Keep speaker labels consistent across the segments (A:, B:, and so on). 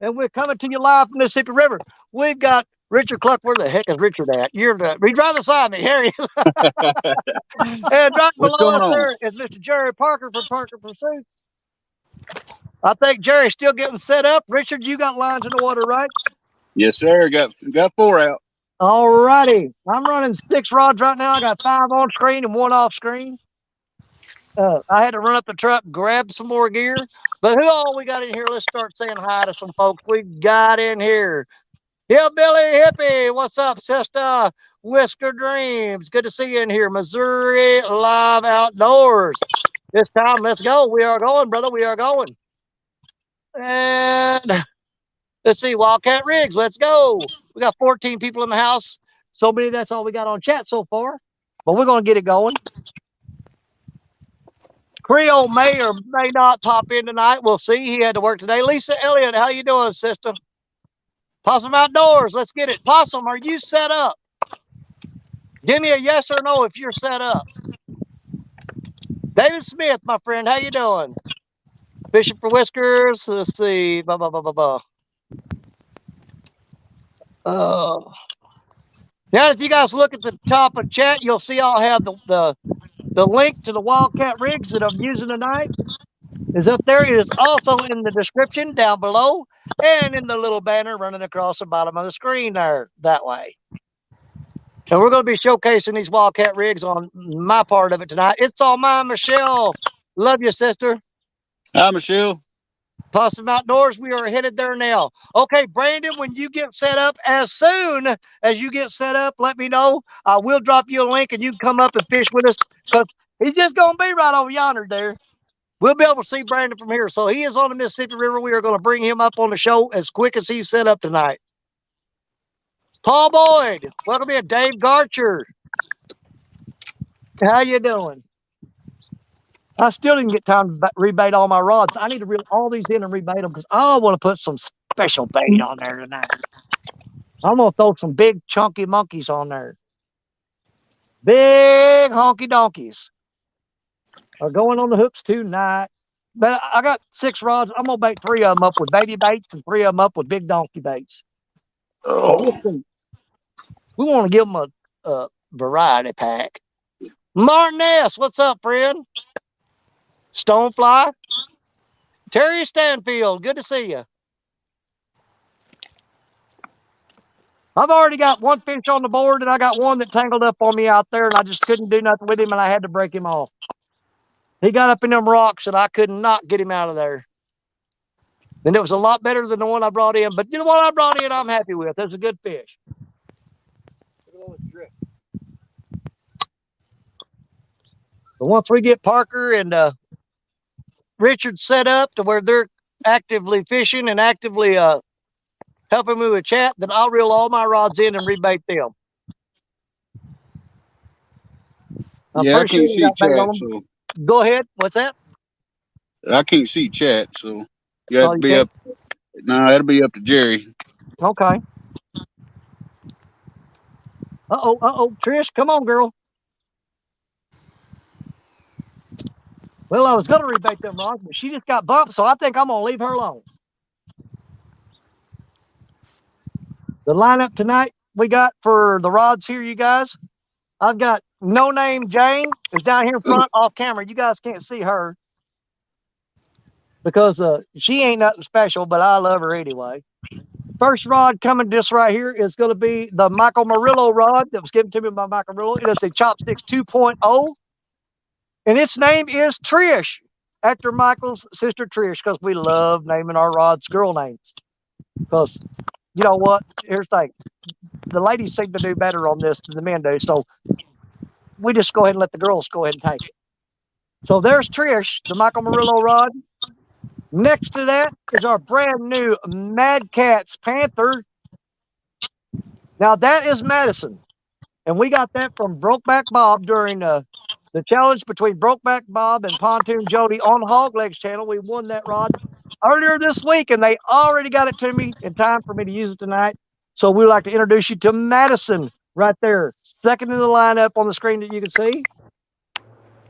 A: and we're coming to you live from Mississippi River. We've got Richard Cluck. Where the heck is Richard at? He's right beside me. Here he is. And right
B: What's
A: below
B: going
A: us
B: on?
A: there is Mr. Jerry Parker from Parker Pursuits. I think Jerry's still getting set up. Richard, you got lines in the water, right?
B: Yes, sir. Got 4 out.
A: All righty. I'm running 6 rods right now. I got 5 on screen and 1 off screen. I had to run up the truck, grab some more gear. But who all we got in here? Let's start saying hi to some folks we got in here. Hillbilly Hippie, what's up, sister? Whisker Dreams, good to see you in here. Missouri Live Outdoors. This time, let's go. We are going, brother. We are going. And let's see, WildKatRigs, let's go. We got 14 people in the house. So many, that's all we got on chat so far. But we're going to get it going. Creole may or may not pop in tonight. We'll see. He had to work today. Lisa Elliott, how you doing, sister? Possum Outdoors, let's get it. Possum, are you set up? Give me a yes or no if you're set up. David Smith, my friend, how you doing? Fishing for Whiskers. Let's see. Now, if you guys look at the top of chat, you'll see I'll have the link to the WildKatRigs that I'm using tonight is up there. It is also in the description down below and in the little banner running across the bottom of the screen there that way. And we're going to be showcasing these WildKatRigs on my part of it tonight. It's all mine, Michelle. Love you, sister.
B: Hi, Michelle.
A: Possum Outdoors, we are headed there now. Okay, Brandon, when you get set up, as soon as you get set up, let me know. I will drop you a link and you can come up and fish with us because he's just going to be right over yonder there. We'll be able to see Brandon from here. So he is on the Mississippi River. We are going to bring him up on the show as quick as he's set up tonight. Paul Boyd, welcome in. Dave Garcher, how you doing? I still didn't get time to rebait all my rods. I need to reel all these in and rebait them because I want to put some special bait on there tonight. I'm going to throw some big chunky monkeys on there. Big honky donkeys are going on the hooks tonight. But I got 6 rods. I'm going to bait 3 of them up with baby baits and 3 of them up with big donkey baits.
B: Oh.
A: We want to give them a variety pack. Martin S., what's up, friend? Stonefly. Terry Stanfield, good to see you. I've already got 1 fish on the board, and I got 1 that tangled up on me out there, and I just couldn't do nothing with him, and I had to break him off. He got up in them rocks, and I could not get him out of there. And it was a lot better than the one I brought in, but you know what I brought in, I'm happy with. It's a good fish. But once we get Parker and Richard set up to where they're actively fishing and actively helping me with chat, then I'll reel all my rods in and rebait them.
B: Yeah, I can't see chat, so.
A: Go ahead. What's that?
B: I can't see chat, so you have to be up. No, that'll be up to Jerry.
A: Okay. Uh-oh. Trish, come on, girl. Well, I was going to rebait them rods, but she just got bumped, so I think I'm going to leave her alone. The lineup tonight we got for the rods here, you guys. I've got No Name Jane is down here in front off camera. You guys can't see her because she ain't nothing special, but I love her anyway. First rod coming this right here is going to be the Michael Murillo rod that was given to me by Michael Murillo. It is a Chopsticks 2.0. And its name is Trish, after Michael's sister Trish, because we love naming our rods girl names. Because, you know what? Here's the thing. The ladies seem to do better on this than the men do. So we just go ahead and let the girls go ahead and take it. So there's Trish, the Michael Murillo rod. Next to that is our brand new Mad Catz Panther. Now that is Madison. And we got that from Brokeback Bob during the challenge between Brokeback Bob and Pontoon Jody on Hog Legs channel. We won that rod earlier this week, and they already got it to me in time for me to use it tonight. So we'd like to introduce you to Madison right there, second in the lineup on the screen that you can see.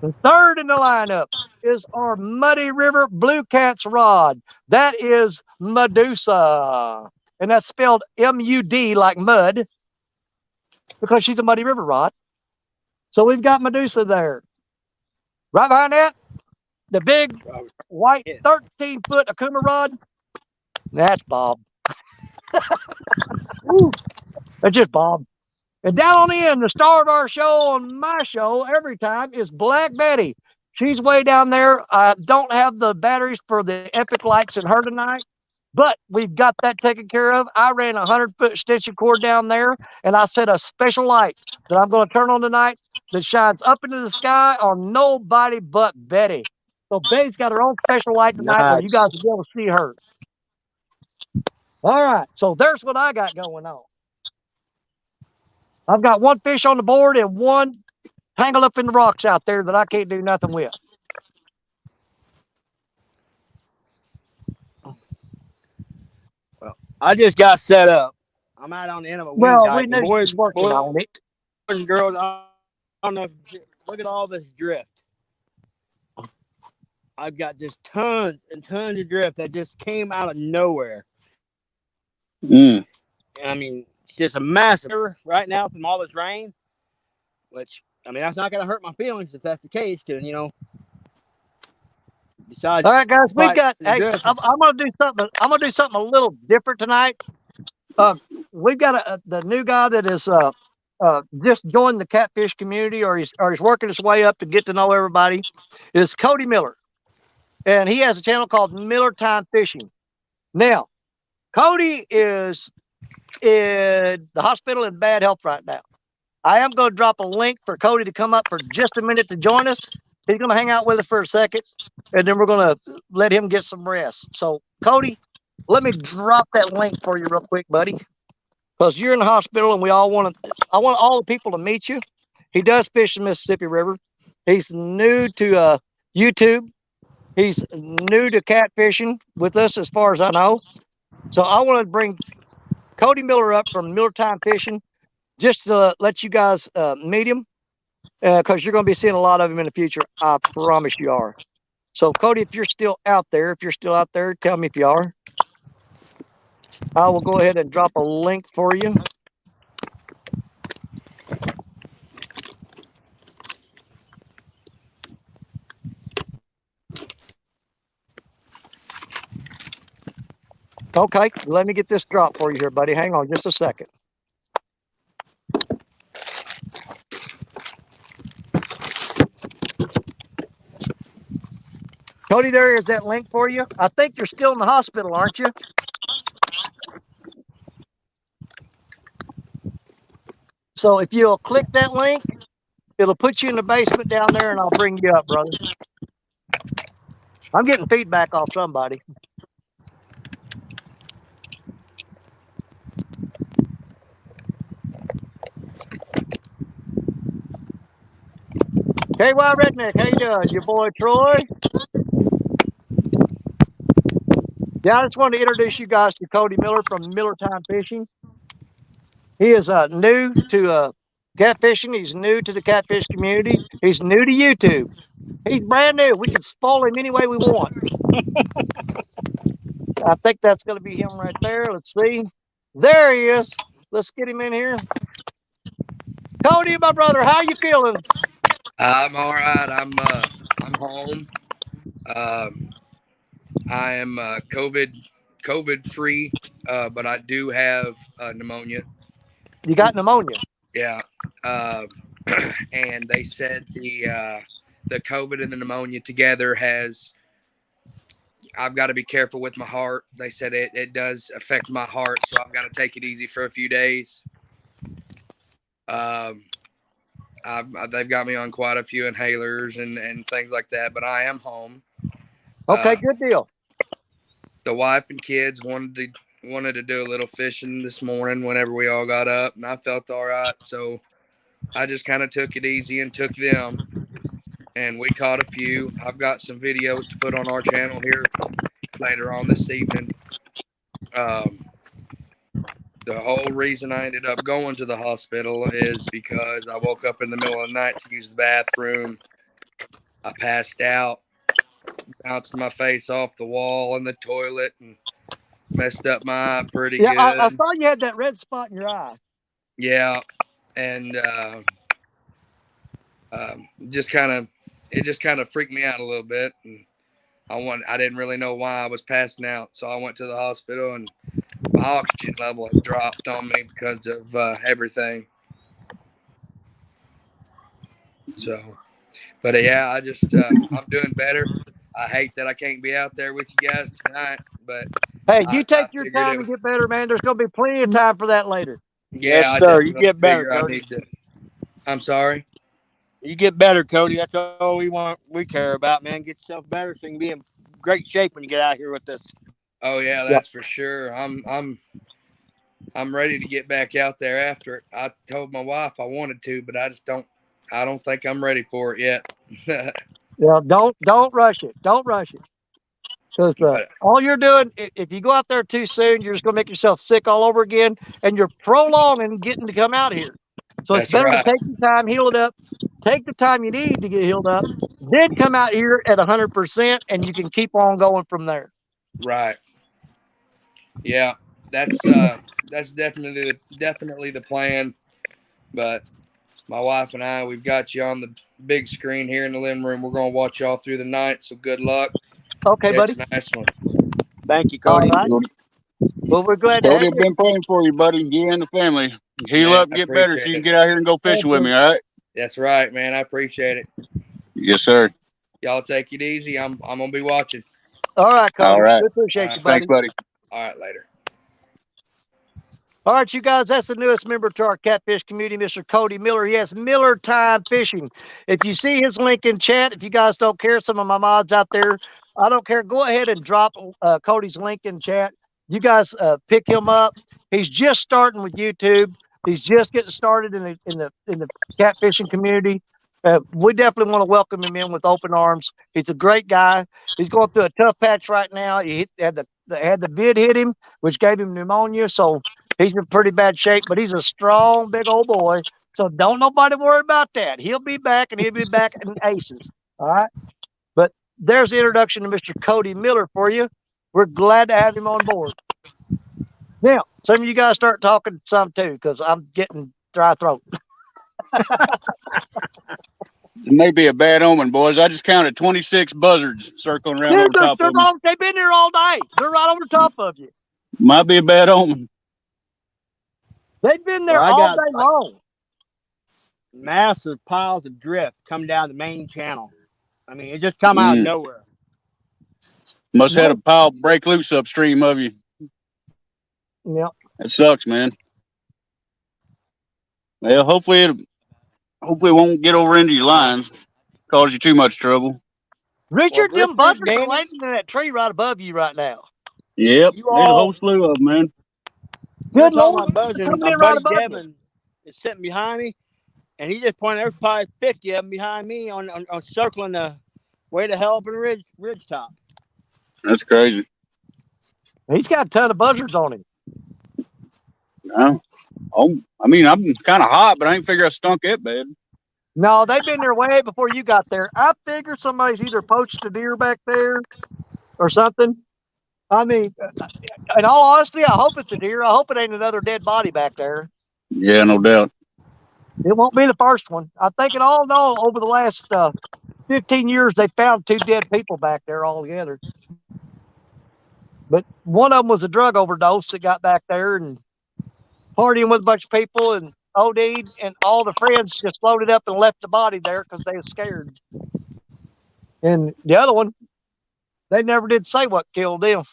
A: The third in the lineup is our Muddy River Blue Cat's rod. That is Medusa. And that's spelled M-U-D like mud because she's a Muddy River rod. So we've got Medusa there. Right behind that, the big white 13-foot Akuma rod. That's Bob. That's just Bob. And down on the end, the star of our show on my show every time is Black Betty. She's way down there. I don't have the batteries for the epic lights in her tonight, but we've got that taken care of. I ran a 100-foot extension cord down there, and I set a special light that I'm going to turn on tonight that shines up into the sky on nobody but Betty. So Betty's got her own special light tonight where you guys will be able to see her. All right, so there's what I got going on. I've got one fish on the board and one tangled up in the rocks out there that I can't do nothing with.
C: Well, I just got set up. I'm out on the end of a wind
A: Well,
C: dike.
A: we knew you was working on it.
C: Boys and girls, I don't know. Look at all this drift. I've got just tons and tons of drift that just came out of nowhere.
B: Mm.
C: I mean, it's just a massive right now from all this rain, which, I mean, that's not going to hurt my feelings if that's the case, because, you know, besides.
A: All right, guys, we got, hey, I'm going to do something. I'm going to do something a little different tonight. We've got the new guy that is just joined the catfish community, or he's working his way up to get to know everybody. Is Cody Miller, and he has a channel called Miller Time Fishing. Now, Cody is in the hospital in bad health right now. I am going to drop a link for Cody to come up for just a minute to join us. He's going to hang out with us for a second, and then we're going to let him get some rest. So, Cody, let me drop that link for you real quick, buddy, because you're in the hospital, and I want all the people to meet you. He does fish the Mississippi River. He's new to YouTube. He's new to catfishing with us, as far as I know. So I want to bring Cody Miller up from Miller Time Fishing just to let you guys meet him, because you're going to be seeing a lot of him in the future. I promise you are. So, Cody, if you're still out there, tell me if you are. I will go ahead and drop a link for you. Okay, let me get this drop for you here, buddy. Hang on just a second. Cody, there is that link for you. I think you're still in the hospital, aren't you? So if you'll click that link, it'll put you in the basement down there, and I'll bring you up, brother. I'm getting feedback off somebody. Hey, Wild Redneck, how you doing? Your boy Troy. Yeah, I just wanted to introduce you guys to Cody Miller from Miller Time Fishing. He is new to catfishing. He's new to the catfish community. He's new to YouTube. He's brand new. We can spoil him any way we want. I think that's going to be him right there. Let's see. There he is. Let's get him in here. Cody, my brother, how you feeling?
D: I'm all right. I'm home. I am COVID free, but I do have pneumonia.
A: You got pneumonia?
D: Yeah. And they said the COVID and the pneumonia together I've got to be careful with my heart. They said it does affect my heart, so I've got to take it easy for a few days. They've got me on quite a few inhalers and things like that, but I am home.
A: Okay, good deal.
D: The wife and kids wanted to do a little fishing this morning whenever we all got up, and I felt all right, so I just kind of took it easy and took them, and we caught a few. I've got some videos to put on our channel here later on this evening. The whole reason I ended up going to the hospital is because I woke up in the middle of the night to use the bathroom, I passed out, bounced my face off the wall in the toilet, and messed up my eye pretty
A: Yeah, I
D: good.
A: saw you had that red spot in your eye.
D: Yeah, and it just kind of freaked me out a little bit, and I didn't really know why I was passing out, so I went to the hospital, and my oxygen level had dropped on me because of everything. So, but yeah, I'm doing better. I hate that I can't be out there with you guys tonight, but
A: Hey,
D: I
A: you take your
D: figured
A: time and get better, man. There's going to be plenty of time for that later.
C: Yes,
D: I
C: sir. You
D: definitely
C: get better,
D: figure I
C: Cody.
D: need to. I'm sorry.
C: You get better, Cody. That's all we care about, man. Get yourself better so you can be in great shape when you get out here with us.
D: Oh yeah, that's for sure. I'm ready to get back out there after it. I told my wife I wanted to, but I don't think I'm ready for it yet.
A: Yeah, don't rush it. Don't rush it. Because all you're doing, if you go out there too soon, you're just going to make yourself sick all over again, and you're prolonging getting to come out here. So it's
D: That's
A: better to
D: right.
A: take your time, heal it up, take the time you need to get healed up, then come out here at 100%, and you can keep on going from there.
D: Right. Yeah, that's definitely the plan. But my wife and I, we've got you on the big screen here in the living room. We're gonna watch y'all through the night. So good luck.
A: Okay,
D: Catch
A: buddy.
D: a nice one.
C: Thank you,
A: All
C: Cody.
A: right. Well, we're glad to
B: Cody,
A: have
B: I've
A: you.
B: been praying for you, buddy. You and the family. Heal
D: Man,
B: up,
D: I
B: get better, so
D: appreciate
B: you can
D: it.
B: get out here and go fishing with me. All right?
D: That's right, man. I appreciate it.
B: Yes, sir.
D: Y'all take it easy. I'm gonna be watching.
A: All right, Cody.
B: All right.
A: We
D: All
A: appreciate
D: right.
A: you,
B: Thanks,
A: buddy.
B: buddy.
D: All right, later.
A: All right, you guys, that's the newest member to our catfish community, Mr. Cody Miller. Yes, Miller Time Fishing. If you see his link in chat, if you guys don't care, some of my mods out there, I don't care. Go ahead and drop Cody's link in chat. You guys pick him up. He's just starting with YouTube. He's just getting started in the catfishing community. We definitely want to welcome him in with open arms. He's a great guy. He's going through a tough patch right now. He had the vid hit him, which gave him pneumonia. So he's in pretty bad shape, but he's a strong, big old boy. So don't nobody worry about that. He'll be back, and he'll be back in aces. All right. But there's the introduction to Mr. Cody Miller for you. We're glad to have him on board. Now, some of you guys start talking some too, because I'm getting dry throat.
B: It may be a bad omen, boys. I just counted 26 buzzards circling around over top of me.
A: They've been here all day. They're right over top of you.
B: Might be a bad omen.
A: They've been
C: Well,
A: there
C: I
A: all
C: got
A: day long.
C: massive piles of drift come down the main channel. I mean, it just come out of nowhere.
B: Must have had a pile break loose upstream of you.
A: Yep.
B: That sucks, man. Well, hopefully it won't get over into your lines, cause you too much trouble.
A: Richard, them buzzards are
C: Danny,
A: landing in that tree right above you right now.
B: Yep,
C: you
B: there's a
C: all,
B: whole slew of them, man.
C: you're
A: Good
C: talking
A: Lord,
C: about
A: they're
C: buzzing.
A: coming
C: My
A: in right
C: buddy
A: above you.
C: Devin is sitting behind me, and he just pointed. There's probably 50 of them behind me on circling the way to hell up in the ridge top.
B: That's crazy.
A: He's got a ton of buzzards on him.
B: No. Oh, I mean, I'm kind of hot, but I ain't figure I stunk that bad.
A: No, they've been there way before you got there. I figure somebody's either poached a deer back there or something. I mean, in all honesty, I hope it's a deer. I hope it ain't another dead body back there.
B: Yeah, no doubt.
A: It won't be the first one. I think it all know over the last 15 years they found 2 dead people back there all together. But one of them was a drug overdose that got back there and partying with a bunch of people and OD'd, and all the friends just loaded up and left the body there because they were scared. And the other one, they never did say what killed them.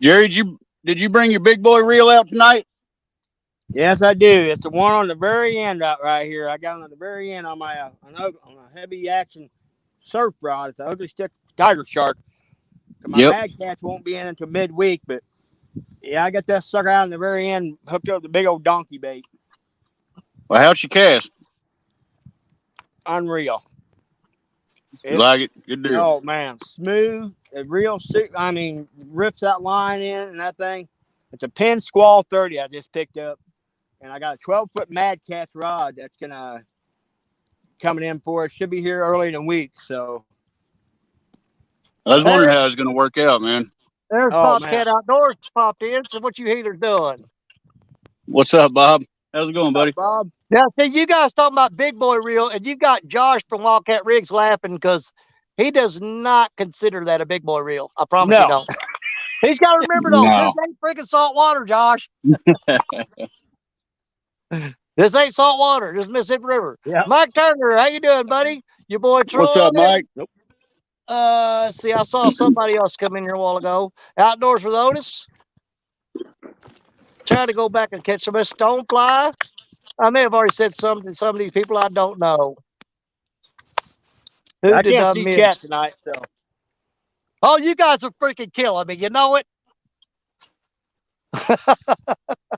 B: Jerry, did you bring your big boy reel out tonight?
C: Yes, I do. It's the one on the very end right here. I got it on the very end on my on a heavy action surf rod. It's an ugly stick tiger shark. My mad cats won't be in until midweek, but yeah, I got that sucker out in the very end, hooked up the big old donkey bait.
B: Well, how'd she cast?
C: Unreal.
B: You like it? Good deal.
C: Oh man, smooth, real. I mean, rips that line in and that thing. It's a Penn Squall 30 I just picked up, and I got a 12-foot Mad Cat's rod that's gonna coming in for it. Should be here early in the week. So
B: I was wondering how it's going to work out, man.
A: There's
C: Oh,
A: Bobcat
C: man.
A: Outdoors popped in. So what you heathers doing?
B: What's up, Bob? How's it going, buddy?
C: Bob.
A: Now, see, you guys talking about big boy reel, and you got Josh from WildKatRigs laughing because he does not consider that a big boy reel. I promise you
C: No.
A: don't. He's got to remember, though,
B: No.
A: this ain't freaking salt water, Josh. This ain't salt water. This is Mississippi River.
C: Yeah.
A: Mike Turner, how you doing, buddy? Your boy Troy.
B: What's up, Mike?
A: See, I saw somebody else come in here a while ago. Outdoors with Otis. Trying to go back and catch some of this stonefly. I may have already said something to some of these people I don't know. Who
C: I
A: did
C: can't
A: I
C: see
A: miss?
C: Cat tonight, so
A: Oh, you guys are freaking killing me. You know it?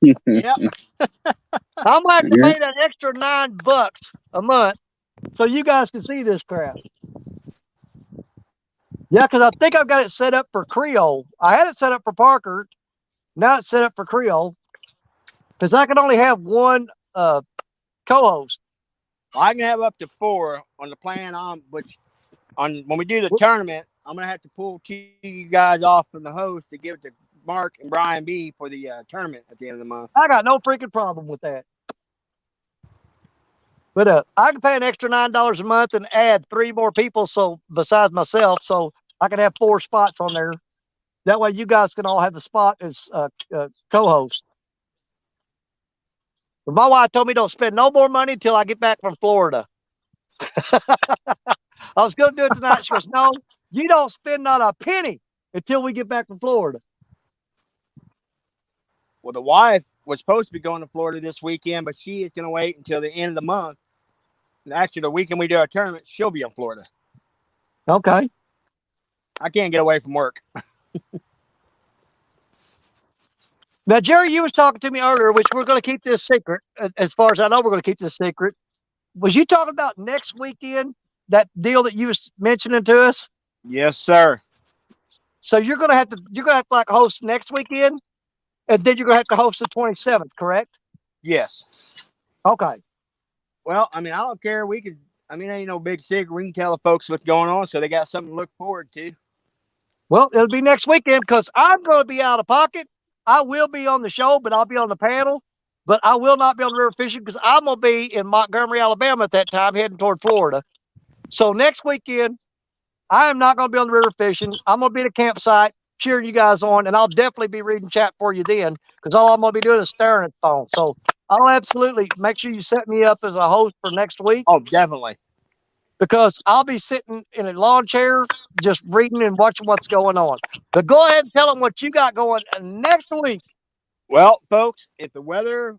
C: yep.
A: I'm going to have to
B: Yeah.
A: pay that extra $9 a month so you guys can see this crap. Yeah, because I think I've got it set up for Creole. I had it set up for Parker. Now it's set up for Creole because I can only have one co-host.
C: I can have up to 4 on the plan which when we do the tournament, I'm gonna have to pull 2 you guys off from the host to give it to Mark and Brian B for the tournament at the end of the month.
A: I got no freaking problem with that. But I can pay an extra $9 a month and add 3 more people, so besides myself, so I can have 4 spots on there. That way, you guys can all have a spot as co-host. But my wife told me don't spend no more money until I get back from Florida. I was going to do it tonight. She goes, "No, you don't spend not a penny until we get back from Florida."
C: Well, the wife was supposed to be going to Florida this weekend, but she is going to wait until the end of the month. And actually, the weekend we do our tournament, she'll be in Florida.
A: Okay.
C: I can't get away from work.
A: Now, Jerry, you was talking to me earlier, which we're going to keep this secret. As far as I know, we're going to keep this secret. Was you talking about next weekend, that deal that you was mentioning to us?
C: Yes, sir.
A: So you're going to have to like host next weekend, and then you're going to have to host the 27th, correct?
C: Yes.
A: Okay.
C: Well, I mean, I don't care. It ain't no big secret. We can tell the folks what's going on so they got something to look forward to.
A: Well, it'll be next weekend because I'm going to be out of pocket. I will be on the show, but I'll be on the panel. But I will not be on the river fishing because I'm going to be in Montgomery, Alabama at that time, heading toward Florida. So next weekend, I am not going to be on the river fishing. I'm going to be at a campsite cheering you guys on, and I'll definitely be reading chat for you then because all I'm going to be doing is staring at the phone. So I'll absolutely make sure you set me up as a host for next week.
C: Oh, definitely.
A: Because I'll be sitting in a lawn chair just reading and watching what's going on. But go ahead and tell them what you got going next week.
C: Well, folks, if the weather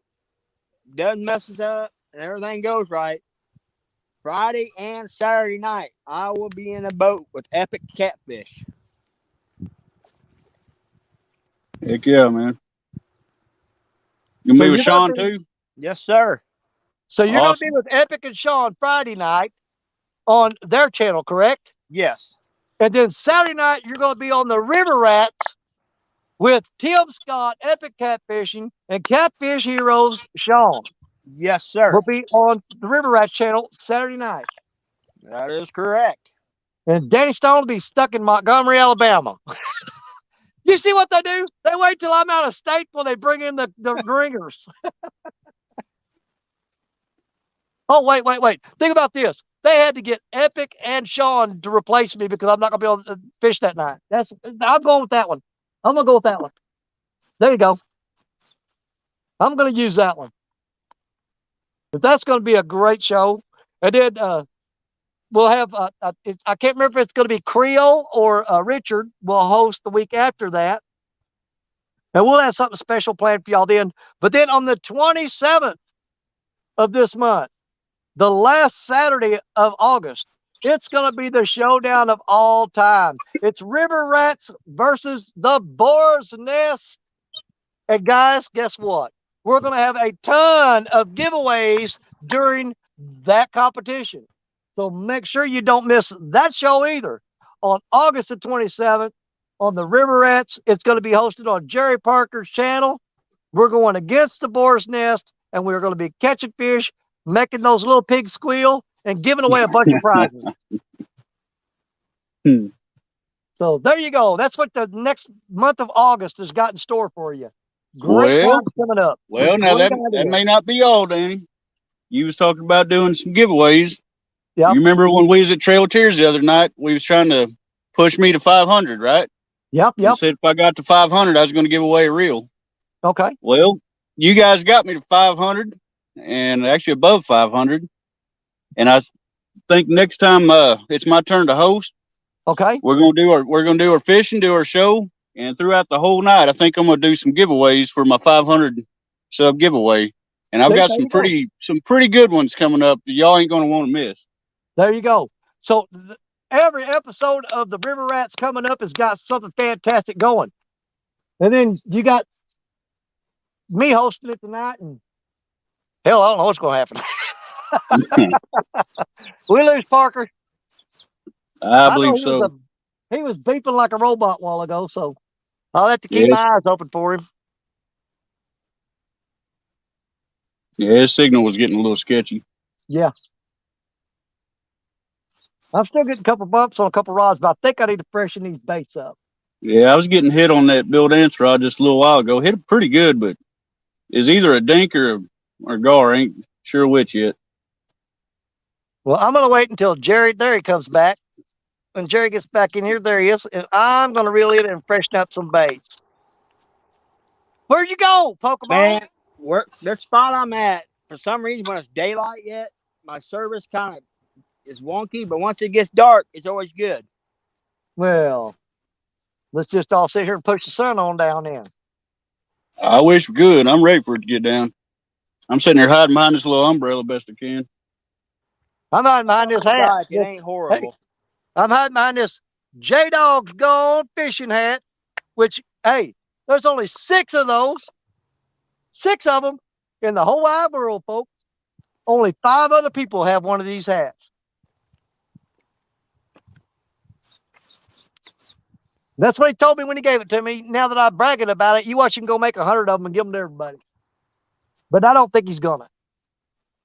C: doesn't mess us up and everything goes right, Friday and Saturday night, I will be in a boat with Epic Catfish.
B: Heck yeah, man. You be with Sean too?
C: Yes, sir.
A: So you're going to be with Epic and Sean Friday night on their channel, correct?
C: Yes.
A: And then Saturday night, you're going to be on the River Rats with Tim Scott, Epic Catfishing, and Catfish Heroes Sean.
C: Yes, sir.
A: Will be on the River Rats channel Saturday night.
C: That is correct.
A: And Danny Stone will be stuck in Montgomery, Alabama. You see what they do? They wait till I'm out of state when they bring in the ringers. Oh, wait. Think about this. They had to get Epic and Sean to replace me because I'm not going to be able to fish that night. I'm going with that one. I'm going to go with that one. There you go. I'm going to use that one. But that's going to be a great show. And then we'll have, I can't remember if it's going to be Creole or Richard will host the week after that. And we'll have something special planned for y'all then. But then on the 27th of this month, the last Saturday of August, it's going to be the showdown of all time. It's River Rats versus the Boar's Nest. And guys, guess what? We're going to have a ton of giveaways during that competition. So make sure you don't miss that show either. On August the 27th, on the River Rats, it's going to be hosted on Jerry Parker's channel. We're going against the Boar's Nest, and we're going to be catching fish, making those little pigs squeal, and giving away a bunch of prizes. So there you go. That's what the next month of August has got in store for you. Great time coming up.
B: Well, now that may not be all, Danny. You was talking about doing some giveaways.
A: Yeah.
B: You remember when we was at Trail Tears the other night? We was trying to push me to 500, right?
A: Yep.
B: And said if I got to 500, I was going to give away a reel.
A: Okay.
B: Well, you guys got me to 500, and actually above 500. And I think next time it's my turn to host.
A: Okay.
B: We're gonna do our fishing, do our show, and throughout the whole night, I think I'm gonna do some giveaways for my 500 sub giveaway. And I've got some pretty good ones coming up that y'all ain't gonna want to miss.
A: There you go. So every episode of the River Rats coming up has got something fantastic going. And then you got me hosting it tonight, and hell, I don't know what's going to happen. We lose Parker.
B: I believe so.
A: He was beeping like a robot a while ago, so I'll have to keep my eyes open for him.
B: Yeah, his signal was getting a little sketchy.
A: Yeah. I'm still getting a couple bumps on a couple rods, but I think I need to freshen these baits up.
B: Yeah, I was getting hit on that Bill Dance rod just a little while ago. Hit it pretty good, but it's either a dink or gar. Ain't sure which yet.
A: Well, I'm going to wait until Jerry, there he comes back. When Jerry gets back in here, there he is. And I'm going to reel in and freshen up some baits. Where'd you go, Pokemon?
C: Man, the spot I'm at, for some reason, when it's daylight yet, my service kind of is wonky. But once it gets dark, it's always good.
A: Well, let's just all sit here and push the sun on down in.
B: I wish we could. I'm ready for it to get down. I'm sitting there hiding behind this little umbrella best I can.
A: I'm hiding behind this hat.
C: It ain't horrible.
A: Hey, I'm hiding behind this J-Dog's Gone fishing hat, which, hey, there's only 6 of those. 6 of them in the whole wide world, folks. Only 5 other people have one of these hats. That's what he told me when he gave it to me. Now that I'm bragging about it, you watch him go make 100 of them and give them to everybody. But I don't think he's gonna.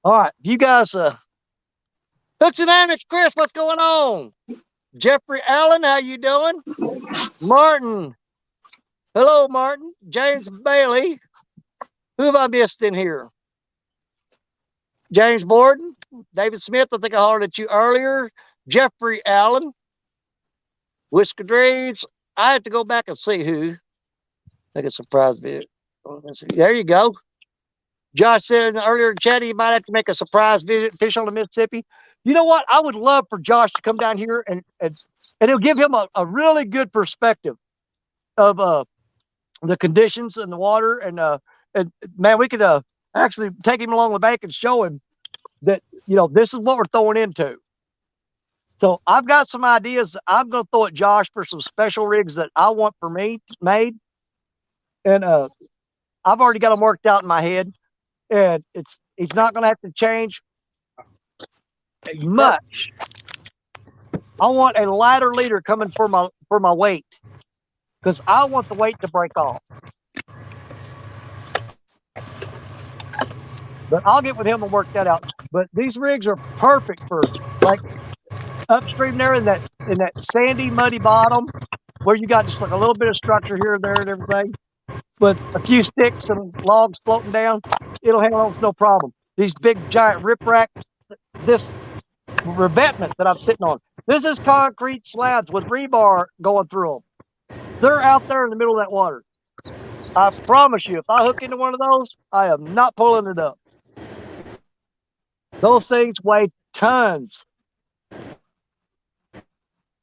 A: All right, you guys, Hooks and Annex, Chris, what's going on? Jeffrey Allen, how you doing? Martin. Hello, Martin. James Bailey. Who have I missed in here? James Borden. David Smith, I think I hollered at you earlier. Jeffrey Allen. WildKatRigs. I have to go back and see who. Take a surprise video. There you go. Josh said in the earlier chat he might have to make a surprise visit, fish on the Mississippi. You know what? I would love for Josh to come down here and it'll give him a really good perspective of the conditions in the water. And man, we could actually take him along the bank and show him that, you know, this is what we're throwing into. So I've got some ideas I'm going to throw at Josh for some special rigs that I want for me made. And I've already got them worked out in my head. And he's not going to have to change much. I want a lighter leader coming for my weight, because I want the weight to break off. But I'll get with him and work that out. But these rigs are perfect for like upstream there in that sandy, muddy bottom where you got just like a little bit of structure here and there and everything, with a few sticks and logs floating down. It'll handle almost no problem. These big giant riprap, this revetment that I'm sitting on, this is concrete slabs with rebar going through them. They're out there in the middle of that water. I promise you, if I hook into one of those, I am not pulling it up. Those things weigh tons.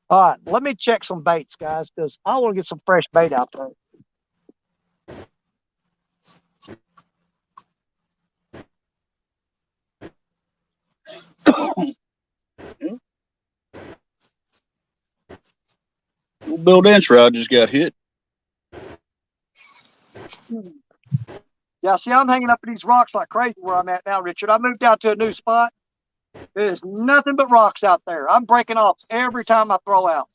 A: All right, let me check some baits, guys, because I want to get some fresh bait out there.
B: Bill Dance rod just got hit.
A: Yeah, see, I'm hanging up in these rocks like crazy where I'm at now, Richard. I moved out to a new spot. There's nothing but rocks out there. I'm breaking off every time I throw out.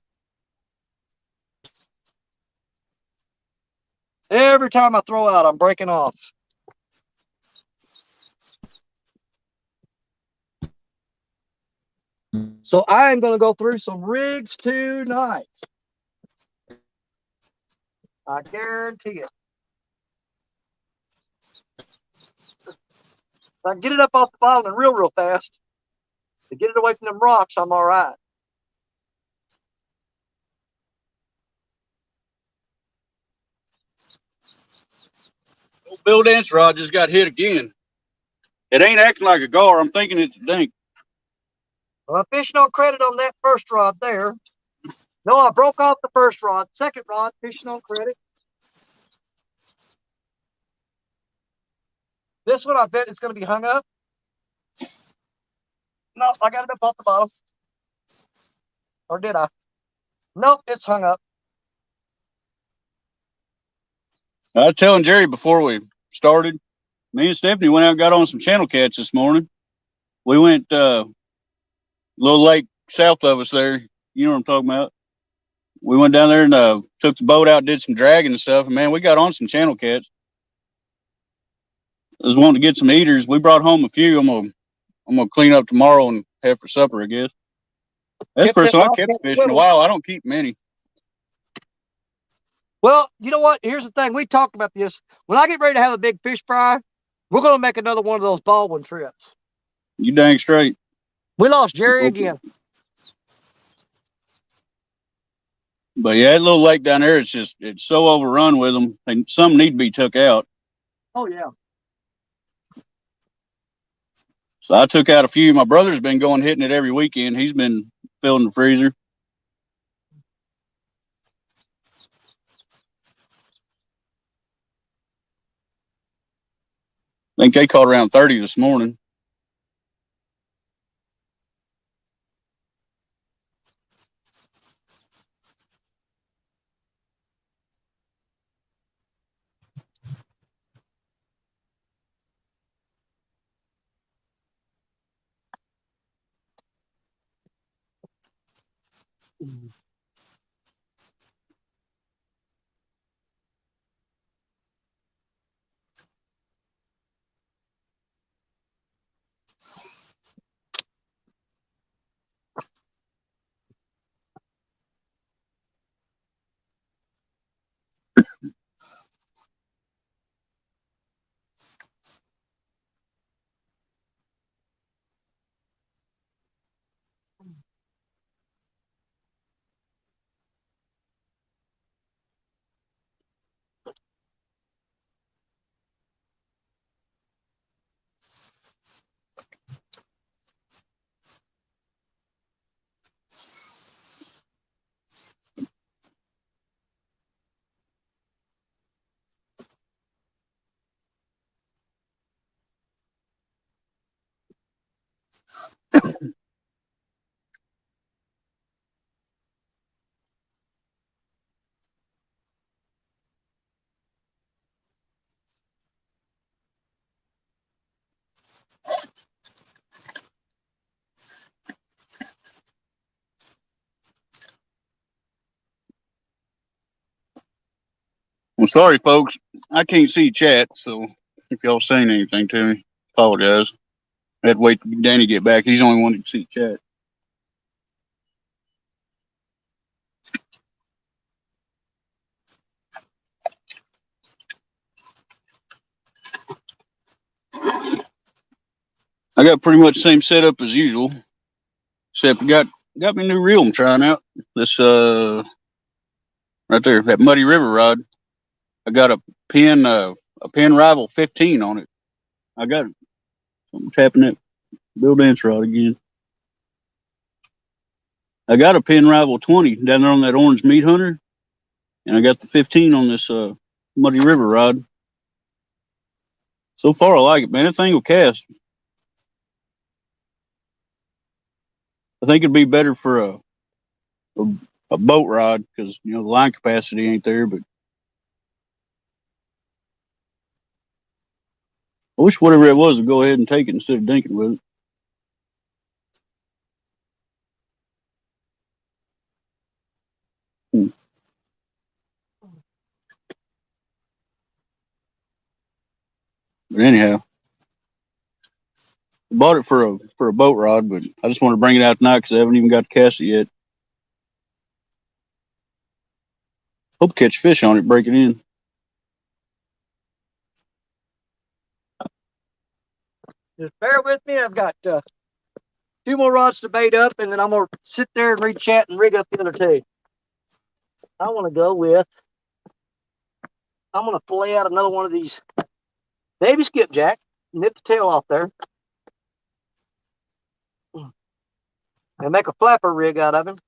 A: Every time I throw out, I'm breaking off. So I am going to go through some rigs tonight. I guarantee it. If I can get it up off the bottom and real fast, to get it away from them rocks, I'm all right.
B: Old Bill Dance rod just got hit again. It ain't acting like a gar. I'm thinking it's a dink.
A: Well, I'm fishing on credit on that first rod there. No, I broke off the first rod. Second rod, fishing on credit. This one, I bet it's going to be hung up. No, I got it up off the bottom. Or did I? Nope, it's hung up.
B: I was telling Jerry before we started, me and Stephanie went out and got on some channel cats this morning. We went a little lake south of us there. You know what I'm talking about. We went down there and took the boat out, did some dragging and stuff. And, man, we got on some channel cats. I was wanting to get some eaters. We brought home a few. I'm gonna clean up tomorrow and have for supper, I guess. That's the first time I kept fish in a while. I don't keep many.
A: Well, you know what? Here's the thing. We talked about this. When I get ready to have a big fish fry, we're going to make another one of those Baldwin trips.
B: You dang straight.
A: We lost Jerry again.
B: But yeah, that little lake down there, it's so overrun with them, and some need to be took out.
A: Oh yeah.
B: So I took out a few. My brother's been going hitting it every weekend. He's been filling the freezer. I think they caught around 30 this morning. Well, sorry, folks. I can't see chat, so if y'all saying anything to me, apologize. I had to wait till Danny get back. He's the only one who can see chat. I got pretty much the same setup as usual, except got me a new reel I'm trying out. This right there, that Muddy River rod. I got a pin rival 15 on it. I got it. I'm tapping that Bill Dance rod again. I got a pin rival 20 down there on that orange meat hunter, and I got the 15 on this Muddy River rod. So far, I like it, man. That thing will cast. I think it'd be better for a boat rod because the line capacity ain't there. But I wish whatever it was would go ahead and take it instead of dinking with it. But anyhow, Bought it for a boat rod, but I just want to bring it out tonight because I haven't even got to cast it yet. Hope to catch fish on it, break it in.
A: Just bear with me. I've got 2 more rods to bait up, and then I'm going to sit there and read chat and rig up the other 2. I want to go with, I'm going to fillet out another one of these baby skipjack, nip the tail off there, and make a flapper rig out of him.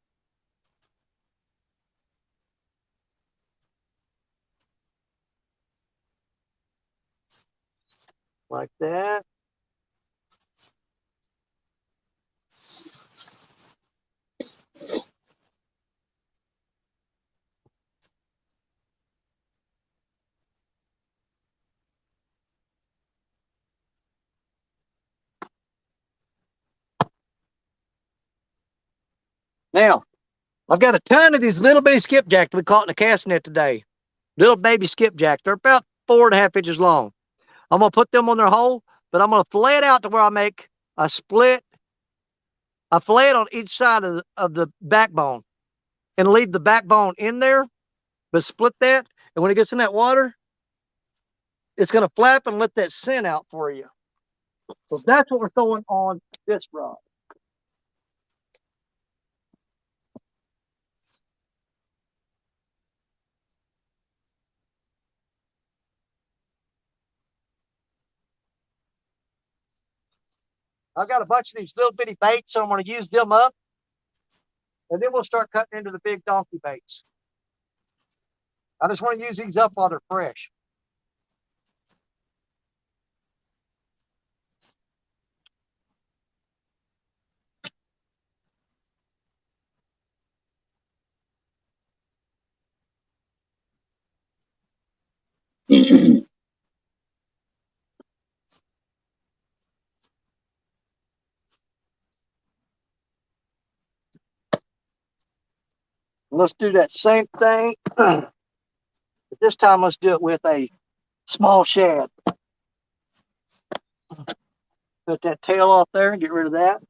A: Like that. Now, I've got a ton of these little bitty skipjack that we caught in a cast net today. Little baby skipjack. They're about 4.5 inches long. I'm going to put them on their hole, but I'm going to fillet it out to where I make a split. I fillet it on each side of the backbone and leave the backbone in there, but split that. And when it gets in that water, it's going to flap and let that scent out for you. So that's what we're throwing on this rod. I've got a bunch of these little bitty baits, so I'm going to use them up. And then we'll start cutting into the big donkey baits. I just want to use these up while they're fresh. Let's do that same thing. But this time, let's do it with a small shad. Put that tail off there and get rid of that.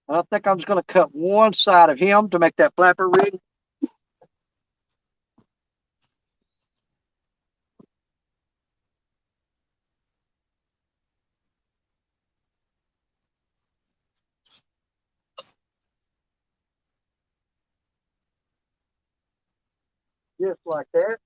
A: I think I'm just going to cut one side of him to make that flapper rig. Just like that.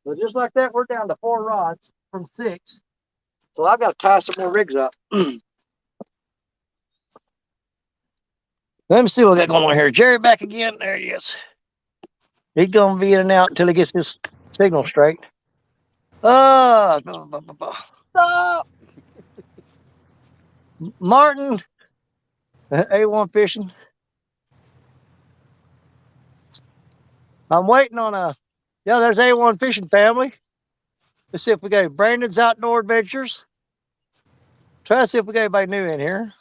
A: So just like that, we're down to 4 rods from 6. So I've got to tie some more rigs up. Let me see what we got going on here. Jerry back again. There he is. He's going to be in and out until he gets his signal straight. Stop! Martin, A1 Fishing. I'm waiting on yeah, there's A1 Fishing family. Let's see if we got Brandon's Outdoor Adventures. Try to see if we got anybody new in here.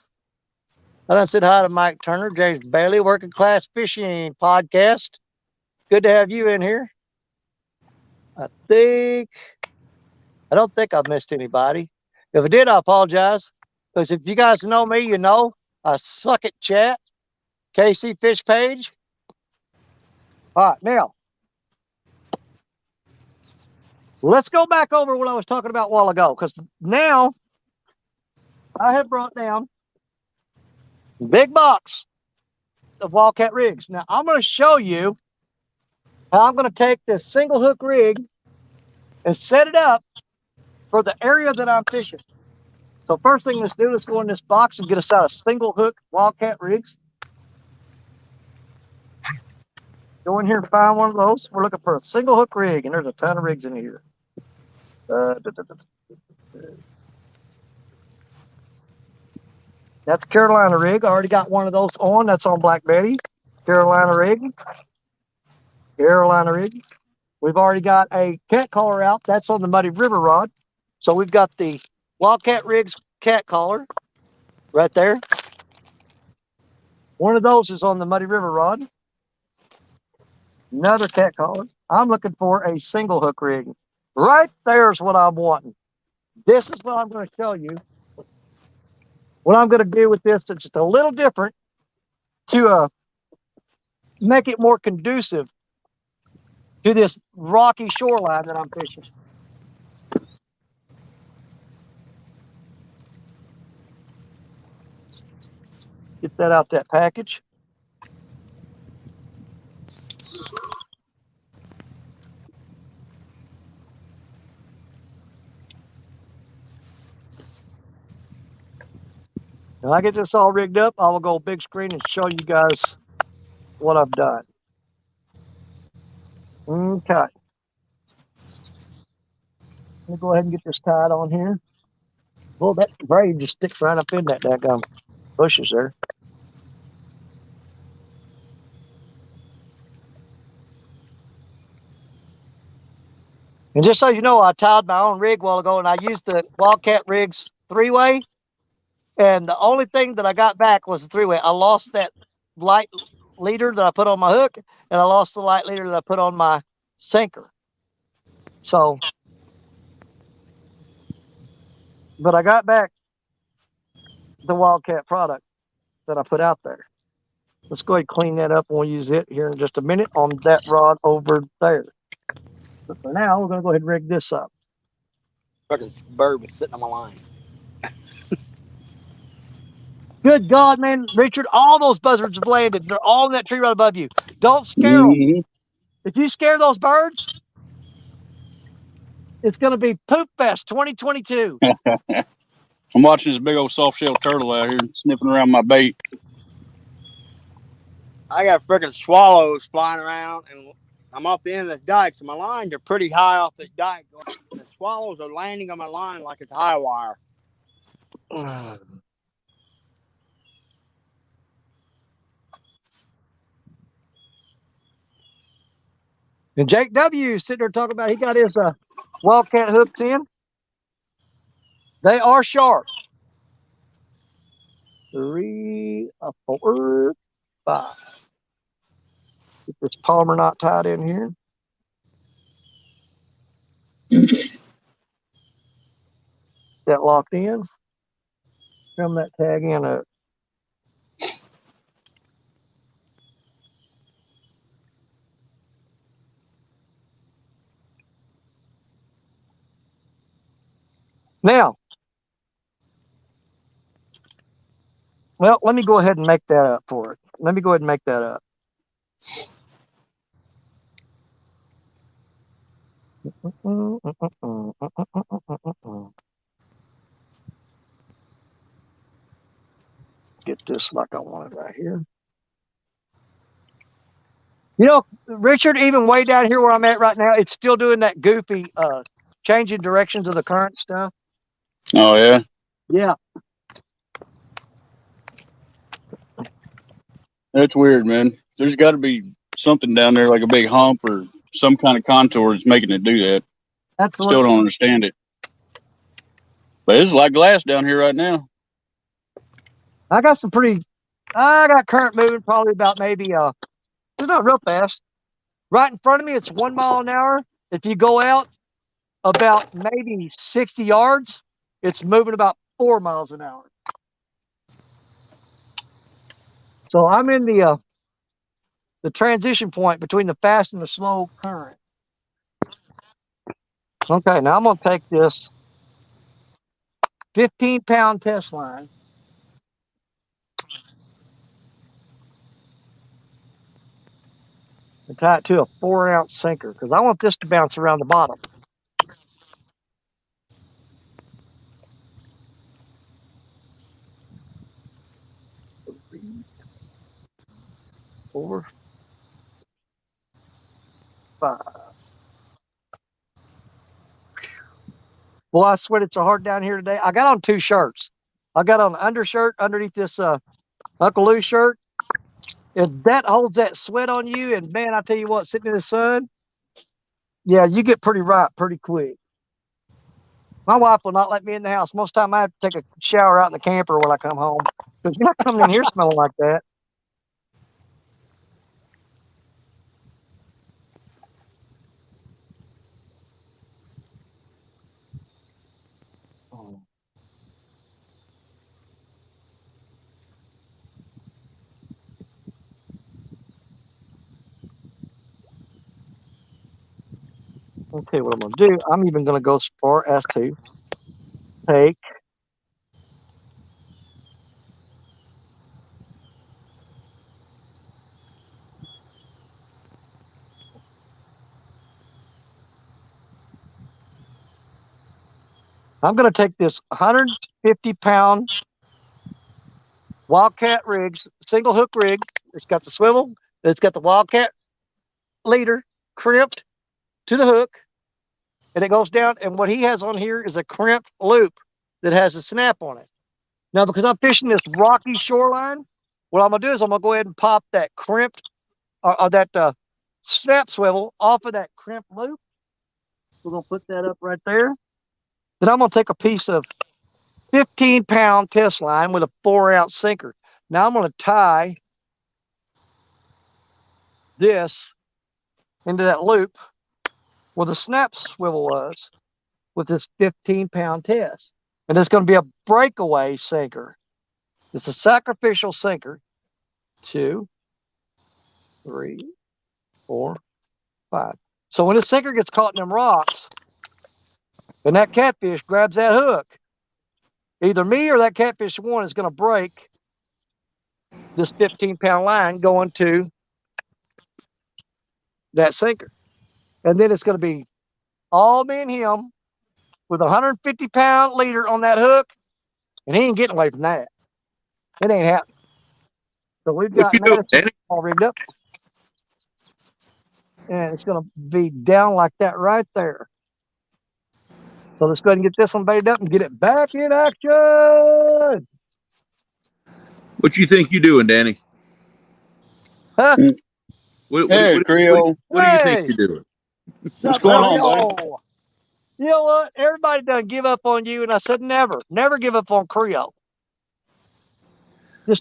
A: I done said hi to Mike Turner, James Bailey, Working Class Fishing Podcast. Good to have you in here. I don't think I've missed anybody. If I did, I apologize. Because if you guys know me, you know I suck at chat. KC Fish Page. All right, now, let's go back over what I was talking about a while ago. Because now I have brought down a big box of WildKatRigs. Now, I'm going to show you how I'm going to take this single hook rig and set it up for the area that I'm fishing. So first thing let's do, let's go in this box and get us out a single hook WildKatRigs. Go in here and find one of those. We're looking for a single hook rig, and there's a ton of rigs in here. That's Carolina rig. I already got one of those on. That's on Black Betty. Carolina rig. Carolina rig. We've already got a cat collar out. That's on the Muddy River rod. So we've got the WildKatRigs cat collar right there. One of those is on the Muddy River rod. Another cat collar. I'm looking for a single hook rig. Right there's what I'm wanting. This is what I'm going to show you. What I'm going to do with this is just a little different to make it more conducive to this rocky shoreline that I'm fishing. Get that out that package. When I get this all rigged up, I will go big screen and show you guys what I've done. Okay. Let me go ahead and get this tied on here. Well, that braid just sticks right up in that daggum bushes there. And just so you know, I tied my own rig a while ago, and I used the WildKatRigs 3-way. And the only thing that I got back was the 3-way. I lost that light leader that I put on my hook, and I lost the light leader that I put on my sinker. So, but I got back the Wildcat product that I put out there. Let's go ahead and clean that up, and we'll use it here in just a minute on that rod over there. But for now, we're going to go ahead and rig this up.
C: Fucking bird was sitting on my line.
A: Good God, man, Richard, all those buzzards have landed. They're all in that tree right above you. Don't scare them. If you scare those birds, it's going to be Poop Fest 2022.
B: I'm watching this big old soft shell turtle out here sniffing around my bait.
C: I got freaking swallows flying around, and I'm off the end of the dike, so my lines are pretty high off the dike. And the swallows are landing on my line like it's high wire.
A: And Jake W. sitting there talking about he got his Wildcat hooks in. They are sharp. 3, 4, 5. Get this polymer knot tied in here. That locked in. Trim that tag in up. Now, well, let me go ahead and make that up for it. Let me go ahead and make that up. Get this like I want it right here. You know, Richard, even way down here where I'm at right now, it's still doing that goofy changing directions of the current stuff.
B: Oh, yeah?
A: Yeah.
B: That's weird, man. There's got to be something down there like a big hump or some kind of contour that's making it do that.
A: Absolutely.
B: Still don't understand it. But it's like glass down here right now.
A: I got current moving probably about maybe it's not real fast. Right in front of me, it's 1 mile an hour. If you go out about maybe 60 yards, it's moving about 4 miles an hour. So I'm in the transition point between the fast and the slow current. Okay, now I'm going to take this 15-pound test line. And tie it to a 4-ounce sinker because I want this to bounce around the bottom. Three, 4. 5. Boy, I sweat it's so hard down here today. I got on 2 shirts. I got on an undershirt underneath this Uncle Lou shirt. If that holds that sweat on you, and man, I tell you what, sitting in the sun, yeah, you get pretty ripe pretty quick. My wife will not let me in the house. Most of the time I have to take a shower out in the camper when I come home. Because you're not coming in here smelling like that. Okay, what I'm going to do, I'm even going to go as far as to take I'm going to take this 150-pound WildKatRigs single hook rig. It's got the swivel. It's got the WildKat leader crimped to the hook, and it goes down. And what he has on here is a crimped loop that has a snap on it. Now, because I'm fishing this rocky shoreline, what I'm going to do is I'm going to go ahead and pop that crimped or that snap swivel off of that crimped loop. We're going to put that up right there. Then I'm going to take a piece of 15-pound test line with a 4-ounce sinker. Now I'm going to tie this into that loop where the snap swivel was with this 15-pound test. And it's going to be a breakaway sinker. It's a sacrificial sinker. 2, 3, 4, 5. So when this sinker gets caught in them rocks and that catfish grabs that hook, either me or that catfish one is going to break this 15-pound line going to that sinker. And then it's going to be all me and him with a 150-pound leader on that hook, and he ain't getting away from that. It ain't happening. So we've got Madison all rigged up. And it's going to be down like that right there. So let's go ahead and get this one baited up and get it back in action.
E: What you think you doing, Danny?
A: Huh?
E: What
B: Creole.
E: do you think you're doing?
B: What's going on, buddy?
A: You know what? Everybody done give up on you, and I said never give up on Creole.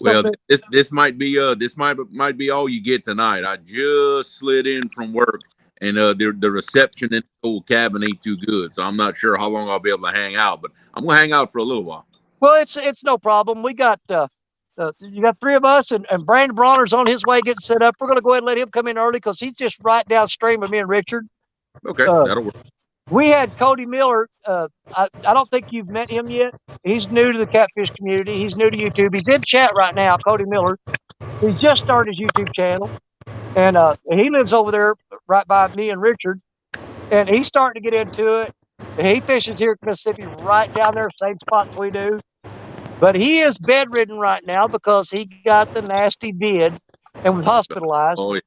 E: Well, this might be all you get tonight. I just slid in from work, and the reception in the old cabin ain't too good, so I'm not sure how long I'll be able to hang out. But I'm gonna hang out for a little while.
A: Well, it's no problem. We got you got 3 of us, and Brandon Bronner's on his way getting set up. We're gonna go ahead and let him come in early because he's just right downstream of me and Richard.
E: Okay, that'll work.
A: We had Cody Miller. I don't think you've met him yet. He's new to the catfish community. He's new to YouTube. He's in chat right now, Cody Miller. He's just started his YouTube channel, and he lives over there right by me and Richard, and he's starting to get into it. He fishes here in Mississippi right down there, same spots we do. But he is bedridden right now because he got the nasty vid and was hospitalized.
E: Oh, yeah.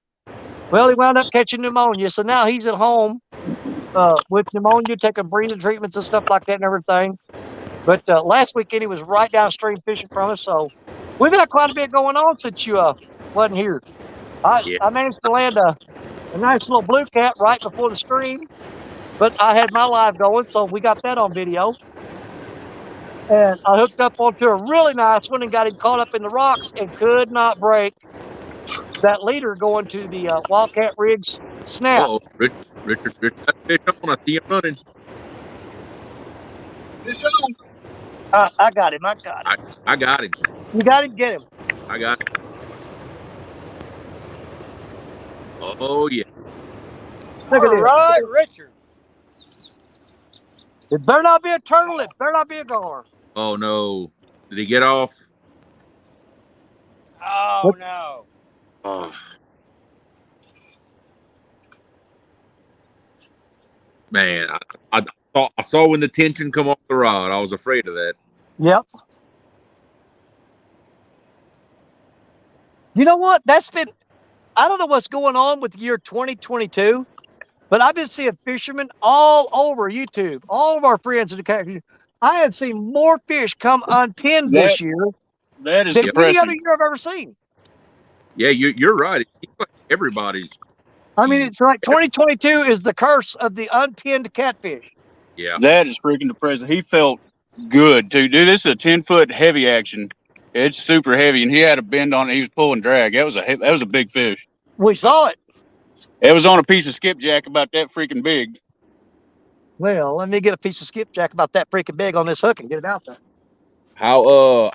A: Well, he wound up catching pneumonia, so now he's at home with pneumonia, taking breathing treatments and stuff like that and everything. But last weekend he was right downstream fishing from us, so we've got quite a bit going on since you wasn't here. I managed to land a nice little blue cat right before the stream, but I had my live going, so we got that on video. And I hooked up onto a really nice one and got him caught up in the rocks and could not break that leader going to the WildKatRigs snap.
E: Uh-oh, Richard, that fish on. I see him running.
B: Fish on.
A: I got him.
E: I got him.
A: You got him? Get him.
E: I got him. Oh, yeah.
A: Look at this.
C: Right, Richard.
A: It better not be a turtle. It better not be a gar.
E: Oh, no. Did he get off?
C: Oh, no.
E: Oh. Man, I saw when the tension come off the rod. I was afraid of that.
A: Yep. You know what? I don't know what's going on with the year 2022, But I've been seeing fishermen all over YouTube, all of our friends in the country. I have seen more fish come unpinned
B: That
A: this year
B: that is
A: than any other
B: depressing.
A: year I've ever seen.
E: Yeah, you're right. It seems like everybody's.
A: I mean, it's like 2022 is the curse of the unpinned catfish.
E: Yeah.
B: That is freaking depressing. He felt good too, dude. This is a 10-foot heavy action. It's super heavy, and he had a bend on it. He was pulling drag. That was a big fish.
A: We saw it.
B: It was on a piece of skipjack about that freaking big.
A: Well, let me get a piece of skipjack about that freaking big on this hook and get it out there.
E: How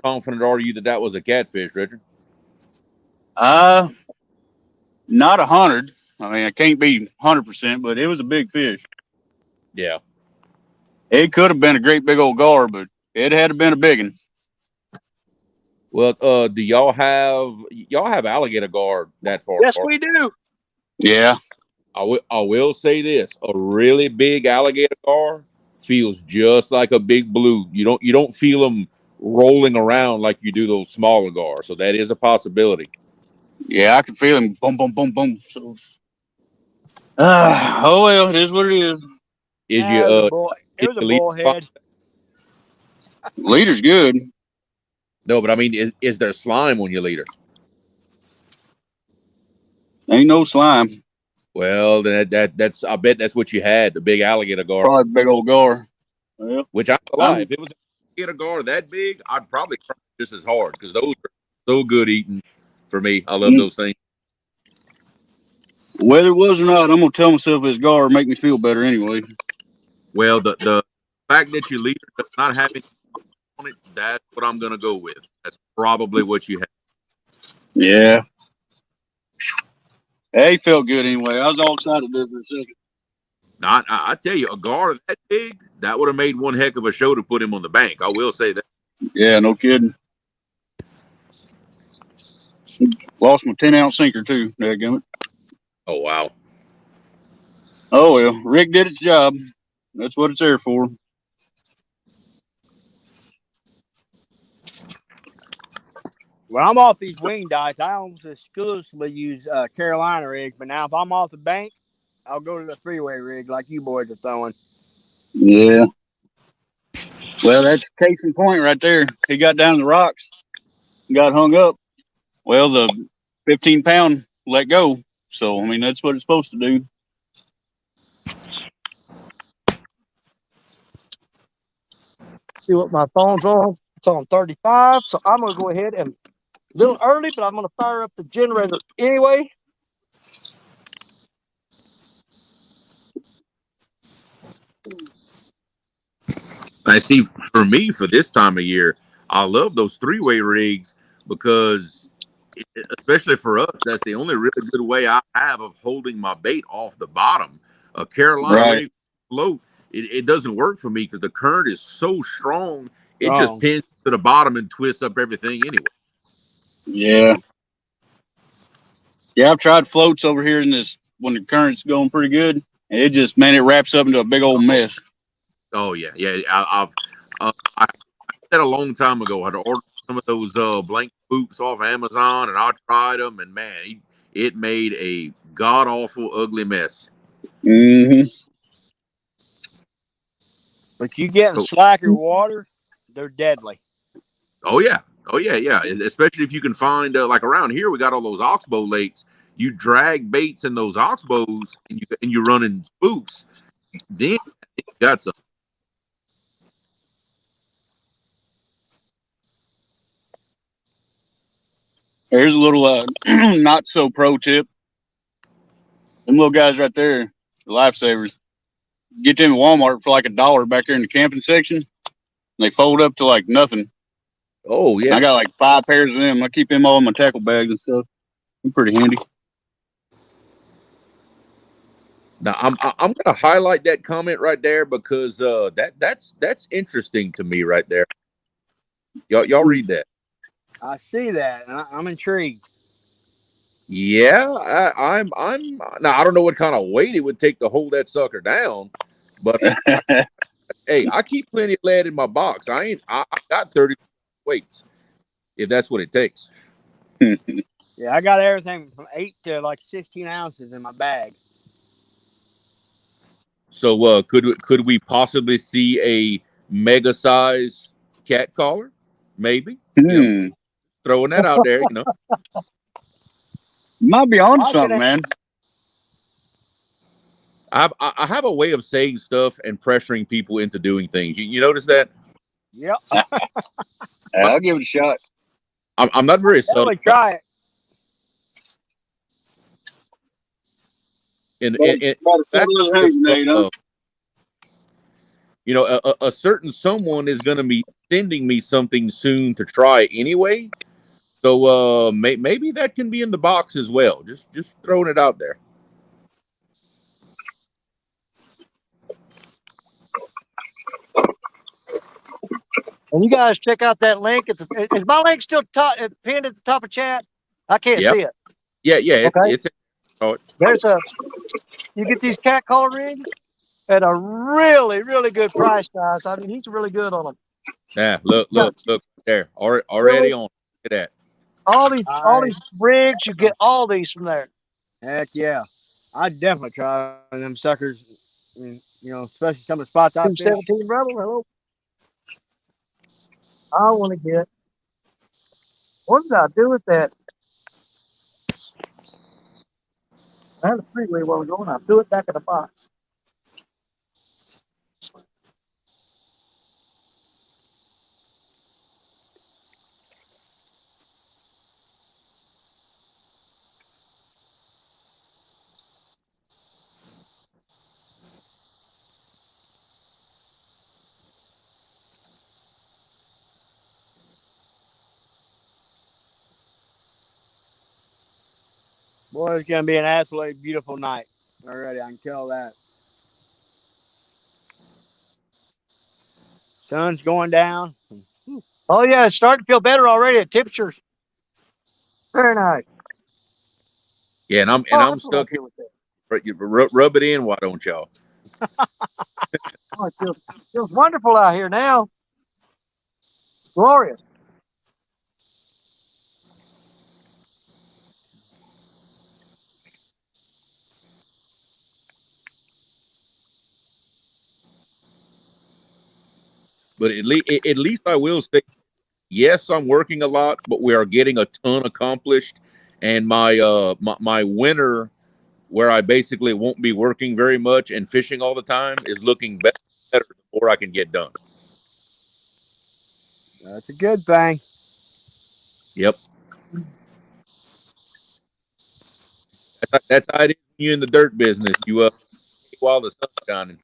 E: confident are you that that was a catfish, Richard?
B: Not 100. I mean, I can't be 100%, but it was a big fish.
E: Yeah.
B: It could have been a great big old gar, but it had to been a big one.
E: Well, do y'all have alligator gar that far?
A: Yes, we do.
B: Yeah.
E: I will say this: a really big alligator gar feels just like a big blue. You don't feel them rolling around like you do those smaller gars. So that is a possibility.
B: Yeah, I can feel him. Boom, boom, boom, boom. So, oh well, it is what it is.
E: Is
C: It was
E: is
C: a
E: the leader
C: bullhead.
B: Leader's good.
E: No, but I mean, is there slime on your leader?
B: Ain't no slime.
E: Well, then that's I bet that's what you had, the big alligator gar.
B: Probably big old gar. Well,
E: Which I'm gonna lie, if it was an alligator gar that big, I'd probably try just as hard because those are so good eating for me. I love those things.
B: whether it was or not, I'm gonna tell myself this gar make me feel better anyway.
E: Well, the fact that your leader does not have any on it, that's what I'm gonna go with. That's probably what you have.
B: Yeah. Hey, he felt good anyway. I was all excited there for a second.
E: Now, I tell you, a gar that big, that would have made one heck of a show to put him on the bank. I will say that.
B: Yeah, no kidding. Lost my 10-ounce sinker too. Dadgummit.
E: Oh wow.
B: Oh well, rig did its job. That's what it's there for.
C: When I'm off these wing diets, I almost exclusively use Carolina rigs. But now, if I'm off the bank, I'll go to the freeway rig like you boys are throwing.
B: Yeah. Well, that's case in point right there. He got down to the rocks, got hung up. Well, the 15-pound let go. So I mean, that's what it's supposed to do.
A: See what my phone's on. It's on 35. So I'm going to go ahead and a little early, but I'm going to fire up the generator anyway.
E: I see. For me, for this time of year, I love those three-way rigs because, especially for us, that's the only really good way I have of holding my bait off the bottom. A Carolina
B: Right.
E: rig float, it doesn't work for me because the current is so strong. It just
C: Oh.
E: pins to the bottom and twists up everything anyway.
B: Yeah. Yeah, I've tried floats over here in this when the current's going pretty good. And it just, man, it wraps up into a big old mess.
E: Oh yeah, yeah. I said a long time ago I had ordered some of those blank spooks off Amazon, and I tried them, and man, it made a god awful ugly mess.
B: Mm-hmm.
C: But you get in slacker water, they're deadly.
E: Oh yeah, yeah. Especially if you can find like around here, we got all those oxbow lakes. You drag baits in those oxbows, and you run in spooks. Then you got some.
B: Here's a little not so pro tip. Them little guys right there, the lifesavers. Get them at Walmart for like $1 back there in the camping section. They fold up to like nothing.
E: Oh yeah,
B: I got like 5 pairs of them. I keep them all in my tackle bags and stuff. They're pretty handy.
E: Now I'm gonna highlight that comment right there because that's interesting to me right there. Y'all read that.
C: I see that, and I'm intrigued.
E: Yeah, I'm now I don't know what kind of weight it would take to hold that sucker down, but hey, I keep plenty of lead in my box. I got 30 weights if that's what it takes.
C: Yeah, I got everything from 8 to like 16 ounces in my bag.
E: So could we possibly see a mega size cat collar? Maybe. Throwing that out there.
B: Might be on
C: I
B: something,
C: could
B: man.
E: I have a way of saying stuff and pressuring people into doing things. You notice that?
C: Yep.
B: I'll give it a shot.
E: I'm not very subtle.
C: Definitely try it.
E: In
B: About a $700,
E: a certain someone is going to be sending me something soon to try anyway. So maybe that can be in the box as well. Just throwing it out there.
A: And you guys check out that link. Is my link still pinned at the top of chat? I can't see it.
E: Yeah.
A: Okay.
E: There's
A: you get these cat collar rigs at a really, really good price, guys. I mean, he's really good on them.
E: Yeah, look there. Already on. Look at that.
A: All these rigs, you get all these from there.
C: Heck yeah. I'd definitely try them suckers. I mean, especially some of the spots I fish.
A: 217 Rebel, hello. I want to get. What did I do with that? I had a freeway while ago, and I threw it back in the box.
C: Boy, it's going to be an absolutely beautiful night already. I can tell that. Sun's going down.
A: Oh yeah, it's starting to feel better already at temperatures. Very nice.
E: Yeah, and I'm stuck here. Rub it in, why don't y'all?
A: Oh, it feels wonderful out here now. It's glorious.
E: But at least I will say, yes, I'm working a lot, but we are getting a ton accomplished. And my winter, where I basically won't be working very much and fishing all the time, is looking better the more I can get done.
C: That's a good thing.
E: Yep. That's how it is when you're in the dirt business. You while the sun's shining.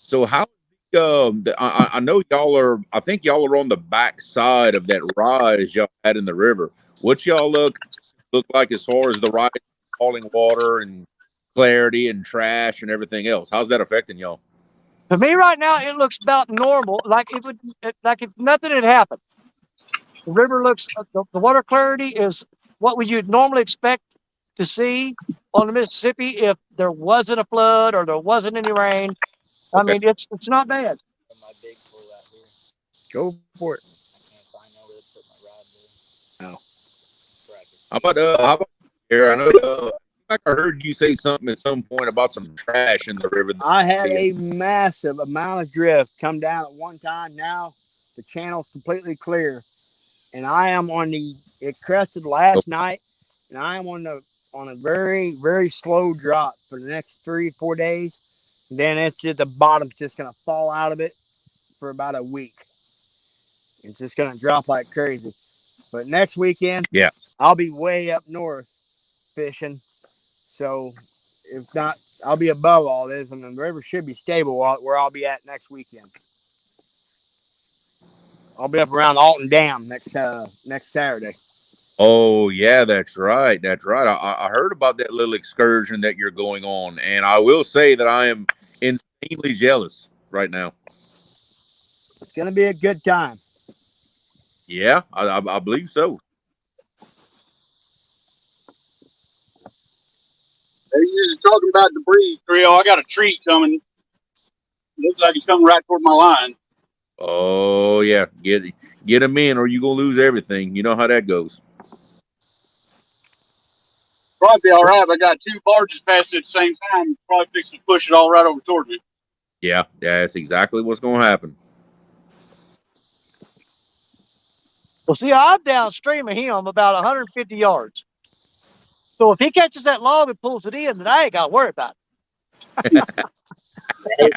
E: So how? I know y'all are. I think y'all are on the back side of that rise y'all had in the river. What y'all look like as far as the rise, falling water and clarity and trash and everything else? How's that affecting y'all?
A: To me, right now, it looks about normal, like if nothing had happened. The river looks. The water clarity is what you'd normally expect to see on the Mississippi if there wasn't a flood or there wasn't any rain.
E: Okay.
A: I mean, it's not bad.
C: Go for it.
E: How about here? I know. I heard you say something at some point about some trash in the river.
C: I had a massive amount of drift come down at one time. Now the channel's completely clear, and I am it crested last night, and I am on a very, very slow drop for the next 3-4 days. And then it's just the bottom's just gonna fall out of it for about a week. It's just gonna drop like crazy. But next weekend,
E: yeah,
C: I'll be way up north fishing. So if not, I'll be above all this, and the river should be stable where I'll be at next weekend. I'll be up around Alton Dam next Saturday.
E: Oh yeah, that's right. That's right. I heard about that little excursion that you're going on, and I will say that I am insanely jealous right now.
C: It's gonna be a good time.
E: Yeah, I believe so.
B: You're talking about debris, Creel. I got a tree coming. Looks like it's coming right toward my line.
E: Oh yeah, get them in, or you gonna lose everything. You know how that goes.
B: Probably be all right. I got two barges passing at the same time. Probably fixing to push it all right over toward me.
E: Yeah, that's exactly what's gonna happen.
A: Well, see, I'm downstream of him about 150 yards. So if he catches that log and pulls it in, then I ain't got to worry about it.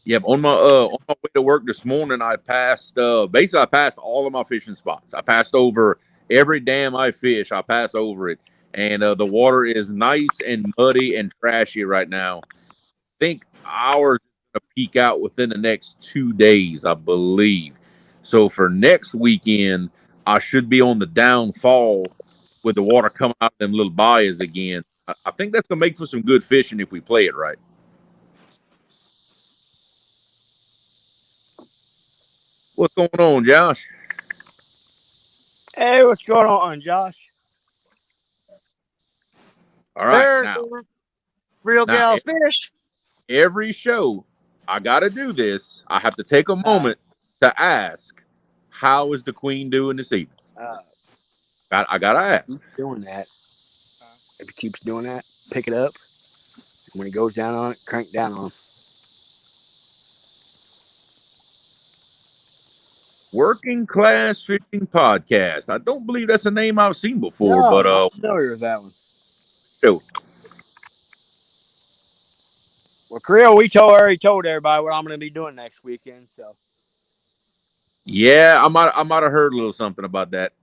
E: Yep, on my way to work this morning, I passed I passed all of my fishing spots. I passed over every dam I fish. I pass over it, and the water is nice and muddy and trashy right now. I think ours is going to peak out within the next 2 days, I believe. So for next weekend, I should be on the downfall with the water coming out of them little bayous again. I think that's going to make for some good fishing if we play it right. What's going on, Josh?
C: Hey, what's going on, Josh?
E: All right,
A: There's
E: now,
A: real
E: now
A: gals fish.
E: every show, I got to do this. I have to take a moment to ask, how is the Queen doing this evening? I got to ask.
C: Keeps doing that. If he keeps doing that, pick it up. When he goes down on it, crank down on him.
E: Working Class Fishing Podcast. I don't believe that's a name I've seen before,
C: No,
E: but
C: I'm not familiar with that one.
E: show.
C: Well, Creel, we already told everybody what I'm going to be doing next weekend. So
E: Yeah, I might have heard a little something about that.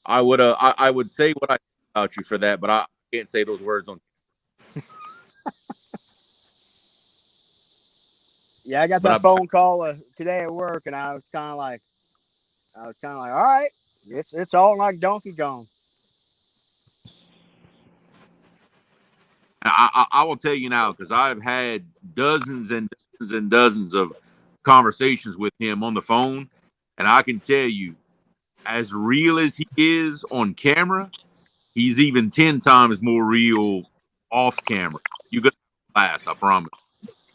E: I would say what I think about you for that, but I can't say those words on.
C: yeah, I got
E: But
C: that phone call today at work, and I was kind of like, all right, it's all like Donkey Kong.
E: I will tell you now, because I've had dozens and dozens and dozens of conversations with him on the phone, and I can tell you, as real as he is on camera, he's even 10 times more real off camera. You got last, I promise.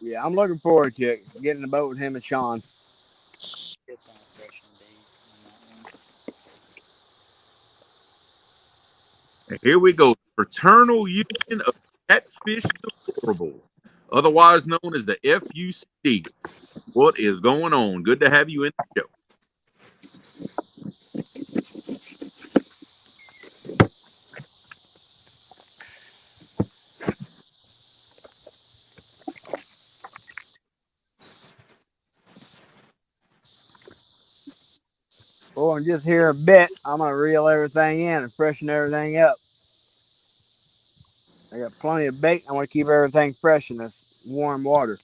C: Yeah, I'm looking forward to it, getting the boat with him and Sean.
F: It's on a fishing date on that one.
E: And here we go. Fraternal Union of Catfish Deplorables, otherwise known as the FUCD. What is going on? Good to have you in the show.
C: Oh, and just here a bit, I'm going to reel everything in and freshen everything up. I got plenty of bait. I want to keep everything fresh in this warm water.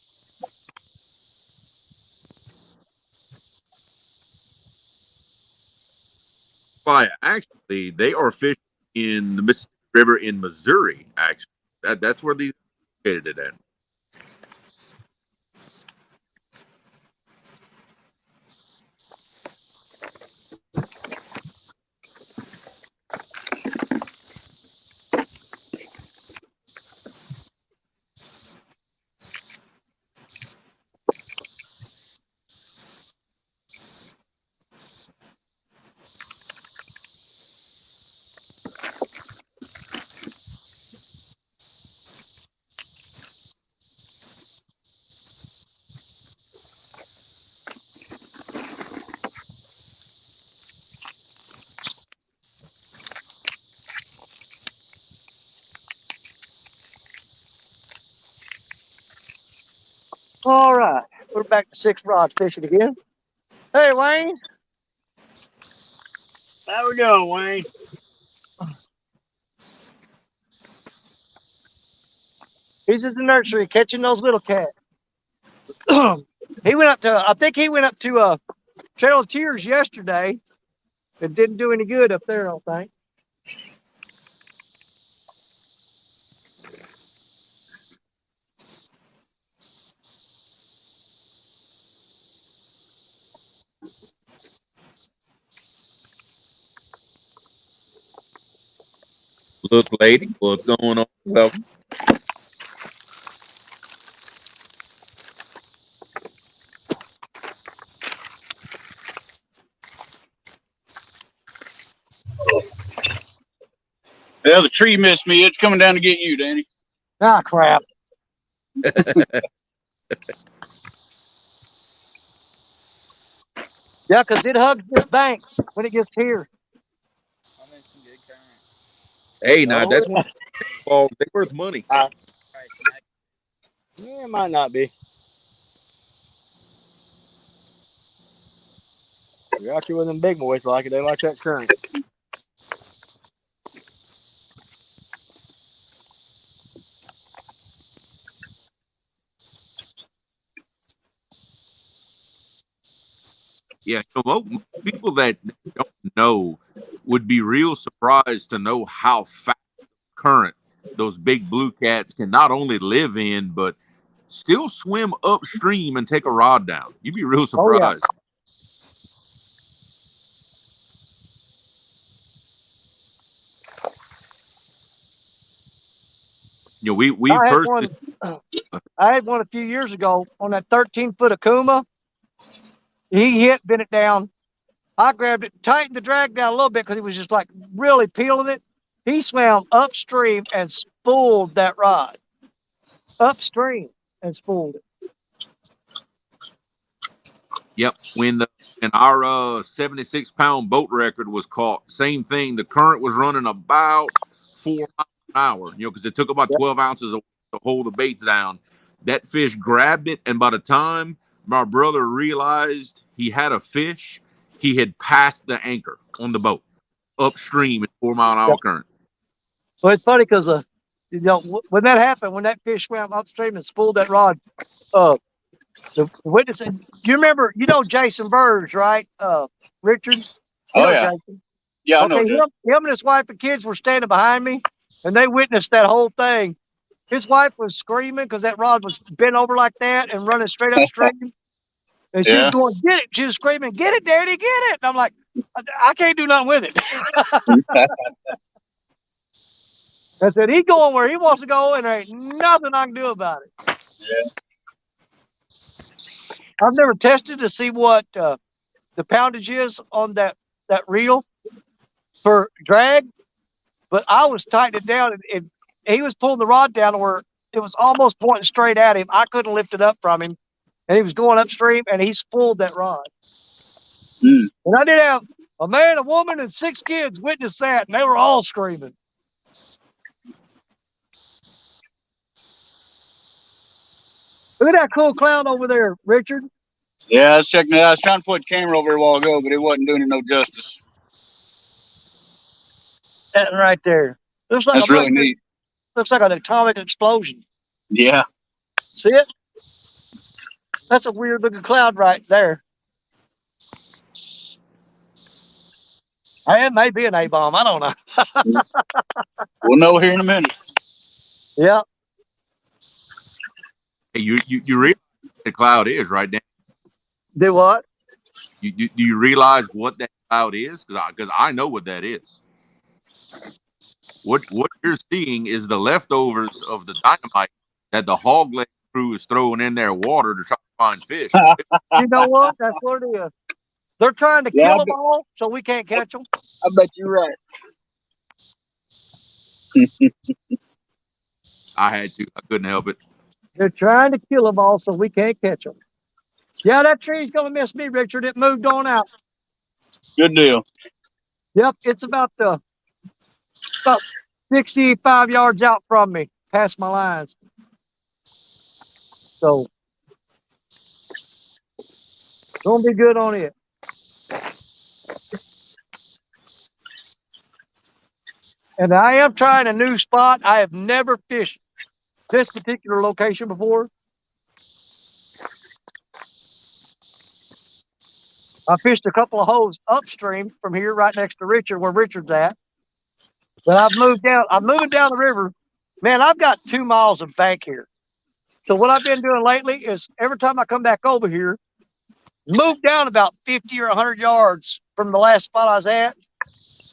E: Why, actually, they are fishing in the Mississippi River in Missouri. Actually, that's where these are located at.
A: All right. We're back to 6 rod fishing again. Hey, Wayne.
C: How we doing, Wayne?
A: He's in the nursery catching those little cats. I think he went up to Trail of Tears yesterday. It didn't do any good up there, I don't think.
E: Look, lady, what's going on? Welcome.
B: Yeah, the tree missed me. It's coming down to get you, Danny.
A: Ah, crap. Yeah, because it hugs this bank when it gets here.
F: I'm in some good current.
E: Hey, now
A: Oh,
E: that's one ball. They're worth money.
F: Right, snack.
C: Yeah, it might not be. You're out here with them big boys like it. They like that current.
E: Yeah, so most people that don't know would be real surprised to know how fast current those big blue cats can not only live in, but still swim upstream and take a rod down. You'd be real
A: oh yeah.
E: surprised. You know, we
A: I had
E: personally.
A: one. I had one a few years ago on that 13-foot Akuma. He bent it down. I grabbed it, tightened the drag down a little bit because he was just like really peeling it. He swam upstream and spooled that rod. Upstream and spooled it.
E: Yep. When our 76-pound boat record was caught, same thing. The current was running about 4 miles an hour, because it took about 12 ounces to hold the baits down. That fish grabbed it, and by the time my brother realized he had a fish, he had passed the anchor on the boat upstream at 4 mile an hour current.
A: Well, it's funny because when that happened, when that fish swam upstream and spooled that rod, the witness. You remember, Jason Burge, right? Richard.
B: Oh yeah,
A: Jason.
B: yeah, I
A: Okay,
B: know, Jay.
A: him and his wife and kids were standing behind me, and they witnessed that whole thing. His wife was screaming because that rod was bent over like that and running straight upstream. And she was
B: Yeah,
A: going, get it. She was screaming, get it, Daddy, get it. And I'm like, I can't do nothing with it. I said, he's going where he wants to go, and there ain't nothing I can do about it.
B: yeah.
A: I've never tested to see what the poundage is on that reel for drag, but I was tightening it down, and he was pulling the rod down where it was almost pointing straight at him. I couldn't lift it up from him, and he was going upstream, and he spooled that rod.
B: Mm.
A: And I did have a man, a woman, and 6 kids witness that, and they were all screaming. Look at that cool clown over there, Richard.
B: Yeah, I was checking it out. I was trying to put the camera over a while ago, but it wasn't doing it no justice.
A: That right there. Looks like
B: That's really neat.
A: Looks like an atomic explosion.
B: Yeah.
A: See it? That's a weird looking cloud right there. It may be an A-bomb. I don't know.
B: We'll know here in a minute.
A: Yeah.
E: Hey, you realize what the cloud is, right, Dan?
A: Do what?
E: Do you realize what that cloud is? Because I know what that is. What you're seeing is the leftovers of the dynamite that the hog leg crew is throwing in their water to try to find fish.
A: You know what? That's what it is. They're trying to kill them all so we can't catch them.
B: I bet you're right.
E: I had to. I couldn't help it.
A: They're trying to kill them all so we can't catch them. Yeah, that tree's going to miss me, Richard. It moved on out.
B: Good deal.
A: Yep, it's about 65 yards out from me, past my lines. So, gonna be good on it. And I am trying a new spot. I have never fished this particular location before. I fished a couple of holes upstream from here, right next to Richard, where Richard's at. But I've moved down. I'm moving down the river. Man, I've got 2 miles of bank here. So what I've been doing lately is every time I come back over here, move down about 50 or 100 yards from the last spot I was at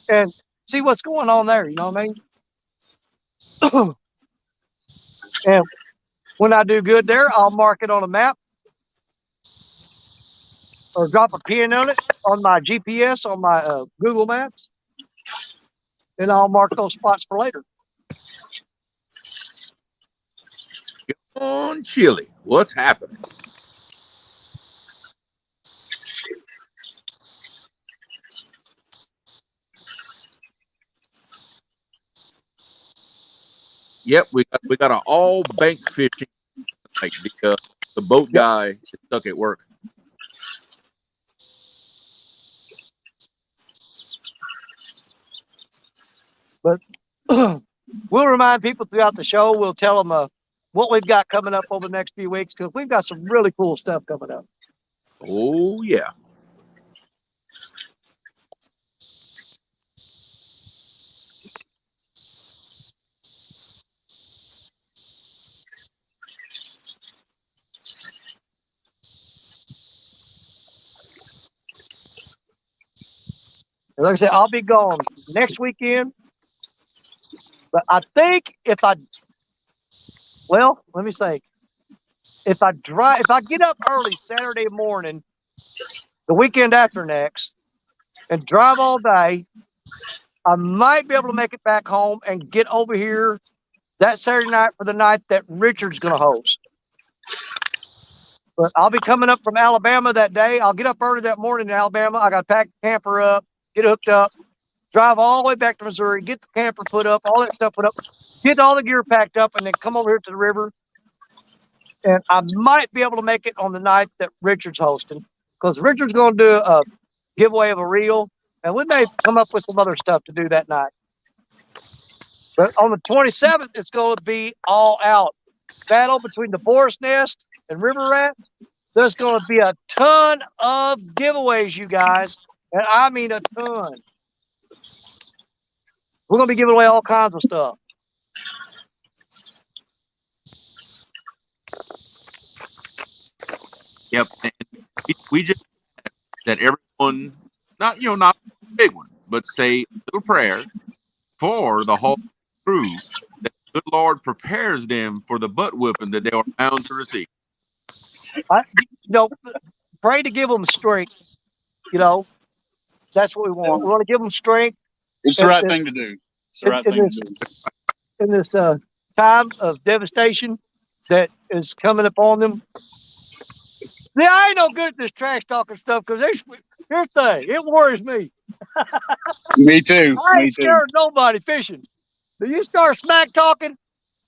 A: and see what's going on there. You know what I mean? And when I do good there, I'll mark it on a map or drop a pin on it on my GPS on my Google Maps, and I'll mark those spots for later.
E: On Chili, what's happening? Yep, we got an all bank fishing. Like the boat guy is stuck at work.
A: But we'll remind people throughout the show. We'll tell them what we've got coming up over the next few weeks because we've got some really cool stuff coming up.
E: Oh yeah.
A: And like I said, I'll be gone next weekend. But I think if I get up early Saturday morning, the weekend after next, and drive all day, I might be able to make it back home and get over here that Saturday night for the night that Richard's going to host. But I'll be coming up from Alabama that day. I'll get up early that morning in Alabama. I got to pack the camper up, get hooked up, drive all the way back to Missouri, get the camper put up, all that stuff put up, get all the gear packed up, and then come over here to the river. And I might be able to make it on the night that Richard's hosting because Richard's going to do a giveaway of a reel, and we may come up with some other stuff to do that night. But on the 27th, it's going to be all out. Battle between the Boar's Nest and River Rat. There's going to be a ton of giveaways, you guys. And I mean a ton. We're going to be giving away all kinds of stuff.
E: Yep. And we just that everyone, not a big one, but say a little prayer for the whole crew that the good Lord prepares them for the butt whipping that they are bound to receive.
A: Pray to give them strength. That's what we want. We want to give them strength.
B: It's the right thing to do. It's the right thing to do.
A: In this time of devastation that is coming upon them. See, I ain't no good at this trash talking stuff because here's the thing. It worries me.
B: Me too.
A: I ain't scared of nobody fishing. But you start smack talking,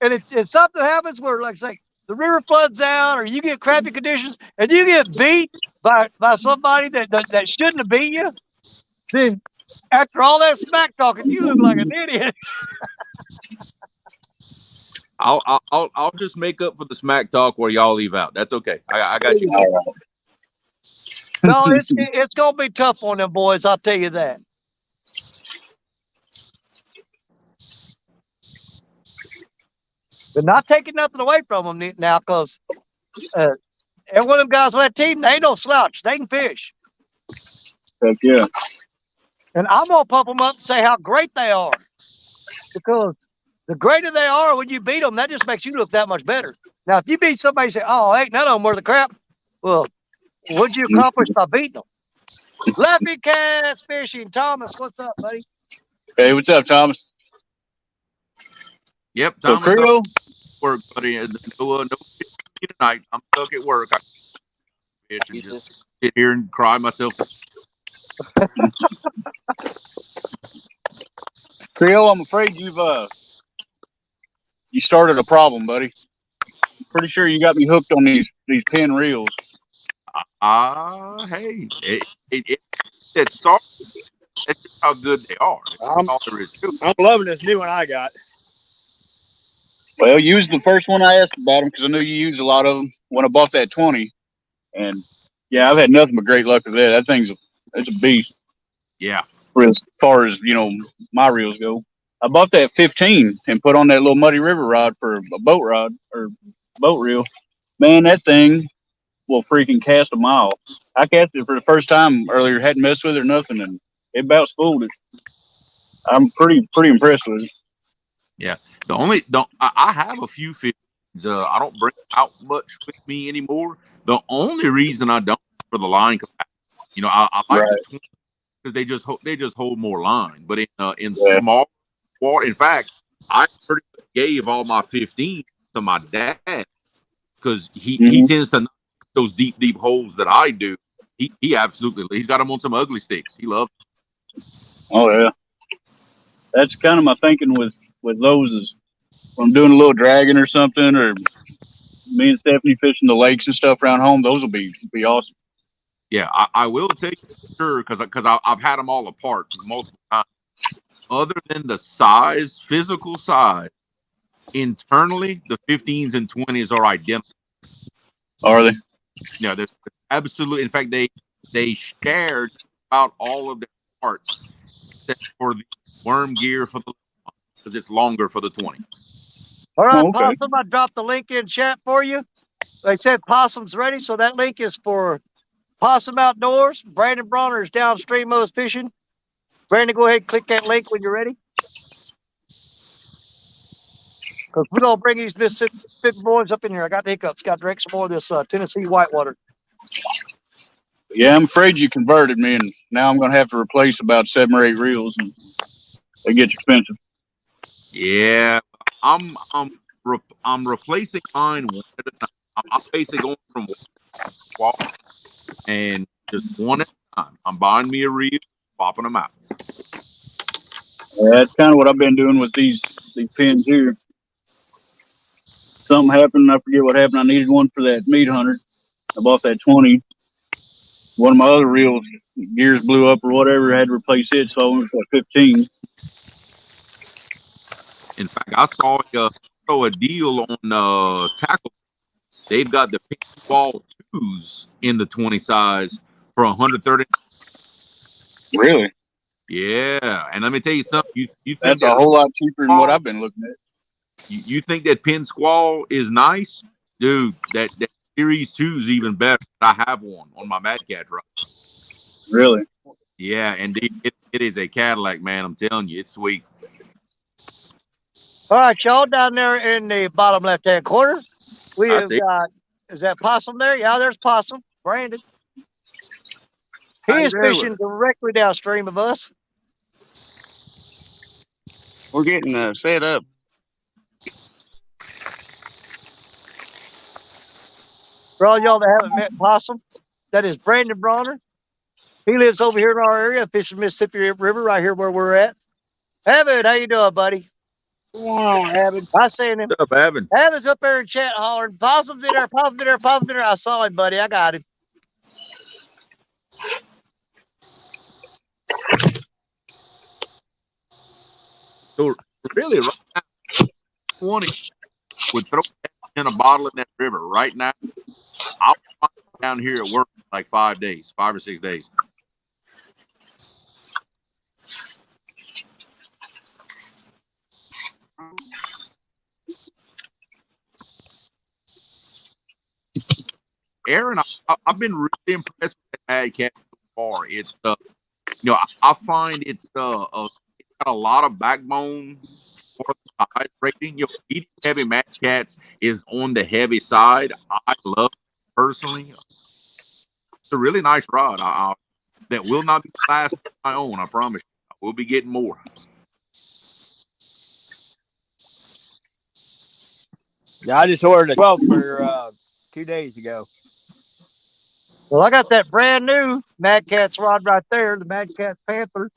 A: and if something happens where, like, say, the river floods out or you get crappy conditions and you get beat by somebody that shouldn't have beat you, then after all that smack talking, you look like an idiot.
E: I'll just make up for the smack talk where y'all leave out. That's okay. I got you.
A: No, it's gonna be tough on them boys. I'll tell you that. But not taking nothing away from them now, because every one of them guys on that team, they ain't no slouch. They can fish.
B: Heck yeah.
A: And I'm gonna pump them up and say how great they are, because the greater they are when you beat them, that just makes you look that much better. Now, if you beat somebody and say, "Oh, ain't none of them worth the crap," well, what'd you accomplish by beating them? Lefty Cats Fishing. Thomas, what's up, buddy?
B: Hey, what's up, Thomas?
E: Yep, Thomas.
B: Creole?
E: Work, buddy. No tonight. I'm stuck at work. I fish and just sit here and cry myself to sleep.
B: Creole, I'm afraid you started a problem, buddy. Pretty sure you got me hooked on these pin reels.
E: Hey, it's just how good they are. All there is to it.
C: I'm loving this new one I got.
B: Well, use the first one I asked about them because I knew you used a lot of them when I bought that 20. And yeah, I've had nothing but great luck with that. It's a beast.
E: Yeah.
B: As far as, my reels go. I bought that 15 and put on that little Muddy River rod for a boat rod or boat reel. Man, that thing will freaking cast a mile. I cast it for the first time earlier, hadn't messed with it or nothing, and it about spooled it. I'm pretty impressed with it.
E: Yeah. I have a few 15s. I don't bring out much with me anymore. The only reason I don't is for the line capacity. I like the 20 because they just hold more line. But in
B: Yeah.
E: small water, in fact, I pretty much gave all my 15 to my dad because he
B: Mhm.
E: tends to not those deep holes that I do. He's got them on some ugly sticks. He loves.
B: Oh yeah. That's kind of my thinking with those is when I'm doing a little dragging or something, or me and Stephanie fishing the lakes and stuff around home. Those will be awesome.
E: Yeah, I will tell you for sure because I've had them all apart multiple times. Other than the size, physical size, internally, the 15s and 20s are identical.
B: Are they?
E: They're absolutely. In fact, they shared about all of their parts except for the worm gear for the because it's longer for the 20.
A: All right,
B: Oh, okay.
A: Possum, I dropped the link in chat for you. They said Possum's ready, so that link is for Possum Outdoors. Brandon Bronner is downstream of us fishing. Brandon, go ahead and click that link when you're ready. Because we're going to bring these Mississippi boys up in here. I got the hiccups. Got to drink some more of this Tennessee whitewater.
B: Yeah, I'm afraid you converted me, and now I'm going to have to replace about 7 or 8 reels, and they get expensive.
E: Yeah, I'm replacing mine one at a time. I'm basically going from wall and just one at a time. I'm buying me a reel, popping them out.
B: Yeah, that's kind of what I've been doing with these pins here. Something happened. I forget what happened. I needed one for that meat hunter. I bought that 20. One of my other reels, gears blew up or whatever. I had to replace it, so I went for 15.
E: In fact, I saw a deal on tackle. They've got the pink wall 2s in the 20 size for 130.
B: Really?
E: Yeah, and let me tell you something. You think
B: That's a
E: that
B: whole lot cheaper than what I've been looking at.
E: you think that pin squall is nice, dude? That series 2 is even better. I have one on my Mad Cat rod.
B: Really?
E: Yeah, and it is a Cadillac, man. I'm telling you, it's sweet.
A: All right, y'all, down there in the bottom left-hand corner, we
E: I
A: have
E: see.
A: got, is that Possum there? Yeah, there's Possum. Brandon. He
C: How you
A: is fishing
C: doing?
A: directly downstream of us.
C: We're getting set up.
A: For all y'all that haven't met Possum, that is Brandon Bronner. He lives over here in our area, fishing Mississippi River right here where we're at. Evan, how you doing, buddy?
C: What's going on, Evan?
A: I seen him.
E: What's up, Evan?
A: Evan's up there in chat hollering, Possum's in there, Possum's in there, Possum's in there. I saw him, buddy. I got him.
E: So really, right now, 20 would throw in a bottle in that river right now. I'll find it down here at work in like 5 days, 5 or 6 days. Aaron, I've been really impressed with that Mad Cat so far. It's I find it's got a lot of backbone for the size rating. Medium heavy Mad Cats is on the heavy side. I love it personally. It's a really nice rod. That will not be the last of my own. I promise you. I will be getting more.
C: Yeah, I just ordered a 12 for 2 days ago.
A: Well, I got that brand new Mad Cat's rod right there, the Mad Cat's Panther.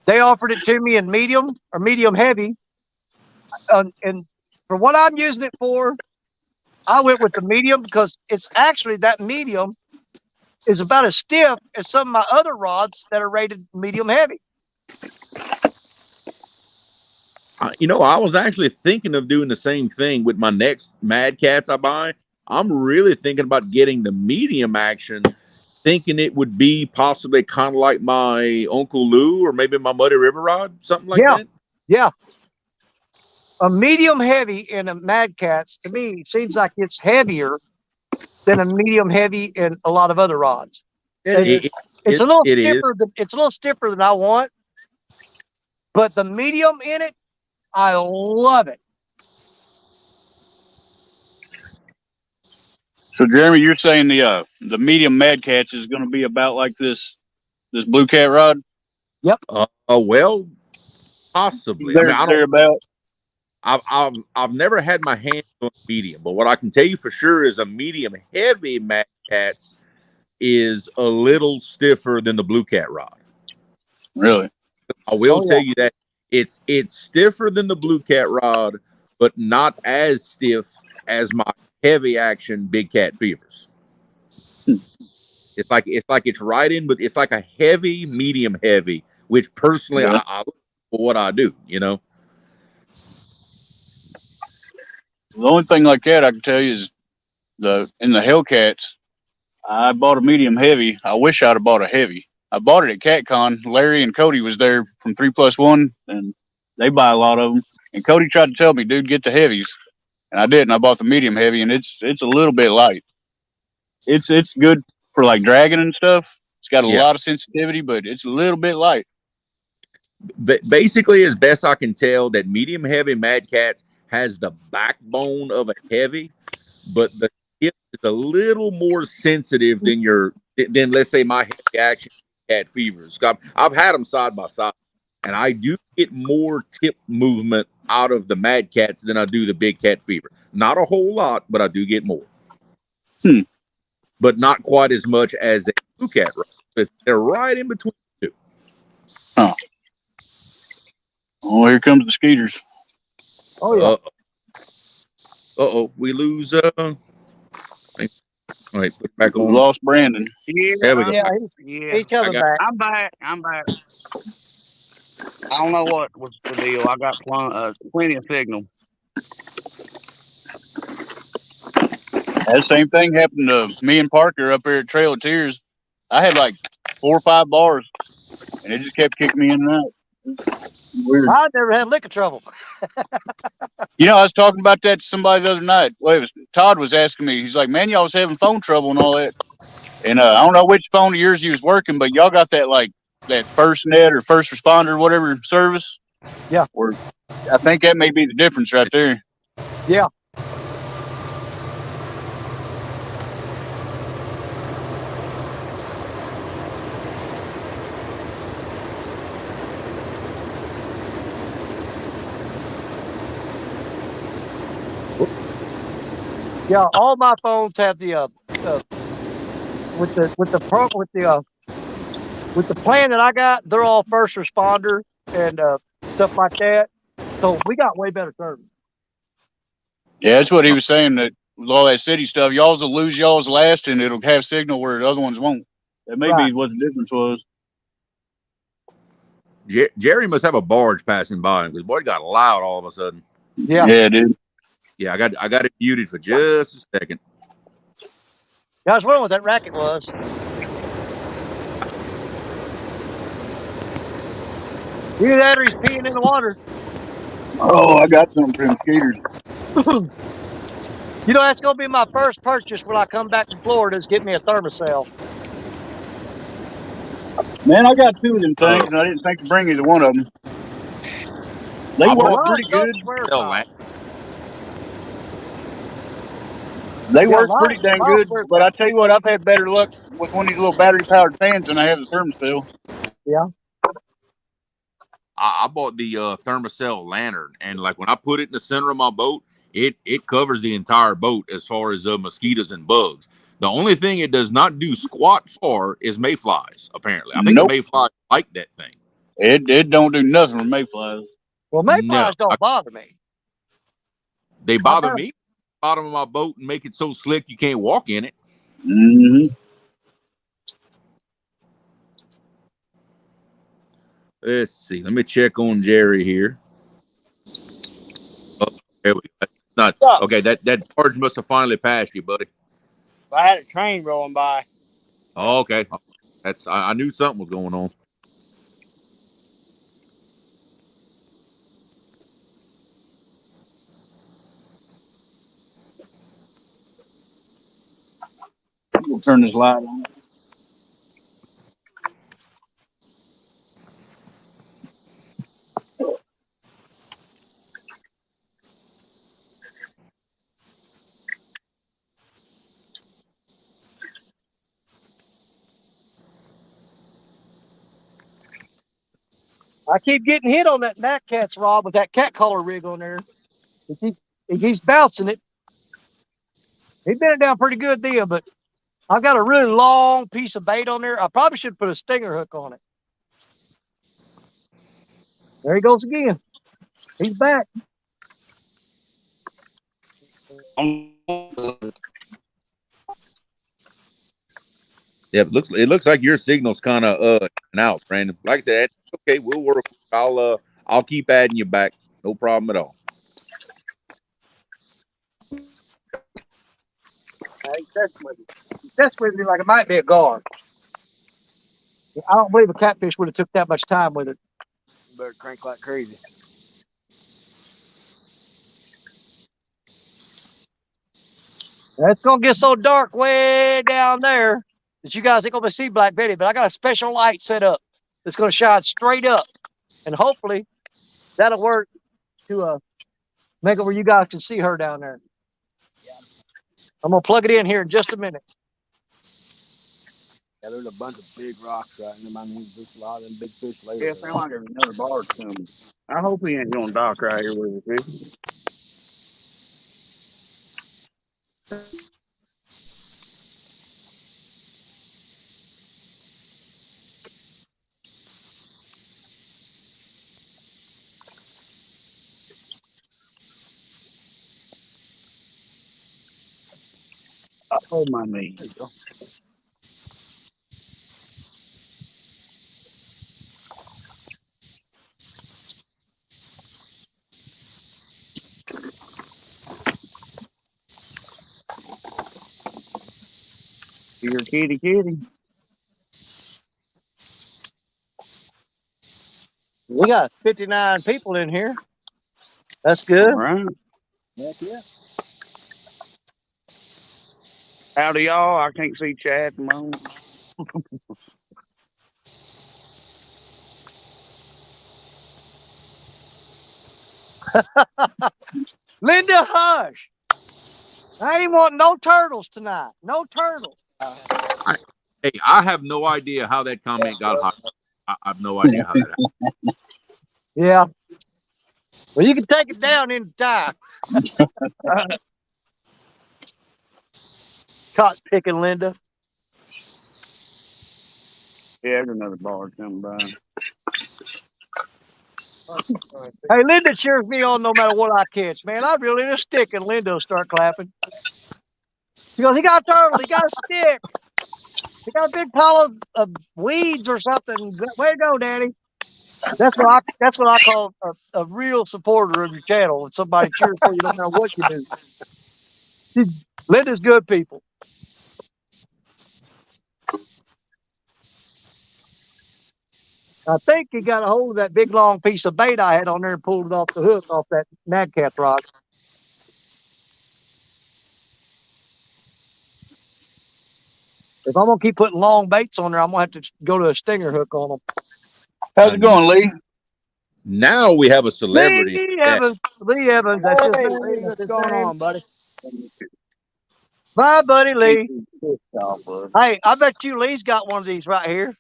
A: They offered it to me in medium or medium heavy. And for what I'm using it for, I went with the medium because it's actually that medium is about as stiff as some of my other rods that are rated medium heavy.
E: I was actually thinking of doing the same thing with my next Mad Cats I buy. I'm really thinking about getting the medium action, thinking it would be possibly kind of like my Uncle Lou or maybe my Muddy River rod, something like that.
A: Yeah. A medium heavy in a Mad Cats, to me, seems like it's heavier than a medium heavy in a lot of other rods. It's a little stiffer. It's a little stiffer than I want, but the medium in it, I love it.
B: So Jeremy, you're saying the medium Mad Cats is going to be about like this blue cat rod?
E: Well, possibly. I mean, I don't.
B: Thereabout.
E: I've never had my hands on medium, but what I can tell you for sure is a medium heavy Mad Cats is a little stiffer than the blue cat rod.
B: Really?
E: I will tell you that it's stiffer than the blue cat rod, but not as stiff as my heavy action big cat fevers. It's like it's right in, but it's like a heavy, medium heavy, which personally I look for what I do, you know.
B: The only thing like that I can tell you is in the Hellcats, I bought a medium heavy. I wish I'd have bought a heavy. I bought it at CatCon. Larry and Cody was there from 3+1, and they buy a lot of them. And Cody tried to tell me, dude, get the heavies, and I did. And I bought the medium heavy, and it's a little bit light. It's good for like dragging and stuff. It's got a lot of sensitivity, but it's a little bit light.
E: But basically, as best I can tell, that medium heavy Mad Cats has the backbone of a heavy, but the hip is a little more sensitive than let's say my heavy action cat fevers. I've had them side by side, and I do get more tip movement out of the Mad Cats than I do the big cat fever. Not a whole lot, but I do get more. But not quite as much as a blue cat. They're right in between the two.
B: Huh. Oh, here comes the skeeters.
A: Oh yeah.
E: Uh-oh, we lose. All right, put it back on.
B: We lost Brandon.
D: Yeah,
E: There we go.
A: He's coming back.
D: I'm back. I don't know what was the deal. I got plenty of signal.
B: That same thing happened to me and Parker up here at Trail of Tears. I had like 4 or 5 bars, and it just kept kicking me in and out. Weird.
A: I never had liquor trouble.
B: You know, I was talking about that to somebody the other night. Well, Todd was asking me. He's like, "Man, y'all was having phone trouble and all that." And I don't know which phone of yours he was working, but y'all got that like that FirstNet or first responder, whatever service.
A: Yeah.
B: Or I think that may be the difference right there.
A: Yeah. Yeah, all my phones have the with the plan that I got, they're all first responder and stuff like that. So we got way better service.
B: Yeah, that's what he was saying. That with all that city stuff, y'all's will lose y'all's last, and it'll have signal where the other ones won't. That may be what the difference was.
E: Jerry must have a barge passing by him because boy, it got loud all of a sudden.
B: Yeah, dude.
E: Yeah, I got it muted for just a second.
A: Yeah, I was wondering what that racket was. Either that or he's peeing in the water.
B: Oh, I got something for them skaters.
A: You know, that's going to be my first purchase when I come back from Florida is get me a thermocell.
B: Man, I got 2 of them things, and I didn't think to bring either one of them. They work pretty good. They work pretty dang good, but I tell you what, I've had better luck with one of these little battery-powered fans than I have the thermocell.
A: Yeah.
E: I bought the thermocell lantern, and like when I put it in the center of my boat, it covers the entire boat as far as mosquitoes and bugs. The only thing it does not do squat for is mayflies. Apparently, I think the mayflies like that thing.
B: It don't do nothing with mayflies.
A: Well, mayflies don't bother me.
E: They bother me. Bottom of my boat and make it so slick you can't walk in it.
B: Mm-hmm.
E: Let's see. Let me check on Jerry here. Oh, there we go. Not okay. That barge must have finally passed you, buddy.
C: I had a train rolling by.
E: Oh, okay. I knew something was going on.
B: We'll turn this light on.
A: I keep getting hit on that cat's rod with that cat collar rig on there. He keeps bouncing it. He's been down pretty good deal, but I've got a really long piece of bait on there. I probably should put a stinger hook on it. There he goes again. He's back.
E: Yeah, it looks like your signal's kind of out, Brandon. Like I said, okay, we'll work. I'll keep adding you back. No problem at all.
A: That's with me like it might be a guard. I don't believe a catfish would have took that much time with it.
C: You better crank like crazy.
A: It's gonna get so dark way down there that you guys ain't gonna see Black Betty, but I got a special light set up that's gonna shine straight up, and hopefully that'll work to make it where you guys can see her down there. I'm gonna plug it in here in just a minute.
C: Yeah, there's a bunch of big rocks right in there. I mean, just a lot of them big fish later.
B: Yeah, it sounds like there's another barge coming. I hope he ain't gonna dock right here with us. Hold my knee.
C: There you go.
B: Your kitty.
A: We got 59 people in here. That's good.
B: All right.
C: Heck yeah.
B: Howdy, y'all. I can't see Chad at the moment.
A: Linda, hush. I ain't want no turtles tonight. No turtles.
E: Hey, I have no idea how that comment got hot. I have no idea how that happened.
A: Yeah. Well, you can take it down in time. Caught picking Linda.
B: Yeah, there's another barge coming by.
A: Hey, Linda cheers me on no matter what I catch, man. I really need a stick, and Linda will start clapping. She goes, he got a turtle. He got a stick. He got a big pile of weeds or something. Way to go, Daddy. That's what I call a real supporter of your channel. When somebody cheers for you no matter what you do. Linda's good people. I think he got a hold of that big long piece of bait I had on there and pulled it off the hook off that Nagcat rock. If I'm gonna keep putting long baits on there, I'm gonna have to go to a stinger hook on them.
B: How's it going, Lee?
E: Now we have a celebrity.
A: Lee Evans. Lee Evans. That's his
C: Hey,
A: name.
C: Lee,
A: That's
C: what's
A: his
C: going
A: name.
C: on, buddy?
A: My buddy Lee. Hey, I bet you Lee's got one of these right here.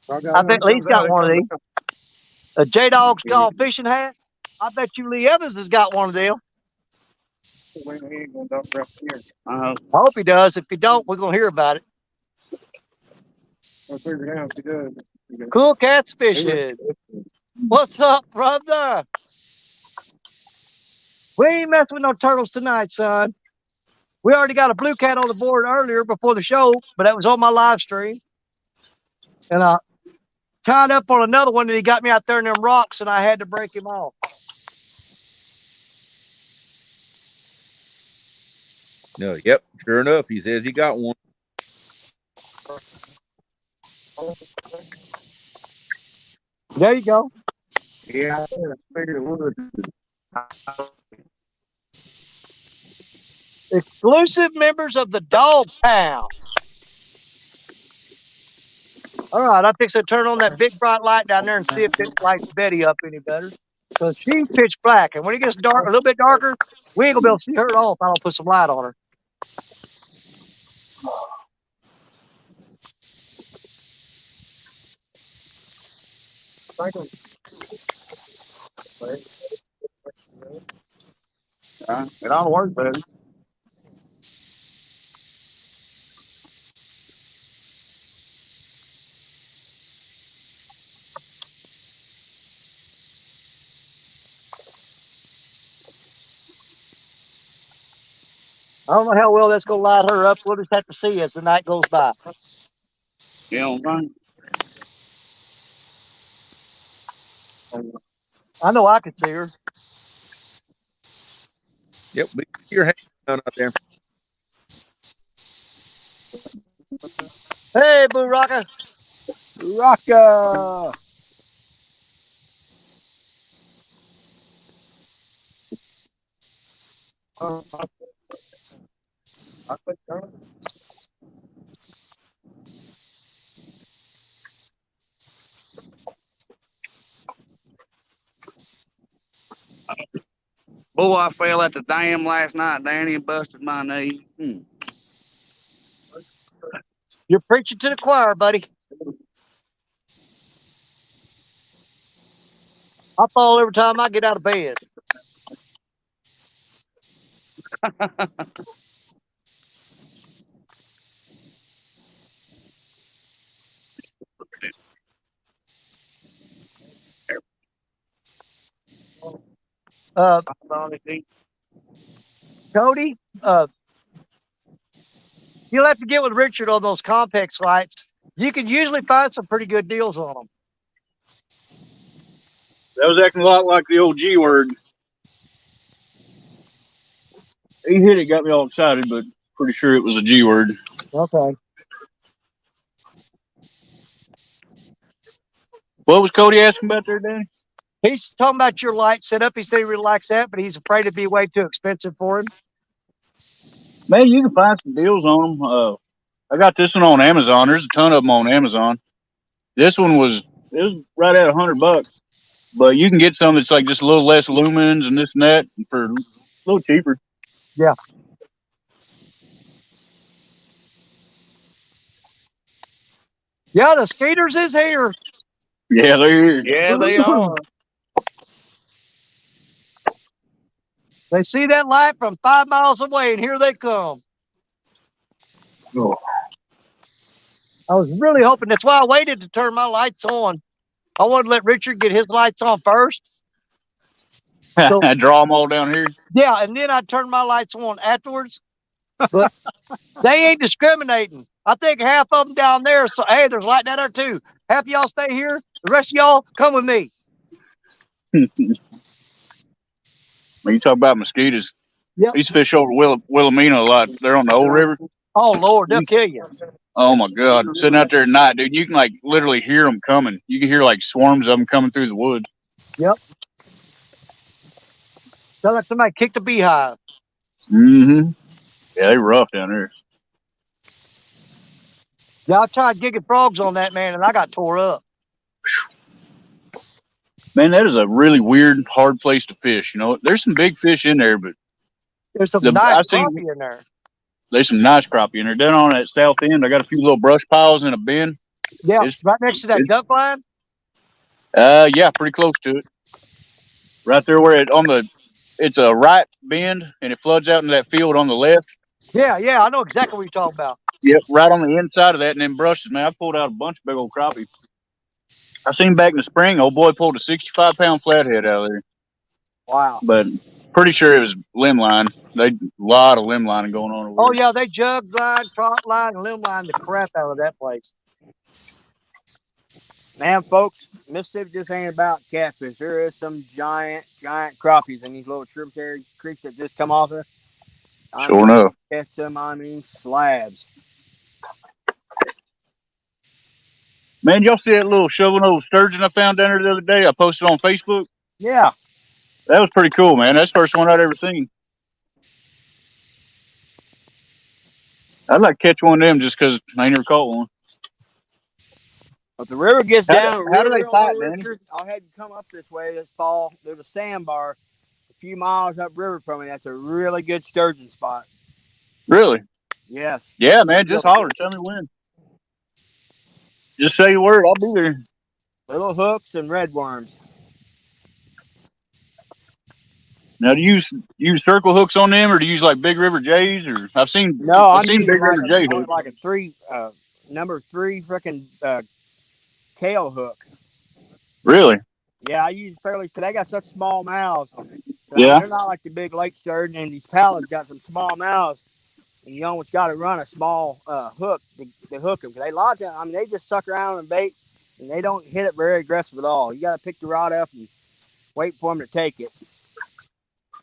A: I bet Lee's got one of these. A J-Dog's Gone Fishing hat. I bet you Lee Evans has got one of them. I hope he does. If he don't, we're gonna hear about it. Cool Cats Fishing. What's up, brother? We ain't messing with no turtles tonight, son. We already got a blue cat on the board earlier before the show, but that was on my live stream. And I tied up on another one, and he got me out there in them rocks, and I had to break him off.
E: No, yep, sure enough, he says he got one.
A: There you go.
B: Yeah, I figured it would.
A: Exclusive members of the Dog Pound. All right, I'm fixing to turn on that big bright light down there and see if it lights Betty up any better. Because she's pitch black, and when it gets dark, a little bit darker, we ain't gonna be able to see her at all if I don't put some light on her.
B: It ought to work better.
A: I don't know how well that's going to light her up. We'll just have to see as the night goes by.
B: Yeah, right.
A: I know I could see her.
E: Yep, be your hand down out there.
A: Hey, Boo Rocka.
C: Rocka.
B: Boy, I fell at the dam last night, Danny, and busted my knee.
A: You're preaching to the choir, buddy. I fall every time I get out of bed. Cody, you'll have to get with Richard on those Compex lights. You can usually find some pretty good deals on them.
B: That was acting a lot like the old G word. He hit it, got me all excited, but pretty sure it was a G word.
A: Okay.
B: What was Cody asking about there, Danny?
A: He's talking about your light setup. He said he really likes that, but he's afraid it'd be way too expensive for him.
B: Man, you can find some deals on them. I got this one on Amazon. There's a ton of them on Amazon. This one was right at $100, but you can get some that's like just a little less lumens and this and that for a little cheaper.
A: Yeah. Yeah, the skaters is here.
B: Yeah, they're here. Yeah, they are.
A: They see that light from 5 miles away, and here they come.
B: Oh.
A: I was really hoping. That's why I waited to turn my lights on. I wanted to let Richard get his lights on first. So,
B: draw them all down here.
A: Yeah, and then I turned my lights on afterwards. But they ain't discriminating. I think half of them down there. So hey, there's light down there too. Half of y'all stay here. The rest of y'all come with me.
B: When you talk about mosquitoes,
A: Yep.
B: I used to fish over Wilhelmina a lot. They're on the old river.
A: Oh Lord, they'll kill you.
B: Oh my God, sitting out there at night, dude, you can like literally hear them coming. You can hear like swarms of them coming through the woods.
A: Yep. Sound like somebody kicked a beehive.
B: Mm-hmm. Yeah, they rough down there.
A: Yeah, I tried gigging frogs on that, man, and I got tore up.
B: Man, that is a really weird, hard place to fish. You know, there's some big fish in there, but
A: There's some nice crappie in there.
B: There's some nice crappie in there. Down on that south end, I got a few little brush piles in a bin.
A: Yeah, right next to that duck line.
B: Yeah, pretty close to it. Right there where it's a right bend and it floods out into that field on the left.
A: Yeah, I know exactly what you're talking about.
B: Yep, right on the inside of that, and then brushes. Man, I pulled out a bunch of big old crappie. I seen back in the spring, old boy pulled a 65-pound flathead out of there.
C: Wow.
B: But pretty sure it was limb line. They a lot of limb lining going on over
A: Oh
B: there.
A: yeah, they jug line, trot line, and limb line the crap out of that place.
C: Man, folks, Mississippi just ain't about catfish. There is some giant crappies in these little tributary creeks that just come off there.
B: Sure enough.
C: Catch them, slabs.
B: Man, y'all see that little shovel-nosed sturgeon I found down there the other day? I posted on Facebook.
C: Yeah.
B: That was pretty cool, man. That's the first one I'd ever seen. I'd like to catch one of them just because I ain't never caught one.
C: If the river gets down,
B: how do they fight, Danny?
C: I'll have you come up this way this fall. There's a sandbar a few miles upriver from me. That's a really good sturgeon spot.
B: Really?
C: Yes.
B: Yeah, man. Just holler. Tell me when. Just say a word. I'll be there.
C: Little hooks and red worms.
B: Now, do you use circle hooks on them, or do you use like Big River J's? Or I've seen
C: No, I'm
B: Big
C: using
B: River J
C: like
B: hooks.
C: a three, number 3 freaking tail hook.
B: Really?
C: Yeah, I use fairly. Cause they got such small mouths. I mean,
B: Yeah.
C: they're not like the big lake sturgeon, and these paddles got some small mouths, and you almost got to run a small hook to hook them. Cause they lot of times, I mean, they just suck around and bait, and they don't hit it very aggressive at all. You got to pick the rod up and wait for them to take it.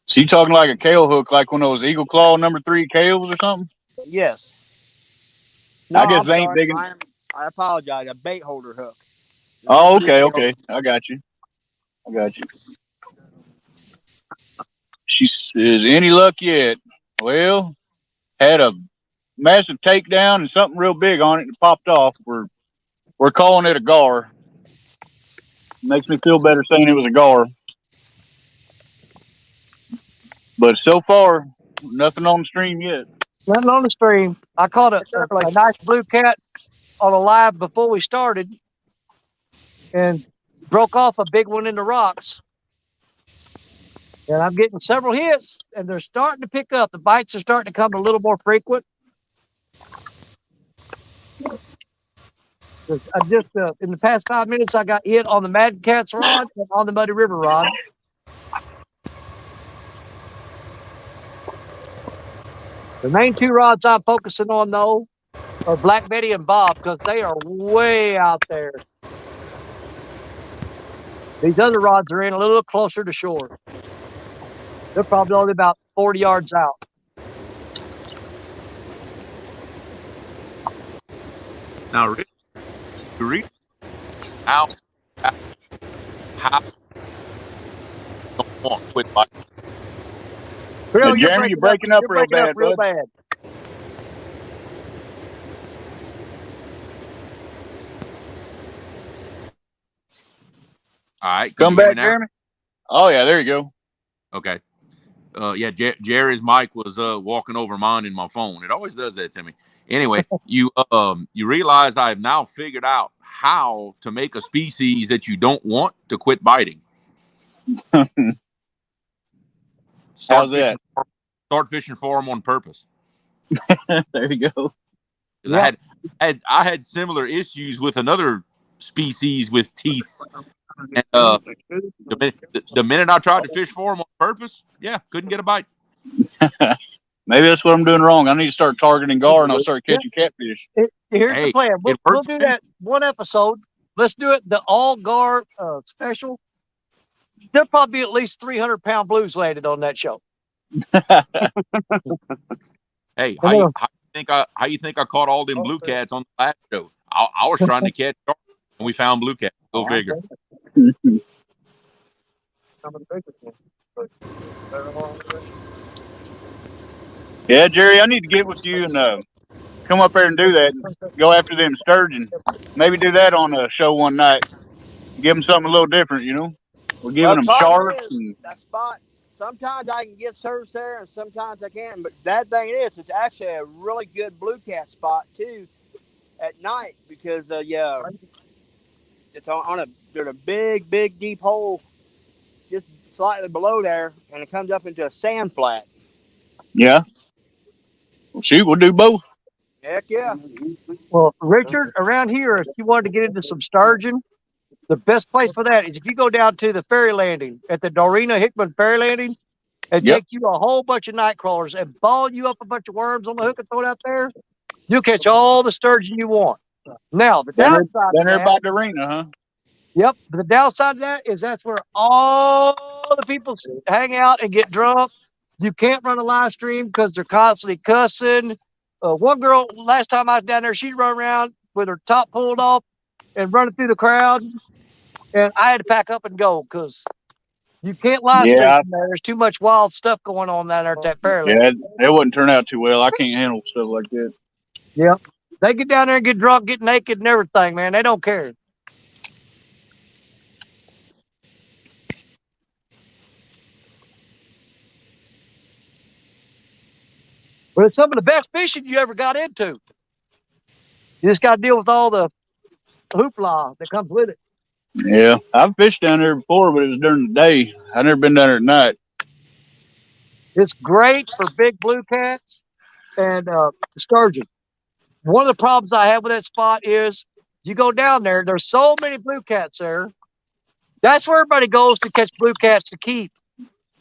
B: So you talking like a kale hook, like one of those Eagle Claw number 3 kales or something?
C: Yes. No,
B: I guess
C: I'm
B: they ain't
C: sorry.
B: big.
C: I apologize. A bait holder hook. Not
B: Oh,
C: the
B: okay,
C: kale.
B: okay. I got you. She says, any luck yet? Well, had a massive takedown and something real big on it and it popped off. We're calling it a gar. Makes me feel better saying it was a gar. But so far, nothing on the stream yet.
A: Nothing on the stream. I caught
C: It's early.
A: a nice blue cat on a live before we started and broke off a big one in the rocks. And I'm getting several hits, and they're starting to pick up. The bites are starting to come a little more frequent. I just in the past 5 minutes, I got hit on the Mad Cat's rod and on the Muddy River rod. The main 2 rods I'm focusing on, though, are Black Betty and Bob, because they are way out there. These other rods are in a little closer to shore. They're probably only about 40 yards out.
E: Now, Rick, you read how don't want to quit biting.
A: Bill, you're
B: Jeremy, you're breaking up real bad,
A: real
B: bud.
A: bad.
E: All right,
B: Come back, Jeremy. Oh yeah, there you go.
E: Okay. Yeah, Jerry's mic was walking over mine in my phone. It always does that to me. Anyway, you realize I've now figured out how to make a species that you don't want to quit biting.
B: How's that?
E: Start fishing for them on purpose.
B: There you go.
E: Because I had similar issues with another species with teeth. And, the minute I tried to fish for them on purpose, couldn't get a bite.
B: Maybe that's what I'm doing wrong. I need to start targeting gar and I'll start catching catfish.
A: Here's the plan. We'll do that one episode. Let's do it. The all gar special. There'll probably be at least 300-pound blues landed on that show.
E: Hey, how you think I caught all them blue cats on the last show? I was trying to catch sharks and we found blue cats. Go figure.
B: Yeah, Jerry, I need to get with you and come up there and do that. And go after them sturgeon. Maybe do that on a show one night. Give them something a little different, you know. We're giving them sharks.
C: That spot. Sometimes I can get service there, and sometimes I can't. But that thing is, it's actually a really good blue cat spot too at night because it's there's a big deep hole just slightly below there, and it comes up into a sand flat.
B: Yeah. Well, shoot, we'll do both.
C: Heck yeah.
A: Well, Richard, around here, if you wanted to get into some sturgeon, the best place for that is if you go down to the ferry landing at the Dorena Hickman ferry landing and take you a whole bunch of night crawlers and ball you up a bunch of worms on the hook and throw it out there, you'll catch all the sturgeon you want. Now, the downside
B: down there by Dorena, huh?
A: Yep. But the downside of that is that's where all the people hang out and get drunk. You can't run a live stream because they're constantly cussing. One girl, last time I was down there, she'd run around with her top pulled off and running through the crowd. And I had to pack up and go because you can't live stream from there. There's too much wild stuff going on down there at that fair.
B: Yeah, it wouldn't turn out too well. I can't handle stuff like that.
A: Yep. They get down there and get drunk, get naked and everything, man. They don't care. But it's some of the best fishing you ever got into. You just got to deal with all the hoopla that comes with it.
B: Yeah, I've fished down there before, but it was during the day. I've never been down there at night.
A: It's great for big blue cats and sturgeon. One of the problems I have with that spot is you go down there, there's so many blue cats there. That's where everybody goes to catch blue cats to keep.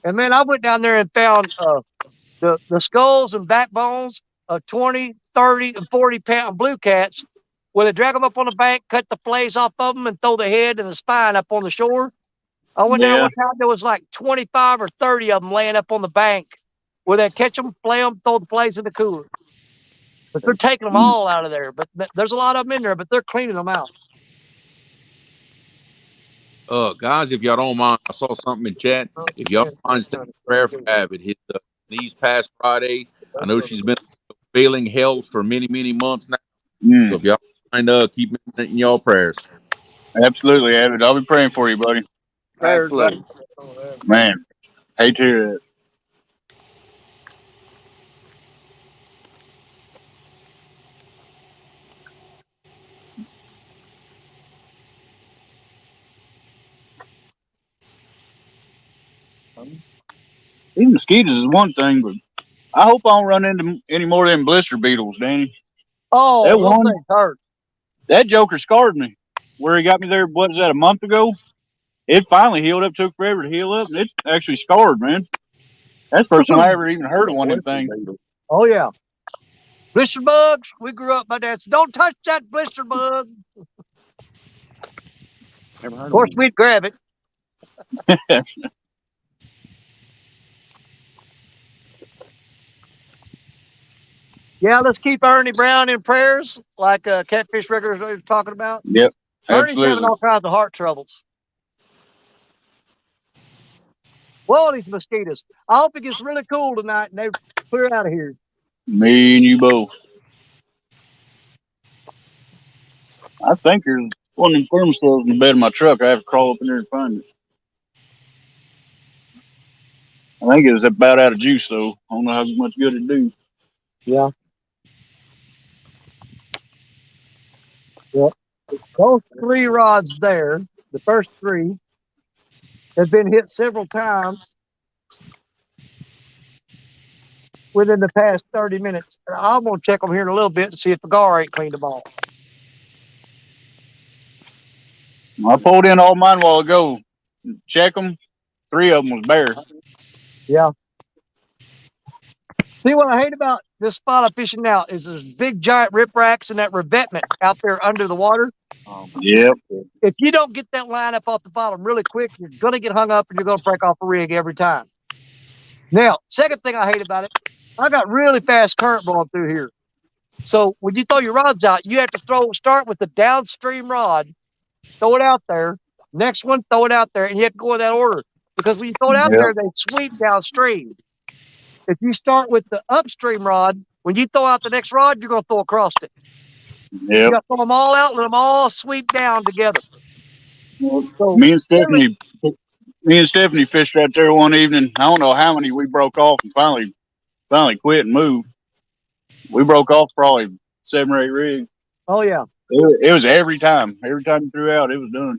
A: And man, I went down there and found the skulls and backbones of 20, 30, and 40-pound blue cats where they drag them up on the bank, cut the fillets off of them, and throw the head and the spine up on the shore. I went down
B: Yeah,
A: one time, there was like 25 or 30 of them laying up on the bank where they catch them, flay them, throw the fillets in the cooler. But they're taking them all out of there. But there's a lot of them in there, but they're cleaning them out.
E: Guys, if y'all don't mind, I saw something in chat. If y'all don't mind saying a prayer for Avid, his knees past Friday. I know she's been failing health for many, many months now. So if y'all mind, keep me in y'all prayers.
B: absolutely, Avid. I'll be praying for you, buddy.
A: Prayers up.
E: Absolutely.
B: Man, hate to hear that. These mosquitoes is one thing, but I hope I don't run into any more of them blister beetles, Danny.
A: Oh,
B: That
A: those
B: one,
A: things hurt.
B: that joker scarred me. Where he got me there, what was that, a month ago? It finally healed up, took forever to heal up, and it actually scarred, man. That's the first time I ever even heard of one of them things.
A: Oh, yeah. Blister bugs. We grew up, my dad said, don't touch that blister bug. Of course, we'd grab it. Yeah, let's keep Ernie Brown in prayers, like Catfish Regulars was talking about.
B: Yep,
A: Ernie's having
B: absolutely.
A: all kinds of heart troubles. Well, these mosquitoes. I hope it gets really cool tonight and they clear out of here.
B: Me and you both. I think there's one of them thermostats in the bed of my truck. I have to crawl up in there and find it. I think it was about out of juice, though. I don't know how much good it do.
A: Yeah. Well, those 3 rods there, the first 3, have been hit several times within the past 30 minutes. I'm going to check them here in a little bit to see if the gar ain't cleaned them all.
B: I pulled in all mine a while ago. Check them. 3 of them was bare.
A: Yeah. See, what I hate about this spot I'm fishing now is there's big giant ripracks and that revetment out there under the water.
B: Yep.
A: If you don't get that line up off the bottom really quick, you're going to get hung up and you're going to break off a rig every time. Now, second thing I hate about it, I got really fast current blowing through here. So when you throw your rods out, you have to start with the downstream rod, throw it out there. Next one, throw it out there, and you have to go in that order. Because when you throw it out there, they sweep downstream. If you start with the upstream rod, when you throw out the next rod, you're going to throw across it. You
B: Yep.
A: got to throw them all out, let them all sweep down together. So
B: Me and Stephanie fished right there one evening. I don't know how many we broke off and finally quit and moved. We broke off probably 7 or 8 rigs.
A: Oh yeah.
B: It was every time. Every time you threw out, it was done.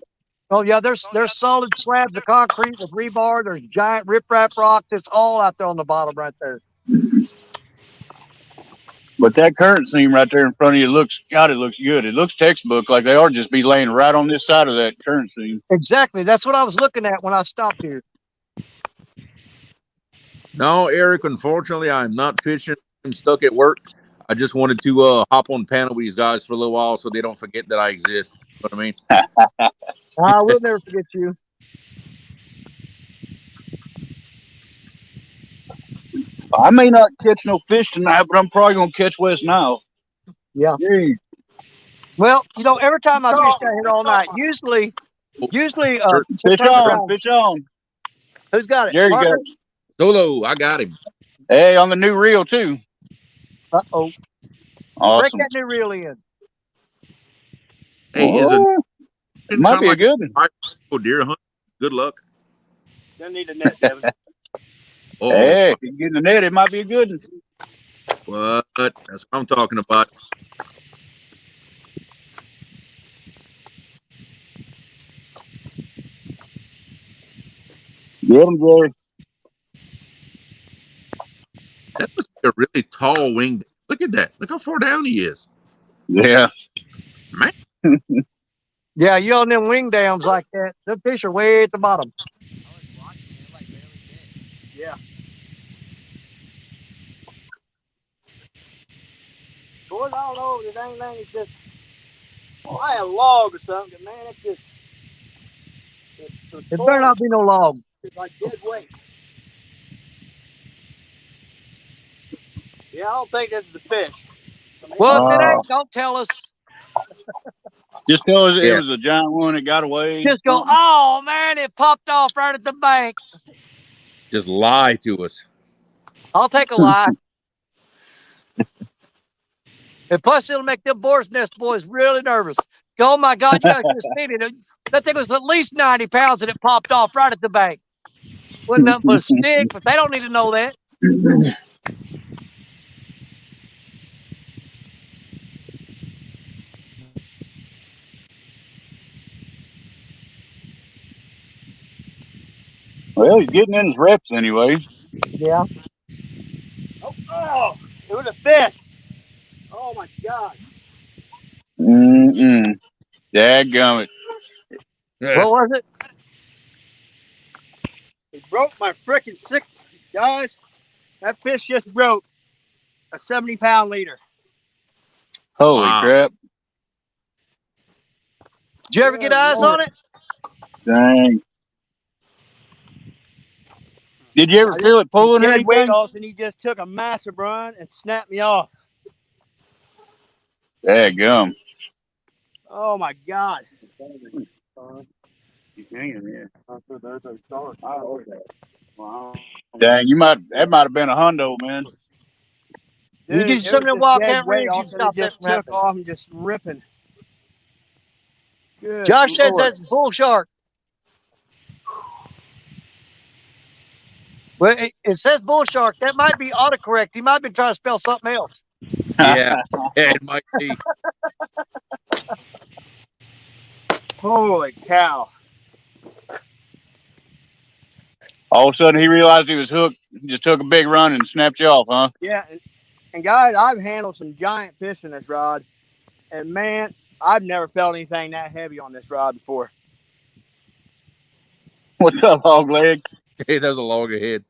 A: Oh yeah, there's solid slabs of concrete with rebar. There's giant riprap rocks. It's all out there on the bottom right there.
B: But that current seam right there in front of you looks good. It looks textbook, like they ought to just be laying right on this side of that current seam.
A: Exactly. That's what I was looking at when I stopped here.
E: No, Eric, unfortunately, I'm not fishing. I'm stuck at work. I just wanted to hop on panel with these guys for a little while so they don't forget that I exist. You know what I mean?
A: I will never forget you.
B: I may not catch no fish tonight, but I'm probably gonna catch West Nile.
A: Yeah.
B: Yay.
A: Well, every time I fish down here all night, usually
B: Fish on.
A: Who's got it?
B: Jerry got
A: Parker?
B: it.
E: Solo, I got him.
B: Hey, on the new reel too.
A: Uh-oh.
B: Awesome.
A: Break that new reel in.
E: Hey,
B: it might be a good one.
E: Oh, deer hunt. Good luck.
C: Don't need a net, Devin.
B: Hey, if you get in the net, it might be a good one.
E: What? That's what I'm talking about.
B: Get him, Jerry.
E: That must be a really tall wing. Look at that. Look how far down he is.
B: Yeah.
E: Man.
A: Yeah, you on them wing dams like that. The fish are way at the bottom. Yeah. Boys, I don't know if this anything is just a log or something, man. It's just it better not be no log. It's like dead weight. Yeah, I don't think this is a fish. Well, if it ain't, don't tell us.
B: Just tell us it
E: Yeah.
B: was a giant one that got away.
A: Just go, oh man, it popped off right at the bank.
E: Just lie to us.
A: I'll take a lie. And plus, it'll make them boar's nest boys really nervous. Go, oh my God, you got to see it. That thing was at least 90 pounds and it popped off right at the bank. Wasn't nothing but a stick, but they don't need to know that.
B: Well, he's getting in his reps anyway.
A: Yeah. Oh, it was a fish. Oh my God.
B: Dadgummit.
A: What was it? It broke my freaking sick, guys. That fish just broke a 70-pound leader.
B: Holy crap.
A: Did you ever get eyes on it?
B: Dang. Did you ever feel it pulling or anything?
A: Weight off, and he just took a massive run and snapped me off.
B: Dadgum.
A: Oh my God.
B: Dang, that might have been a hundo, man.
A: Dude, you get some of them WildKatRigs, you can stop that from happening. Off and just ripping. Good Josh says that's bull shark. Well, it says bull shark. That might be autocorrect. He might be trying to spell something else.
E: Yeah, it might be.
A: Holy cow.
B: All of a sudden, he realized he was hooked, just took a big run and snapped you off, huh?
A: Yeah, and guys, I've handled some giant fish in this rod, and man, I've never felt anything that heavy on this rod before.
B: What's up, hog leg?
E: Hey, there's a loggerhead.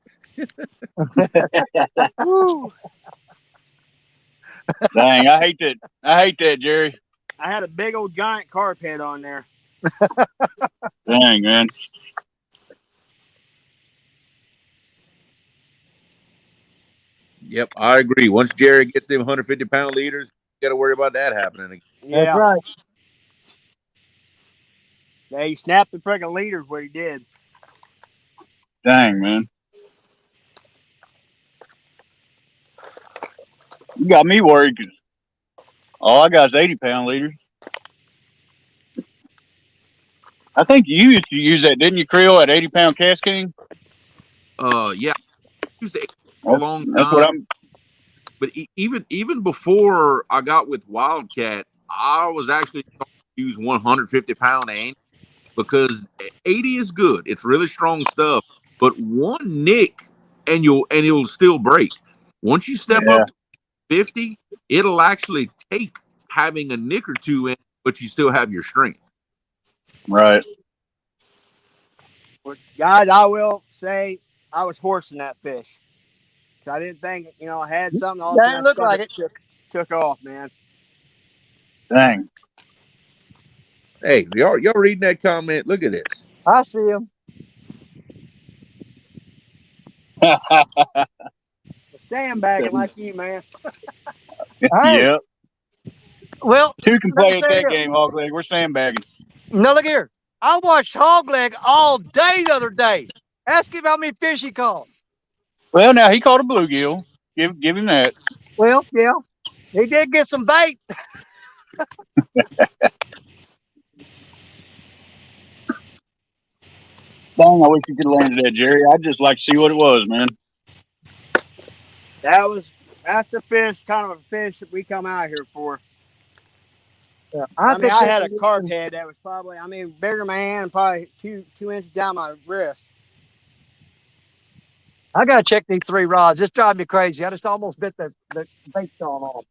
B: Dang, I hate that, Jerry.
A: I had a big old giant carp head on there.
B: Dang, man.
E: Yep, I agree. Once Jerry gets them 150-pound leaders, you got to worry about that happening again.
A: Yeah. That's right. Yeah, he snapped the freaking leaders what he did.
B: Dang, man. You got me worried because all I got is 80-pound leaders. I think you used to use that, didn't you, Creel, at 80-pound Cast King?
E: Yeah. I used to for a long time.
B: That's what I'm.
E: But even before I got with Wildcat, I was actually trying to use 150-pound angle because 80 is good. It's really strong stuff. But one nick and it'll still break. Once you step up to 50, it'll actually take having a nick or two in, but you still have your strength.
B: Right.
A: Well, guys, I will say I was horsing that fish. I didn't think, I had something. All that looked like it took off, man.
B: Dang.
E: Hey, y'all reading that comment? Look at this.
A: I see him. Sandbagging like you, man.
B: Yep.
A: Well,
B: two can play at that game, Hog Leg. We're sandbagging.
A: No, look here. I watched Hog Leg all day the other day. Ask him how many fish he caught.
B: Well, now he caught a bluegill. Give him that.
A: Well, yeah, he did get some bait.
B: Dang, I wish you could have landed that, Jerry. I'd just like to see what it was, man.
A: That's the fish, kind of a fish that we come out here for. Yeah, I had a carp head that was probably, bigger than my hand, probably two inches down my wrist. I gotta check these 3 rods. This drives me crazy. I just almost bit the bait saw off.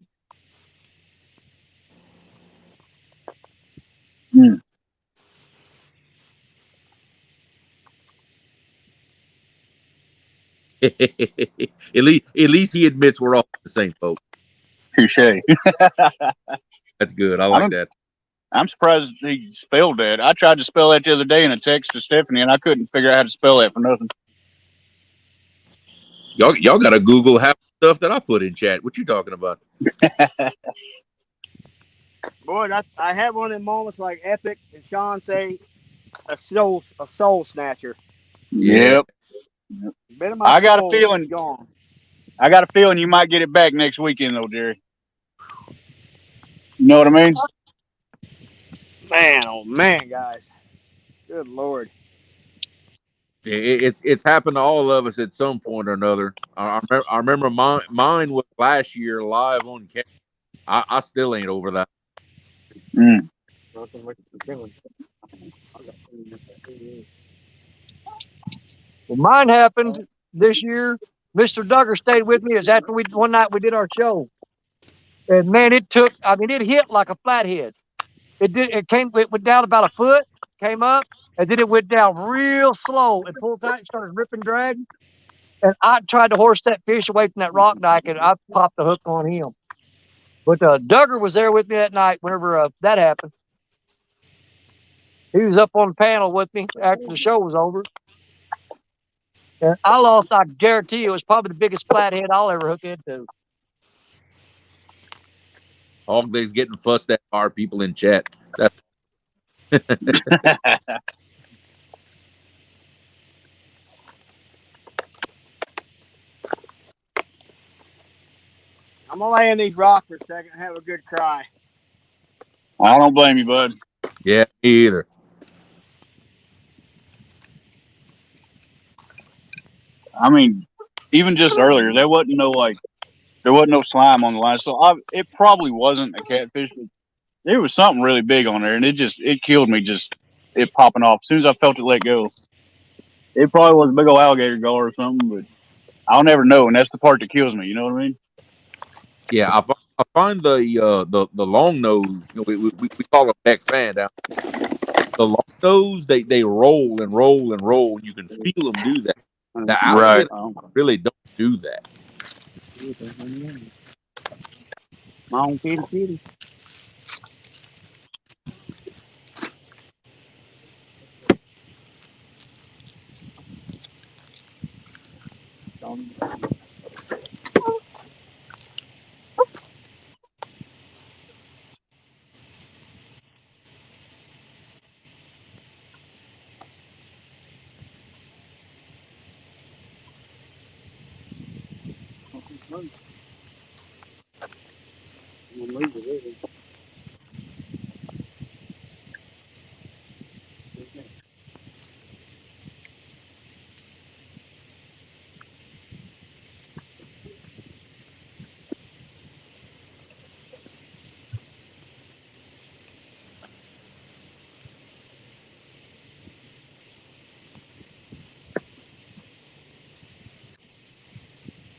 B: Mm.
E: At least he admits we're all the same boat.
B: Touche.
E: That's good. I like that.
B: I'm surprised he spelled that. I tried to spell that the other day in a text to Stephanie, and I couldn't figure out how to spell that for nothing.
E: Y'all got to Google half the stuff that I put in chat. What you talking about?
C: Boy, I had one of them moments like Epic and Sean say a soul snatcher.
B: Yep.
C: Bit of my
B: I got a
C: soul
B: feeling.
C: is gone.
B: I got a feeling you might get it back next weekend, though, Jerry. You know what I mean?
C: Man, oh man, guys. Good Lord.
E: It's happened to all of us at some point or another. I remember mine was last year live on camera. I still ain't over that.
B: Mm.
A: Well, mine happened this year. Mr. Duggar stayed with me. It was after one night we did our show. And man, it hit like a flathead. It went down about a foot, came up, and then it went down real slow and full tight, started ripping drag. And I tried to horse that fish away from that rock dike, and I popped the hook on him. But Duggar was there with me that night whenever that happened. He was up on the panel with me after the show was over. And I lost, I guarantee you, it was probably the biggest flathead I'll ever hook into.
E: Hog Day's getting fussed at by our people in chat.
C: I'm gonna lay in these rocks for a second and have a good cry.
B: I don't blame you, bud.
E: Yeah, me either.
B: I mean, even just earlier, there wasn't no slime on the line, so it probably wasn't a catfish, but there was something really big on there, and it killed me just it popping off as soon as I felt it let go. It probably was a big old alligator gar or something, but I'll never know, and that's the part that kills me. You know what I mean?
E: Yeah, I find the long nose. We call them back fan down. The long nose, they roll and roll and roll. You can feel them do that. The
B: Right.
E: alligator really don't do that.
C: Kitty.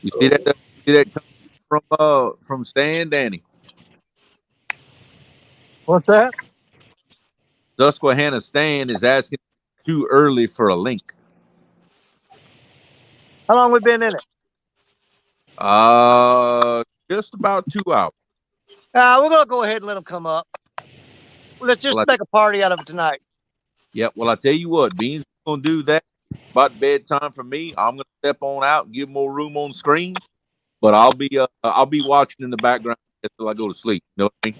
E: You see that? From Stan, Danny.
A: What's that?
E: Susquehanna Stan is asking too early for a link.
A: How long we been in it?
E: Just about 2 hours.
A: We're going to go ahead and let them come up. Let's just make a party out of it tonight.
E: Yeah, well, I tell you what, Beans going to do that. About bedtime for me. I'm going to step on out and give more room on screen. But I'll be watching in the background until I go to sleep. You know what I mean?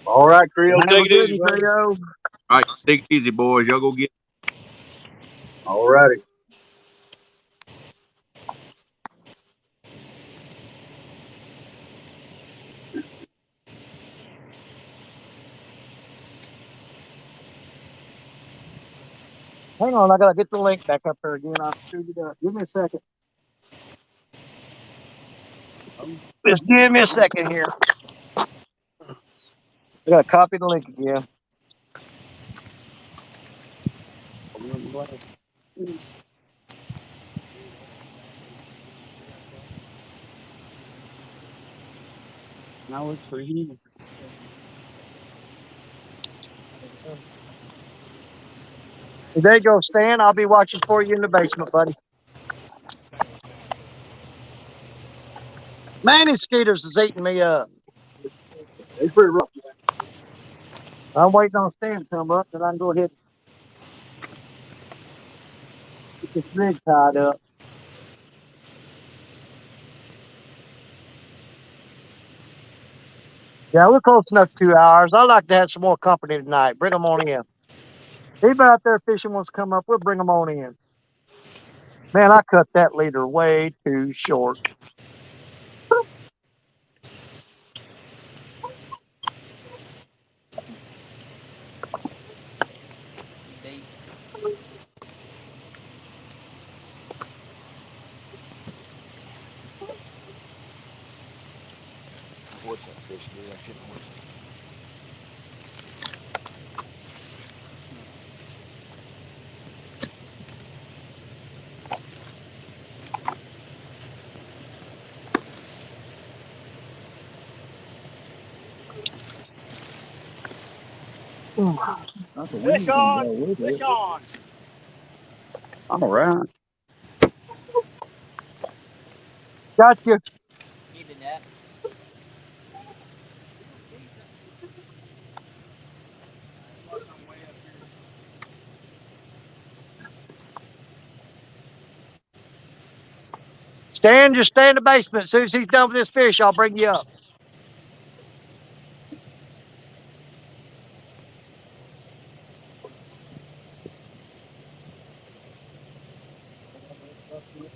B: All right, Creel, take it easy, buddy.
E: All right, take it easy, boys. Y'all go get.
B: All righty.
A: Hang on, I got to get the link back up there again. I'll screw it up. Give me a second. Just give me a second here. I got to copy the link again.
B: No, it's for you.
A: There you go, Stan. I'll be watching for you in the basement, buddy. Man, these skeeters is eating me up.
B: It's pretty rough.
A: I'm waiting on Stan to come up, and I can go ahead and get this rig tied up. Yeah, we're close enough to 2 hours. I'd like to have some more company tonight. Bring them on in. Anybody out there fishing wants to come up, we'll bring them on in. Man, I cut that leader way too short.
F: Deep.
C: What's that fish do? I shouldn't have.
B: That's a
C: Fish
B: wind coming
C: on!
B: down with
C: Fish
B: it.
C: on!
B: I'm all right.
A: Got you.
F: Needed that.
A: Stan, just stay in the basement. As soon as he's done with this fish, I'll bring you up.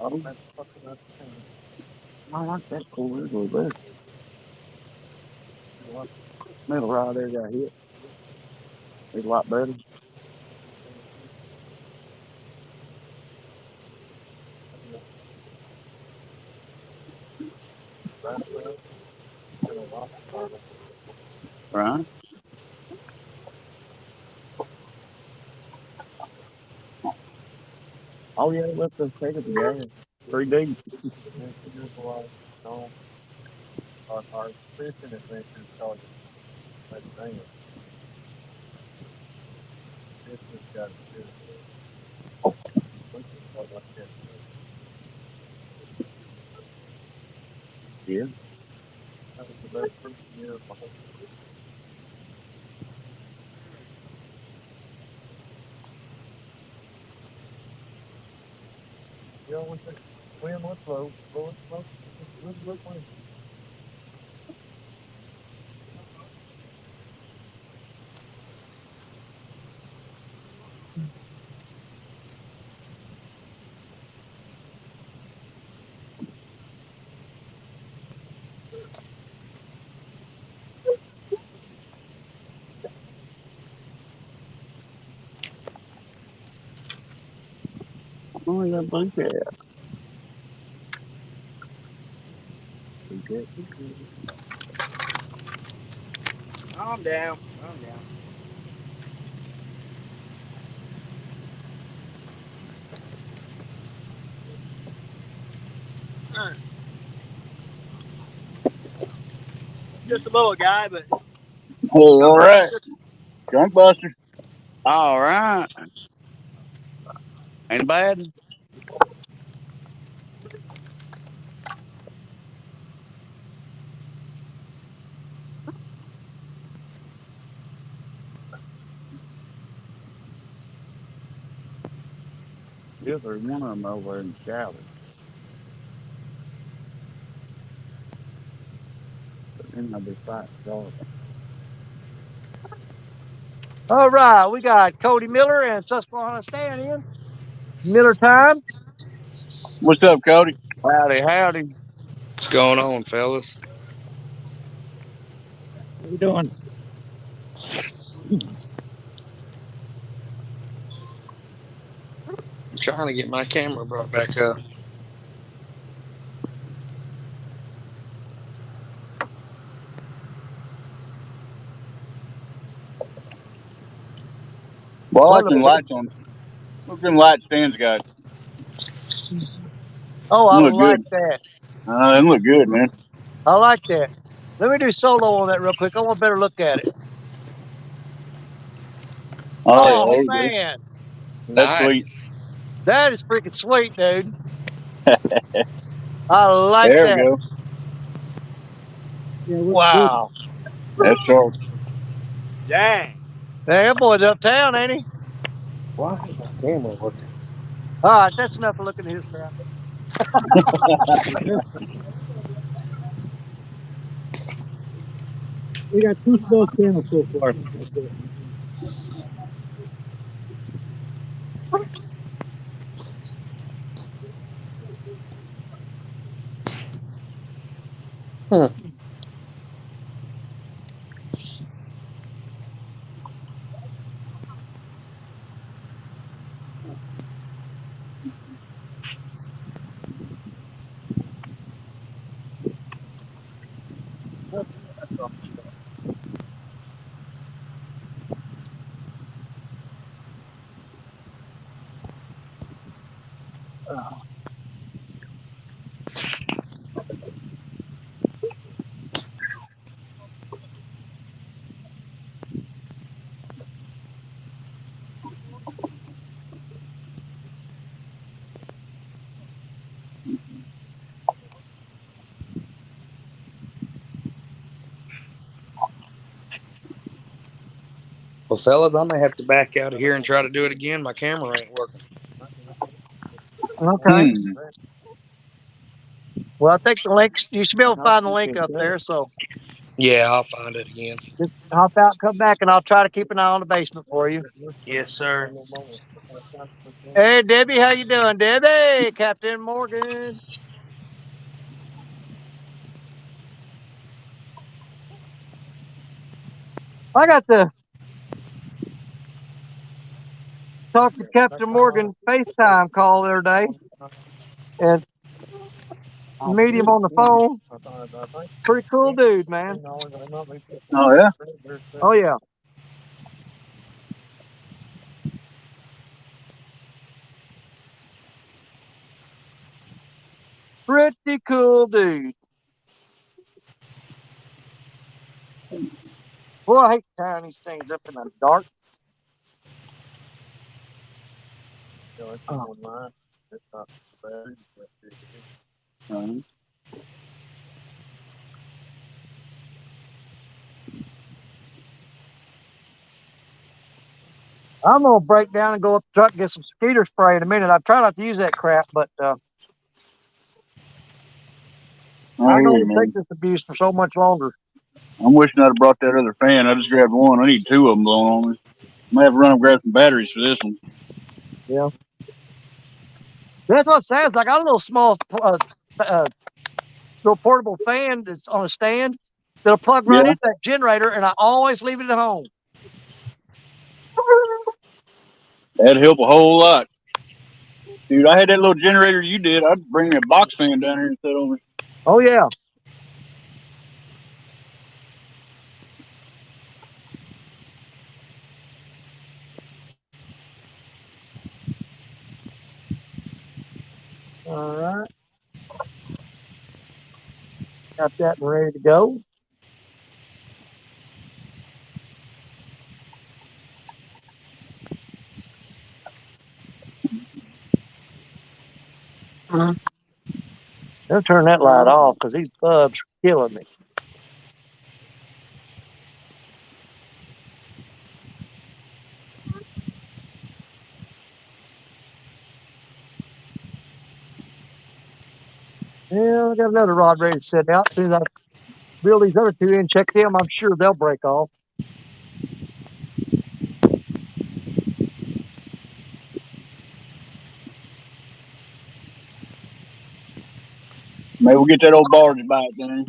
B: Oh, I like that cool little there. Middle right there got hit. It's a lot better. Right? Oh yeah, let's just take it together. 3D. Our fishing adventure started at the This has got to do like that. Yeah. That was the best first year of my whole career. You know, with the wind was slow, blowing slow, look, oh yeah, blanket.
C: Calm down. Calm down. Just a little guy, but
B: Hey, all
C: skunk
B: right.
C: buster.
B: Skunk buster. All right. Ain't bad. Yeah, there's one of them over in the shower. But then I'll be fighting dog.
A: All right, we got Cody Miller and Susquehanna Stan in. Miller time.
B: What's up, Cody? Howdy, howdy.
D: What's going on, fellas?
B: What you doing?
D: I'm trying to get my camera brought back up.
B: Well, I like
A: Well,
B: them lights on. Look, them light stands got.
A: oh,
B: They
A: I
B: look
A: like
B: good.
A: that.
B: They look good, man.
A: I like that. Let me do solo on that real quick. I want a better look at it.
B: Oh,
A: Oh,
B: yeah,
A: man.
B: that's
D: Nice.
B: sweet.
A: That is freaking sweet, dude. I like
B: There we
A: that.
B: go.
A: Wow.
B: That's sharp.
C: Dang.
A: Hey, that boy's uptown, ain't he?
C: Why is my camera working?
A: All right, that's enough of looking at his crap. We got 2 small channels so far.
D: Well, fellas, I may have to back out of here and try to do it again. My camera ain't working.
A: Okay.
B: Hmm.
A: Well, I think the links, you should be able to find the link up there. So
D: Yeah, I'll find it again.
A: just hop out, come back, and I'll try to keep an eye on the basement for you.
D: Yes, sir.
A: Hey, Debbie, how you doing, Debbie? Captain Morgan. I got to talk to Captain Morgan FaceTime call the other day and meet him on the phone. Pretty cool dude, man.
B: Oh, yeah.
A: Oh, yeah. Pretty cool dude. Boy, I hate tying these things up in the dark. I'm gonna break down and go up the truck and get some mosquito spray in a minute. I try not to use that crap, but
B: I
A: I
B: hear
A: know
B: you,
A: it'll take
B: man.
A: this abuse for so much longer.
B: I'm wishing I'd have brought that other fan. I just grabbed one. I need 2 of them blown on me. I might have to run and grab some batteries for this one.
A: Yeah, that's what it sounds like. I got a little small, uh, little portable fan that's on a stand that'll plug right
B: Yeah,
A: into that generator, and I always leave it at home.
B: that'd help a whole lot. Dude, I had that little generator you did. I'd bring me a box fan down here and set over.
A: Oh yeah. All right, got that ready to go. Mhm. I'll turn that light off because these bugs are killing me. Yeah, I got another rod ready to set out. As soon as I build these other 2 in, check them, I'm sure they'll break off.
B: Maybe we'll get that old barge bite then.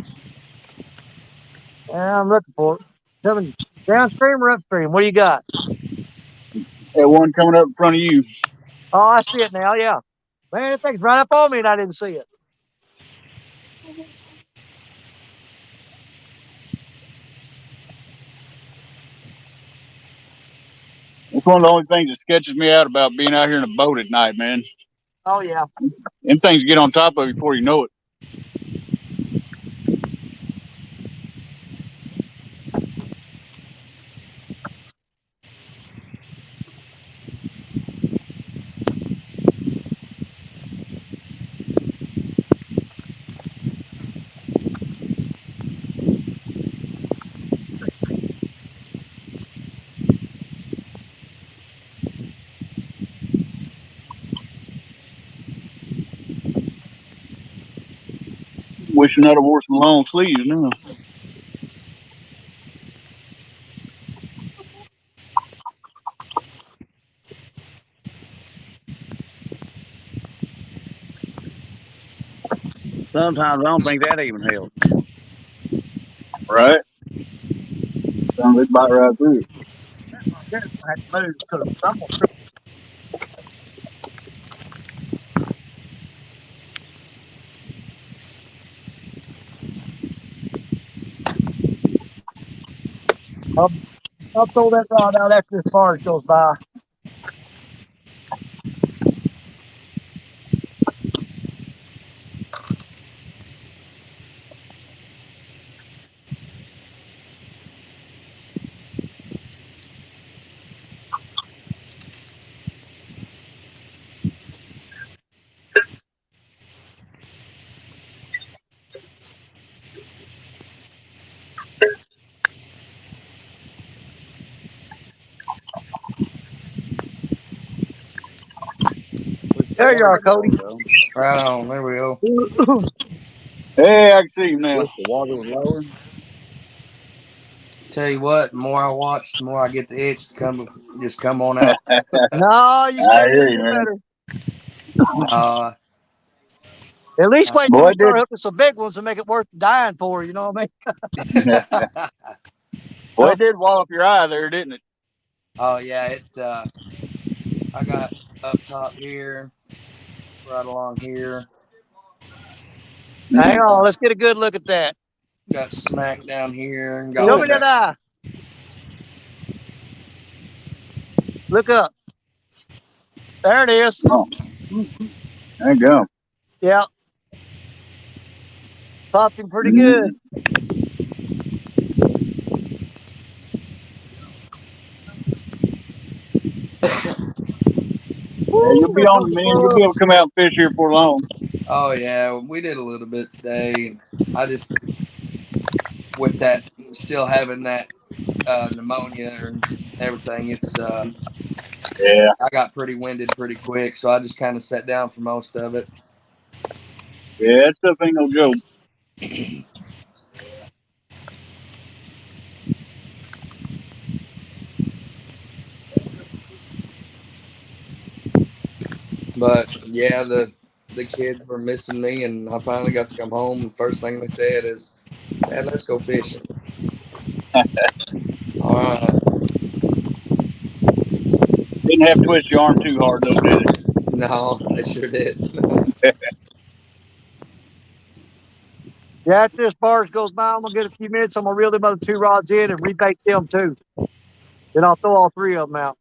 A: Yeah, I'm looking for it. Coming downstream or upstream? What do you got?
B: That one coming up in front of you.
A: Oh, I see it now. Yeah. Man, that thing's right up on me and I didn't see it.
B: It's one of the only things that sketches me out about being out here in a boat at night, man.
A: Oh, yeah.
B: Them things get on top of you before you know it. Wishing I'd have wore some long sleeves now.
G: Sometimes I don't think that even helps.
B: Right? They bite right through it.
A: I had to move because I'm gonna trip. I'll throw that rod out after this barge goes by. There you are, Cody.
D: Right on. There we go.
B: Hey, I can see you now.
G: Wish the water was lower.
D: Tell you what, the more I watch, the more I get the itch to come on out.
A: No, you
B: I
A: stay
B: hear
A: in
B: you,
A: here
B: man.
A: better.
D: No,
A: At least wait till
B: Boy,
A: we
B: it did.
A: start hooking some big ones and make it worth dying for. You know what I mean?
B: Boy, it did wall up your eye there, didn't it?
D: oh yeah, it. I got up top here, right along here.
A: Hang on, let's get a good look at that.
D: Got smack down here. And
A: Show
D: got
A: me that eye. Look up. There it is.
B: Oh. There you go.
A: Yeah. Popped him pretty good.
B: Yeah, you'll be on the man. You'll be able to come out and fish here for long.
D: Oh yeah, we did a little bit today. I just, with that, still having that pneumonia and everything, it's
B: Yeah.
D: I got pretty winded pretty quick, so I just kind of sat down for most of it.
B: Yeah, that stuff ain't no joke.
D: But yeah, the kids were missing me, and I finally got to come home. And first thing they said is, "Dad, let's go fishing." All right.
B: Didn't have to twist your arm too hard though, did it?
D: No, they sure did.
A: Yeah, after this barge goes by, I'm gonna get a few minutes. I'm gonna reel them other two rods in and rebait them too. Then I'll throw all three of them out.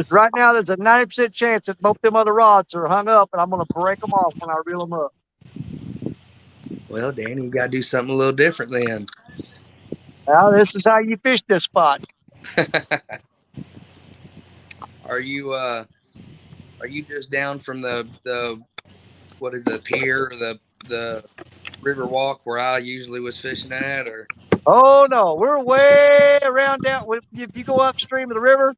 A: Right now, there's a 90% chance that both them other rods are hung up, and I'm gonna break them off when I reel them up.
D: Well, Danny, you got to do something a little different then.
A: Now, this is how you fish this spot.
D: Are you just down from the what is the pier or the river walk where I usually was fishing at, or?
A: Oh no, we're way around down. If you go upstream of the river,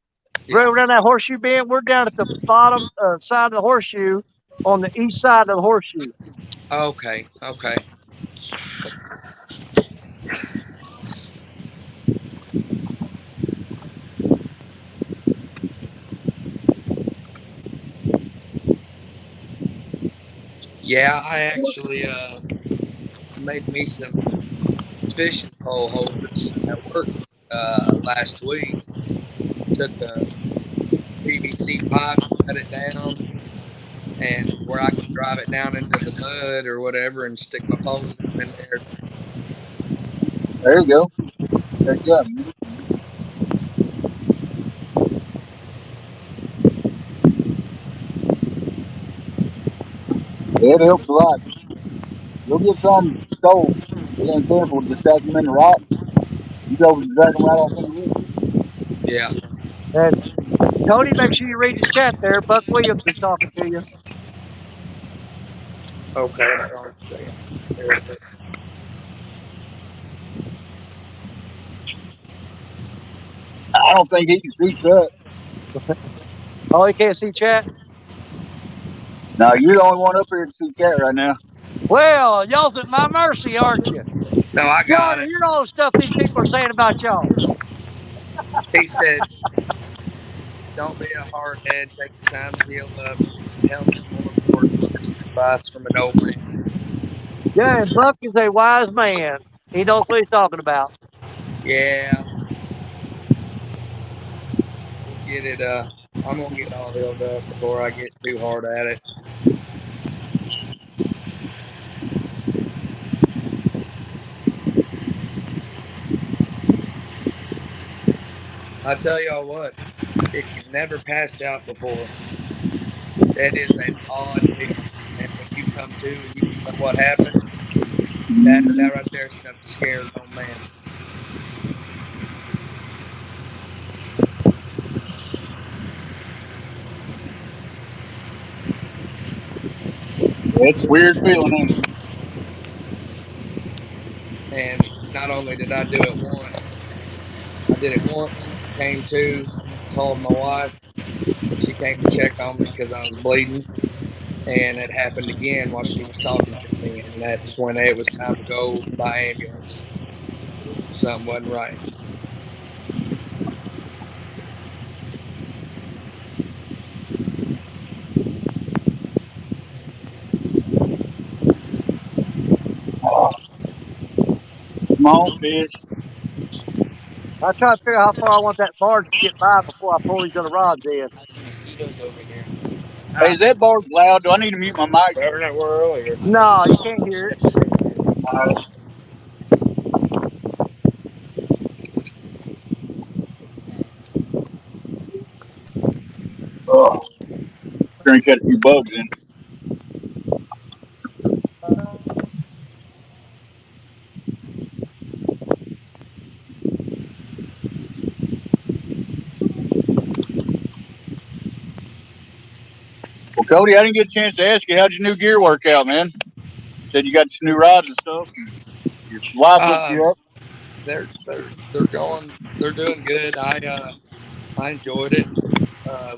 D: Yeah.
A: right around that horseshoe bend, we're down at the bottom side of the horseshoe on the east side of the horseshoe.
D: Okay. Okay. Yeah, I actually made me some fishing pole holders at work last week. Took a PVC pipe, cut it down, and where I can drive it down into the mud or whatever and stick my poles in there.
B: There you go. There you go. It helps a lot. You'll get some stove. You ain't careful to stack them in the rock. You go and drag them right off in the river.
D: Yeah.
A: And Cody, make sure you read his chat there. Buck Williams is talking to you.
D: Okay. Hold on a second. There it is.
B: I don't think he can see cut.
A: Oh, you can't see chat?
B: No, you're the only one up here to see chat right now.
A: Well, y'all's at my mercy, aren't you?
D: No, I
A: You ought
D: got
A: to
D: it.
A: hear all the stuff these people are saying about y'all.
D: He said, "Don't be a hard head. Take your time to heal up. Health is more important." Just advice from an old man.
A: Yeah, and Buck is a wise man. He knows what he's talking about.
D: Yeah, we'll get it. I'm gonna get all healed up before I get too hard at it. I tell y'all what, if you've never passed out before, that is an odd feeling. And when you come to and you know what happened, that right there is enough to scare an old man.
B: It's a weird feeling, ain't it?
D: And not only did I do it once, I did it once, came to, called my wife. She came to check on me because I was bleeding. And it happened again while she was talking to me. And that's when it was time to go by ambulance. Something wasn't right.
B: Come on, fish.
A: I try to figure out how far I want that barge to get by before I pull these other rods in.
F: Mosquitoes over here.
B: Hey, is that barge loud? Do I need to mute my mic?
C: Better than it were earlier.
A: No, you can't hear it.
B: Oh, trying to catch a few bugs in. Well, Cody, I didn't get a chance to ask you how'd your new gear work out, man. Said you got some new rods and stuff. Your wife hooked you
D: Um,
B: up.
D: they're going. They're doing good. I enjoyed it.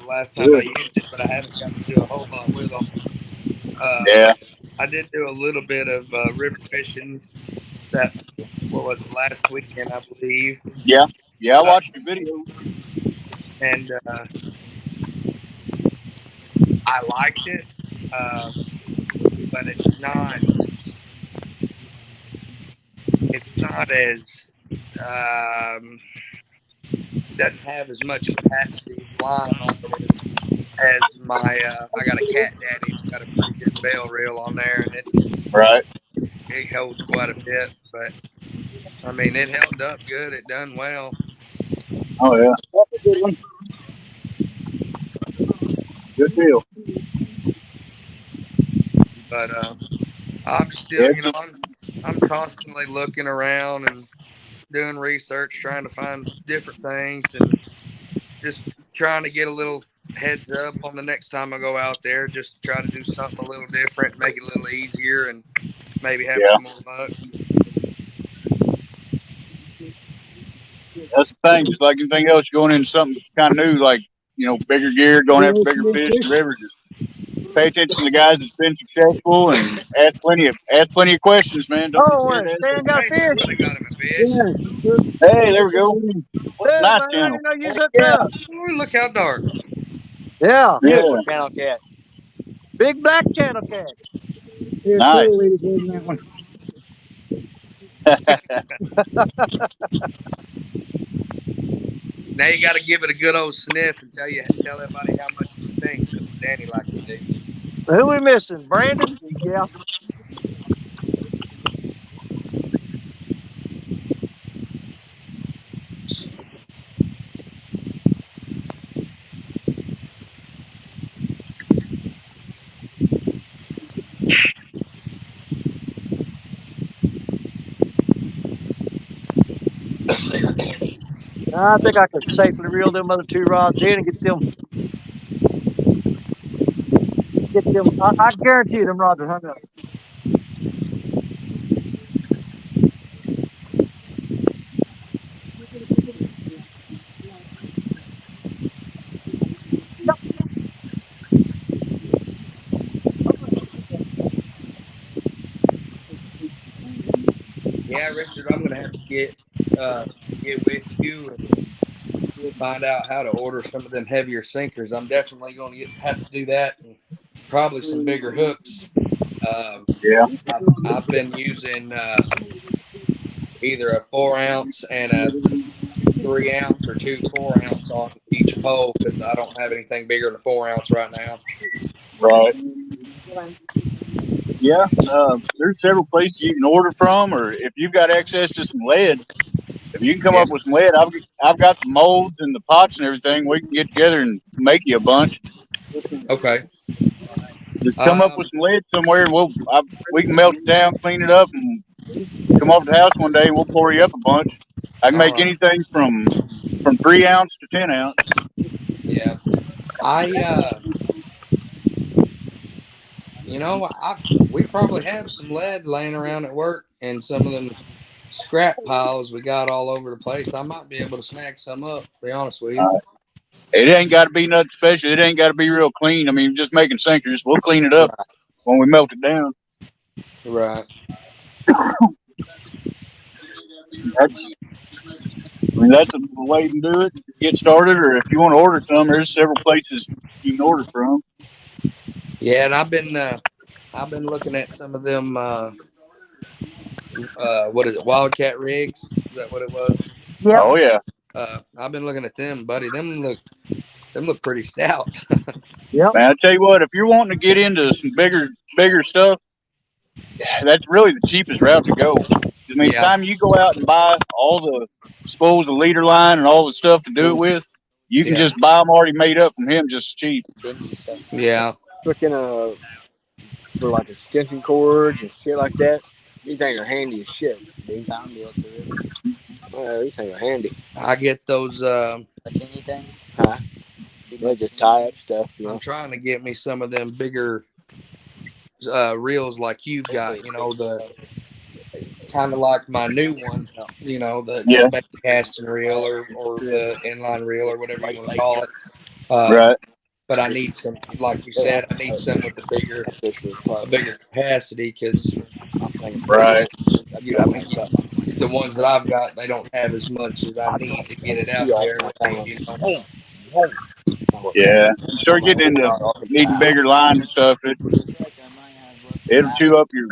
D: Last time I
B: Good.
D: used it, but I haven't got to do a whole lot with them. Uh,
B: Yeah,
D: I did do a little bit of river fishing. That what was it last weekend, I believe.
B: yeah, yeah. I
D: Uh,
B: watched your video.
D: and I liked it, uh, but it's not as doesn't have as much capacity of line on it as my I got a cat daddy. It's got a pretty good bell reel on there, and
B: Right.
D: it holds quite a bit. But I mean, it held up good. It done well.
B: Oh yeah. That's a good one. Good deal.
D: But I'm
B: Yeah,
D: still, I'm constantly looking around and doing research, trying to find different things, and just trying to get a little heads up on the next time I go out there. Just try to do something a little different, make it a little easier, and maybe have
B: yeah.
D: some more luck.
B: That's the thing. Just like anything else, going into something kind of new, like bigger gear, going after bigger fish in the river. Just pay attention to the guys that's been successful and ask plenty of questions, man. Don't be
A: Oh,
B: scared
A: and
B: to ask
A: Stan
B: any
A: got a
D: Hey,
B: questions.
A: fish.
D: somebody got him a fish.
G: Yeah.
B: Hey, there we go.
A: Dude,
B: Nice
A: man, I
B: channel.
A: didn't know you was
G: Heck
A: hooked
G: yeah.
A: up.
D: Ooh, look how dark.
A: Yeah,
C: Beautiful
B: Yeah,
C: channel cat.
A: big black channel cat.
G: Yeah,
B: nice.
G: cool lady holding that one.
D: Now you got to give it a good old sniff and tell everybody how much it stinks. That's what Danny likes to do.
A: Who we missing? Brandon? Yeah. I think I could safely reel them other two rods in and get them. I guarantee you them rods are hung up.
D: Yeah, Richard, I'm gonna have to get with you and find out how to order some of them heavier sinkers. I'm definitely going to have to do that, and probably some bigger hooks.
B: Yeah.
D: I've been using either a 4 ounce and a 3 ounce or two 4 ounce on each pole because I don't have anything bigger than a 4 ounce right now.
B: Right. Yeah. There's several places you can order from, or if you've got access to some lead, if you can come
D: Yeah.
B: up with some lead, I've got the molds and the pots and everything. We can get together and make you a bunch.
D: Okay.
B: Just come up with some lead somewhere, and we can melt it down, clean it up, and come over to the house one day, and we'll pour you up a bunch. I can
D: All
B: make
D: right.
B: anything from 3 ounce to 10 ounce.
D: Yeah. I we probably have some lead laying around at work and some of them scrap piles we got all over the place. I might be able to snag some up, to be honest with you.
B: It ain't got to be nothing special. It ain't got to be real clean. I mean, just making sinkers. We'll clean it up when we melt it down.
D: Right.
B: That's a way to do it. Get started, or if you want to order some, there's several places you can order from.
D: Yeah, and I've been looking at some of them what is it, WildKatRigs? Is that what it was?
A: Yep.
B: Oh yeah,
D: I've been looking at them, buddy. Them look pretty stout.
A: Yep.
B: man. I tell you what, if you're wanting to get into some bigger stuff, that's really the cheapest route to go. I mean,
D: Yeah.
B: time you go out and buy all the disposal leader line and all the stuff to do it with, you can
D: Yeah.
B: just buy them already made up from him just as cheap.
D: Yeah.
C: Looking for like extension cords and shit like that. These things are handy as shit. These things are handy.
D: I get those
F: anything?
C: Huh? They just tie up stuff, you
D: I'm
C: know.
D: trying to get me some of them bigger reels like you've got, the kind of like my new one, the
B: Yeah,
D: baby casting reel or the inline reel or whatever you want to call it.
B: right,
D: But I need some, like you said, I need some with a bigger capacity because
B: right.
D: the ones that I've got, they don't have as much as I need to get it out there.
B: Yeah, you start getting into needing bigger line and stuff. It'll chew up your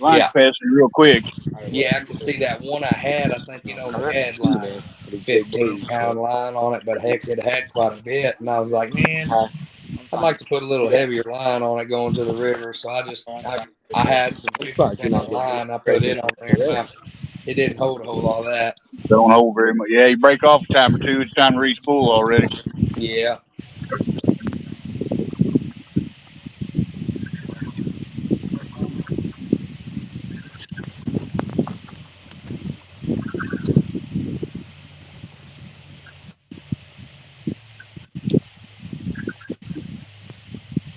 B: line
D: Yeah.
B: capacity real quick.
D: Yeah, I could see that one I had. I think it only had like 15-pound line on it, but heck, it had quite a bit. And I was like, man, I'd like to put a little heavier line on it going to the river. So I had some 50-pound line. I put it on there. And it didn't hold a whole lot of that.
B: Don't hold very much. Yeah, you break off a time or two. It's time to respool already.
D: Yeah.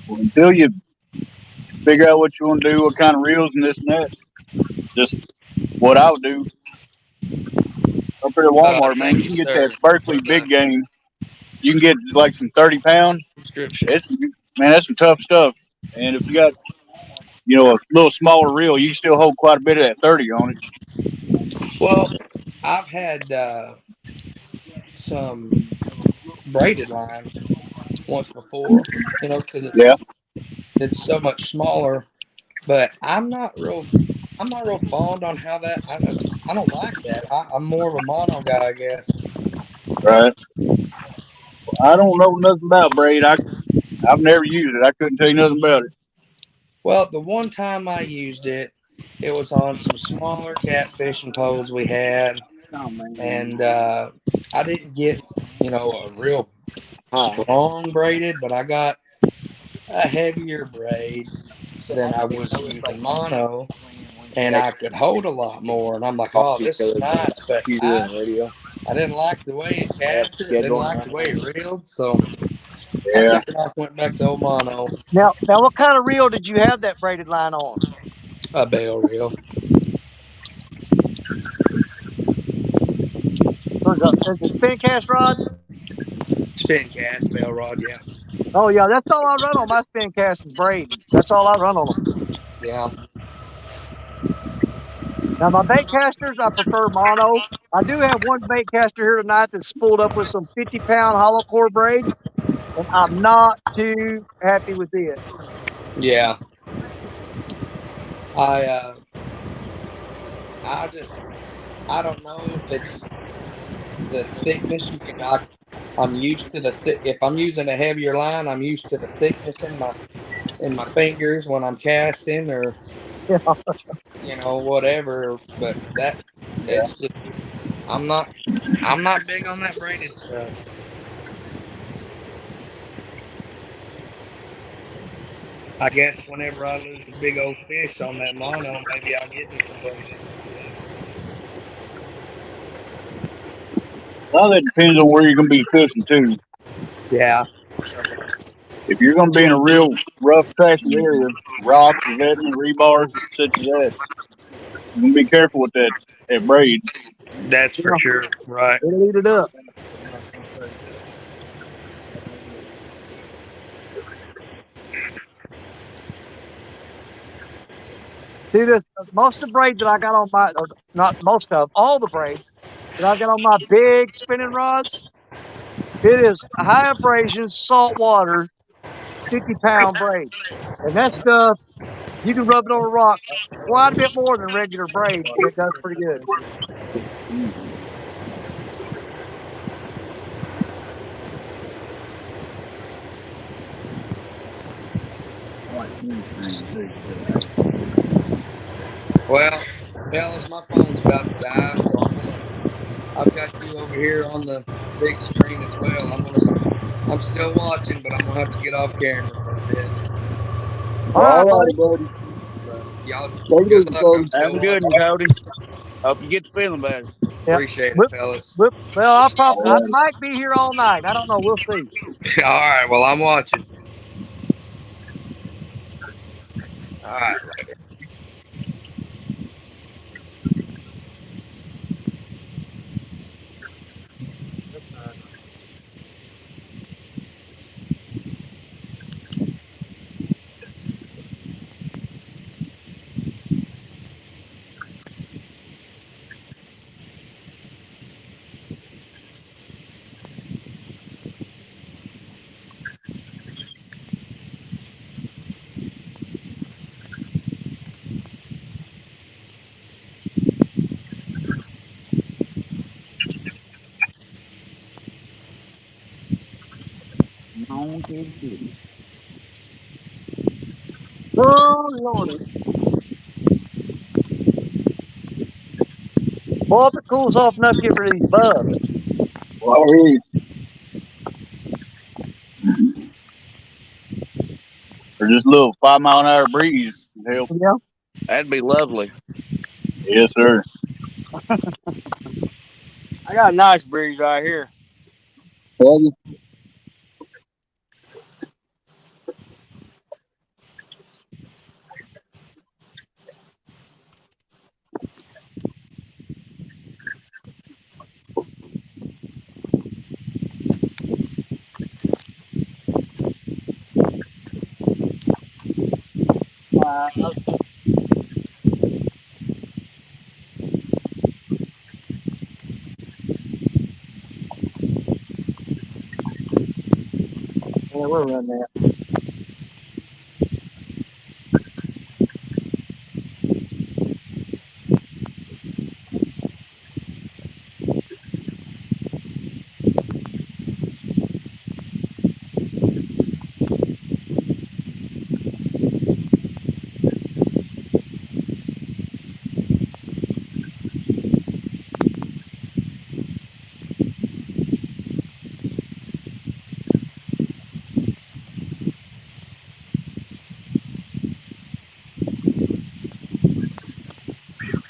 B: Well, until you figure out what you want to do, what kind of reels and this and that, just what I would do. Up here at Walmart, man, you can
D: Yes,
B: get that
D: sir.
B: Berkeley
D: For
B: big
D: the
B: game. You can get like some 30-pound.
D: subscription.
B: That's some tough stuff. And if you got a little smaller reel, you can still hold quite a bit of that 30 on it.
D: Well, I've had some braided line once before, because
B: Yeah,
D: it's so much smaller. But I'm not real fond on how that. I don't like that. I'm more of a mono guy, I guess.
B: right. I don't know nothing about braid. I've never used it. I couldn't tell you nothing about it.
D: Well, the one time I used it, it was on some smaller catfishing poles we had, and I didn't get a real strong braided, but I got a heavier braid than I was using mono, and I could hold a lot more. And I'm like, oh, this is nice, but I didn't like the way it casted. I didn't like the way it reeled, so I
B: Yeah.
D: took it off, went back to old mono,
A: Now, what kind of reel did you have that braided line on?
D: a bell reel.
A: Is it spin cast rod?
D: Spin cast, bell rod, yeah.
A: Oh yeah, that's all I run on my spin cast is braid. That's all I run on them.
D: Yeah.
A: Now, my bait casters, I prefer mono. I do have one bait caster here tonight that's spooled up with some 50-pound hollow core braid, and I'm not too happy with it.
D: Yeah. I I don't know if it's the thickness. I'm used to if I'm using a heavier line, I'm used to the thickness in my fingers when I'm casting, or whatever. But it's just I'm not I'm not big on that braided stuff. I guess whenever I lose a big old fish on that mono, maybe I'll get me some braided.
B: Well, that depends on where you're going to be fishing too.
D: Yeah.
B: If you're going to be in a real rough, trashy area, rocks, revetment, rebars, such as that, you're going to be careful with that braid.
D: That's for
A: Yeah,
D: sure. Right.
A: it'll eat it up. See, this most of the braid that I got on my, or not most of, all the braid that I got on my big spinning rods, it is high abrasion, salt water, 50-pound braid. And that stuff, you can rub it on a rock quite a bit more than regular braid, and it does pretty good.
D: Well, fellas, my phone's about to die, so I've got you over here on the big screen as well. I'm still watching, but I'm gonna have to get off camera for a bit.
A: All right,
B: All
A: buddy.
B: righty, buddy.
D: But y'all,
B: Take it
D: good
B: easy,
D: luck.
B: Cody.
D: I'm
C: Have
D: still
C: a good one,
D: watching.
C: Cody. Hope you get feeling better.
A: Yeah.
D: Appreciate it,
A: Whoop,
D: fellas.
A: whoop. Well,
B: All
A: I
B: right.
A: might be here all night. I don't know. We'll see.
D: All right. Well, I'm watching. All right. Later.
A: Oh, Lordy. Boy, if it cools off enough, get rid of these bugs.
B: Well, I hear you. Or just a little 5 mile an hour breeze. Hell,
A: Yeah.
C: That'd be lovely.
B: yes, sir.
C: I got a nice breeze right here.
B: Well,
A: Yeah, we're running that.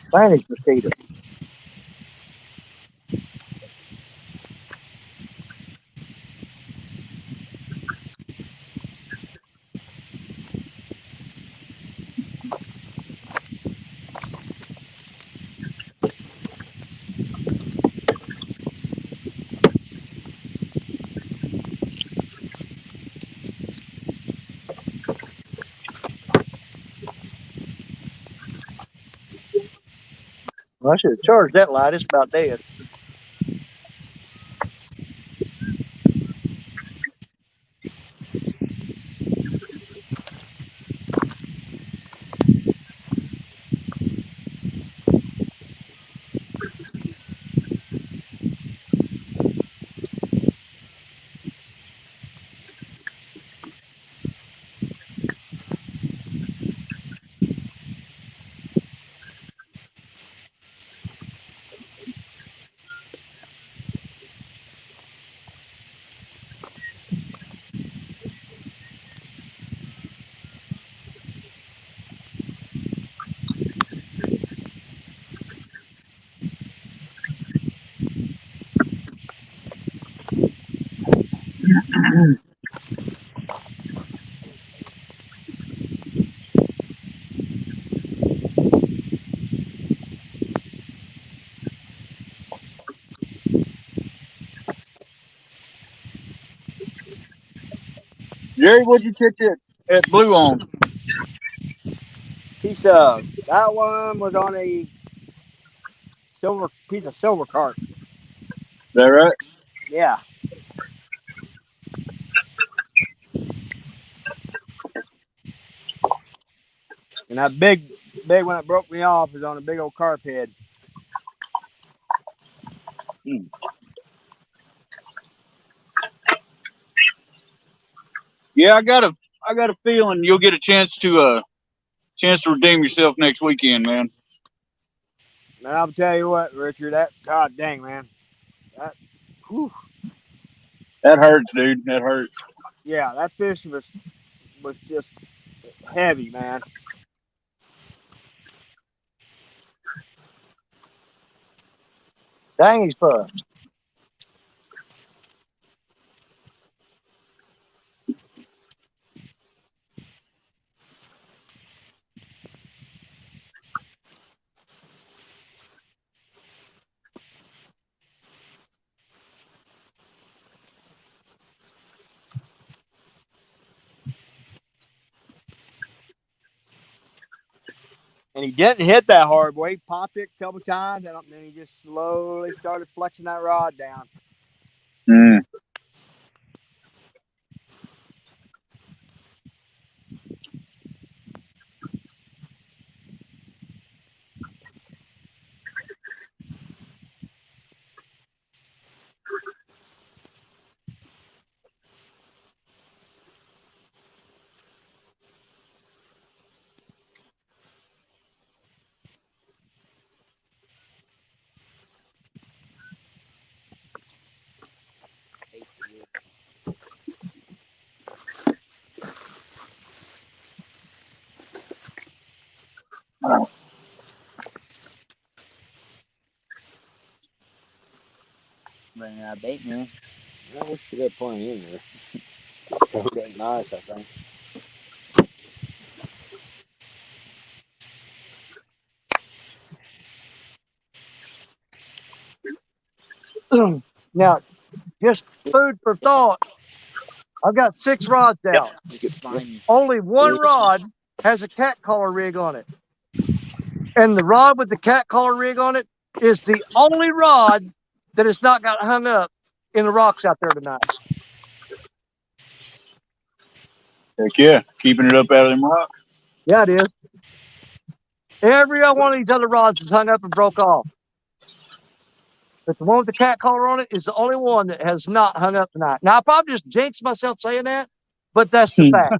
A: Spanish mosquitoes. Well, I should have charged that light. It's about dead.
B: Jerry, what'd you catch at Blue on?
C: Piece of that one was on a piece of silver carp.
B: Is that right?
C: Yeah. And that big one that broke me off is on a big old carp head.
B: Yeah, I got a feeling you'll get a chance to redeem yourself next weekend, man.
C: And I'll tell you what, Richard, that god dang man. Whew,
B: That hurts, dude. That hurts.
C: yeah, that fish was just heavy, man.
A: Dang, he's fun.
C: And he didn't hit that hard, boy. He popped it a couple times, and then he just slowly started flexing that rod down.
B: Mm.
F: Running out of bait, man.
C: I wish you had plenty in there. That would be nice, I think.
A: Now, just food for thought. I've got 6 rods out.
F: Just fine.
A: Only one rod has a cat collar rig on it. And the rod with the cat collar rig on it is the only rod that has not got hung up in the rocks out there tonight.
B: Heck yeah, keeping it up out of them rocks.
A: Yeah, it is. Every one of these other rods is hung up and broke off. But the one with the cat collar on it is the only one that has not hung up tonight. Now, I probably just jinxed myself saying that, but that's the fact.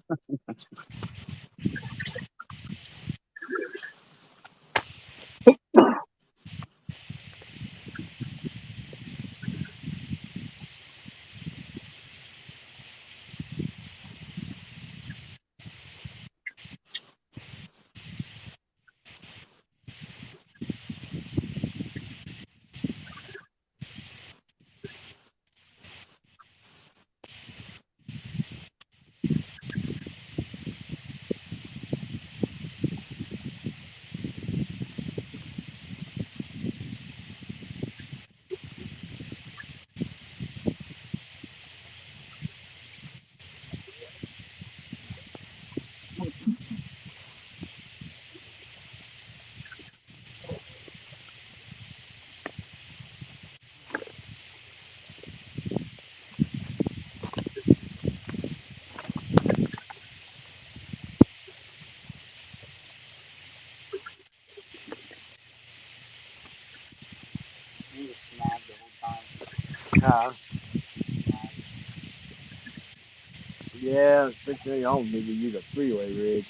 C: Yeah, especially I don't need to use a three-way rig.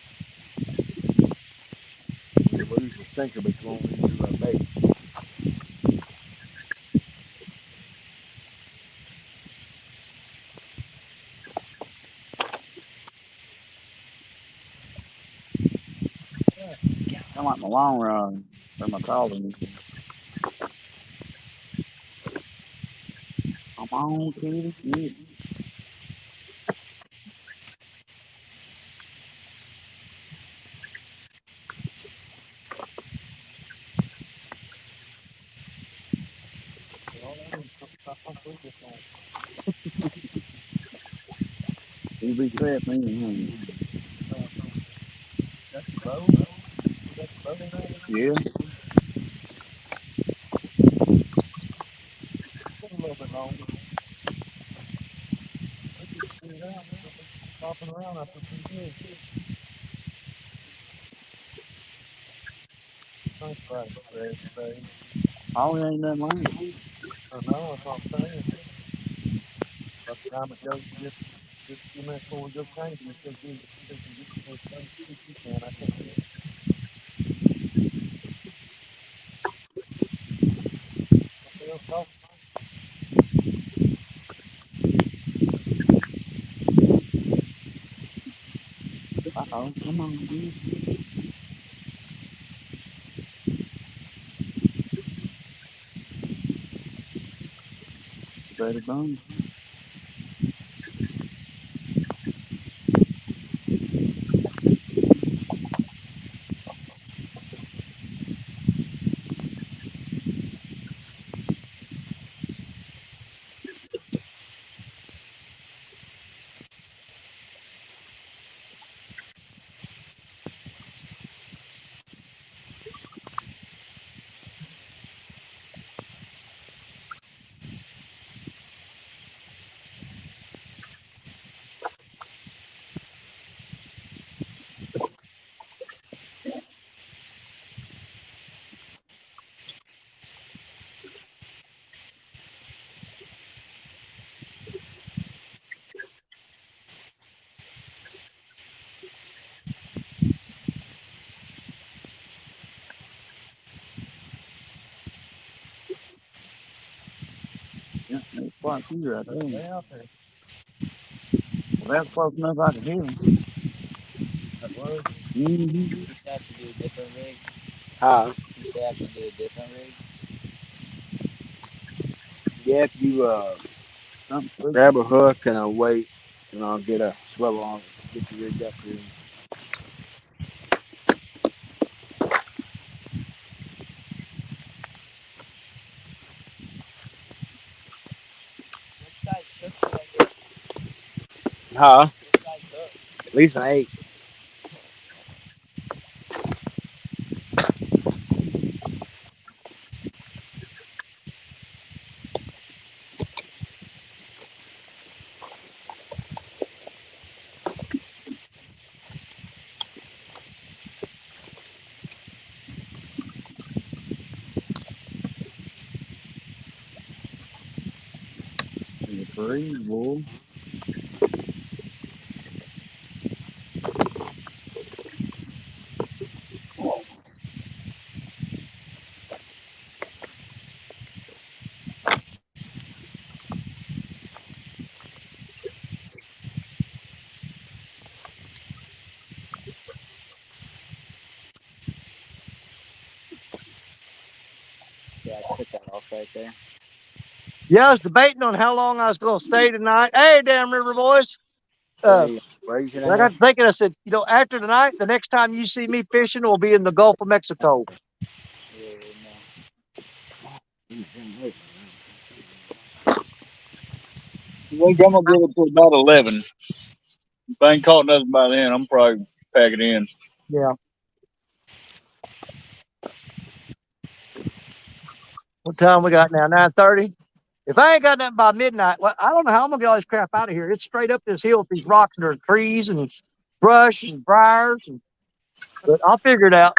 C: You lose the sinker, but you won't lose your bait.
B: I like my long run or my calling. Come on, kid. You be crap, man.
C: That's the bow. That's the bow tonight.
B: Yeah.
C: Just a little bit longer. I just figured it out. Popping around after pretty good. Thanks, right, Craig.
B: Oh, it ain't nothing like it.
C: I know, that's what I'm saying. By the time it goes, just a few minutes before we go crazy, it's going to be, you can, I can't do it. Feel tough.
B: Uh-oh. Come on, dude. Better bone. Yeah, there's quite a few right there.
C: Stay out there.
B: Well, that's close enough I can hear them.
C: That was.
B: Mm-hmm.
F: You should actually do a different rig. You should actually do a different rig.
C: Yeah, if you
B: Something spooky.
C: grab a hook and a weight, and I'll get a swivel on it, get you rigged up here.
F: What size hook should I get?
C: Huh?
F: What size hook?
C: At least an 8.
B: The three, boy.
F: Yeah, I took that off right there.
A: Yeah, I was debating on how long I was going to stay tonight. Hey, damn River Boys.
C: Stay raging
A: I got to thinking, I said, after tonight, the next time you see me fishing will be in the Gulf of Mexico.
F: Yeah, no.
B: I think I'm gonna give it to about 11. If I ain't caught nothing by then, I'm probably pack it in.
A: Yeah. What time we got now? 9:30? If I ain't got nothing by midnight, well, I don't know how I'm going to get all this crap out of here. It's straight up this hill with these rocks and there's trees and brush and briars. But I'll figure it out.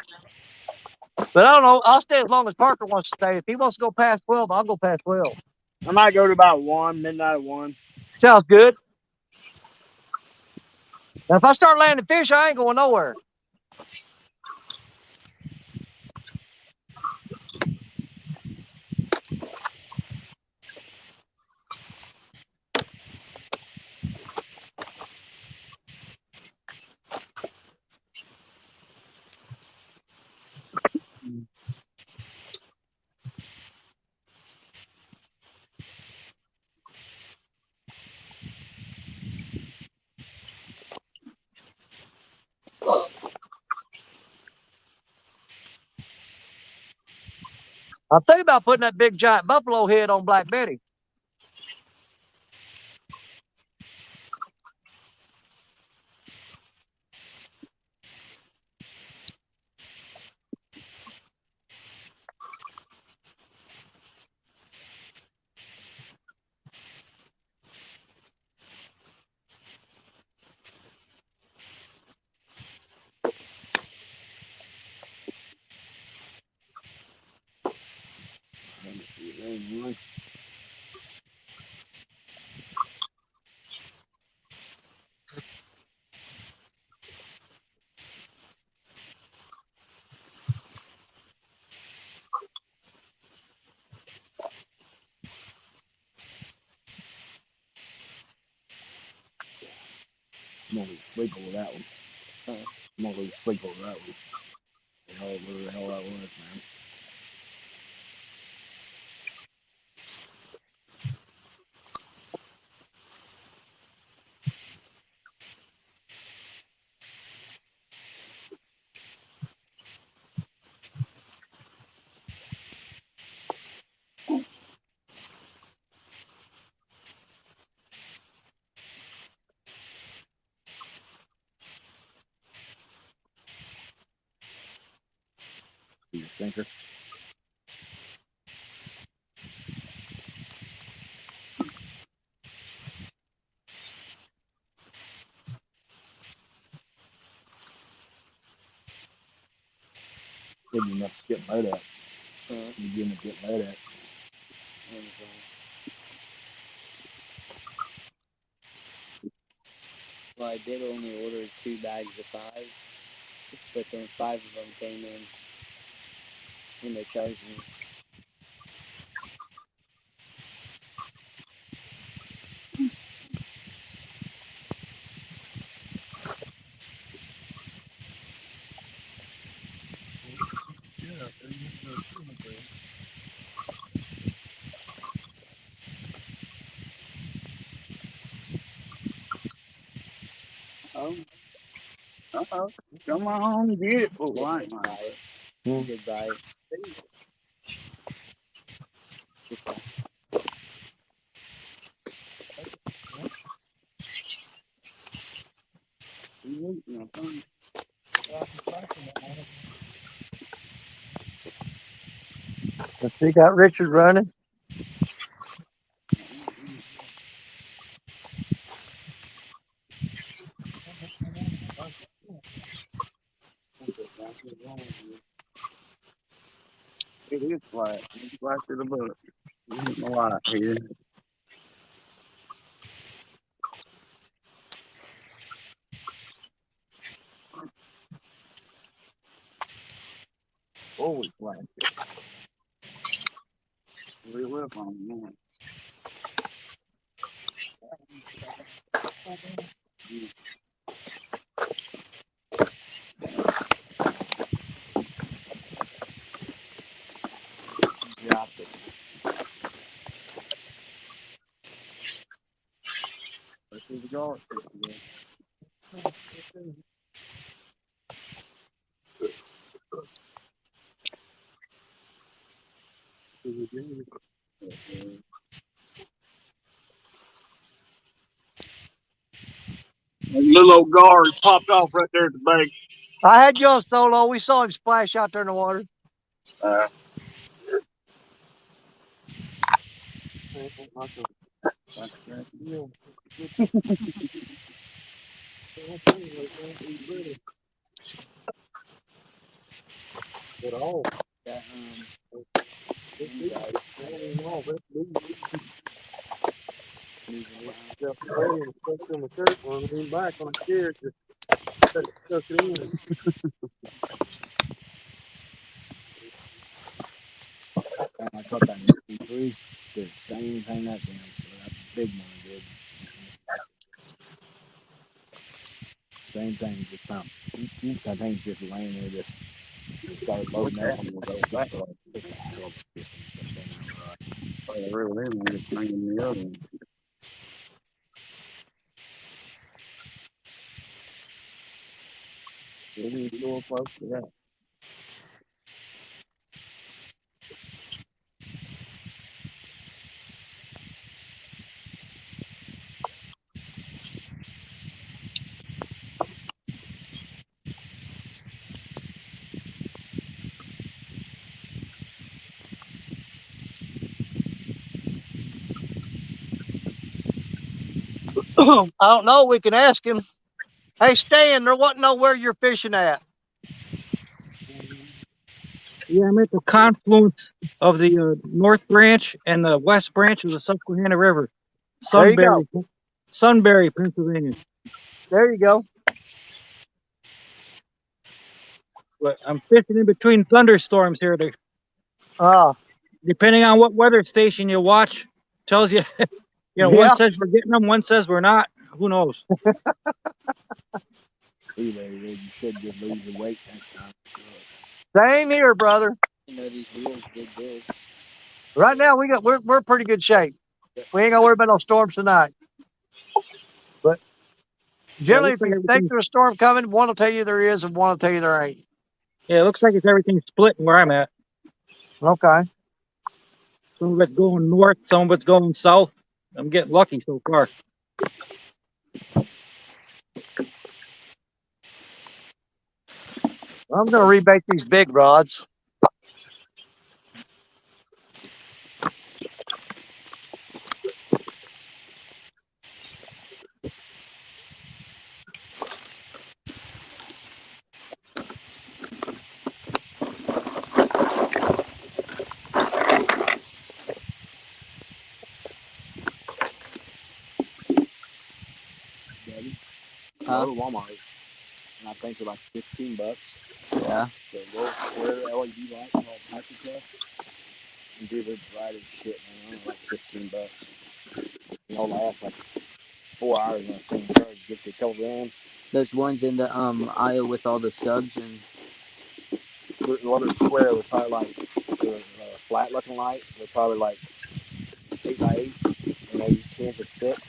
A: But I don't know. I'll stay as long as Parker wants to stay. If he wants to go past 12, I'll go past 12.
C: I might go to about 1, midnight 1.
A: Sounds good. Now, if I start landing fish, I ain't going nowhere. I'm thinking about putting that big giant buffalo head on Black Betty.
C: I'm gonna sleep over that one. I'm gonna sleep over that one. Whatever the hell that was, man. You thinker. Good enough to get laid at. You good enough to get laid at.
F: Well, I did only order 2 bags of 5, but then 5 of them came in, and they charged me.
B: Come on, get it. Oh,
F: Yeah,
B: I
F: good
B: ain't lying.
F: bite. Good bite. Good bite.
A: Let's see, got Richard running.
B: It is flat. It's flat to the book. There's no light here. Holy flat. We live on that.
C: Dropped it.
B: Let's see the guard. Little old guard popped off right there at the bank.
A: I had you on solo. We saw him splash out there in the water.
F: That, wind guard, I got
C: Oh, stuck in my shirt. When I lean back, when I'm scared, just stuck it in. And I caught that three. The same thing that damn. That big one did. Same thing. Just found. That thing's just laying there. Just started loading up and we'll go back. Like, what the hell?
B: Oh, really? I'm just bringing the other one. Really so close to that.
A: I don't know. We can ask him. Hey, Stan, there wasn't know where you're fishing at.
G: Yeah, I'm at the confluence of the North Branch and the West Branch of the Susquehanna River.
A: There you go.
G: Sunbury, Pennsylvania.
A: There you go.
G: But I'm fishing in between thunderstorms here.
A: Uh,
G: Depending on what weather station you watch, tells you, one
A: yeah.
G: says we're getting them, one says we're not. Who knows?
C: You should just lose your weight next time.
A: Same here, brother.
F: You know, these wheels did this.
A: Right now, we're pretty good shape. We ain't gonna worry about no storms tonight. But generally, if
G: Looks like
A: you think
G: everything.
A: there's a storm coming, one will tell you there is, and one will tell you there ain't.
G: Yeah, it looks like it's everything split where I'm at.
A: Okay.
G: Some of it's going north, some of it's going south. I'm getting lucky so far.
A: I'm gonna rebait these big rods.
C: Go to Walmart, and I think they're like $15.
F: Yeah.
C: So wear the LED light and all types of stuff, and do the bright as shit, man. Only like $15. And they'll last like 4 hours in the same charge. Get your couple grand.
F: Those ones in the aisle with all the subs and
C: The other square was probably like the flat looking light. They're probably like 8x8, and maybe 10 to 6.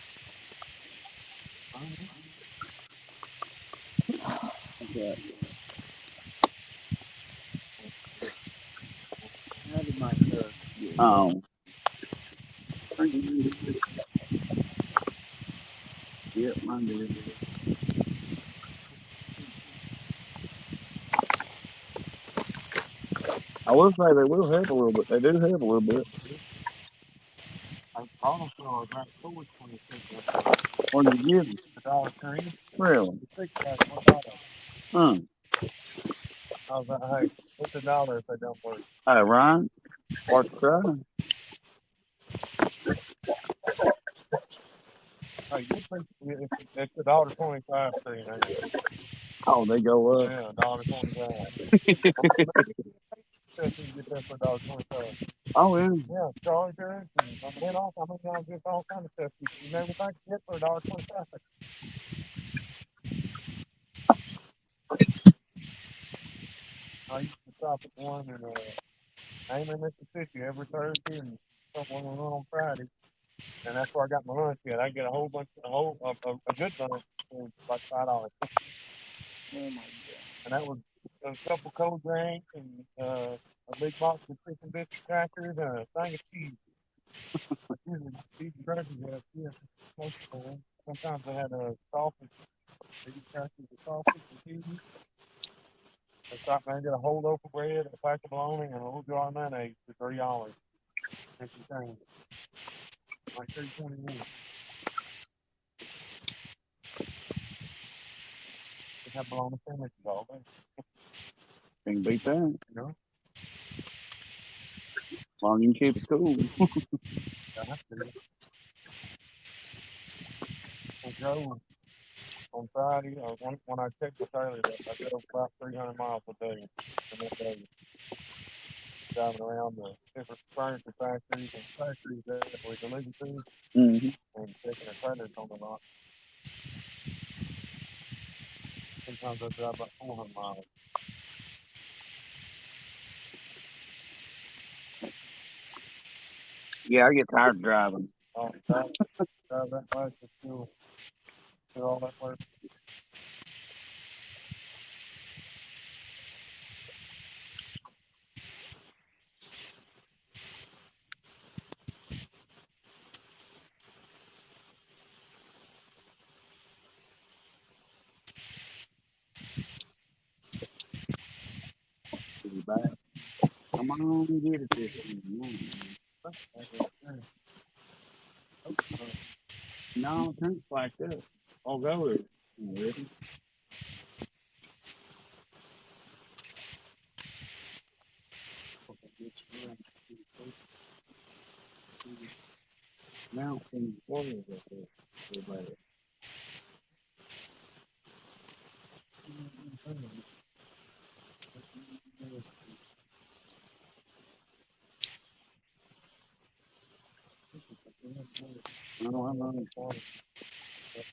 F: how did my
B: Oh. Yep, mine did. I will say they will have a little bit. They do have a little bit. What did you give them?
C: $1.03.
B: Really?
C: $6 $1.
B: Huh.
C: I was like, hey, what's $1 if they don't work?
B: Hey, Ryan. What's crying?
C: Hey, you think it's $1.25 thing?
B: Oh, they go up.
C: Yeah, $1.25. You get that for $1.25.
B: Oh, yeah.
C: Yeah, chargers and then off. I mean, I get all kind of stuff. You never think you get for $1.25. I used to stop at one in Amen, Mississippi every Thursday and one on Friday, and that's where I got my lunch at. I get a whole bunch, a good lunch for like $5.
F: Oh my god.
C: And that was a couple cold drinks and a big box of chicken biscuit crackers and a thing of cheese. Usually cheese and crackers have most of them. Sometimes they had a sausage, big crackers with sausage and cheese. And stop there and get a whole loaf of bread, a pack of bologna, and a little jar of mayonnaise for $3. And some change. Like $3.21. They have bologna sandwiches all day.
B: Can't beat that.
C: You know?
B: As long as you can keep it cool.
C: Yeah, that's good.
H: drove on Friday, when I checked the trailer, I drove about 300 miles a day. And that day, driving around the different furniture factories and factories that we deliver to,
C: Mm-hmm.
H: and checking the trailers on the lot. Sometimes I drive about 400 miles.
C: Yeah, I get tired of driving.
H: Oh, drive that much to do all that work.
C: Come on, get it this No, turn like this. I'll go with it. Ready? Now, in the corner of it, I don't have any water. That's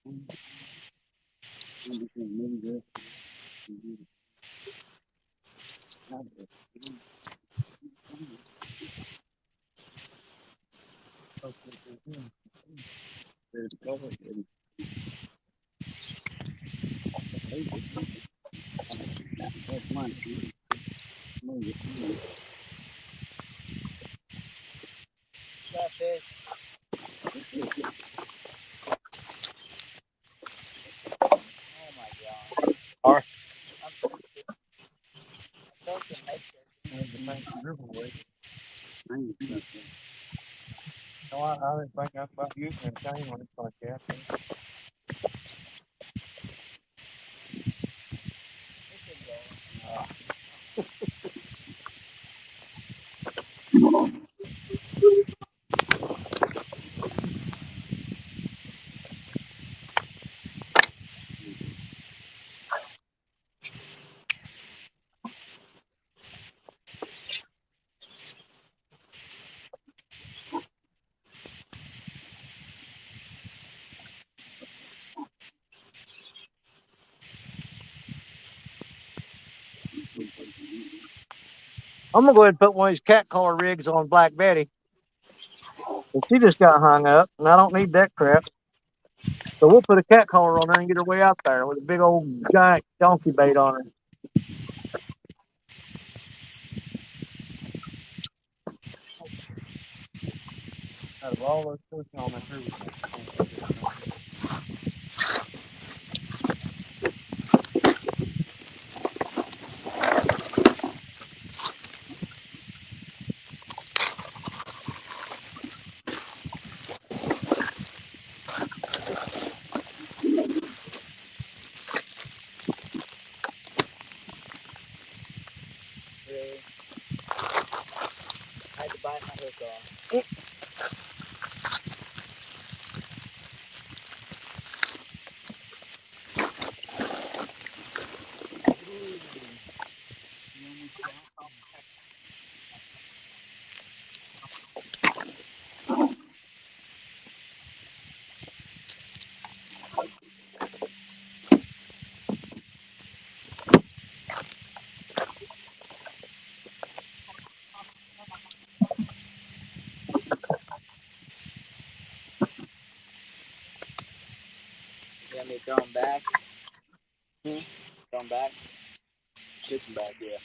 C: mine.
F: Oh my god.
C: All right.
H: And the fancy riverway.
C: I ain't got that.
H: No, I didn't think that's about using a chain when it's like that.
A: I'm gonna go ahead and put one of these cat collar rigs on Black Betty. And she just got hung up, and I don't need that crap. So we'll put a cat collar on her and get her way out there with a big old giant donkey bait on her.
H: Out of all those fish on that river,
F: Really? I had to bite my hook off. You want me to throw him back? Throw him back? Pitch him back, yeah.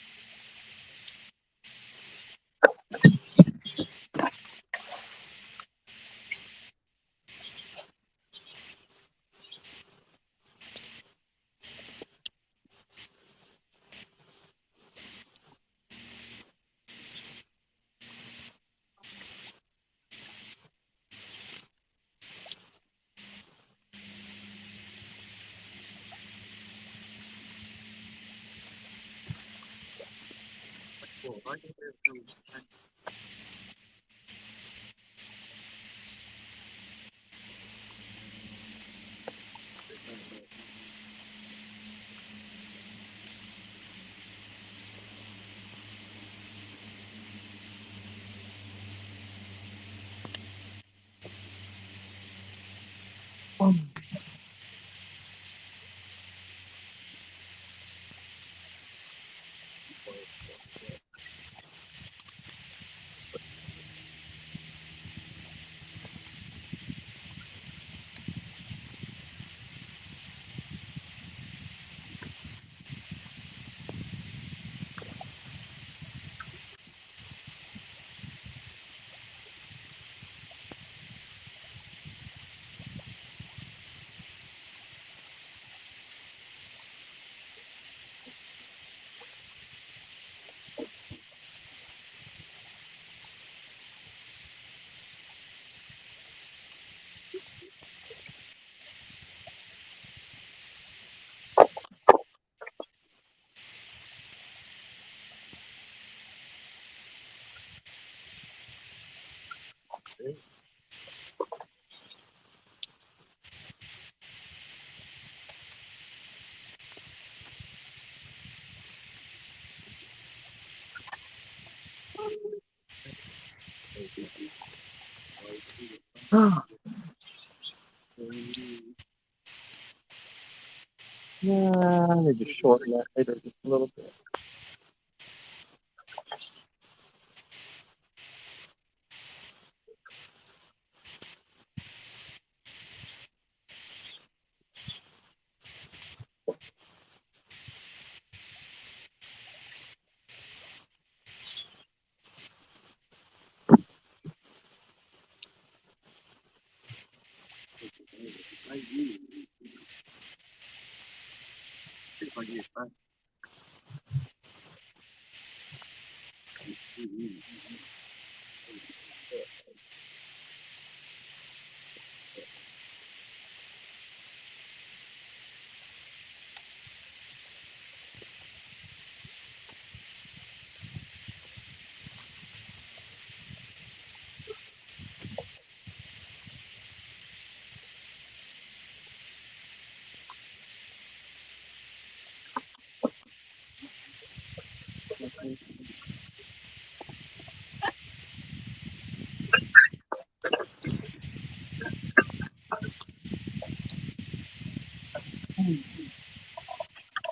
A: Yeah, I need to shorten that header just a little bit.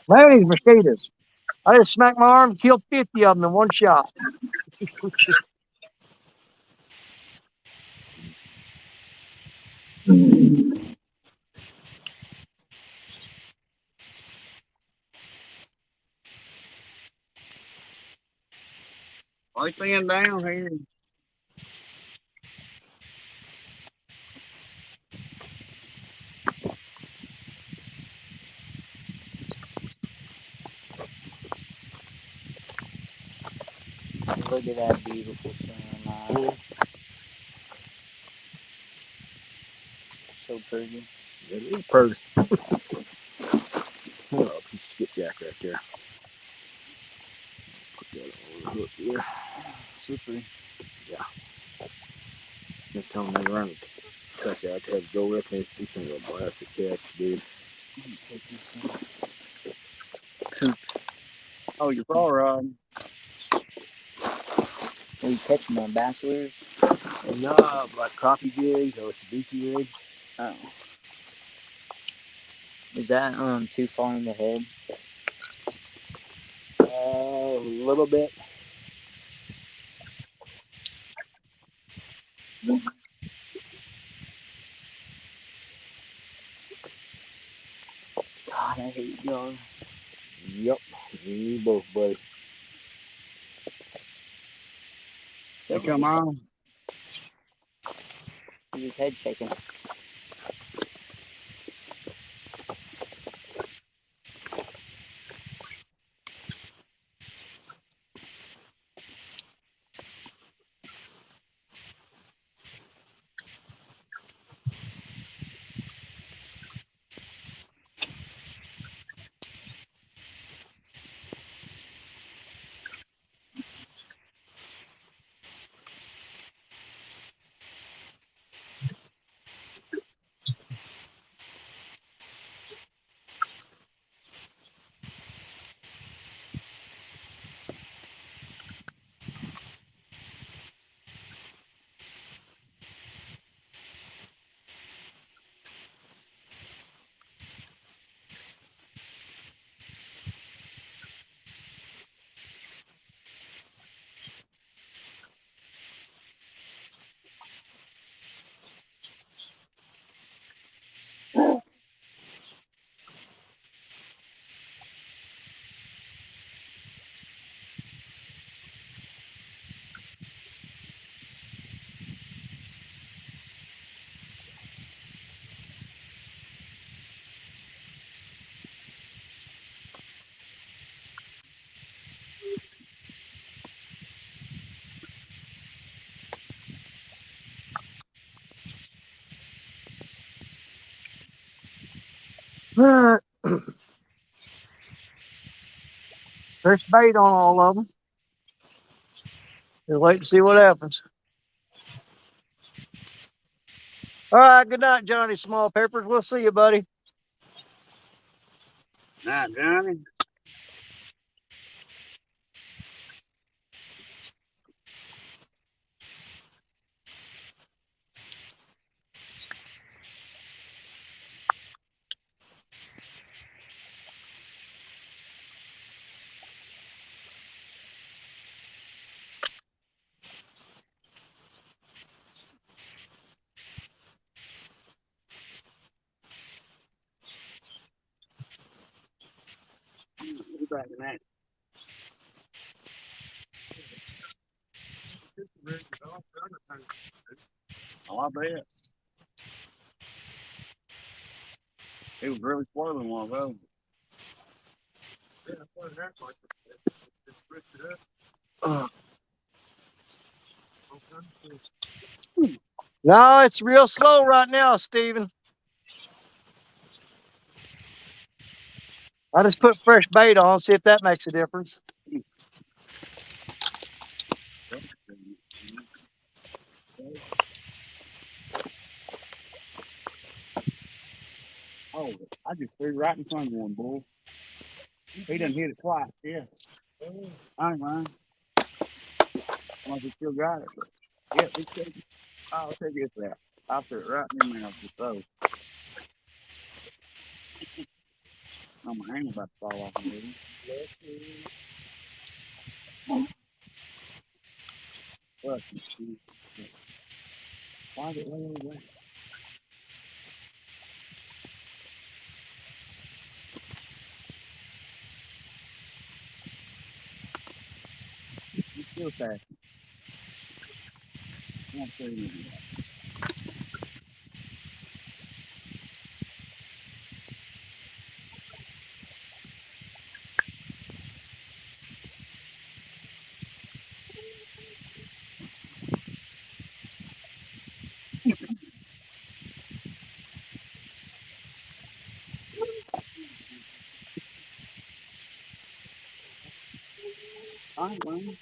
A: Man, these mosquitoes. I just smacked my arm and killed 50 of them in one shot.
C: Right stand down here.
F: Look at that beautiful sunlight. So pretty.
C: It is pretty. Oh, piece of skipjack right there. Put that on the hook here.
F: Slippery.
C: Yeah. Next time they run it, touch out to have to go with me. These things will blast the catch, dude.
F: Take this one.
C: Oh, your fry rod.
F: Are you catching my bachelors?
C: No, like crappie jigs or sabiki rigs.
F: Oh. Is that too far in the head?
C: A little bit.
F: God, I hate y'all.
C: Yep. You both, buddy.
F: They
C: come on.
F: His head shaking.
A: There's bait on all of them. We'll wait and see what happens. All right. Good night, Johnny Small Peppers. We'll see you, buddy.
C: Night, Johnny. Be back in that. Oh, I bet. It was really spoiling one of those.
A: No, it's real slow right now, Steven. I just put fresh bait on, see if that makes a difference.
C: Oh, I just threw right in front of one, bull. He done hit it twice, yeah. I ain't lying. I don't know if he still got it, but yeah, it's taking. I'll take it that. I'll put it right in the mouth with those. Oh, my hand about to fall off already. What? Why is it laying away? It's still fast. I won't say anything. I ain't lying.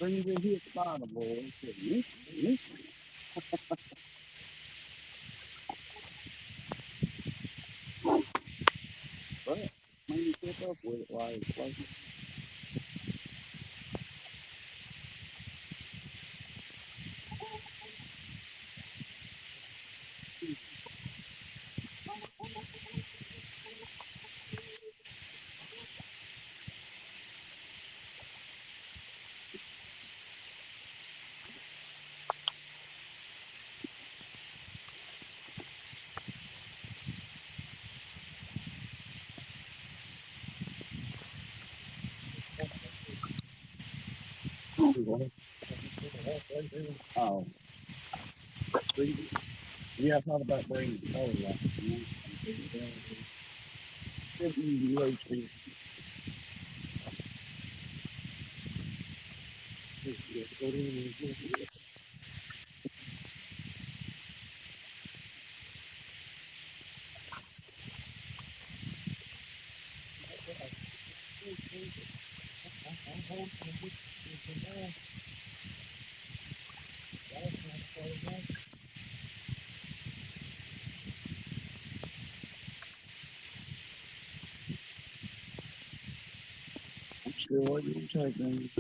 C: Bring it in here at the bottom, boy. But maybe keep up with it while it's floating. Oh, yeah, I thought about bringing the color like it's easy way to. I'm still waiting on taking.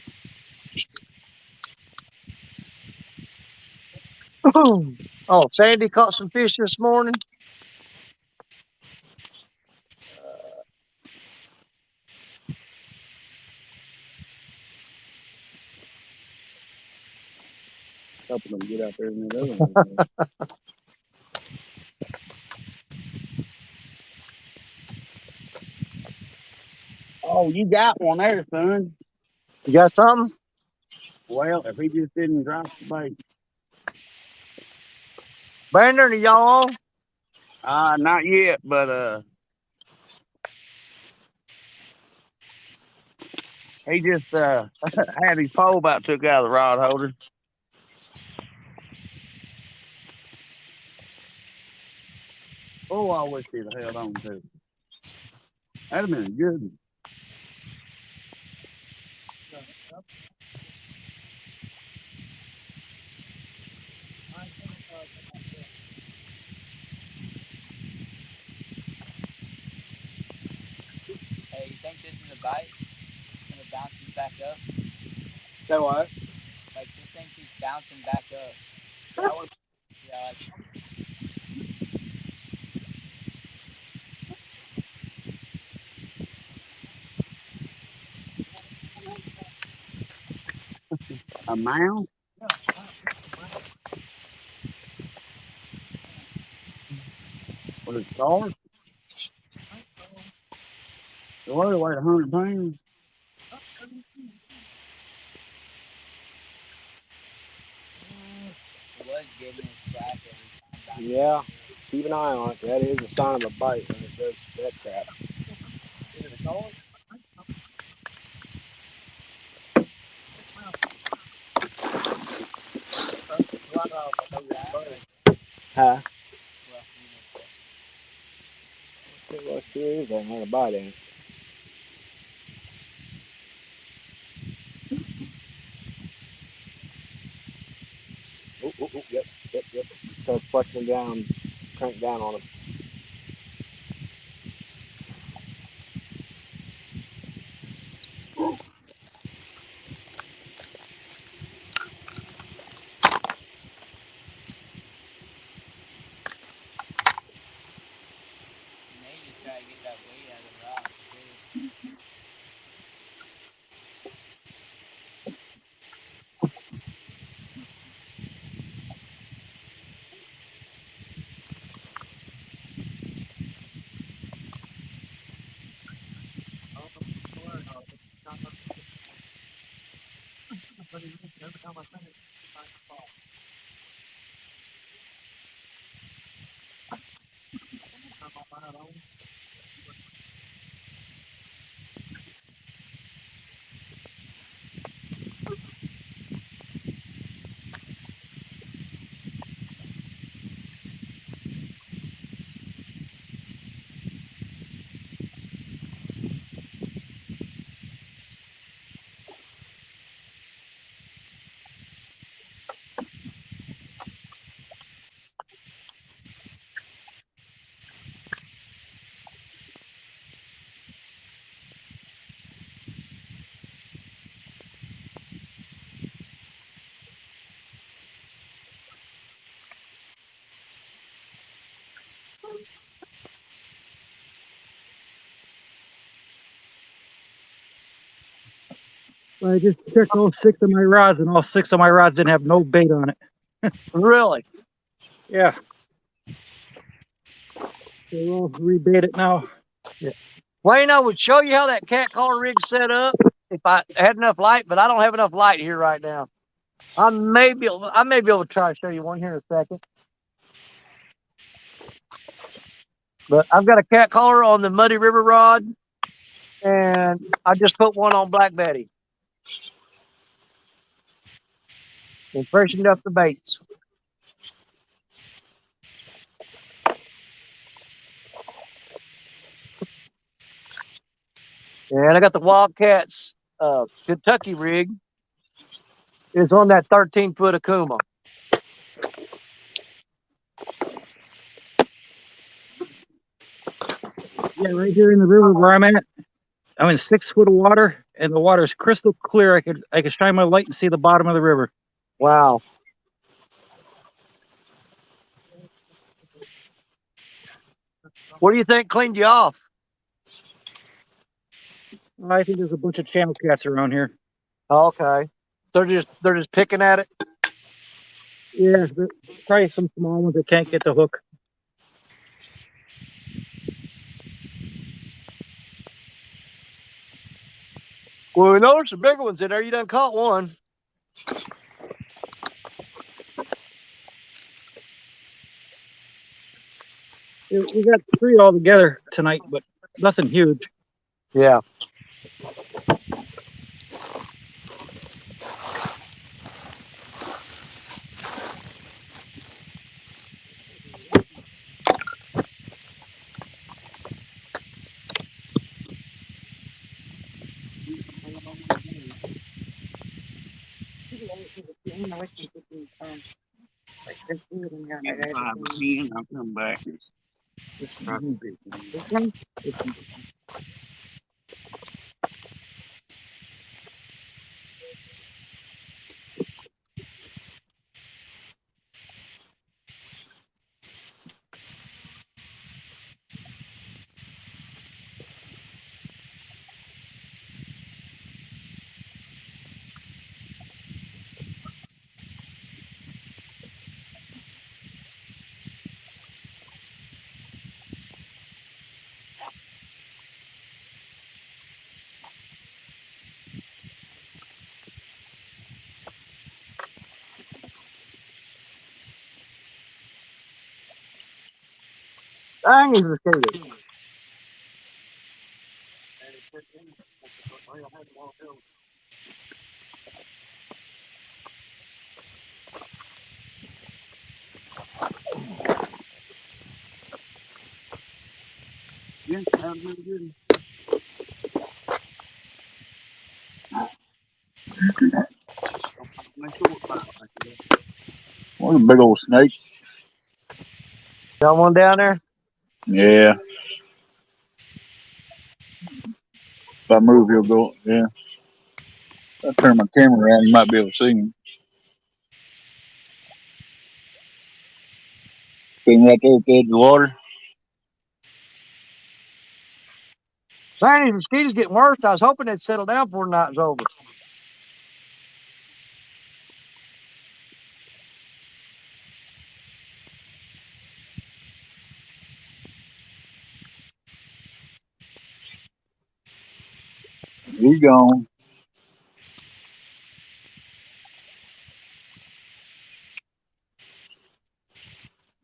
A: Oh, Sandy caught some fish this morning.
C: Helping them get out there in that other one. Oh, you got one there, son.
A: You got something?
C: Well, if he just didn't drop the bait.
A: Brandon, are y'all on?
C: Not yet, but he just had his pole about took out of the rod holder. Oh, I wish he'd have held on to it. That'd have been a good one.
F: bite and it bounces back up?
C: Say what?
F: Like this thing keeps bouncing back up.
C: That one.
F: Yeah, like
B: A mouse? What is it called? It was like 100 pounds.
F: it was getting its slack every time.
C: Yeah. Keep an eye on it. That is a sign of a bite when it does that crap. Huh? Well, it sure is. That not a bite, ain't it? Oh, yep. Start flushing down, crank down on it.
F: Maybe just try to get that weight out of the rock too.
G: I just checked all 6 of my rods, and all 6 of my rods didn't have no bait on it.
A: Really?
G: Yeah. So we'll rebait it now.
A: Wayne, I would show you how that cat collar rig's set up if I had enough light, but I don't have enough light here right now. I may be able to try to show you one here in a second. But I've got a cat collar on the Muddy River rod, and I just put one on Black Betty and freshened up the baits. And I got the Wildcats Kentucky rig. It's on that 13-foot Akuma.
G: Yeah, right here in the river where I'm at, I'm in 6 foot of water, and the water is crystal clear. I could shine my light and see the bottom of the river.
A: Wow. What do you think cleaned you off?
G: I think there's a bunch of channel cats around here.
A: Okay. They're just picking at it.
G: Yeah, probably some small ones that can't get the hook.
A: Well, we know there's some bigger ones in there. You done caught one.
G: We got 3 altogether tonight, but nothing huge.
A: Yeah.
B: I'll come back.
G: This one?
A: Dang, he's mosquitoes.
B: What a big old snake.
A: Got one down there?
B: Yeah. If I move, he'll go. Yeah. If I turn my camera around, you might be able to see him. See him right there at the edge of the water.
A: Man, these mosquitoes getting worse. I was hoping they'd settle down before the night was over.
B: He's gone.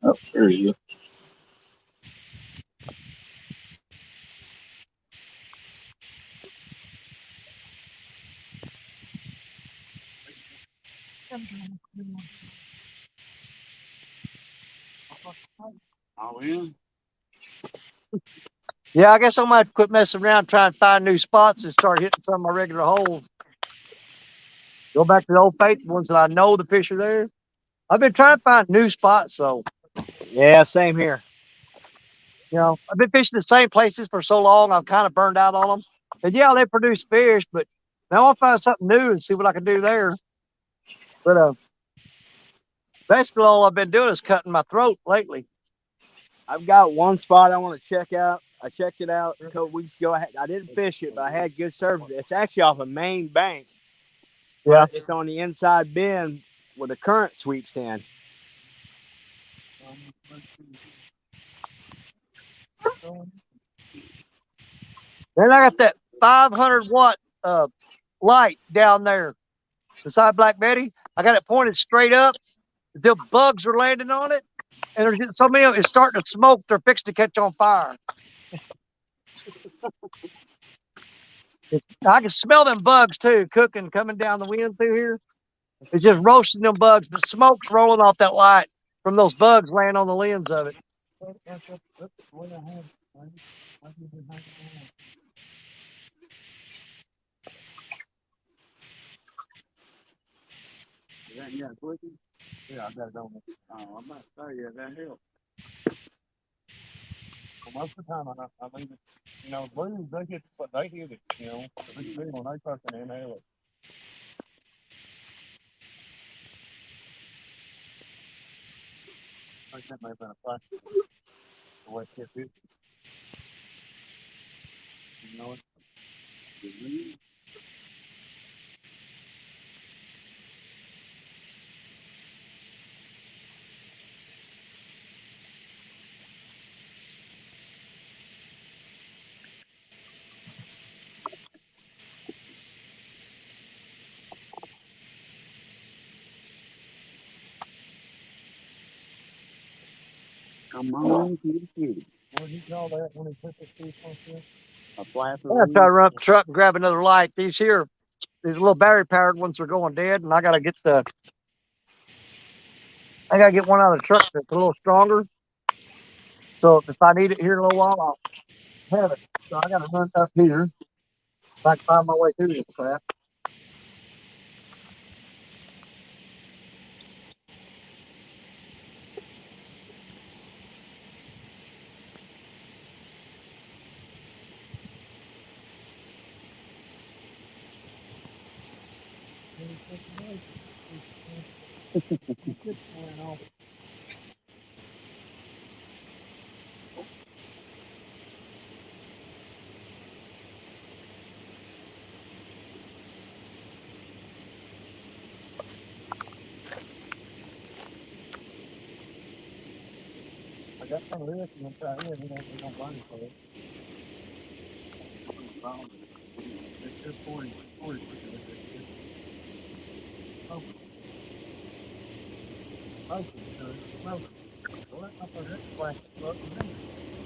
B: Oh, there he is. Oh, yeah.
A: Yeah, I guess I might quit messing around trying to find new spots and start hitting some of my regular holes. Go back to the old faithful ones that I know the fish are there. I've been trying to find new spots, so
C: Yeah, same here.
A: I've been fishing the same places for so long. I'm kind of burned out on them. And yeah, they produce fish, but now I want to find something new and see what I can do there. But basically, all I've been doing is cutting my throat lately.
C: I've got one spot I want to check out. I checked it out a couple weeks ago. I didn't fish it, but I had good service. It's actually off a main bank.
A: Yeah.
C: It's on the inside bend where the current sweeps in.
A: Then I got that 500-watt light down there beside Black Betty. I got it pointed straight up. The bugs are landing on it, and there's just so many of them. It's starting to smoke. They're fixing to catch on fire. I can smell them bugs too, cooking, coming down the wind through here. It's just roasting them bugs, but smoke's rolling off that light from those bugs laying on the lens of it.
H: Yeah, I got it on. I'm about to say, yeah, that helps. Well, most of the time, I leave it. Blues, they hit it. It's big when they fucking inhale it. I think that may have been a practice. The way it hit it. You know it.
B: Come on, kitty.
H: What did he call that when he put the fish on fish?
B: A flap
A: I
B: of
A: gotta try to
B: wind.
A: run up the truck and grab another light. These little battery powered ones are going dead, and I gotta get one out of the truck that's a little stronger. So if I need it here in a little while, I'll have it. So I gotta run up here. If I can find my way through this crap.
H: I got some of this and then try here. He don't burn it for it. It's just 40 pushing it. Smoke it. Smoke it. So let my put it plastic plug in there.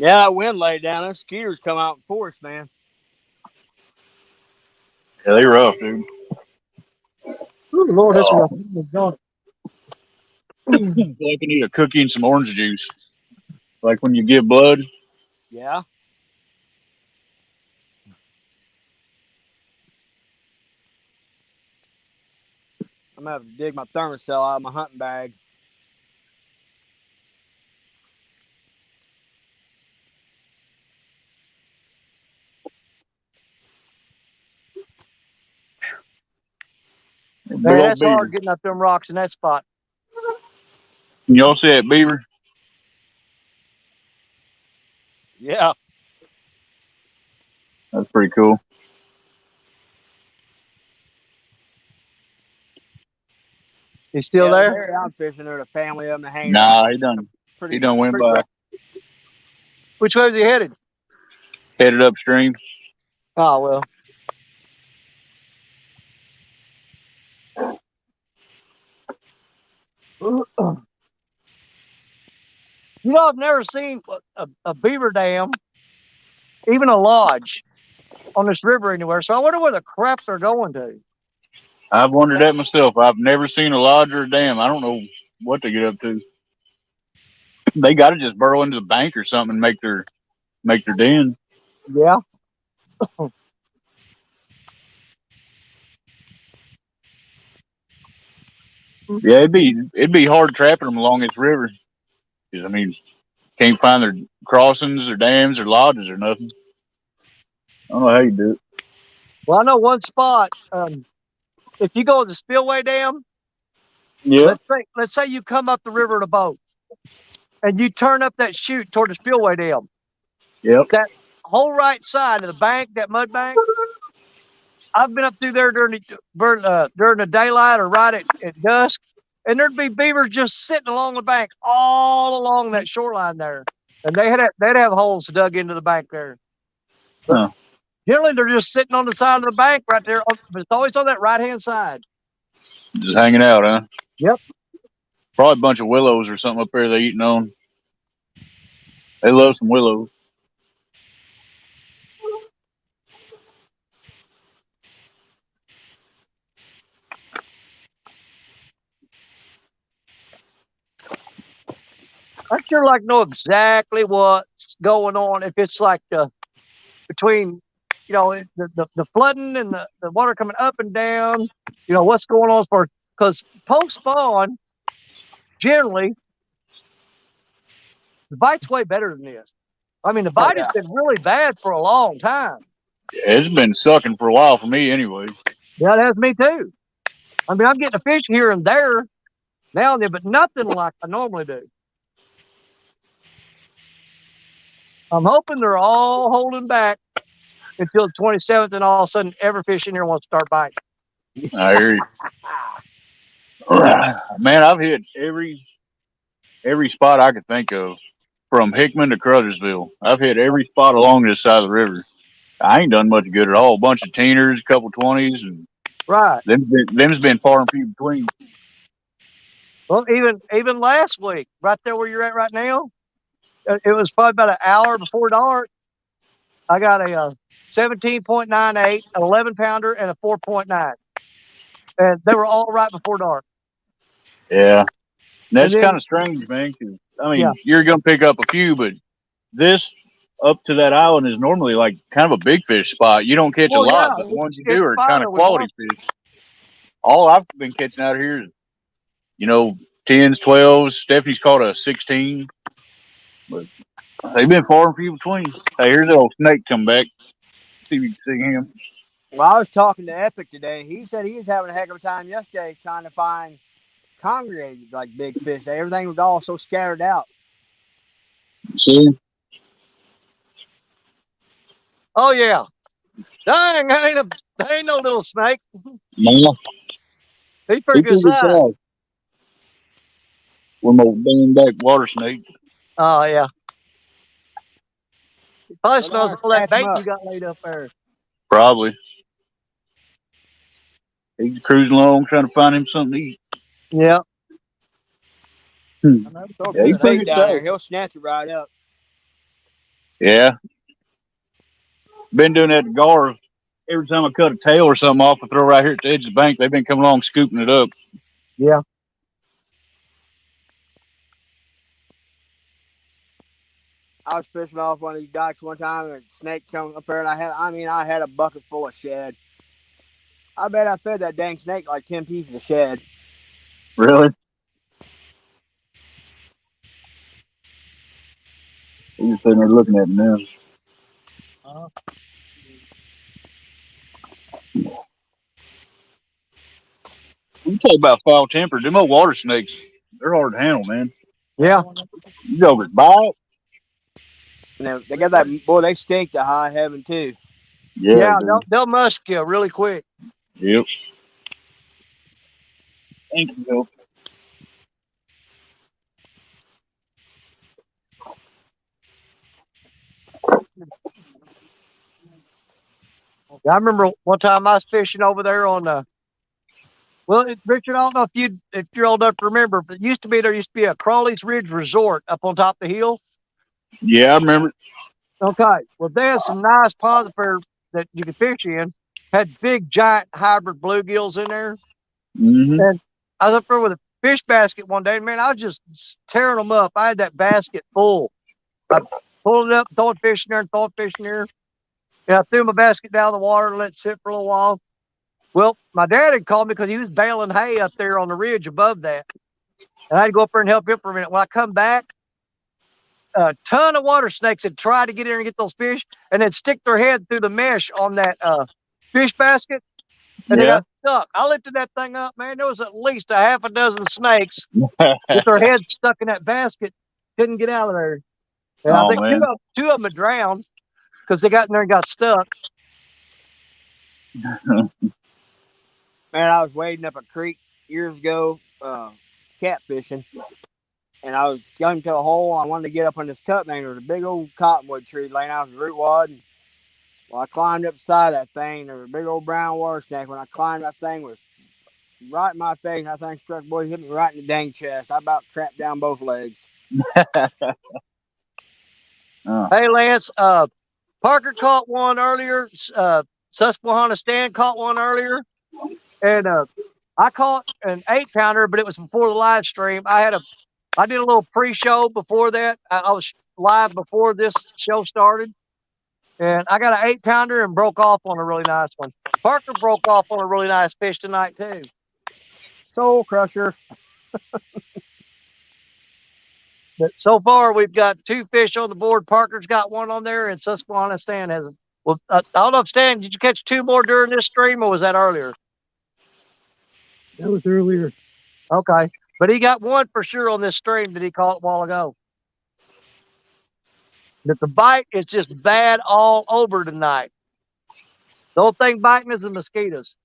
C: Yeah, that wind laid down. Those skeeters come out in force, man.
B: Yeah, they rough, dude.
A: Ooh, Lord, that's rough.
B: I feel like I need a cookie and some orange juice. Like when you give blood.
C: Yeah. I'm gonna have to dig my thermocell out of my hunting bag.
B: Big
A: Man,
B: old
A: that's
B: beaver.
A: hard getting up them rocks in that spot.
B: Can y'all see that beaver?
C: Yeah.
B: That's pretty cool.
A: He's still
C: Yeah,
A: there?
C: they're out fishing. There's a family of them that hanging out.
B: Nah, he
C: Pretty
B: done went by.
C: rough.
A: Which way was he headed?
B: Headed upstream.
A: Oh, well. You know, I've never seen a beaver dam, even a lodge, on this river anywhere. So I wonder where the crap they're going to.
B: I've wondered that myself. I've never seen a lodge or a dam. I don't know what they get up to. They got to just burrow into the bank or something and make their den.
A: Yeah.
B: Yeah, it'd be hard trapping them along this river. 'Cause, I mean, can't find their crossings or dams or lodges or nothing. I don't know how you do it.
A: Well, I know one spot. If you go to the Spillway Dam,
B: Yeah.
A: let's say you come up the river in a boat and you turn up that chute toward the Spillway Dam.
B: Yep.
A: That whole right side of the bank, that mud bank, I've been up through there during the daylight or right at dusk, and there'd be beavers just sitting along the bank all along that shoreline there, and they'd have holes dug into the bank there. But
B: Huh.
A: generally, they're just sitting on the side of the bank right there. But it's always on that right hand side.
B: Just hanging out, huh?
A: Yep.
B: Probably a bunch of willows or something up there they eating on. They love some willows.
A: I'd sure like to know exactly what's going on. If it's like between, the flooding and the water coming up and down, what's going on because post spawn, generally, the bite's way better than this. I mean, the bite has been really bad for a long time.
B: Yeah, it's been sucking for a while for me anyway.
A: Yeah, that's me too. I mean, I'm getting a fish here and there now and then, but nothing like I normally do. I'm hoping they're all holding back until the 27th, and all of a sudden, every fish in here wants to start biting.
B: I hear you. Man, I've hit every spot I could think of, from Hickman to Crothersville. I've hit every spot along this side of the river. I ain't done much good at all. A bunch of teeners, a couple 20s, and
A: Right.
B: them's been far and few between.
A: Well, even last week, right there where you're at right now, it was probably about an hour before dark. I got a 17.98, an 11 pounder, and a 4.9, and they were all right before dark.
B: Yeah, and that's
A: And then,
B: kind of strange, man. 'Cause, I mean, you're gonna pick up a few, but this up to that island is normally like kind of a big fish spot. You don't catch a lot, but the ones you do are kind of quality fish. All I've been catching out here is, 10s, 12s. Stephanie's caught a 16, but they've been far and few between. Hey, here's that old snake come back. See if you can see him.
C: Well, I was talking to Epic today. He said he was having a heck of a time yesterday trying to find congregated like big fish. Everything was all so scattered out.
B: See?
A: Oh yeah, dang, that ain't no little snake.
B: No,
A: He's pretty good size.
B: One more damn back water snake.
A: Oh yeah. It probably
C: Well,
A: smells all that bait you got laid up there.
B: Probably. He's cruising along trying to find him something to eat.
A: Yeah.
C: So
B: Yeah, he's
C: good bait
B: pretty
C: down there.
B: size.
C: He'll snatch it right up.
B: Yeah. Been doing that to gar. Every time I cut a tail or something off, I throw right here at the edge of the bank. They've been coming along scooping it up.
A: Yeah.
C: I was fishing off one of these dikes one time, and a snake come up there, and I had a bucket full of shad. I bet I fed that dang snake like 10 pieces of shad.
B: Really? He's just sitting there looking at me now. You talk about foul tempered. Them old water snakes, they're hard to handle, man.
A: Yeah.
B: You go over bite.
C: And they got that, boy, they stink to high heaven, too.
A: Yeah.
B: Dude.
A: They'll musk you really quick.
B: Yep. Thank you.
A: I remember one time I was fishing over there on well, Richard, I don't know if you're old enough to remember, but there used to be a Crawley's Ridge Resort up on top of the hill.
B: Yeah, I remember.
A: Okay. Well, they had some nice ponds up there that you could fish in. Had big giant hybrid bluegills in there.
B: Mm-hmm.
A: And I was up there with a fish basket one day, and man, I was just tearing them up. I had that basket full. I pulled it up, throwing fish in there, and throwing fish in there. And I threw my basket down the water and let it sit for a little while. Well, my dad had called me because he was baling hay up there on the ridge above that. And I had to go up there and help him for a minute. When I come back, a ton of water snakes had tried to get in there and get those fish, and then stick their head through the mesh on that fish basket, and they
B: Yeah.
A: got stuck. I lifted that thing up, man. There was at least a half a dozen snakes with their heads stuck in that basket, couldn't get out of there. And I
B: Oh
A: think
B: man.
A: two of them had drowned because they got in there and got stuck.
C: Man, I was wading up a creek years ago, catfishing, and I was going to a hole. I wanted to get up on this cut bank. There was a big old cottonwood tree laying out in the root wad. And, well, I climbed up beside that thing. There was a big old brown water snake. When I climbed, that thing was right in my face. And that thing struck, boy, hit me right in the dang chest. I about trapped down both legs.
A: Hey, Lance, Parker caught one earlier. Susquehanna Stan caught one earlier. And I caught an 8-pounder, but it was before the live stream. I did a little pre-show before that. I was live before this show started. And I got an 8-pounder and broke off on a really nice one. Parker broke off on a really nice fish tonight, too.
C: Soul crusher.
A: But so far, we've got 2 fish on the board. Parker's got one on there, and Susquehanna Stan has. Well, I don't know if Stan, did you catch 2 more during this stream, or was that earlier?
G: That was earlier.
A: Okay. But he got one for sure on this stream that he caught a while ago. But the bite is just bad all over tonight. The whole thing biting is the mosquitoes.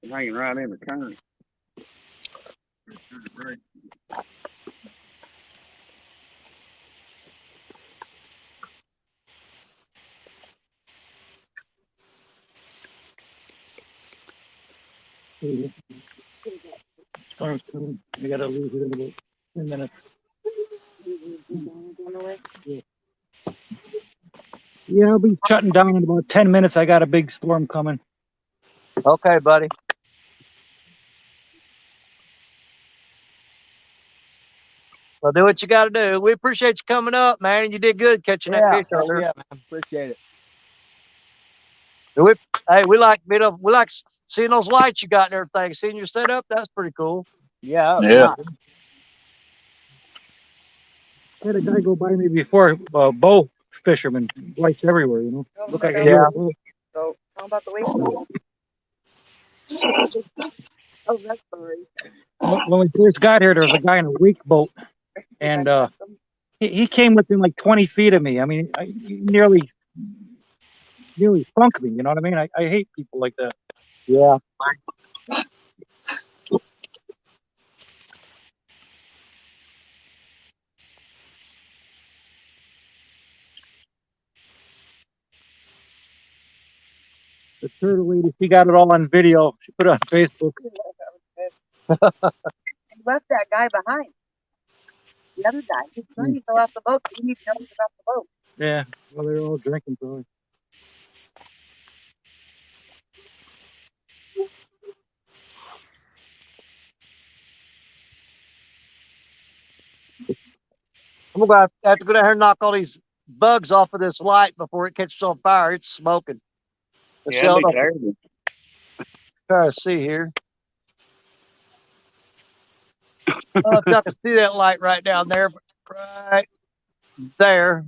B: Hanging right in the current.
G: Storm's coming. We gotta lose it in about 10 minutes. Yeah, I'll be shutting down in about 10 minutes. I got a big storm coming.
A: Okay, buddy. Well, do what you got to do. We appreciate you coming up, man. You did good catching that fish earlier.
C: Yeah, man. Appreciate it.
A: We like seeing those lights you got and everything. Seeing your setup, that's pretty cool.
C: Yeah.
B: Yeah.
G: I had a guy go by me before, bow fisherman, lights everywhere, you know. Look like a UFO.
I: So, how about the wings? Oh, that's sorry.
G: When we first got here, there was a guy in a wake boat, and he came within like 20 feet of me. I mean, he nearly sunk me. You know what I mean? I hate people like that.
A: Yeah.
G: The turtle lady, she got it all on video. She put it on Facebook.
I: He left that guy behind. The other guy. His buddy fell off the boat. He didn't even know he was off the boat.
G: Yeah, well, they're all drinking. So.
A: I'm gonna have to go down here and knock all these bugs off of this light before it catches on fire. It's smoking. Let's see,
B: Yeah,
A: hold
B: that'd
A: on.
B: be terrible.
A: Try to see here. Oh, if y'all can see that light right down there, but right there,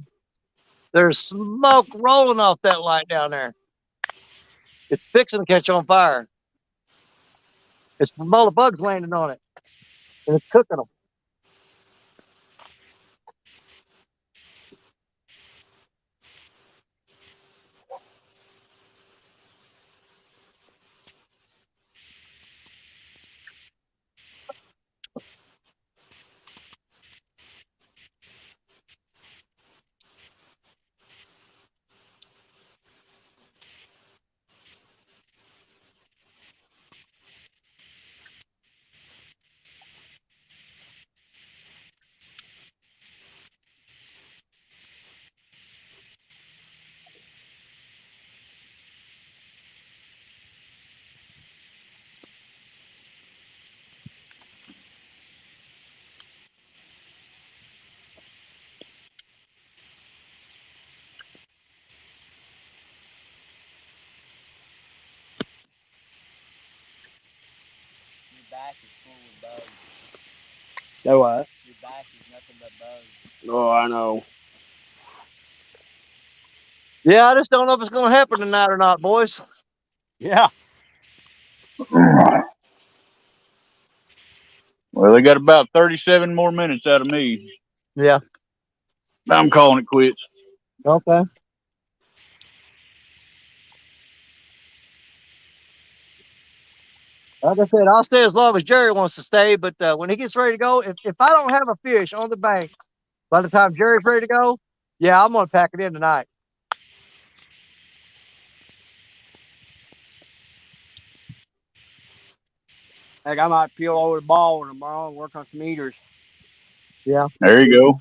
A: there's smoke rolling off that light down there. It's fixing to catch on fire. It's from all the bugs landing on it, and it's cooking them.
F: Your back is full of bugs.
C: No what?
F: Your back is nothing but bugs.
C: Oh, I know.
A: Yeah, I just don't know if it's going to happen tonight or not, boys.
C: Yeah.
B: Well, they got about 37 more minutes out of me.
A: Yeah.
B: I'm calling it quits.
A: Okay. Like I said, I'll stay as long as Jerry wants to stay. But when he gets ready to go, if I don't have a fish on the bank by the time Jerry's ready to go, yeah, I'm going to pack it in tonight.
C: Heck, I might peel over the ball tomorrow and work on some eaters.
A: Yeah.
B: There you go.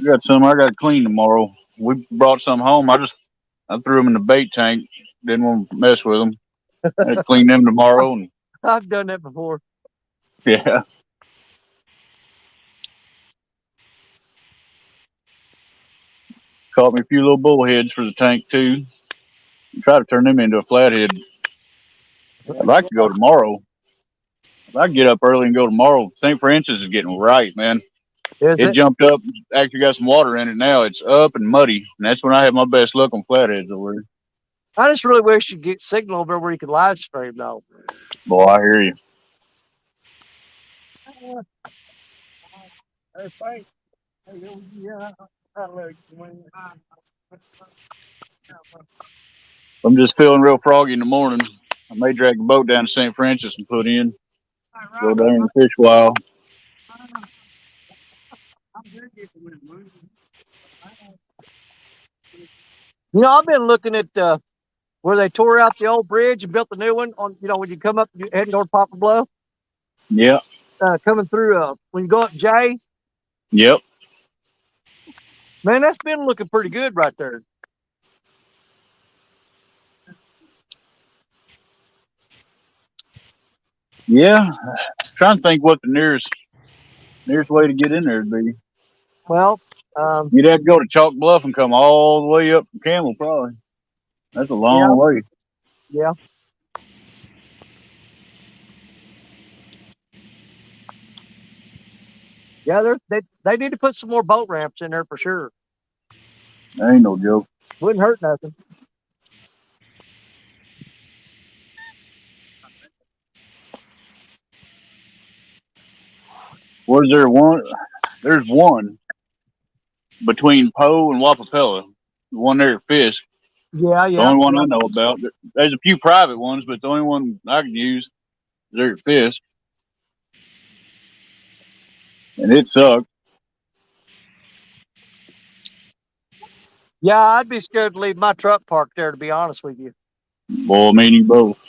B: I got some I got to clean tomorrow. We brought some home. I threw them in the bait tank. Didn't want to mess with them. I clean them tomorrow. And
A: I've done that before.
B: yeah, caught me a few little bullheads for the tank too. Try to turn them into a flathead. I'd like to go tomorrow. If I get up early and go tomorrow, St. Francis is getting right, man.
A: Is
B: It
A: it?
B: jumped up, actually got some water in it now. It's up and muddy, and that's when I have my best luck on flatheads over here.
A: I just really wish you'd get signal over where you could live stream though.
B: Boy, I hear you. I'm just feeling real froggy in the morning. I may drag the boat down to St. Francis and put in. Go down and fish a while.
A: You know, I've been looking at where they tore out the old bridge and built the new one on, you know, when you come up, you heading toward Papa Bluff,
B: Yeah.
A: coming through, when you go up Jay,
B: Yep.
A: man, that's been looking pretty good right there.
B: Yeah. Trying to think what the nearest way to get in there would be.
A: Well,
B: You'd have to go to Chalk Bluff and come all the way up from Camel, probably. That's a
A: yeah,
B: long way.
A: yeah. Yeah, they need to put some more boat ramps in there for sure.
B: That ain't no joke.
A: Wouldn't hurt nothing.
B: Was there one? There's one between Poe and Wapapella. The one there at Fisk.
A: Yeah,
B: The
A: yeah,
B: only one
A: yeah.
B: I know about. There's a few private ones, but the only one I can use is there at Fisk. And it sucked.
A: Yeah, I'd be scared to leave my truck parked there, to be honest with you.
B: Boy, me and you both.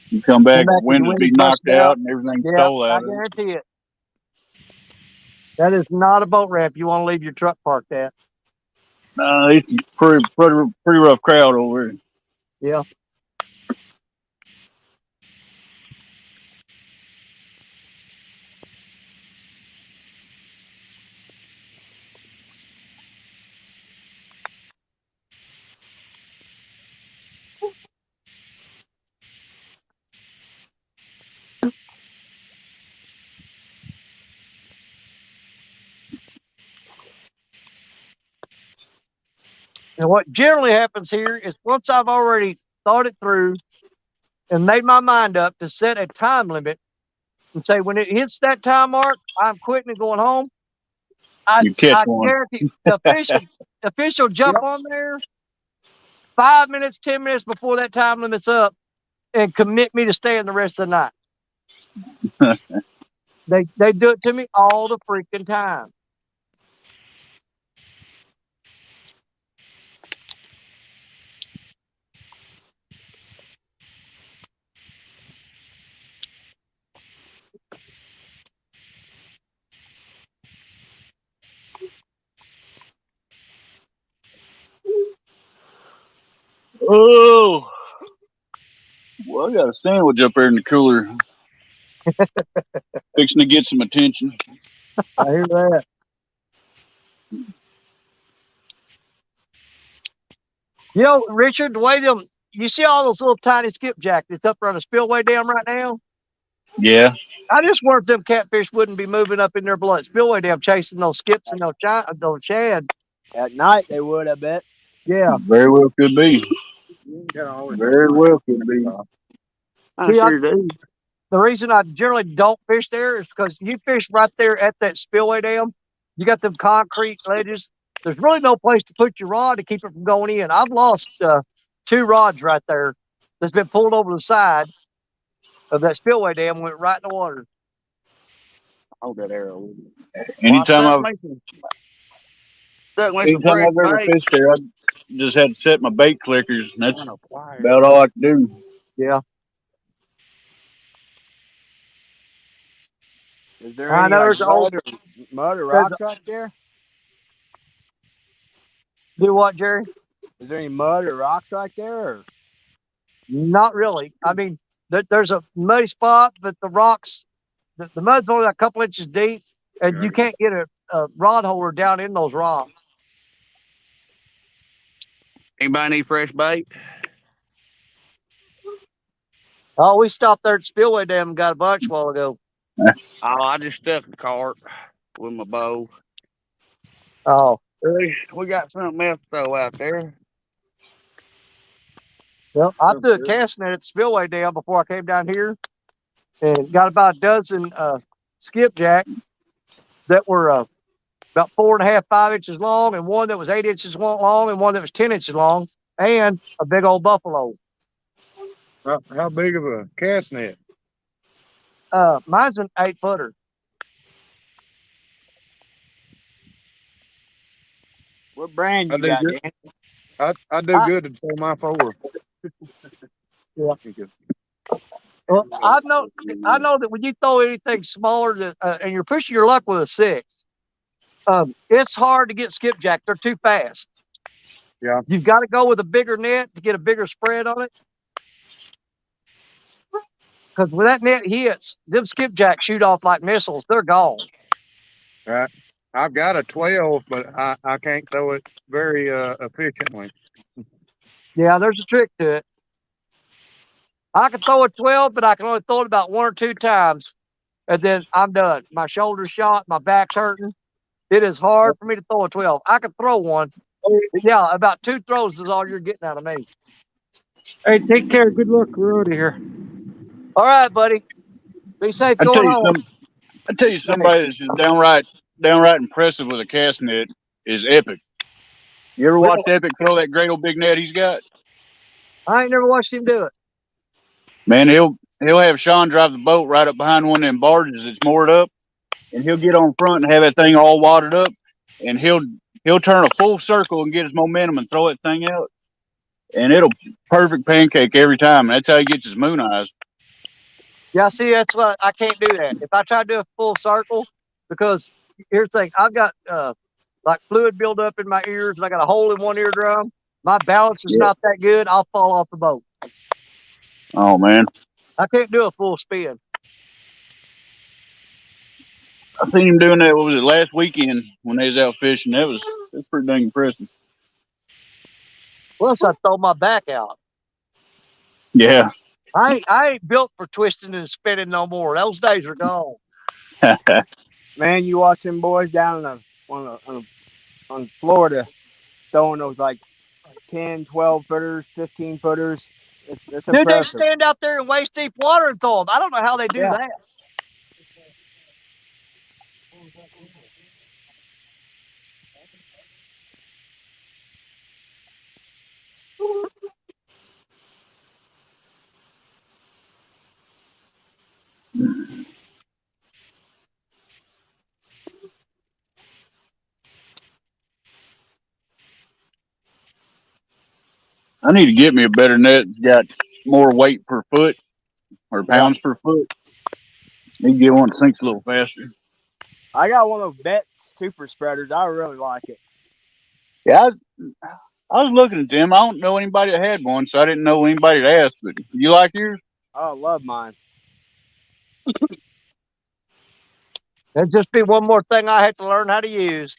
B: You come
A: Come
B: back,
A: back with the
B: windows be
A: windows
B: knocked
A: busted out.
B: out and everything
A: Yeah,
B: stole
A: I
B: out of it.
A: guarantee it. That is not a boat ramp you want to leave your truck parked at.
B: It's a pretty rough crowd over here.
A: Yeah. And what generally happens here is once I've already thought it through and made my mind up to set a time limit and say when it hits that time mark, I'm quitting and going home. I
B: You catch
A: I
B: one.
A: guarantee the fish will jump
C: Yep.
A: on there 5 minutes, 10 minutes before that time limit's up and commit me to staying the rest of the night. They do it to me all the freaking time.
B: Oh, well, I got a sandwich up there in the cooler, fixing to get some attention.
A: I hear that. You know, Richard, the way you see all those little tiny skipjack that's up around the spillway dam right now?
B: Yeah,
A: I just wonder if them catfish wouldn't be moving up in their blood spillway dam chasing those skips and those shad.
C: At night they would, I bet.
A: Yeah.
B: very well could be.
H: You gotta always have
B: Very
H: light.
B: well could be.
A: See,
B: do.
A: the reason I generally don't fish there is because you fish right there at that spillway dam. You got them concrete ledges. There's really no place to put your rod to keep it from going in. I've lost 2 rods right there that's been pulled over the side of that spillway dam, went right in the water.
F: Hold that arrow.
B: Anytime I've
F: Stuck me some
B: anytime
F: fresh
B: I've ever
F: bait.
B: fished there, I just had to set my bait clickers, and that's
H: On a pliers.
B: about all I can do.
A: Yeah.
C: Is there
A: I
C: any
A: know
C: like
A: there's old.
C: mud or
A: There's
C: rocks right there?
A: Do what, Jerry?
C: Is there any mud or rocks right there? Or?
A: Not really. I mean, there's a muddy spot, but the rocks, the mud's only a couple inches deep, and you can't get a rod holder down in those rocks.
F: Anybody need fresh bait?
A: Oh, we stopped there at Spillway Dam and got a bunch a while ago.
F: Oh, I just stuck a cart with my bow.
A: Oh,
F: We got something else to throw out there.
A: well, I threw a cast net at Spillway Dam before I came down here and got about a dozen skipjack that were about 4.5, 5 inches long, and one that was 8 inches long, and one that was 10 inches long, and a big old buffalo.
H: How big of a cast net?
A: Mine's an 8-footer.
C: What brand
H: I
C: you
H: do
C: got,
H: good.
C: Dan?
H: I do good to throw my 4.
A: Yeah. Well, I know that when you throw anything smaller than, and you're pushing your luck with a 6, it's hard to get skipjack. They're too fast.
H: Yeah.
A: You've got to go with a bigger net to get a bigger spread on it. Because when that net hits, them skipjack shoot off like missiles. They're gone.
H: Right. I've got a 12, but I can't throw it very efficiently.
A: Yeah, there's a trick to it. I can throw a 12, but I can only throw it about 1 or 2 times, and then I'm done. My shoulder's shot, my back's hurting. It is hard for me to throw a 12. I can throw one. But yeah, about 2 throws is all you're getting out of me.
G: Hey, take care. Good luck. We're out of here.
A: All right, buddy. Be safe
B: I
A: going home.
B: tell you somebody that's just downright impressive with a cast net is Epic. You ever watched Epic throw that great old big net he's got?
A: I ain't never watched him do it.
B: Man, he'll have Sean drive the boat right up behind one of them barges that's moored up, and he'll get on front and have that thing all wadded up, and he'll he'll turn a full circle and get his momentum and throw that thing out, and it'll perfect pancake every time. That's how he gets his moon eyes.
A: Yeah, see, that's what I can't do that. If I try to do a full circle, because here's the thing, I've got like fluid buildup in my ears, and I got a hole in one eardrum. My balance is
B: Yeah.
A: not that good. I'll fall off the boat.
B: Oh man,
A: I can't do a full spin.
B: I seen him doing that. What was it, last weekend when they was out fishing? That's pretty dang impressive.
A: Plus, I throw my back out.
B: Yeah.
A: I ain't built for twisting and spinning no more. Those days are gone.
C: Man, you watch them boys down on Florida throwing those like 10, 12 footers, 15 footers. It's
A: Dude, they
C: impressive.
A: stand out there in waist deep water and throw them. I don't know how they do
C: Yeah.
A: that.
B: I need to get me a better net that's got more weight per foot or
C: Yeah.
B: pounds per foot. Need to get one that sinks a little faster.
C: I got one of those vet super spreaders. I really like it.
B: Yeah, I was looking at them. I don't know anybody that had one, so I didn't know anybody to ask. But you like yours?
C: I love mine.
A: That'd just be one more thing I had to learn how to use.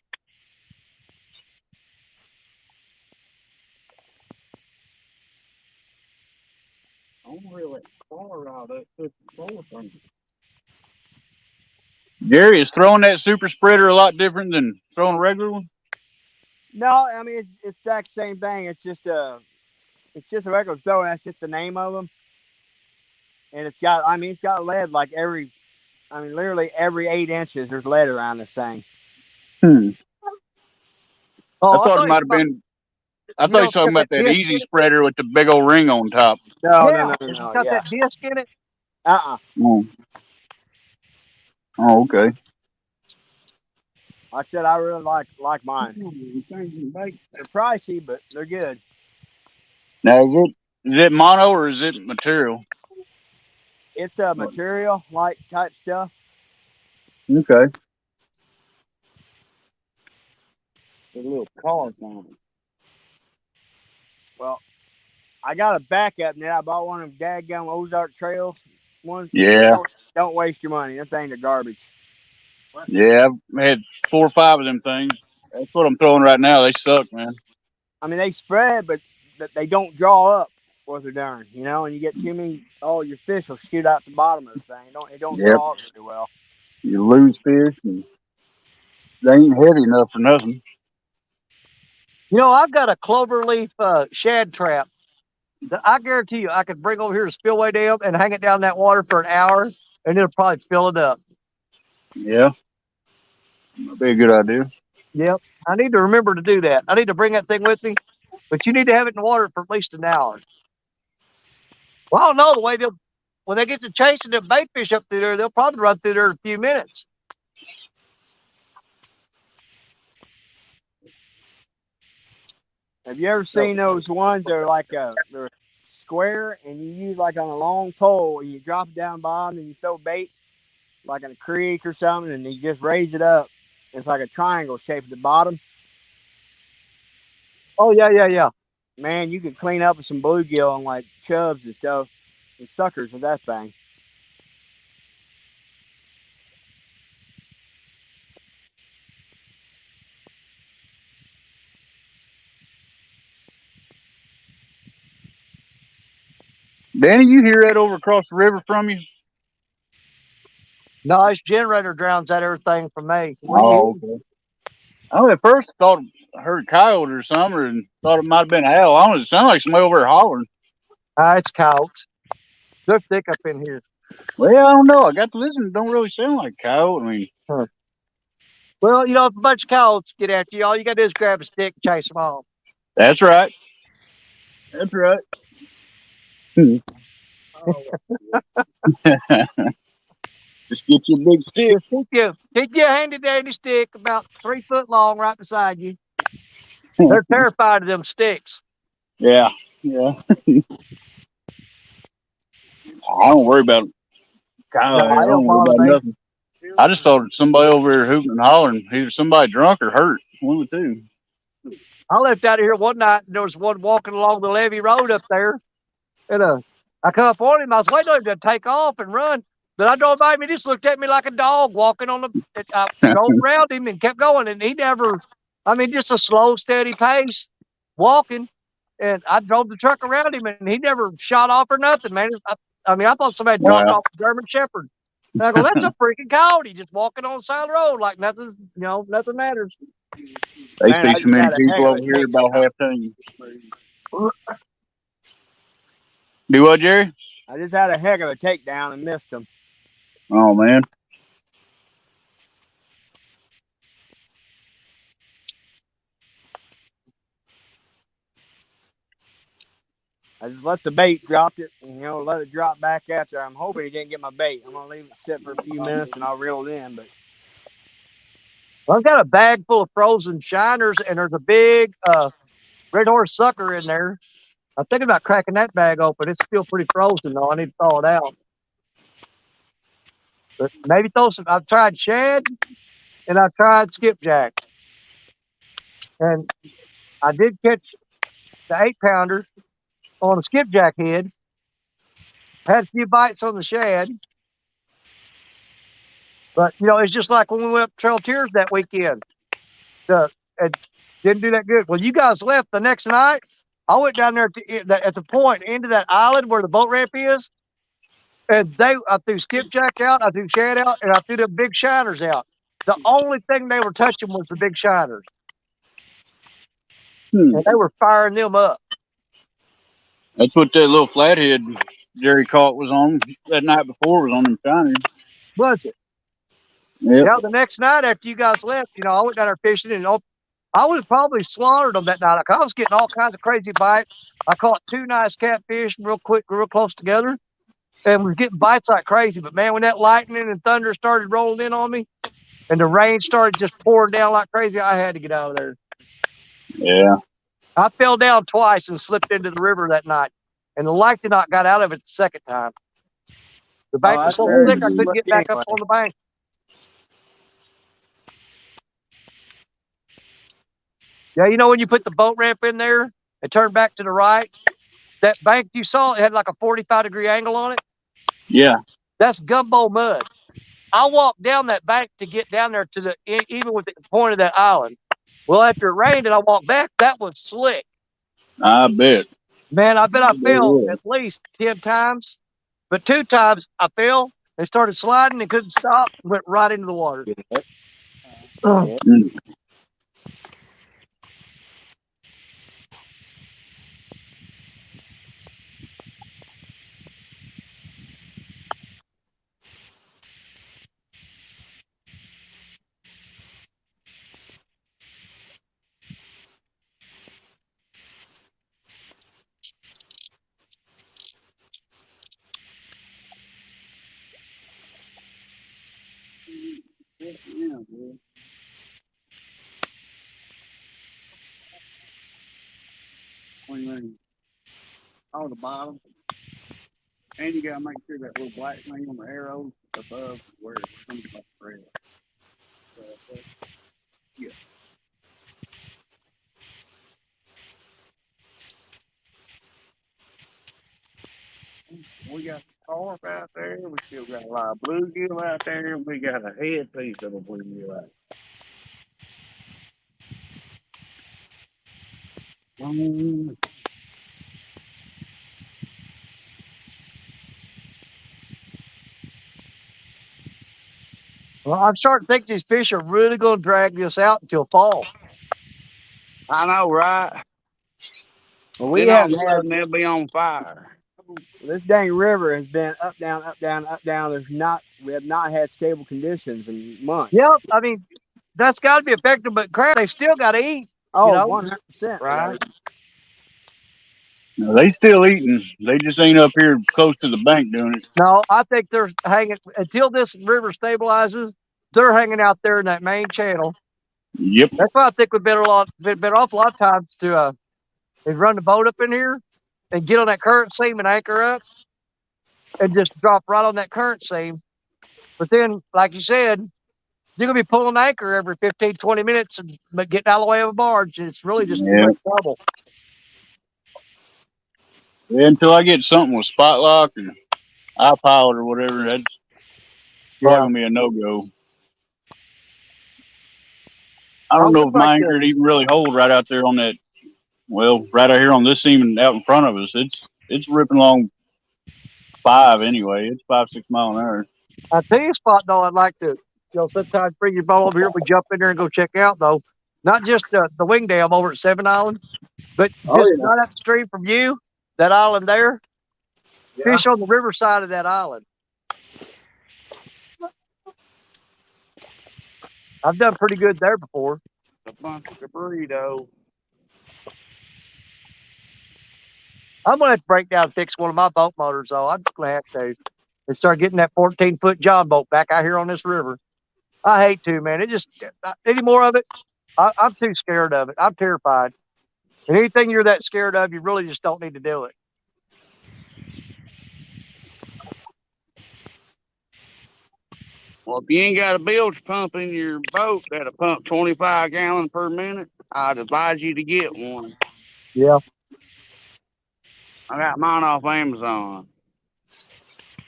B: Gary, is throwing that super spreader a lot different than throwing a regular one?
C: No, I mean it's the exact same thing. It's just a regular throw. That's just the name of them. And it's got lead like literally every 8 inches. There's lead around this thing.
B: I
A: Oh, I
B: thought it
A: thought you
B: might
A: were
B: have
A: about,
B: been. I thought you were
A: it's got
B: talking
A: that
B: about that
A: disc
B: easy
A: in it.
B: spreader with the big old ring on top.
C: No,
A: Yeah, it's
C: no.
A: got
C: Yeah.
A: that disc in it.
B: Oh, oh okay.
C: Like I said, I really like mine. They're pricey, but they're good.
B: Now is it mono or is it material?
C: It's a material like type stuff.
B: Okay.
H: There's a little cars on it.
C: Well, I got a backup net. I bought one of them dadgum Ozark Trails ones.
B: Yeah.
C: Don't waste your money. Them things are garbage.
B: Yeah, I've had 4 or 5 of them things. That's what I'm throwing right now. They suck, man.
C: I mean, they spread, but they don't draw up worth a darn, and you get too many, your fish will shoot out the bottom of the thing. It don't
B: Yep.
C: draw up very well.
B: You lose fish, and they ain't heavy enough for nothing.
A: I've got a cloverleaf shad trap that I guarantee you I could bring over here to Spillway Dam and hang it down that water for an hour, and it'll probably fill it up.
B: Yeah. That'd be a good idea.
A: Yep. I need to remember to do that. I need to bring that thing with me, but you need to have it in the water for at least an hour. Well, I don't know the way when they get to chasing the bait fish up through there, they'll probably run through there in a few minutes.
C: Have you ever seen those ones that are like they're square and you use like on a long pole and you drop it down bottom and you throw bait like in a creek or something and you just raise it up. It's like a triangle shape at the bottom.
A: Oh yeah.
C: Man, you can clean up with some bluegill and like chubs and stuff and suckers with that thing.
B: Danny, you hear that over across the river from you?
A: No, this generator drowns out everything for me.
B: Oh, okay. At first I thought I heard a coyote or something, and thought it might have been an owl. I don't know. It sounded like somebody over there hollering.
A: It's coyotes. They're thick up in here.
B: Well, I don't know. I got to listen. It don't really sound like coyote. I mean,
A: Well, if a bunch of coyotes get after you, all you got to do is grab a stick and chase them off.
B: that's right. That's right. Just get you a big stick.
A: Just keep your handy dandy stick about 3 foot long right beside you. They're terrified of them sticks.
B: Yeah. Yeah. I don't worry about kind
A: No,
B: of. I
A: they don't
B: don't worry
A: bother
B: about
A: me.
B: nothing. I just thought somebody over here hooting and hollering. Either somebody drunk or hurt. One of the two.
A: I left out of here one night, and there was one walking along the levee road up there, and I come up on him. I was waiting on him to take off and run, but I drove by him. He just looked at me like a dog walking on the. I drove around him and kept going, and he never. I mean, just a slow, steady pace, walking, and I drove the truck around him, and he never shot off or nothing, man. I mean, I thought somebody dropped
B: Wow.
A: off a German Shepherd. And I go, that's a freaking coyote just walking on the side of the road like nothing, nothing matters.
B: They
C: Man,
B: see
C: I
B: so
C: just
B: many
C: had a heck
B: people
C: of
B: over
C: a
B: here about
C: takedown.
B: half time. Do what, Jerry?
C: I just had a heck of a takedown and missed him.
B: Oh man.
C: I just let the bait drop it, let it drop back out there. I'm hoping he didn't get my bait. I'm gonna leave it sit for a few minutes and I'll reel it in. But
A: I've got a bag full of frozen shiners, and there's a big red horse sucker in there. I'm thinking about cracking that bag open. It's still pretty frozen though. I need to thaw it out. But maybe throw some. I've tried shad and I've tried skipjack, and I did catch the 8-pounder on a skipjack head. Had a few bites on the shad, but it's just like when we went up Trail Tears that weekend. And didn't do that good. Well, you guys left the next night. I went down there at the point into that island where the boat ramp is, and I threw skipjack out, I threw shad out, and I threw the big shiners out. The only thing they were touching was the big shiners, and they were firing them up.
B: That's what that little flathead Jerry caught was on that night before. Was on them shiny.
A: Was it?
B: Yep.
A: Yeah. The next night after you guys left, I went down there fishing, and I would have probably slaughtered them that night. I was getting all kinds of crazy bites. I caught 2 nice catfish real quick, real close together, and was getting bites like crazy. But man, when that lightning and thunder started rolling in on me, and the rain started just pouring down like crazy, I had to get out of there.
B: Yeah.
A: I fell down twice and slipped into the river that night, and the light did not got out of it the second time. The bank was
C: that's
A: so
C: very
A: thick I
C: good
A: couldn't
C: look
A: get back up
C: anyway.
A: on the bank. Yeah, when you put the boat ramp in there and turn back to the right, that bank you saw, it had like a 45-degree angle on it.
B: Yeah.
A: That's gumbo mud. I walked down that bank to get down there to even with the point of that island. Well, after it rained and I walked back, that was slick.
B: I bet.
A: Man, I bet I fell
B: Yeah.
A: at least 10 times, but 2 times I fell and started sliding and couldn't stop, went right into the water.
C: Yeah.
H: On the bottom, and you gotta make sure that little black thing on the arrows above where it comes like red. Yeah. We got the carp out there. We still got a lot of bluegill out there. We got a headpiece of a bluegill out there.
A: Well, I'm starting to think these fish are really going to drag this out until fall.
H: I know, right?
C: Well, we
H: Then all
C: haven't
H: of a
C: had
H: sudden they'll be on fire.
C: this dang river has been up, down, up, down, up, down. We have not had stable conditions in months.
A: Yep, I mean, that's got to be effective, but crap, they still got to eat,
C: Oh, 100%.
A: right?
B: No, they still eating. They just ain't up here close to the bank doing it.
A: No, I think they're hanging until this river stabilizes. They're hanging out there in that main channel,
B: Yep.
A: That's why I think we've been off a lot of times to is run the boat up in here and get on that current seam and anchor up and just drop right on that current seam. But then, like you said, you're gonna be pulling anchor every 15, 20 minutes and getting out of the way of a barge. It's really just too much trouble.
B: Yeah, until I get something with spot lock or iPilot or whatever, that's probably gonna be a no go. I don't know if my anchor would even really hold right out there on that. Well, right out here on this seam and out in front of us, it's ripping along 5 anyway. It's 5-6 miles an hour.
A: I tell you, spot though, I'd like to, sometimes bring your boat over here. We jump in there and go check out though. Not just the wing dam over at 7 Island, but just right upstream from you, that island there. Yeah. Fish on the river side of that island. I've done pretty good there before.
C: A bunch of debris though.
A: I'm gonna have to break down and fix one of my boat motors though. I'm just gonna have to and start getting that 14-foot John boat back out here on this river. I hate to, man. It just any more of it, I'm too scared of it. I'm terrified. And anything you're that scared of, you really just don't need to do it.
C: Well, if you ain't got a bilge pump in your boat that'll pump 25 gallons per minute, I'd advise you to get one.
A: Yeah.
C: I got mine off Amazon.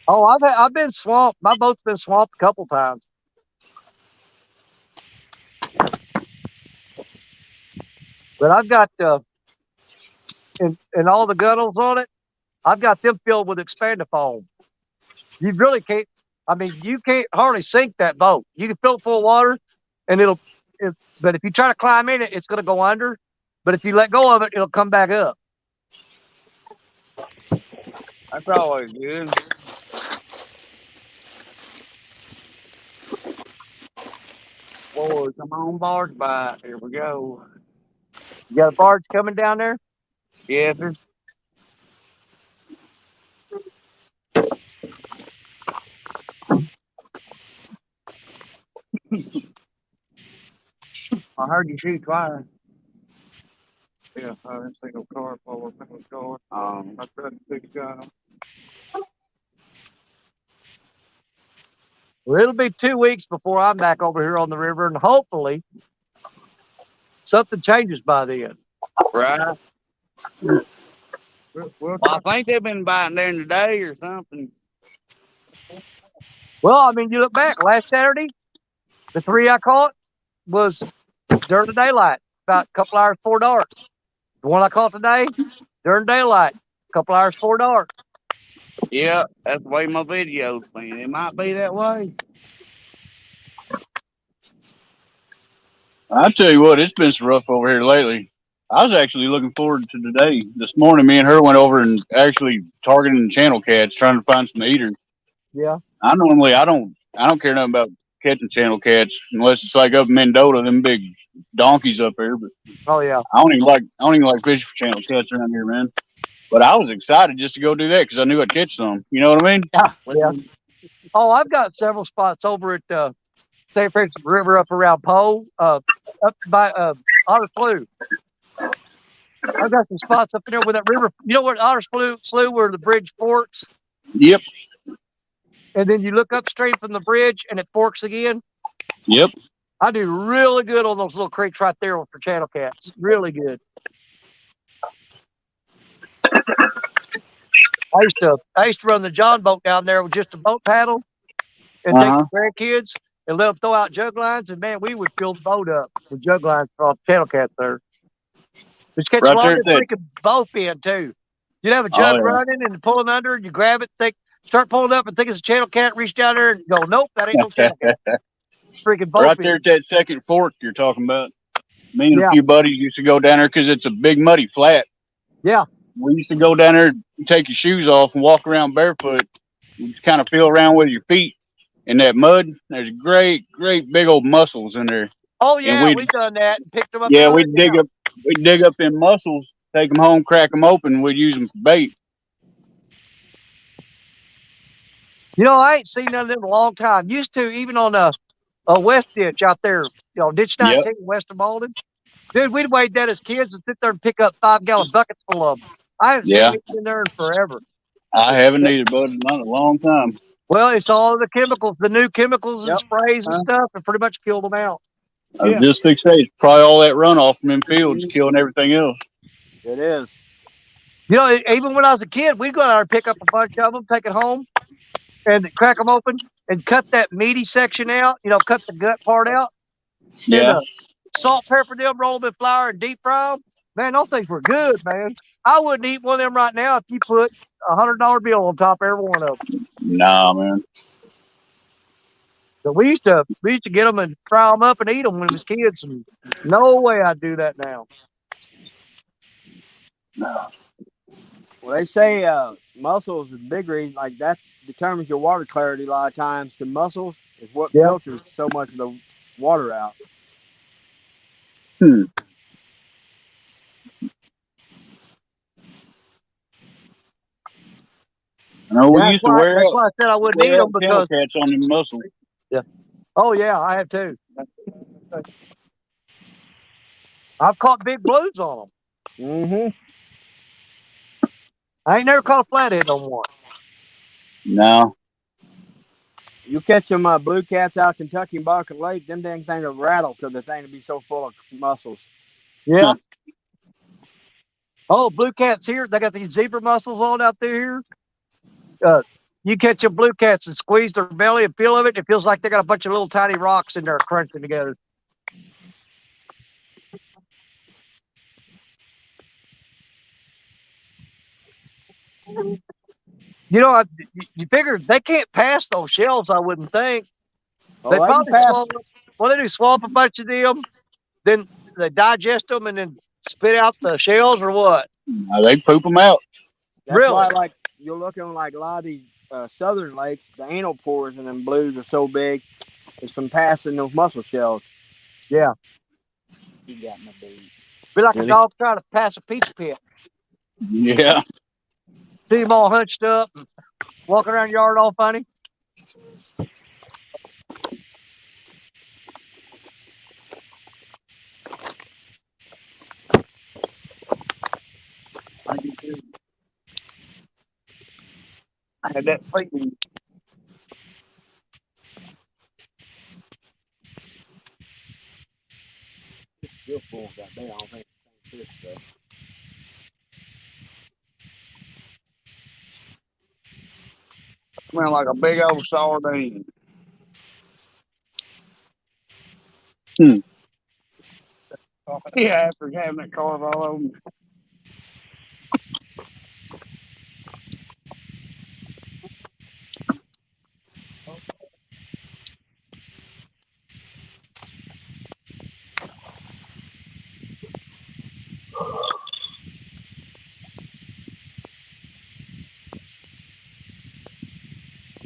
A: Oh, I've been swamped. My boat's been swamped a couple times. But I've got and all the gunnels on it, I've got them filled with expandifoam. You really can't. I mean, you can't hardly sink that boat. You can fill it full of water, and but if you try to climb in it, it's going to go under. But if you let go of it, it'll come back up.
C: That's always good. Boy, come on, barge by. Here we go.
A: You got a barge coming down there?
C: Yes, sir. I heard you shoot twice.
H: Yeah, I didn't see no car pull up in the door. I tried to fix gun.
A: Well, it'll be 2 weeks before I'm back over here on the river, and hopefully something changes by then.
C: Right. Well, I think they've been biting there today or something.
A: Well, I mean, you look back last Saturday, the 3 I caught was during the daylight, about a couple hours before dark. The one I caught today, during daylight, a couple hours before dark.
C: Yeah, that's the way my video's been. It might be that way.
B: I tell you what, it's been so rough over here lately. I was actually looking forward to today. This morning, me and her went over and actually targeting channel cats, trying to find some eaters.
A: Yeah.
B: I don't care nothing about catching channel cats unless it's like up in Mendota, them big donkeys up there. But
A: oh yeah,
B: I don't even like fishing for channel cats around here, man. But I was excited just to go do that because I knew I'd catch some. You know what I mean?
A: Yeah. Oh, I've got several spots over at St. Francis River up around Poe, up by Otter Slough. I've got some spots up in there with that river. You know where Otter Slough where the bridge forks?
B: Yep.
A: And then you look upstream from the bridge and it forks again?
B: Yep.
A: I do really good on those little creeks right there for channel cats. Really good. I used to run the John boat down there with just a boat paddle and take the grandkids and let them throw out jug lines. And man, we would fill the boat up with jug lines for channel cats there. Just catch a lot of freaking bowfin too. You'd have a jug running and pulling under, and you grab it, start pulling up and think it's a channel cat, reach down there and go, nope, that ain't no channel cat. Freaking bowfin.
B: Right there at that second fork you're talking about. Me and a few buddies used to go down there because it's a big muddy flat.
A: Yeah.
B: We used to go down there, take your shoes off, and walk around barefoot. And just kind of feel around with your feet in that mud. There's great big old mussels in there.
A: Oh yeah, we've done that and picked them up.
B: Yeah, we'd dig up in mussels, take them home, crack them open, and we'd use them for bait.
A: You know, I ain't seen none of them in a long time. Used to, even on West Ditch out there, Ditch
B: Yep.
A: 19 west of Malden. Dude, we'd wade that as kids and sit there and pick up 5-gallon buckets full of them. I haven't seen
B: Yeah.
A: it in there in forever.
B: I haven't needed, bud, not a long time.
A: Well, it's all the chemicals, the new chemicals and
C: Yep.
A: sprays and stuff, and pretty much killed them out.
B: I was just fixing to say, it's probably all that runoff from them fields killing everything else.
C: It is.
A: Even when I was a kid, we'd go out there and pick up a bunch of them, take it home, and crack them open and cut that meaty section out, cut the gut part out.
B: Yeah.
A: And salt, pepper them, roll them in flour, and deep fry them. Man, those things were good, man. I wouldn't eat one of them right now if you put $100 bill on top of every one of them.
B: Nah, man.
A: But we used to get them and fry them up and eat them when we was kids. And no way I'd do that now.
C: Well, they say mussels is big reason, like that determines your water clarity a lot of times. The mussels is what filters so much of the water out.
B: No, we used to wear
A: that's
B: out,
A: why I said I wouldn't eat them
B: kennel
A: because.
B: cats on them mussels.
A: Yeah. Oh yeah, I have too. I've caught big blues on them.
C: Mm-hmm.
A: I ain't never caught a flathead on one.
B: No.
C: You catch them blue cats out Kentucky and Bucket Lake, them dang things will rattle because the thing will be so full of mussels.
A: Yeah. Oh, blue cats here. They got these zebra mussels on out there here. You catch them blue cats and squeeze their belly and peel of it. It feels like they got a bunch of little tiny rocks in there crunching together. You figure they can't pass those shells, I wouldn't think. They probably swamp a bunch of them, then they digest them and then spit out the shells or what?
B: They poop them out.
C: That's why, like, you're looking at like a lot of these southern lakes, the anal pores in them blues are so big. It's from passing those mussel shells.
A: Yeah.
F: You got my bait.
A: Be like a dog trying to pass a peach pit.
B: Yeah.
A: See them all hunched up, and walking around the yard all funny. I had that fighting.
C: Still full, goddamn. I don't think it's fish,
B: Smell like a big old sardine. Yeah, after having that carve all over me.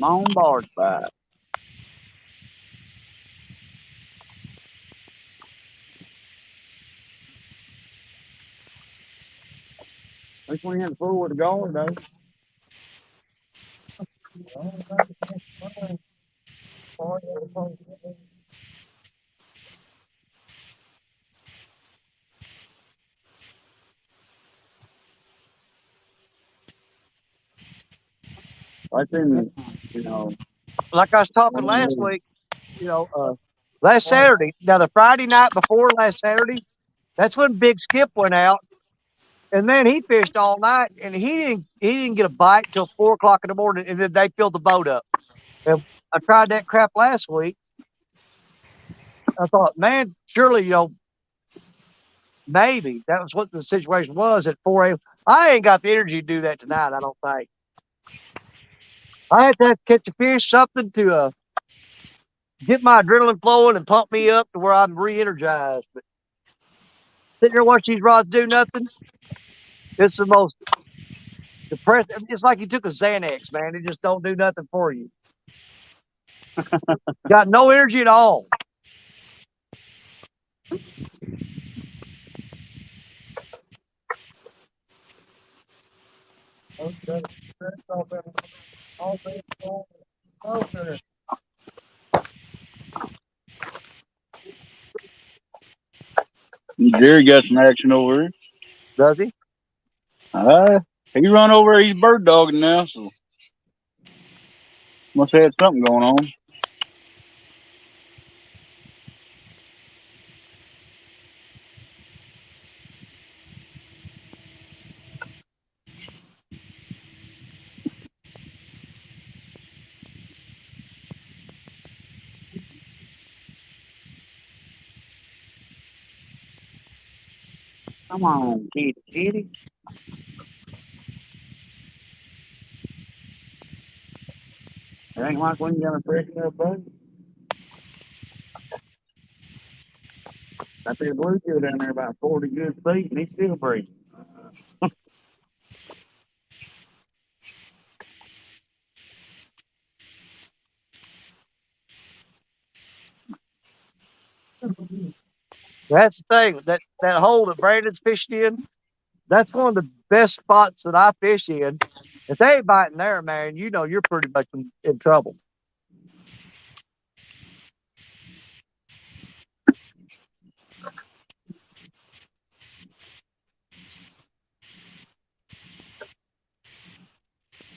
B: My own barge back. At least we had a fool with a guard, though. I think,
A: Like I was talking last week, last Saturday. Now the Friday night before last Saturday, that's when Big Skip went out, and man, he fished all night, and he didn't get a bite till 4 o'clock in the morning, and then they filled the boat up. And I tried that crap last week. I thought, man, surely maybe that was what the situation was at 4 a.m. I ain't got the energy to do that tonight. I don't think. I had to catch a fish, something to get my adrenaline flowing and pump me up to where I'm re-energized. But sitting here watching these rods do nothing, it's the most depressing. It's like you took a Xanax, man. It just don't do nothing for you. Got no energy at all.
B: Jerry got some action over here.
A: Does he?
B: He run over. He's bird dogging now, so must have had something going on.
G: Come on, kitty. It ain't like when you're gonna break it up, bud. I see a bluegill down there about 40 good feet, and he's still breathing.
A: That's the thing. That hole that Brandon's fished in, that's one of the best spots that I fish in. If they ain't biting there, man, you know you're pretty much in trouble.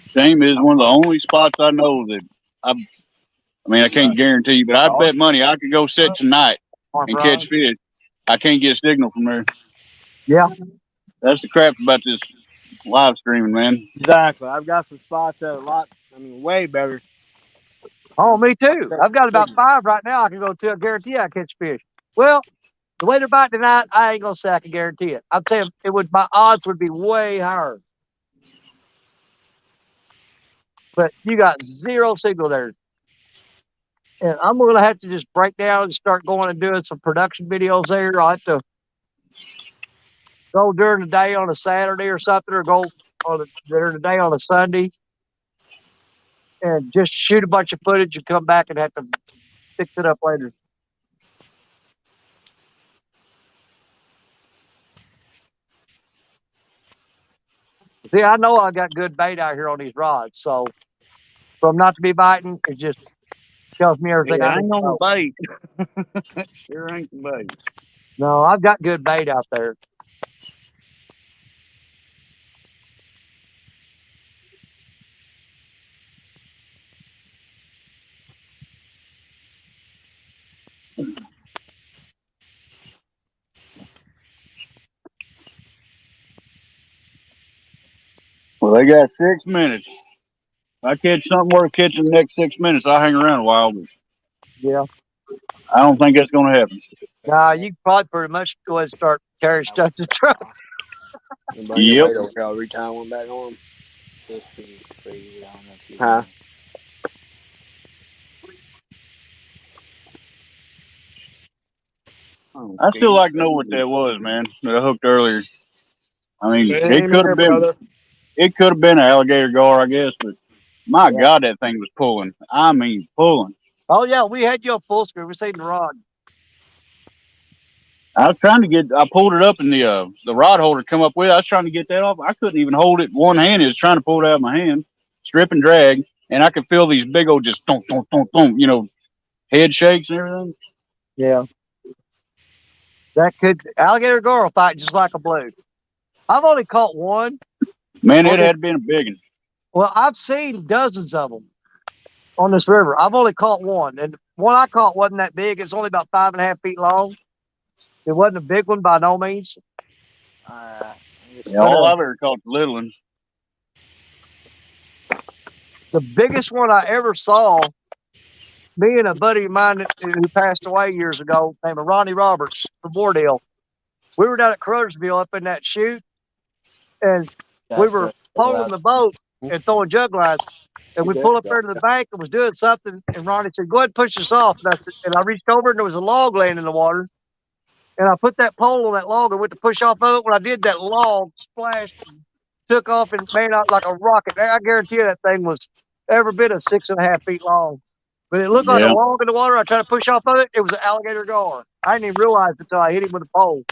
B: Shame is one of the only spots I know that I mean, I can't guarantee you, but I bet money I could go sit tonight and catch fish. I can't get a signal from there.
A: Yeah.
B: That's the crap about this live streaming, man.
C: Exactly. I've got some spots that are a lot, way better.
A: Oh, me too. I've got about 5 right now. I can go to. I guarantee I catch fish. Well, the way they're biting tonight, I ain't gonna say I can guarantee it. I'm saying it would. My odds would be way higher. But you got 0 signal there. And I'm going to have to just break down and start going and doing some production videos there. I'll have to go during the day on a Saturday or something, or go during the day on a Sunday and just shoot a bunch of footage and come back and have to fix it up later. See, I know I got good bait out here on these rods, so for them not to be biting, it just tells me everything I need
G: ain't
A: to
G: on
A: know.
G: the bait. Sure ain't the bait.
A: No, I've got good bait out there.
B: Well, they got 6 minutes. If I catch something worth catching the next 6 minutes, I'll hang around a while, but
A: Yeah.
B: I don't think that's going to happen.
A: Nah, you can probably pretty much go ahead and start carrying stuff to the truck.
C: And bring your weight over here. I'll retie one back on.
F: Feels pretty free. I don't know if you
C: Huh?
B: I still like to know what that was, man. That I hooked earlier. I mean, it
C: Same
B: could
C: here,
B: have been,
C: brother.
B: it could have been an alligator gar, I guess, but my God, that thing was pulling. I mean, pulling.
A: Oh yeah, we had you on full screen. We're saving the rod.
B: I was trying to get. I pulled it up, and the rod holder come up with it. I was trying to get that off. I couldn't even hold it one hand. It was trying to pull it out of my hand, strip and drag, and I could feel these big old just thump, thump, thump, thump, head shakes and everything.
A: Yeah. That could alligator gar will fight just like a blue. I've only caught one.
B: Man, it had been a big one.
A: Well, I've seen dozens of them on this river. I've only caught one, and one I caught wasn't that big. It's only about 5.5 feet long. It wasn't a big one by no means.
B: All I've ever caught the little ones.
A: The biggest one I ever saw, me and a buddy of mine who passed away years ago, named Ronnie Roberts from Wardale. We were down at Crothersville up in that chute, and we were pulling the boat and throwing jug lines. And we pulled up there to the bank and was doing something. And Ronnie said, "Go ahead and push this off." And I reached over and there was a log laying in the water. And I put that pole on that log and went to push off of it. When I did, that log splashed, took off, and ran out like a rocket. I guarantee you that thing was every bit of 6.5 feet long. But it looked like a log in the water. I tried to push off of it. It was an alligator gar. I didn't even realize it until I hit him with a pole.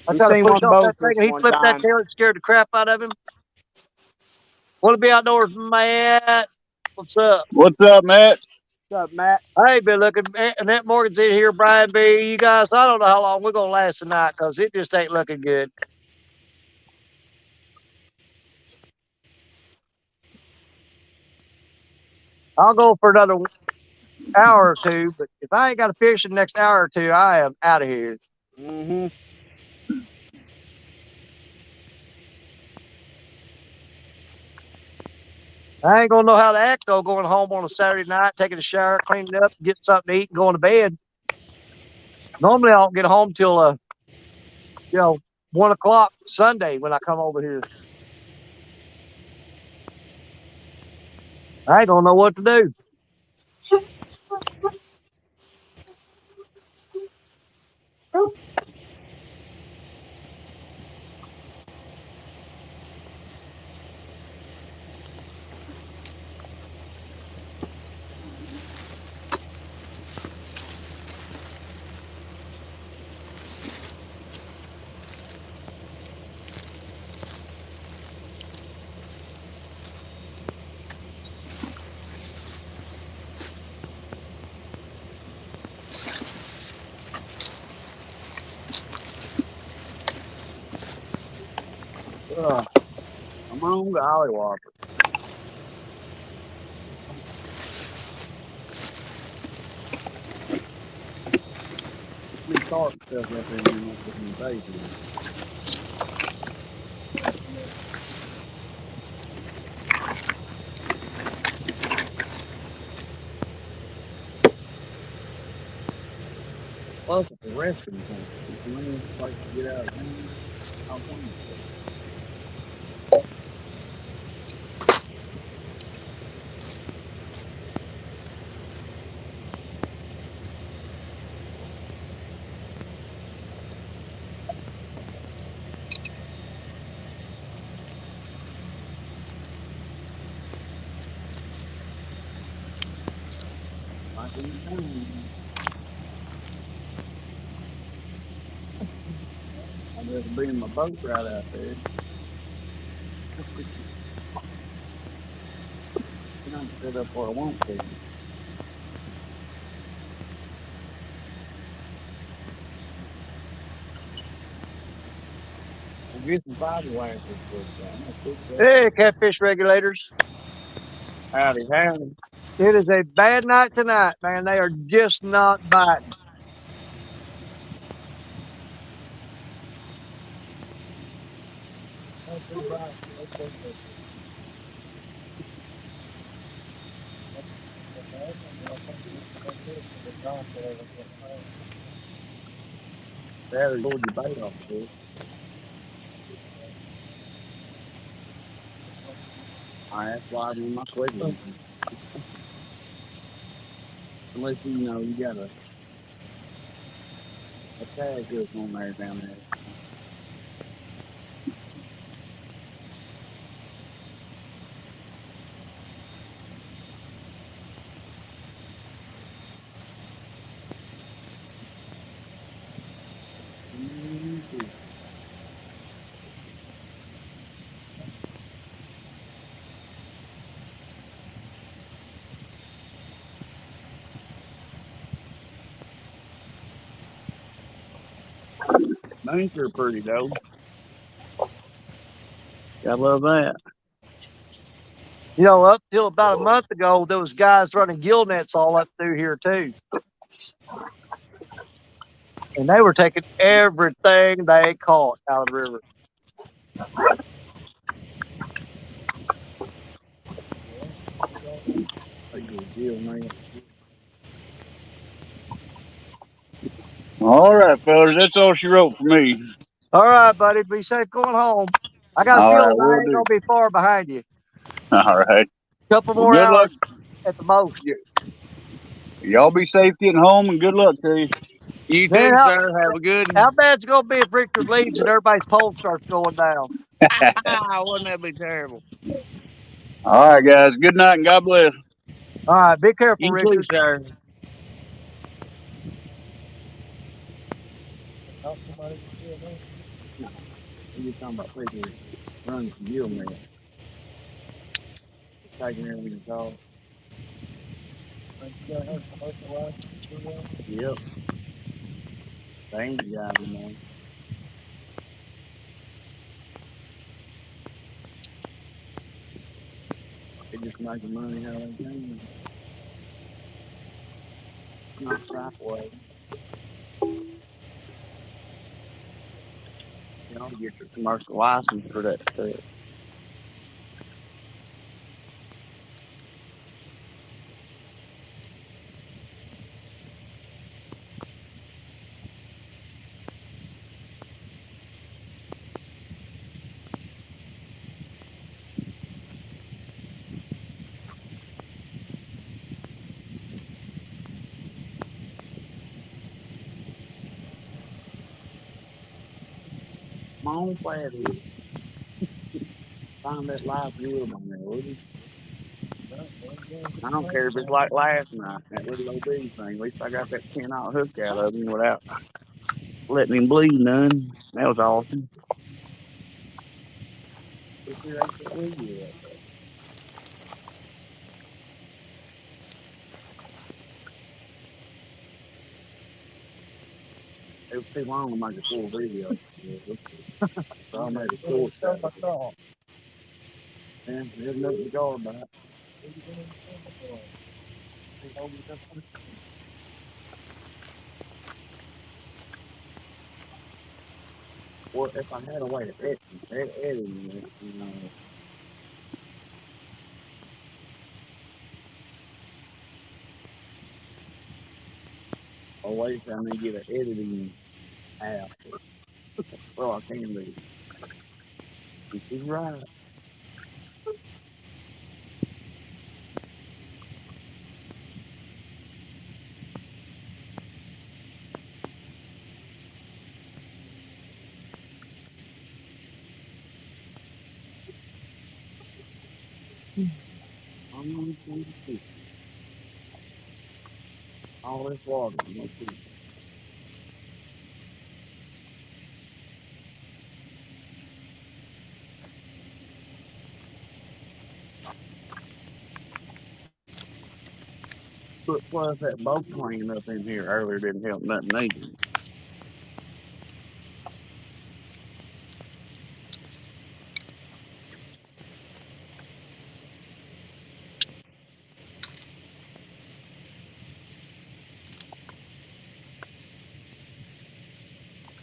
A: I tried to push off that thing and he flipped that tail and scared the crap out of him. Want to be outdoors, Matt? What's up?
B: What's up, Matt?
C: What's up, Matt?
A: Hey, been looking. Annette Morgan's in here, Brian B. You guys, I don't know how long we're going to last tonight because it just ain't looking good. I'll go for another hour or two, but if I ain't got to fish in the next hour or two, I am out of here.
C: Mm-hmm.
A: I ain't gonna know how to act though. Going home on a Saturday night, taking a shower, cleaning up, getting something to eat, and going to bed. Normally, I don't get home till 1 o'clock Sunday when I come over here. I ain't gonna know what to do. Ugh. Come on, golly whopper. Let me start stuff up there and not put any bait in it. Plus, it's a resting point. It's the only place to get out of town. I'll find it. Might be time. I'd rather be in my boat right out there. And I can set up where I want to. We'll get some fiber lashes for you. Hey, catfish regulators. Howdy, howdy. It is a bad night tonight, man. They are just not biting. Better hold your bait off of it. That's why I'm in my quiver. Unless you got a tag hook on there down there. Banter pretty though. Gotta love that. Up till about a month ago, there was guys running gill nets all up through here too. And they were taking everything they caught out of the river.
B: All right, fellas, that's all she wrote for me.
A: All right, buddy. Be safe going home. I got a
B: All right,
A: feeling I
B: we'll
A: ain't
B: do.
A: gonna be far behind you.
B: All right.
A: Couple
B: Well,
A: more
B: good luck.
A: hours at the most.
B: Y'all be safe getting home, and good luck to you.
C: You
A: Man,
C: too, sir. Have a good
A: how
C: one.
A: bad's it gonna be if Richard leaves and everybody's pole starts going down?
C: Wouldn't that be terrible?
B: All right, guys. Good night, and God bless.
A: All right, be careful,
C: You too,
A: Richard.
C: sir.
H: Help somebody with still there.
A: No, you're talking about people running some gill net, taking everything you call.
H: You got a commercial license to do that?
C: Yep. Thank you, guys, man. They just making money how they can. Not right way. You know, get your commercial license for that stuff. My own flat is. Find that live wood on there, would you? I don't care if it's like last night, that little OB thing. At least I got that 10-aught hook out of him without letting him bleed none. That was awesome. If you ain't that wood yet. It was too long to make a full video. So I made a short out of it. And there's nothing to go about. Well, if I had a way to edit it, you know, a way for me to get an editing app. Well, I can do it. She's right. I'm gonna see all this water. I'm gonna see. Plus that boat plane up in here earlier didn't help nothing either.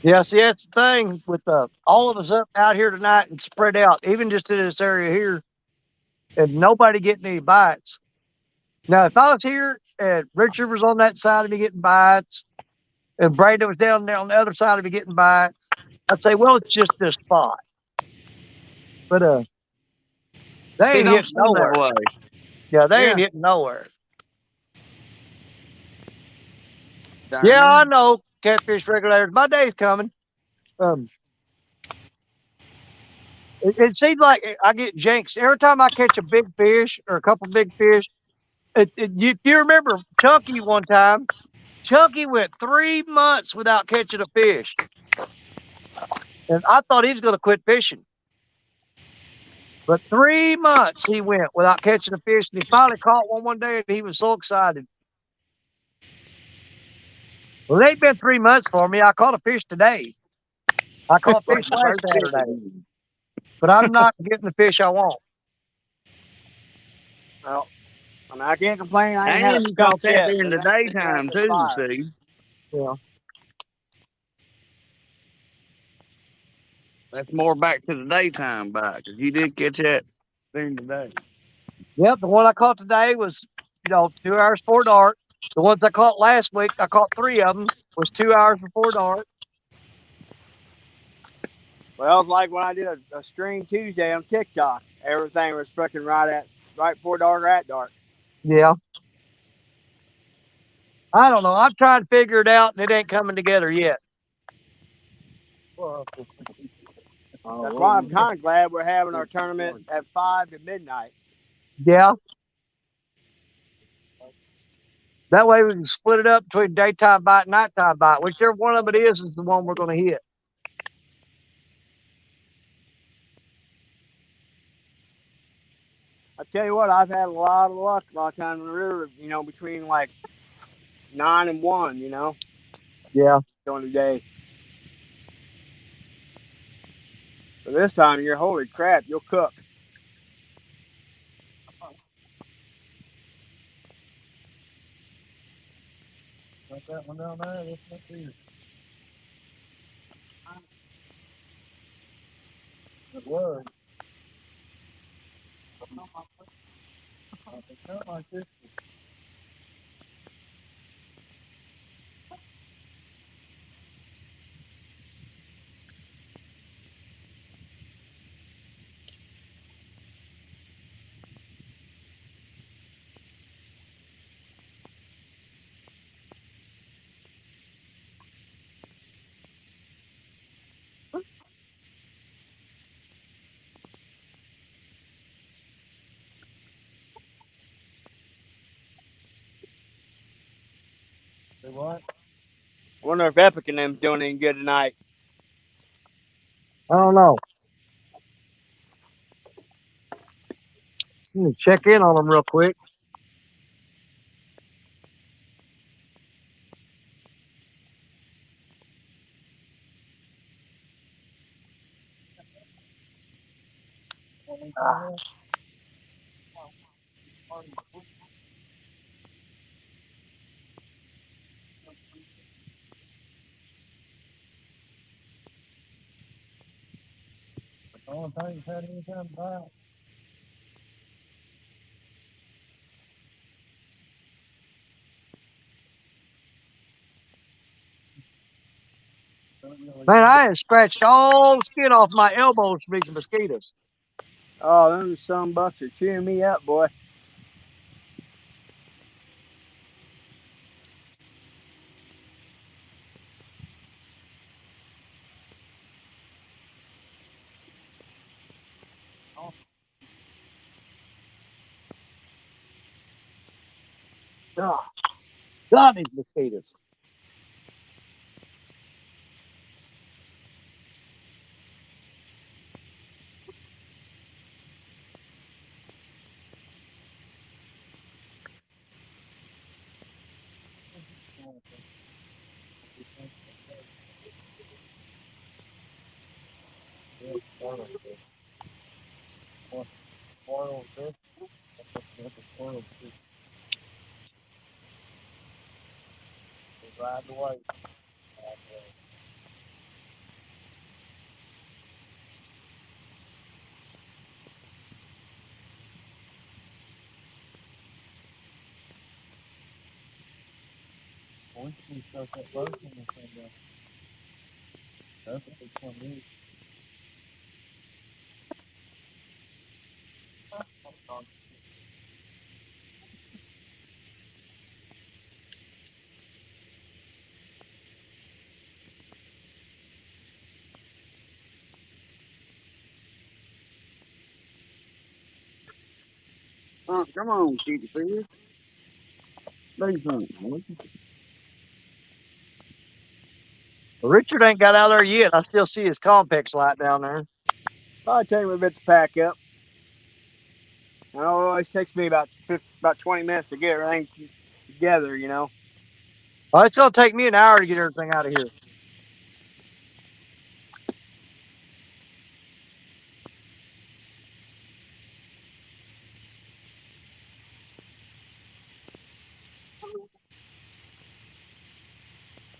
A: Yeah, see, that's the thing with all of us up out here tonight and spread out, even just in this area here, and nobody getting any bites. Now, if I was here and Richard was on that side of me getting bites, and Brandon was down there on the other side of me getting bites, I'd say, well, it's just this spot. But they
C: It
A: ain't
C: don't
A: hitting
C: seem that
A: nowhere.
C: way.
A: Yeah, they
C: Yeah.
A: ain't hitting nowhere.
C: Darn
A: Yeah, I
C: it.
A: know, catfish regulators. My day's coming. Um, it seems like I get jinxed every time I catch a big fish or a couple big fish. If you remember Chunky one time, Chunky went 3 months without catching a fish, and I thought he was going to quit fishing. But 3 months he went without catching a fish, and he finally caught one day, and he was so excited. Well, it ain't been 3 months for me. I caught a fish today. I caught fish
C: Like the
A: last
C: first fish
A: Saturday,
C: again.
A: but I'm not getting the fish I want.
C: Well, I mean, I can't complain. I ain't had a
E: And you
C: skunk
E: caught that
C: yet,
E: during
C: but
E: the
C: that's been
E: daytime
C: rapid
E: too.
C: fire.
E: See,
A: Yeah.
C: That's more back to the daytime bite because you did catch that during the day.
A: Yep, the one I caught today was, 2 hours before dark. The ones I caught last week, I caught 3 of them, was 2 hours before dark.
C: Well, it's like when I did a stream Tuesday on TikTok. Everything was fucking right before dark or at dark.
A: Yeah. I don't know. I'm trying to figure it out, and it ain't coming together yet.
C: That's
A: Oh,
C: why I'm kind of glad we're having our tournament at 5 to midnight.
A: yeah. That way we can split it up between daytime bite and nighttime bite. Whichever one of it is the one we're going to hit.
C: I tell you what, I've had a lot of luck a lot of times in the river. You know, between like 9 and 1. You know,
A: Yeah.
C: during the day. So this time you're holy crap, you'll cook.
H: Got that one down there. That's not here. It was. It felt like this. Say what?
C: I wonder if Epic and them's doing any good tonight.
A: I don't know. Let me check in on them real quick.
H: The only thing that's had any time back.
A: Man, I had scratched all the skin off my elbows from these mosquitoes.
C: Oh, them some bucks are cheering me up, boy.
A: Oh, God, these mosquitoes.
H: Spoiled this. That's a spoiled this. Ride away. Once you start that lotion and stuff, that's a big one.
B: Come on, kitty fish. Do something.
A: Richard ain't got out there yet. I still see his complex light down there.
C: Probably take me a bit to pack up. I know it always takes me about 20 minutes to get everything together, you know.
A: Oh, it's gonna take me an hour to get everything out of here.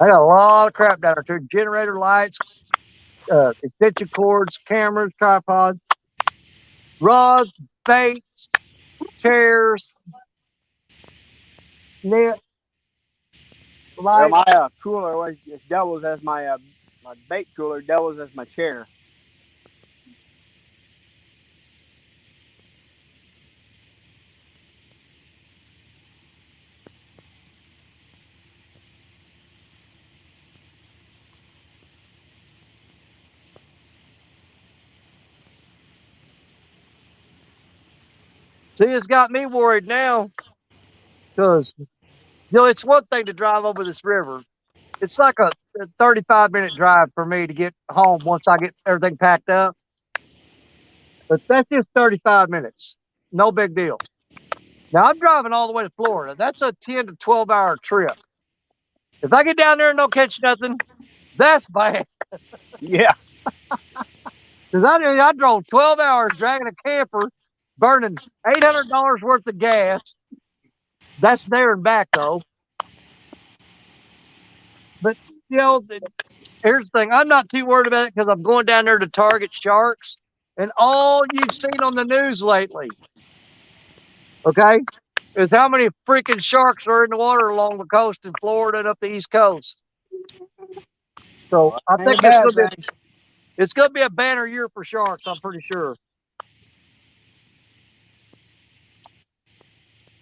A: I got a lot of crap down there too. Generator lights, extension cords, cameras, tripods, rods, baits, chairs, net,
C: Yeah,
A: light.
C: my cooler always just doubles as my bait cooler doubles as my chair.
A: See, it's got me worried now because it's one thing to drive over this river. It's like a 35-minute drive for me to get home once I get everything packed up. But that's just 35 minutes. no big deal. Now I'm driving all the way to Florida. That's a 10 to 12 hour trip. If I get down there and don't catch nothing, that's bad.
C: Yeah.
A: Because I drove 12 hours dragging a camper, burning $800 worth of gas. That's there and back though. But you know, here's the thing. I'm not too worried about it because I'm going down there to target sharks. And all you've seen on the news lately, okay, is how many freaking sharks are in the water along the coast in Florida and up the East Coast. So I
C: Ain't
A: think
C: a bad thing.
A: it's gonna be a banner year for sharks. I'm pretty sure.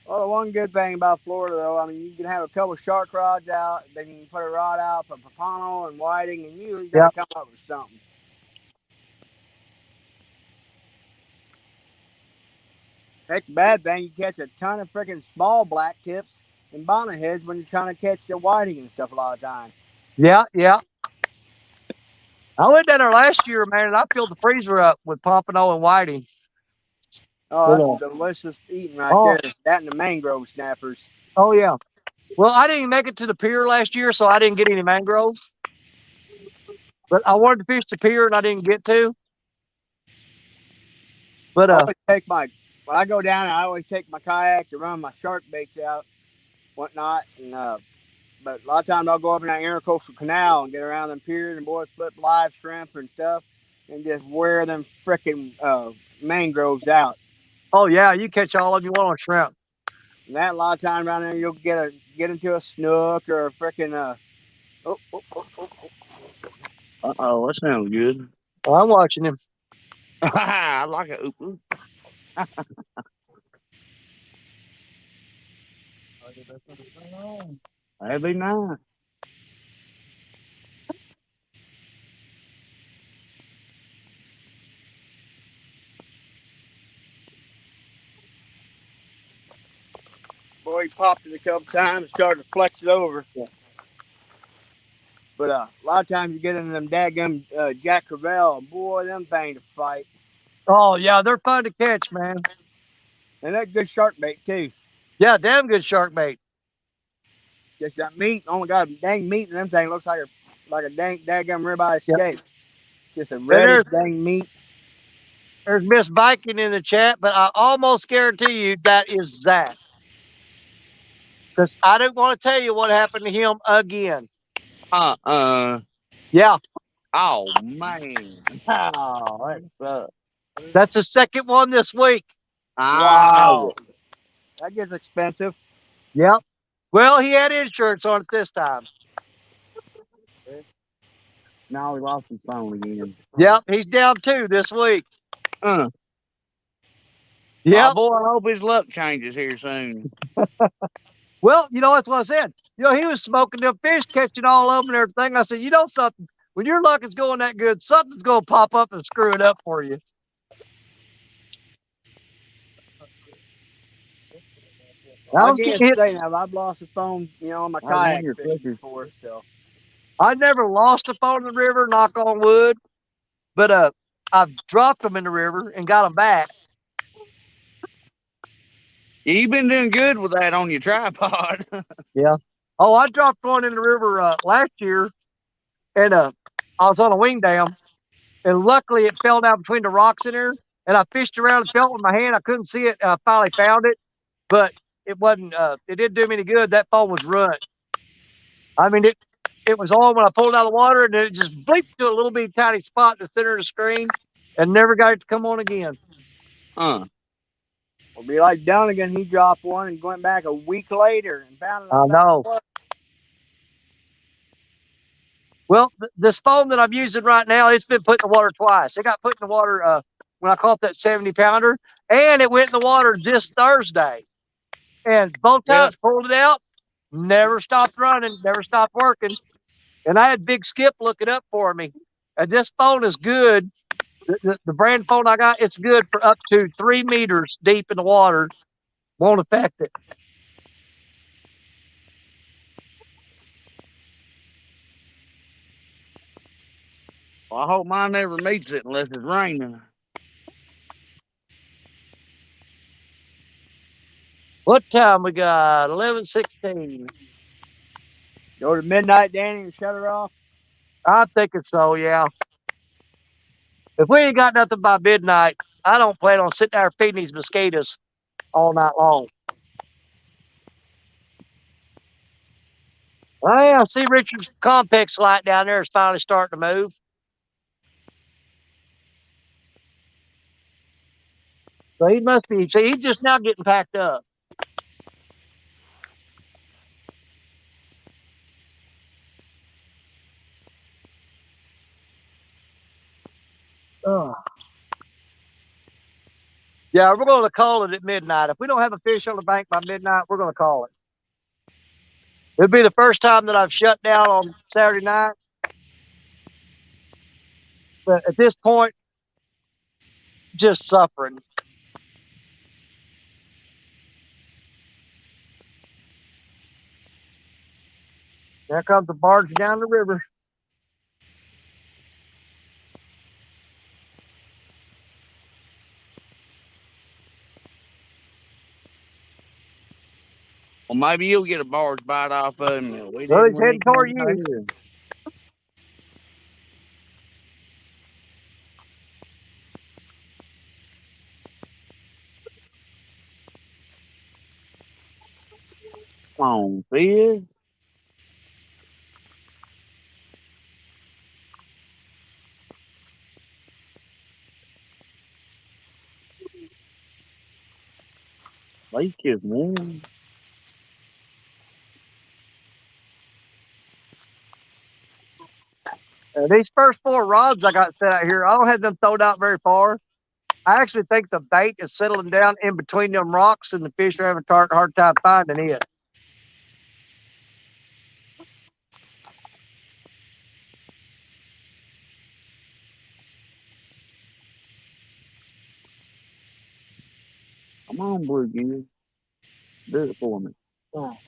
C: Well, the one good thing about Florida, though, I mean, you can have a couple shark rods out. They can put a rod out for pompano and whiting, and you usually
A: Yeah.
C: got to come up with something. Heck, the bad thing, you catch a ton of freaking small black tips and bonnetheads when you're trying to catch the whiting and stuff a lot of times.
A: Yeah. I went down there last year, man, and I filled the freezer up with pompano and whiting.
C: Oh, that's delicious eating right
A: Oh,
C: there. That and the mangrove snappers.
A: oh yeah. Well, I didn't make it to the pier last year, so I didn't get any mangroves. But I wanted to fish the pier, and I didn't get to. But
C: I always take when I go down, I always take my kayak to run my shark baits out, whatnot, and but a lot of times I'll go up in that intercoastal canal and get around them piers and boys flip live shrimp and stuff, and just wear them frickin' mangroves out.
A: oh yeah, you catch all of you want on shrimp.
C: And that a lot of times around there you'll get into a snook or a frickin' oh, oh, oh, oh, oh.
J: Uh-oh, that sounds good.
A: I'm watching him.
J: I like it. Oop, oop.
H: I get that put thing on.
J: That'd be nice.
C: Boy, he popped it a couple times and started to flex it over.
A: Yeah.
C: But a lot of times you get into them daggum Jack Crevalle, boy, them things to fight.
A: Oh yeah, they're fun to catch, man.
C: And that's good shark bait too.
A: Yeah, damn good shark bait.
C: Just that meat, oh my god, dang meat, and them thing looks like a dang daggum ribeye
A: Yeah.
C: steak. Just a
A: And
C: reddish dang meat.
A: there's Miss Viking in the chat, but I almost guarantee you that is Zach. Because I didn't want to tell you what happened to him again. Yeah.
J: Oh, man. Oh, that sucks.
A: That's the second one this week.
C: Wow. That gets expensive.
A: Yep. Well, he had insurance on it this time.
J: Now he lost his phone again.
A: Yep. He's down 2 this week.
J: Yeah.
A: Yeah.
J: Oh, boy, I hope his luck changes here soon.
A: Well, you know, that's what I said. You know, he was smoking them fish, catching all of them and everything. I said, you know something? When your luck is going that good, something's going to pop up and screw it up for you.
C: Well, I can't say that. I've lost a phone, on my
J: I was
C: kayak
J: your
C: fishing
J: pictures.
C: before, so.
A: I never lost a phone in the river, knock on wood, but I've dropped them in the river and got them back.
J: You've been doing good with that on your tripod.
A: Yeah. Oh, I dropped one in the river last year, and I was on a wing dam, and luckily it fell down between the rocks in there, and I fished around and felt with my hand. I couldn't see it, and I finally found it, but it wasn't. It didn't do me any good. That phone was ruined. I mean, it was on when I pulled it out of the water, and then it just blinked to a little bitty tiny spot in the center of the screen, and never got it to come on again.
C: It'll be like Dunnigan. He dropped one and went back a week later and found it.
A: I know. Well, this phone that I'm using right now, it's been put in the water twice. It got put in the water when I caught that 70-pounder, and it went in the water this Thursday. And both times pulled it out, never stopped running, never stopped working. And I had Big Skip look it up for me. And this phone is good. The brand phone I got, it's good for up to 3 meters deep in the water. Won't affect it.
J: Well, I hope mine never meets it unless it's raining.
A: What time we got? 11:16.
C: Go to midnight, Danny, and shut her off.
A: I'm thinking so, yeah. If we ain't got nothing by midnight, I don't plan on sitting there feeding these mosquitoes all night long. Oh, yeah, I see Richard's complex light down there is finally starting to move. So he must be, see, he's just now getting packed up. Oh. Yeah, we're going to call it at midnight. If we don't have a fish on the bank by midnight, we're going to call it. It'll be the first time that I've shut down on Saturday night. But at this point, just suffering. There comes the barge down the river.
J: Well, maybe you'll get a barge bite off of him. We
A: Well,
J: didn't
A: he's
J: when he
A: heading toward
J: came
A: you.
J: here. Come on, fish. At least give one.
A: These first 4 rods I got set out here, I don't have them thrown out very far. I actually think the bait is settling down in between them rocks, and the fish are having a hard time finding it.
J: Come on, Bluegill. Do it for me.
A: Oh.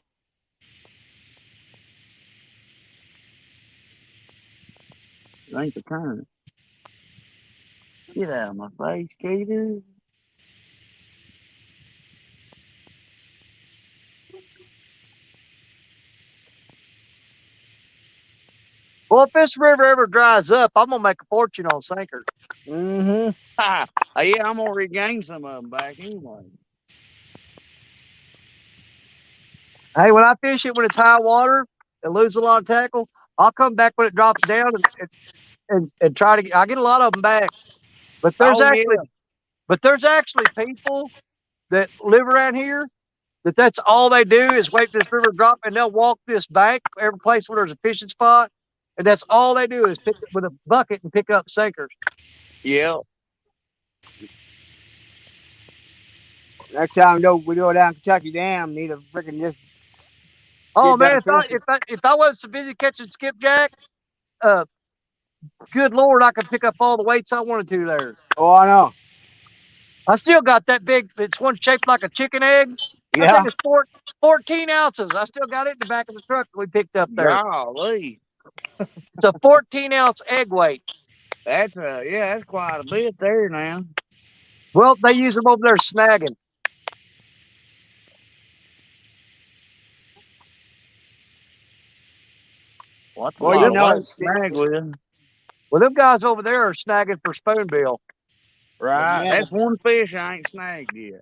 J: It ain't the turn. Get out of my face, Cody.
A: Well, if this river ever dries up, I'm going to make a fortune on sinkers.
C: Mm-hmm.
J: Ha! Yeah, I'm gonna regain some of them back anyway.
A: Hey, when I fish it when it's high water and lose a lot of tackle, I'll come back when it drops down and try to get, I get a lot of them back. But
J: Oh yeah.
A: there's actually people that live around here that's all they do is wait for this river to drop, and they'll walk this bank every place where there's a fishing spot, and that's all they do is pick it with a bucket and pick up sinkers.
J: Yeah.
C: Next time we go down Kentucky Dam, need a freaking just.
A: Oh
C: Get
A: man,
C: done fishing.
A: if I wasn't so busy catching skipjack, good Lord, I could pick up all the weights I wanted to there.
C: Oh, I know.
A: I still got that big. It's one shaped like a chicken egg. I
C: Yeah.
A: think it's 14 ounces. I still got it in the back of the truck we picked up there.
J: Golly.
A: It's a 14-ounce egg weight.
J: That's that's quite a bit there now.
A: Well, they use them over there snagging.
J: What's a
C: Well,
J: lot
C: you
J: of
C: know
J: weight
C: it's
J: snag with?
A: Well, them guys over there are snagging for spoonbill.
J: Right.
C: man,
J: That's one fish I ain't snagged yet.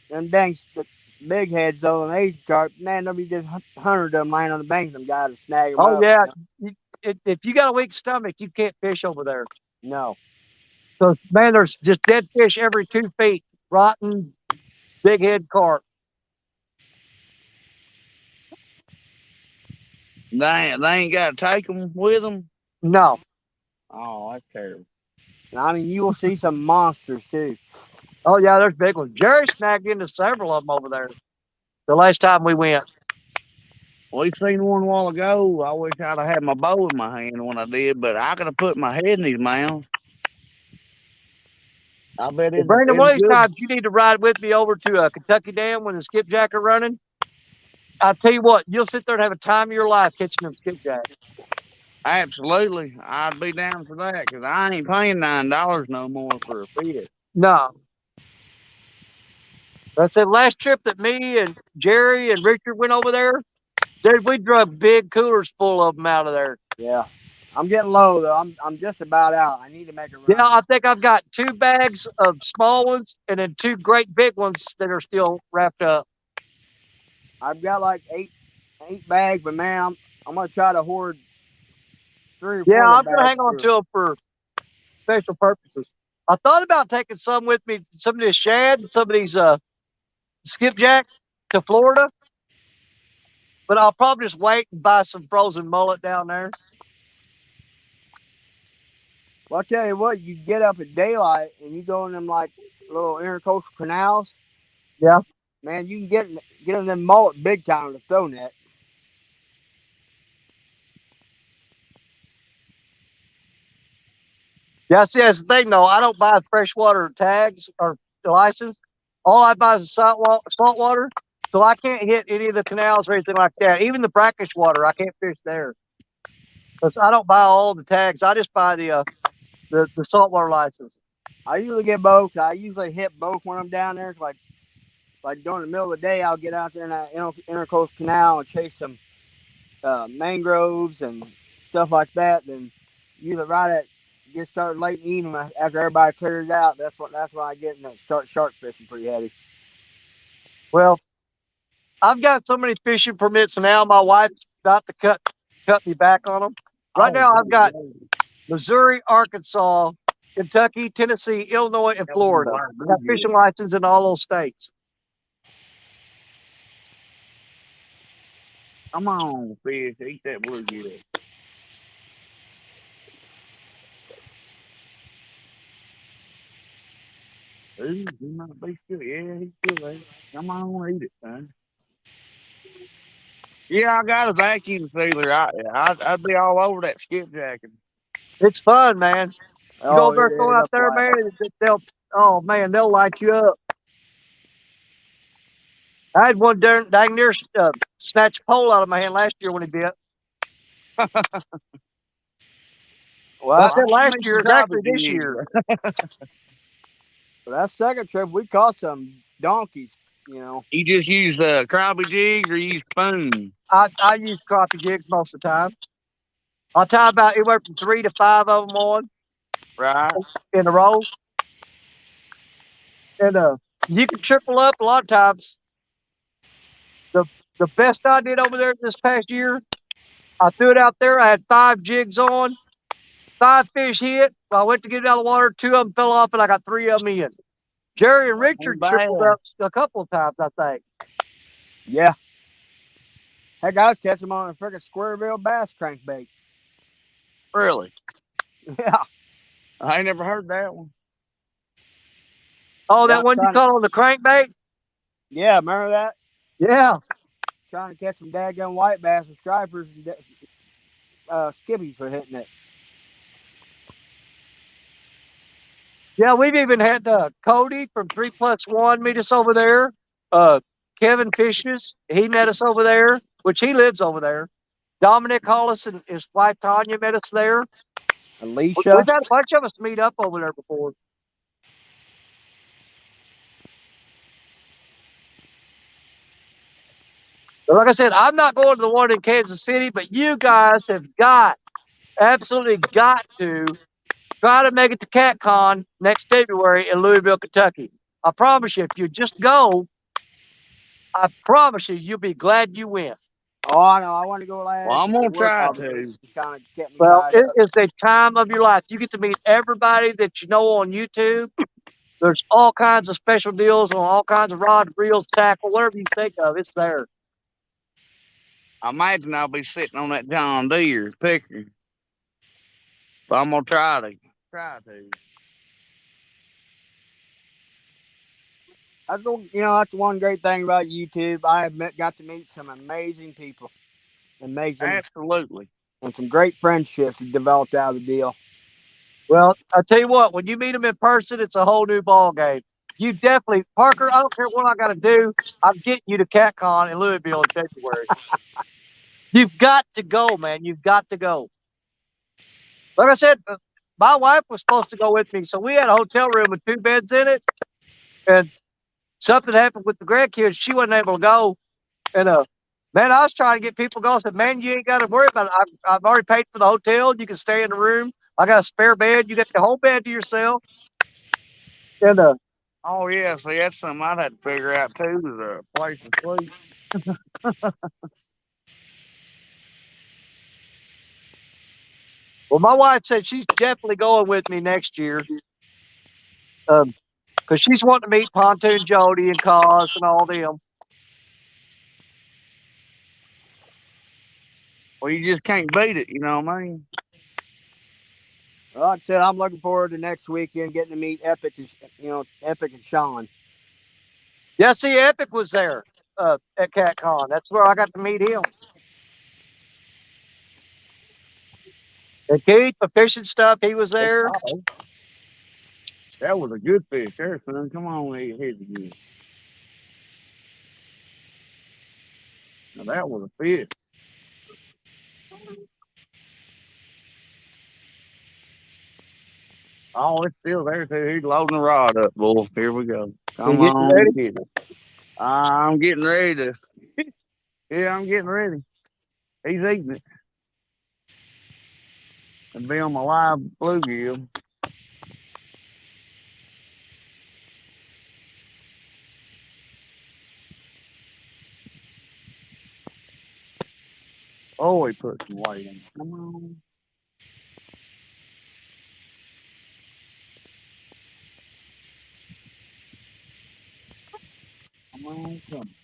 C: them dang big heads though, and they carp. Man, there'll be just 100 of them laying on the bank. Them guys will snag them
A: Oh
C: up.
A: yeah, if you got a weak stomach, you can't fish over there.
C: No.
A: So man, there's just dead fish every 2 feet, rotten big head carp.
J: They ain't got to take them with them.
A: No.
J: Oh, that's terrible.
C: I mean, you will see some monsters too.
A: Oh yeah, there's big ones. Jerry snagged into several of them over there the last time we went.
J: We seen one a while ago. I wish I'd have had my bow in my hand when I did, but I could have put my head in these mounds. I bet
A: Well,
J: it
A: Brandon, one
J: was
A: of these
J: good.
A: times you need to ride with me over to Kentucky Dam when the skipjack are running. I'll tell you what, you'll sit there and have a time of your life catching them skipjacks.
J: Absolutely, I'd be down for that because I ain't paying $9 no more for a fish.
A: No. I said last trip that me and Jerry and Richard went over there, dude, we drug big coolers full of them out of there.
C: Yeah. I'm getting low though. I'm just about out. I need to make a run.
A: Yeah, I think I've got 2 bags of small ones and then 2 great big ones that are still wrapped up.
C: I've got like eight bags, but man, I'm gonna try to hoard 3 or 4
A: Yeah,
C: of
A: I'm
C: the
A: gonna
C: bags.
A: hang on to them for special purposes. I thought about taking some with me, some of this shad, some of these skipjack to Florida, but I'll probably just wait and buy some frozen mullet down there.
C: Well, I'll tell you what, you get up at daylight and you go in them like little intercoastal canals.
A: Yeah.
C: Man, you can get in them mullet big time with a throw net.
A: Yeah, see, that's the thing though. I don't buy freshwater tags or the license. All I buy is salt water, so I can't hit any of the canals or anything like that. Even the brackish water, I can't fish there. 'Cause I don't buy all the tags. I just buy the saltwater license.
C: I usually get both. I usually hit both when I'm down there. Like during the middle of the day, I'll get out there in that intercoastal canal and chase some mangroves and stuff like that. Then usually right at get started late in the evening after everybody clears out. That's when I get in and start shark fishing pretty heavy.
A: Well, I've got so many fishing permits now. My wife's about to cut me back on them. Right now, I've got Missouri, Arkansas, Kentucky, Tennessee, Illinois, and Florida. I got fishing license in all those states.
J: Come on, fish. Eat that bluegill. Ooh, he might be still. Yeah, he's still there. Come on, eat it, son. Yeah, I got a vacuum sealer. I'd be all over that skipjacking.
A: It's fun, man. You go
C: Oh,
A: over there,
C: it
A: throw
C: is.
A: out
C: That's
A: there,
C: why.
A: man. They'll light you up. I had one dang near snatch a pole out of my hand last year when he bit.
C: Well,
A: I
C: I
A: said last
J: make
A: year,
J: some
A: it's actually
J: garbage
A: this year.
C: For that second trip, we caught some donkeys. You know.
J: You just use crappie jigs or you use spoon?
A: I use crappie jigs most of the time. I'll tie about anywhere from 3 to 5 of them on
J: Right.
A: in a row. And you can triple up a lot of times. The the best I did over there this past year, I threw it out there. I had 5 jigs on, 5 fish hit. I went to get it out of the water. 2 of them fell off, and I got 3 of them in. Jerry and Richard tripled up a couple of times, I think.
C: Yeah. Heck, I was catching them on a freaking square-bill bass crankbait.
J: Really?
C: Yeah.
J: I ain't never heard that one.
A: Oh,
C: Yeah,
A: that one you caught on the crankbait?
C: Yeah, remember that?
A: Yeah.
C: Trying to catch some daggone white bass and stripers and skippies for hitting it.
A: Yeah, we've even had Cody from 3+1 meet us over there. Kevin Fishes, he met us over there, which he lives over there. Dominic Hollis and his wife Tanya met us there.
C: Alicia.
A: We've had a bunch of us meet up over there before. But like I said, I'm not going to the one in Kansas City, but you guys have absolutely got to try to make it to CatCon next February in Louisville, Kentucky. I promise you, if you just go, I promise you'll be glad you went.
C: Oh, I know. I want to go last.
J: Well, I'm gonna try
C: to.
J: to.
C: Kind of kept me
A: Well,
C: tied
A: it
C: up.
A: is a time of your life. You get to meet everybody that you know on YouTube. There's all kinds of special deals on all kinds of rods, reels, tackle, whatever you think of, it's there.
J: I imagine I'll be sitting on that John Deere picker. But I'm gonna try to.
C: That's one great thing about YouTube. I have got to meet some amazing people,
J: Absolutely.
C: and some great friendships developed out of the deal.
A: Well, I tell you what, when you meet them in person, it's a whole new ball game. You definitely, Parker, I don't care what I got to do. I'm getting you to CatCon in Louisville in February. You've got to go, man. You've got to go. Like I said, my wife was supposed to go with me, so we had a hotel room with 2 beds in it, and something happened with the grandkids. She wasn't able to go. And man, I was trying to get people to go. I said, man, you ain't got to worry about it. I've already paid for the hotel. You can stay in the room. I got a spare bed. You got the whole bed to yourself. And
J: Oh yeah, see that's something I'd have to figure out too, is a place to sleep.
A: well, my wife said she's definitely going with me next year. Because she's wanting to meet Pontoon Jody and Cause and all them.
J: Well, you just can't beat it, you know what I mean?
C: Like I said, I'm looking forward to next weekend getting to meet Epic and Epic and Sean.
A: Yeah, see, Epic was there at CatCon. That's where I got to meet him. And Keith, the fishing stuff, he was there.
J: Oh, that was a good fish there, son. Come on, hit it again. Now that was a fish. Oh, it's still there too. He's loading the rod up, boy. Here we go.
A: You
J: Come
A: getting
J: on,
A: ready?
J: get it. I'm getting ready to. Yeah, I'm getting ready. He's eating it. It'll be on my live bluegill. Oh, he put some weight in it. Come on. Come on, come on.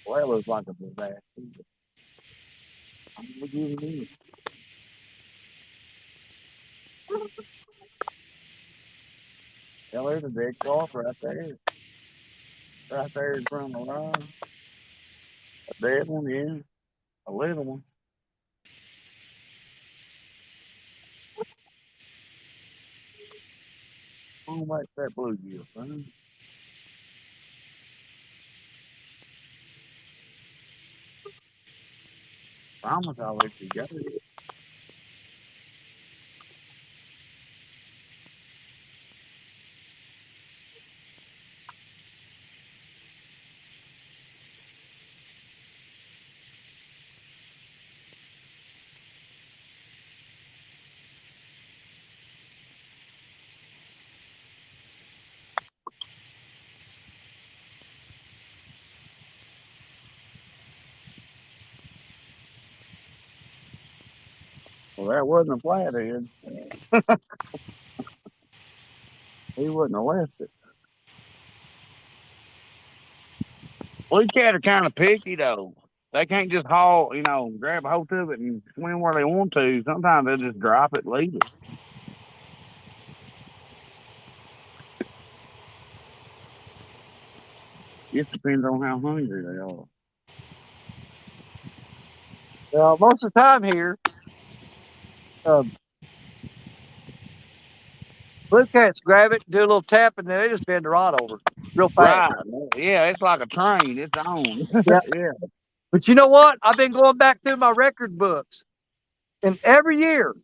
J: Well, that looks like a disaster. I'm gonna give it in. Yeah, there's a big carp right there. Right there in front of the rod. A dead one, yeah. A little one. Come on back to that bluegill, son. Promise I'll let you go. Well, that wasn't a flathead. He wouldn't have left it. WildKat are kind of picky though. They can't just haul, grab a hold of it and swim where they want to. Sometimes they'll just drop it, leave it. Just depends on how hungry they are.
A: Most of the time here, blue cats grab it, do a little tap, and then they just bend the rod over real fast.
J: Right. Yeah, it's like a train. It's on.
A: Yeah.
J: Yeah.
A: But you know what? I've been going back through my record books, and every year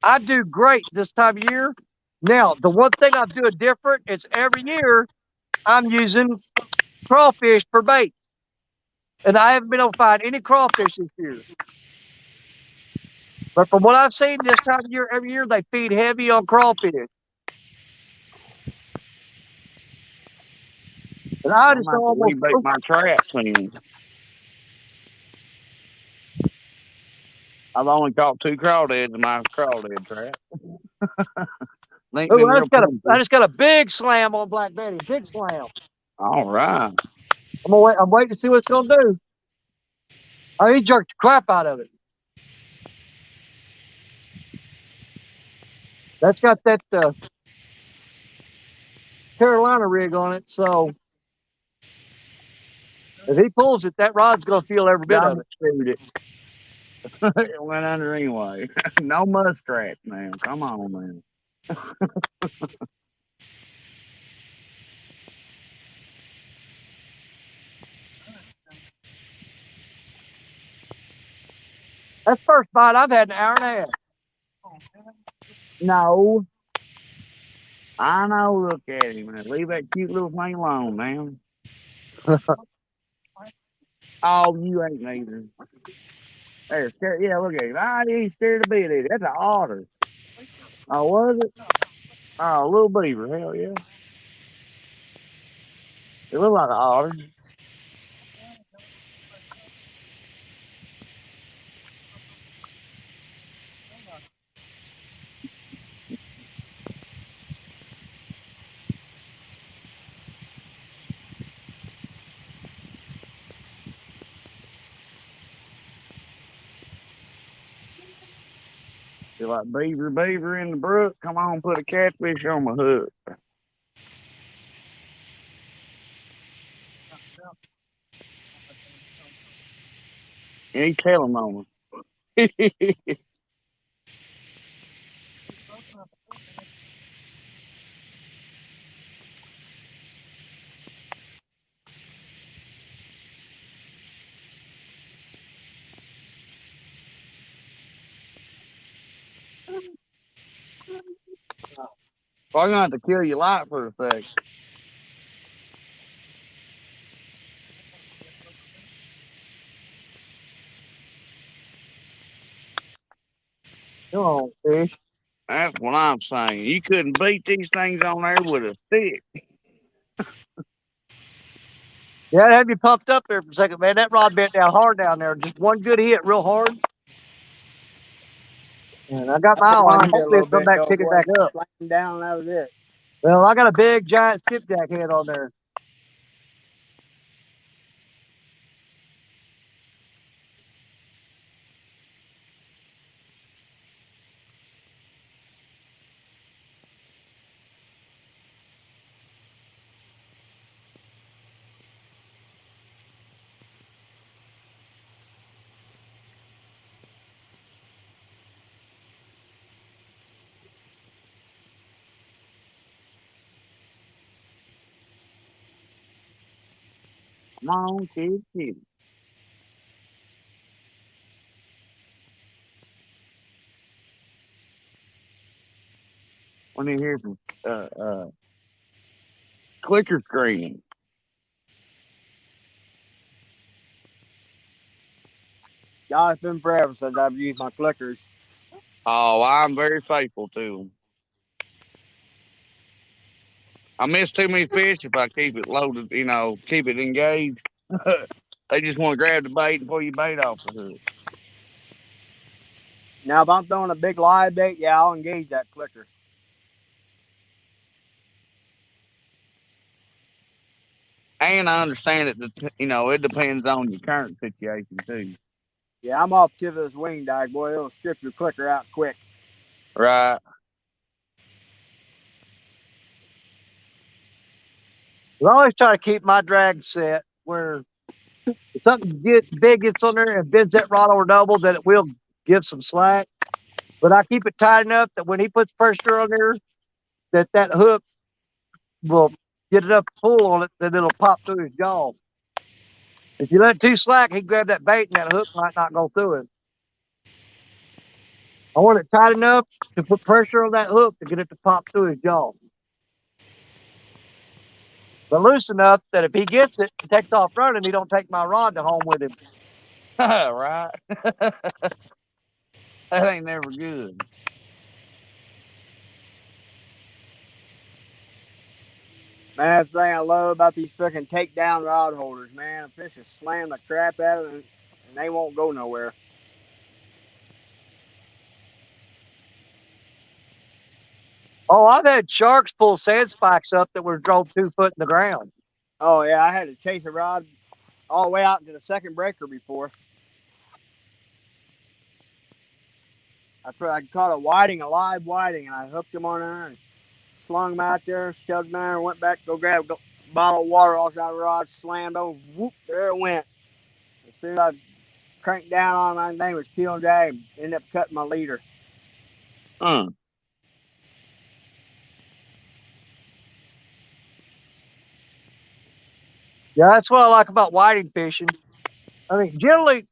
A: I do great this time of year. Now, the one thing I'm doing different is every year I'm using crawfish for bait, and I haven't been able to find any crawfish this year. But from what I've seen this time of year, every year they feed heavy on crawfish, and I
J: I
A: just
J: might have to
A: almost
J: rebait my traps then. I've only caught 2 crawdads in my crawdad trap. They ain't been
A: oh,
J: real
A: I
J: plenty.
A: just got a big slam on Black Betty, big slam.
J: All right.
A: I'm waiting to see what it's gonna do. Oh, he jerked the crap out of it. That's got that Carolina rig on it, so if he pulls it, that rod's gonna feel every bit of
J: Done
A: it.
J: screwed it. It went under anyway. No muskrat, man. Come on, man.
A: That's the first bite I've had in an hour and a half.
J: No. I know. Look at him. Man. Leave that cute little thing alone, man. Oh, you ain't neither. There, yeah, look at him. I ain't scared a bit of it. That's an otter. Oh, was it? Oh, a little beaver. Hell yeah. It looked like an otter. You're like beaver in the brook. Come on, put a catfish on my hook. Ain't telling on me. I'm gonna have to kill you light for a sec.
A: Come on, fish.
J: That's what I'm saying. You couldn't beat these things on there with a stick.
A: Yeah, have you pumped up there for a second, man. That rod bent down hard down there. Just one good hit, real hard. And I got
C: I
A: my eye on him.
C: whined it a
A: Hopefully
C: little
A: it'll come
C: bit,
A: back,
C: though,
A: pick it
C: boy.
A: back up.
C: Slammed down, and that was it.
A: Well, I got a big, giant skipjack head on there.
J: Come on, kid. When you hear some clicker screaming.
C: God, it's been forever since I've used my clickers.
J: Oh, I'm very faithful to them. I miss too many fish if I keep it loaded, keep it engaged. They just want to grab the bait and pull your bait off the hook.
C: Now, if I'm throwing a big live bait, yeah, I'll engage that clicker.
J: And I understand it, it depends on your current situation too.
C: Yeah, I'm off tip of this wing dike, boy. It'll strip your clicker out quick.
J: Right.
A: I always try to keep my drag set where if something big gets on there and bends that rod over double, that it will give some slack. But I keep it tight enough that when he puts pressure on there, that hook will get enough pull on it that it'll pop through his jaw. If you let it too slack, he grab that bait and that hook might not go through it. I want it tight enough to put pressure on that hook to get it to pop through his jaw. But loose enough that if he gets it and takes off running, he don't take my rod to home with him.
J: Right. That ain't never good.
C: Man, that's the thing I love about these freaking takedown rod holders, man. The fish will slam the crap out of them, and they won't go nowhere.
A: Oh, I've had sharks pull sand spikes up that were drove 2 foot in the ground.
C: Oh, yeah, I had to chase a rod all the way out into the second breaker before. I caught a whiting, a live whiting, and I hooked him on there and slung him out there, shoved him there, and went back to go grab a bottle of water off that rod, slammed over, whoop, there it went. As soon as I cranked down on my thing, was killing drag, ended up cutting my leader.
J: Huh.
A: Yeah, that's what I like about whiting fishing. I mean, generally,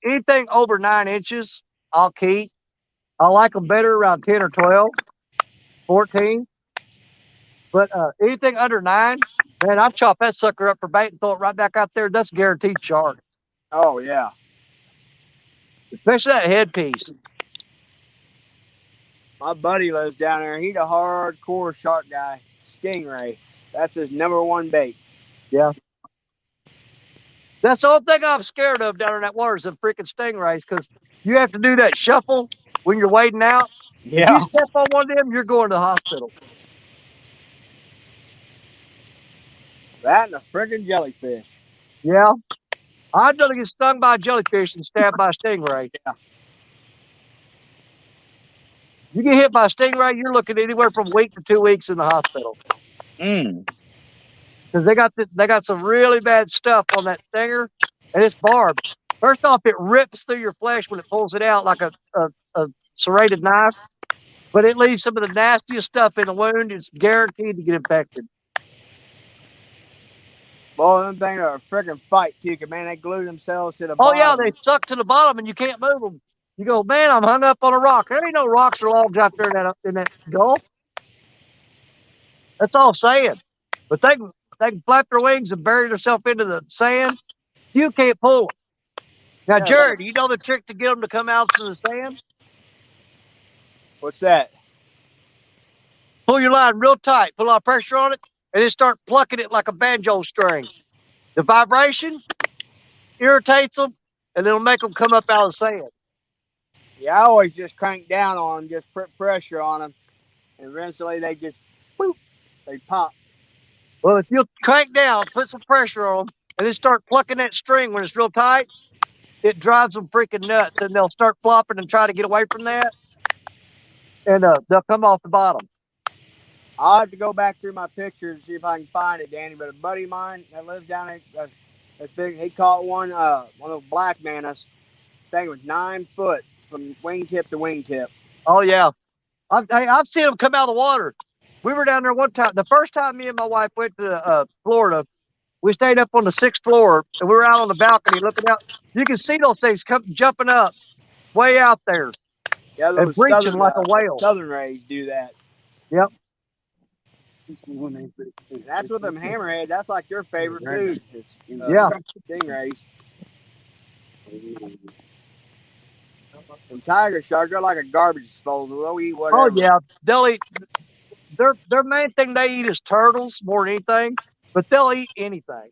A: anything over 9 inches, I'll keep. I like them better around 10 or 12, 14. But anything under 9, man, I chop that sucker up for bait and throw it right back out there. That's guaranteed shark,
C: Oh yeah.
A: especially that headpiece.
C: My buddy lives down there. He's a hardcore shark guy. Stingray. That's his #1 bait.
A: Yeah. That's the only thing I'm scared of down in that water is the freaking stingrays because you have to do that shuffle when you're wading out. If
C: Yeah.
A: you step on one of them, you're going to the hospital.
C: That and a freaking jellyfish.
A: Yeah. I'd rather get stung by a jellyfish than stabbed by a stingray.
C: Yeah.
A: You get hit by a stingray, you're looking anywhere from a week to 2 weeks in the hospital
J: Mm.
A: because they got some really bad stuff on that stinger, and it's barbed. First off, it rips through your flesh when it pulls it out like a serrated knife, but it leaves some of the nastiest stuff in the wound. It's guaranteed to get infected.
C: Boy, them things are a freaking fight too, 'cause, man, they glue themselves to the
A: Oh
C: bottom.
A: yeah, they suck to the bottom and you can't move them. You go, man, I'm hung up on a rock. There ain't no rocks or logs out there in that gulf. That's all I'm saying. But they can flap their wings and bury themselves into the sand. You can't pull them. Now,
C: Yeah,
A: Jared, do you know the trick to get them to come out to the sand?
C: what's that?
A: Pull your line real tight, put a lot of pressure on it, and then start plucking it like a banjo string. The vibration irritates them, and it'll make them come up out of the sand.
C: Yeah, I always just crank down on them, just put pressure on them, and eventually they just, boop, they pop.
A: Well, if you crank down, put some pressure on them, and then start plucking that string when it's real tight, it drives them freaking nuts, and they'll start flopping and try to get away from that, and they'll come off the bottom.
C: I'll have to go back through my pictures and see if I can find it, Danny. But a buddy of mine that lives down there, that's big, he caught one of those black manas. I think it was 9 foot from wingtip to wingtip.
A: Oh yeah, I've seen them come out of the water. We were down there one time. The first time me and my wife went to Florida, we stayed up on the 6th floor, and we were out on the balcony looking out. You can see those things jumping up way out there
C: Yeah,
A: and
C: those
A: breaching like a whale.
C: southern rays do that.
A: Yep.
C: And that's with them hammerhead. That's like your favorite food.
A: Yeah.
C: Stingrays. Them tiger sharks are like a garbage disposal. They'll eat whatever.
A: Oh yeah, they'll eat. Their main thing they eat is turtles more than anything, but they'll eat anything.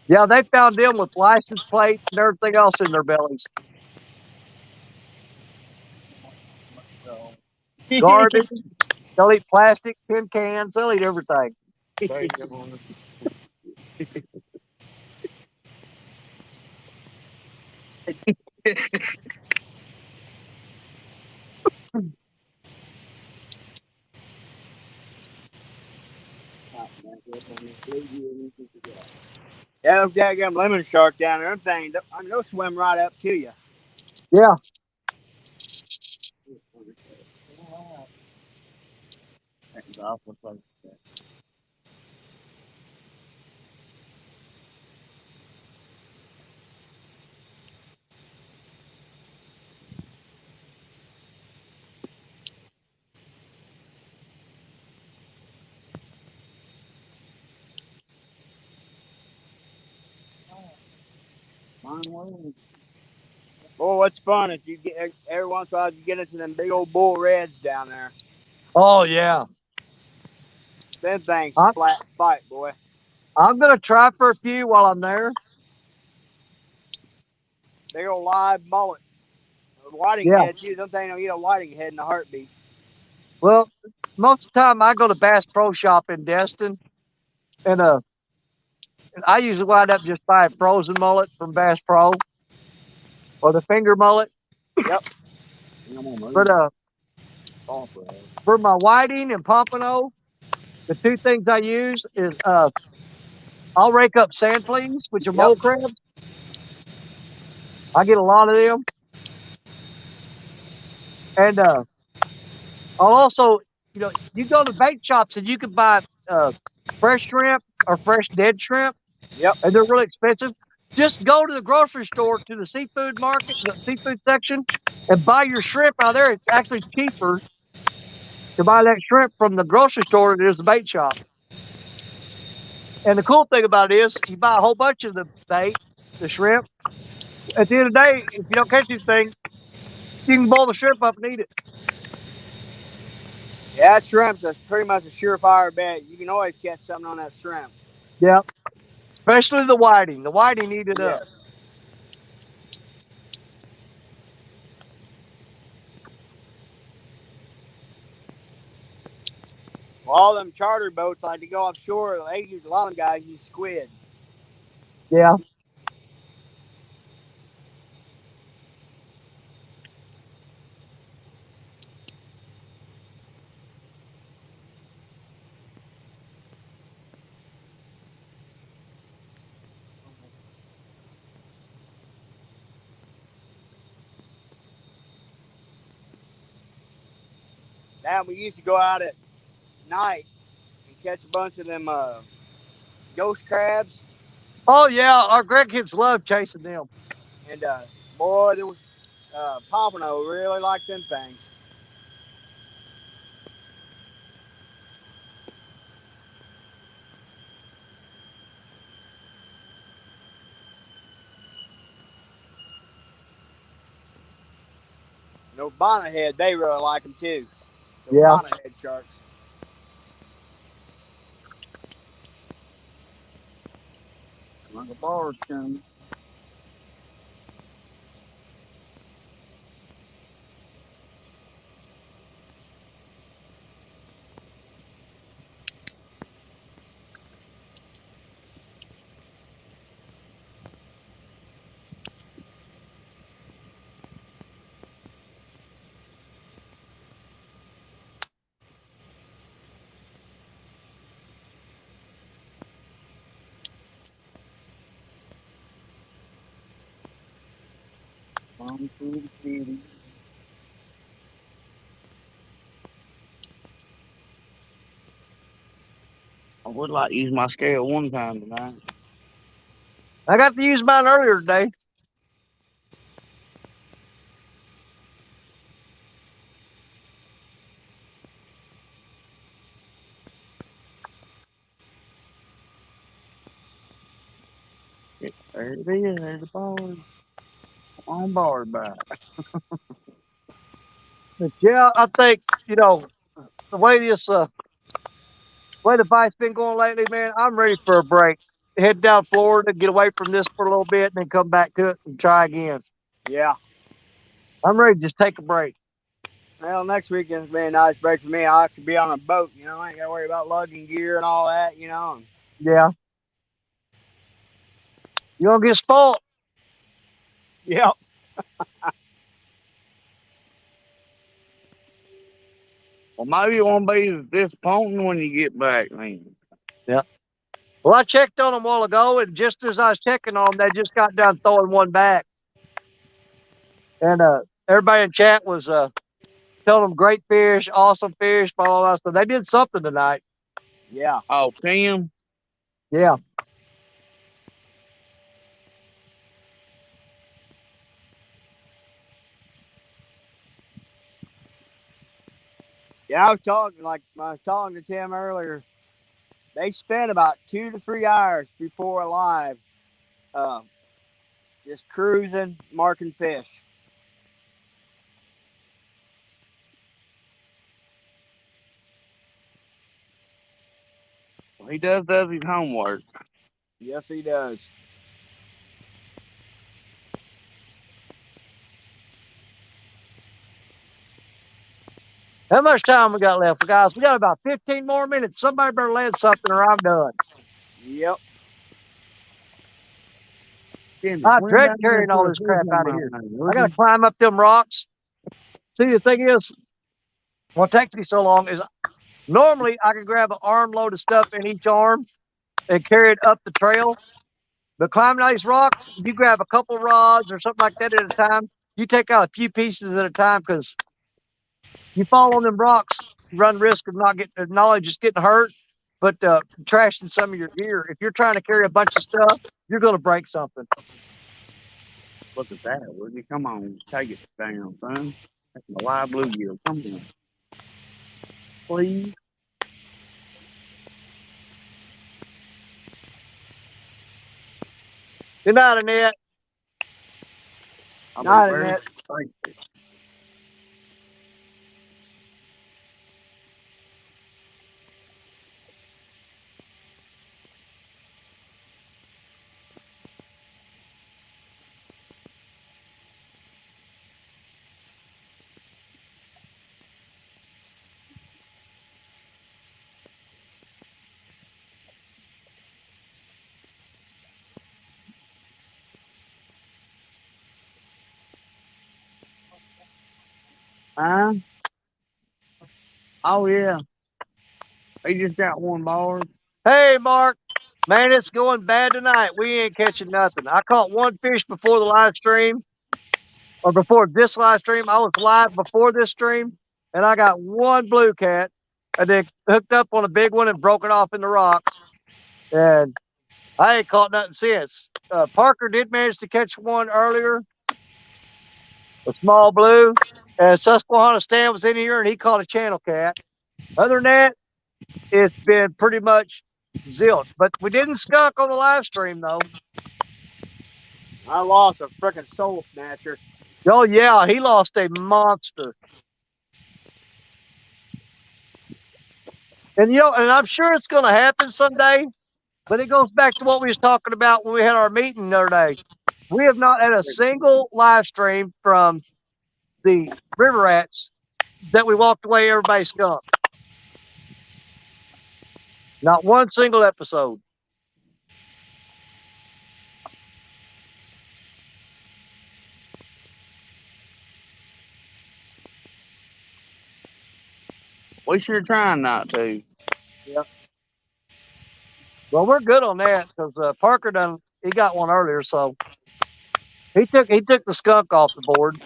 A: Yeah, they found them with license plates and everything else in their bellies. Garbage. They'll eat plastic, tin cans. They'll eat everything.
C: Yeah, those daggum lemon shark down there, them things, I mean, they'll swim right up to you.
A: Yeah.
C: Boy, what's fun if you get every once in a while you get into them big old bull reds down there.
A: Oh yeah.
C: Them things
A: I'm,
C: flat fight, boy.
A: I'm gonna try for a few while I'm there.
C: Big old live mullet. Whiting
A: Yeah.
C: head too. Them things don't eat a whiting head in a heartbeat.
A: Well, most of the time I go to Bass Pro Shop in Destin, and I usually wind up just buying frozen mullet from Bass Pro or the finger mullet.
C: Yep.
A: But for my whiting and pompano, the two things I use is I'll rake up sand fleas, which are mole crabs. I get a lot of them, and I'll also, you go to bait shops and you can buy fresh shrimp or fresh dead shrimp.
C: Yep.
A: And they're really expensive. Just go to the grocery store to the seafood market, the seafood section, and buy your shrimp out there. It's actually cheaper to buy that shrimp from the grocery store than it is the bait shop. And the cool thing about it is you buy a whole bunch of the bait, the shrimp. At the end of the day, if you don't catch anything, you can boil the shrimp up and eat it.
C: Yeah, shrimp's that's pretty much a surefire bet. You can always catch something on that shrimp.
A: Yeah. Especially the whiting. The whiting eat it up.
C: Yes. Well, all them charter boats like to go offshore. They use a lot of guys use squid.
A: Yeah.
C: Now we used to go out at night and catch a bunch of them ghost crabs,
A: Oh yeah, our grandkids love chasing them.
C: and boy, there was Pompano really liked them things. And those bonnet head, they really like them too. Those
A: Yeah.
C: bonnet head sharks.
J: Like a bar's coming. On through the city. I would like to use my scale one time tonight.
A: I got to use mine earlier today.
J: There it is. There's the bar. On bar back.
A: But yeah, I think, the way the fight's been going lately, man, I'm ready for a break. Head down Florida, get away from this for a little bit, and then come back to it and try again.
C: Yeah.
A: I'm ready to just take a break.
C: Well, next weekend's been a nice break for me. I could be on a boat, I ain't got to worry about lugging gear and all that.
A: Yeah. You're gonna get spoiled.
C: Yep.
J: Well, maybe it won't be as disappointing when you get back, man.
A: Yeah. Well, I checked on them a while ago, and just as I was checking on them, they just got done throwing one back. And everybody in chat was telling them great fish, awesome fish, blah, blah, blah. So they did something tonight.
C: Yeah.
J: Oh, Tim?
A: Yeah.
C: Yeah, I was talking to Tim earlier. They spent about 2 to 3 hours before live, uh, just cruising, marking fish.
J: He does his homework.
C: Yes, he does.
A: How much time we got left, guys? We got about 15 more minutes. Somebody better land something or I'm done.
C: Yep.
A: I
J: Swim
A: dread
J: down there
A: carrying all
J: for a
A: this
J: fish
A: crap
J: on
A: out of
J: my
A: here.
J: name,
A: I
J: would
A: got
J: you?
A: to climb up them rocks. See, the thing is, what takes me so long is normally I can grab an armload of stuff in each arm and carry it up the trail. But climbing these rocks, you grab a couple rods or something like that at a time. You take out a few pieces at a time because you fall on them rocks, you run risk of not getting knowledge, just getting hurt. but trashing some of your gear. If you're trying to carry a bunch of stuff, you're going to break something.
J: Look at that, would you? Come on, take it down, son. That's my live bluegill. Come on. Please.
A: Good night, Annette.
J: I'll
C: Not
J: be
C: in
J: very
C: that.
J: thankful. Huh? Oh, yeah. He just got one bar.
A: Hey, Mark. Man, it's going bad tonight. We ain't catching nothing. I caught one fish before the live stream, or before this live stream. I was live before this stream, and I got one blue cat, and then hooked up on a big one and broke it off in the rocks. And I ain't caught nothing since. Parker did manage to catch one earlier, a small blue, and Susquehanna Stan was in here, and he caught a channel cat. Other than that, it's been pretty much zilch. But we didn't skunk on the live stream, though.
C: I lost a freaking soul snatcher.
A: Oh, yeah, he lost a monster. And, and I'm sure it's going to happen someday, but it goes back to what we was talking about when we had our meeting the other day. We have not had a single live stream from the river rats that we walked away, everybody skunked. Not one single episode.
J: We sure trying not to.
A: Yeah. Well, we're good on that because Parker he got one earlier, so he took the skunk off the board.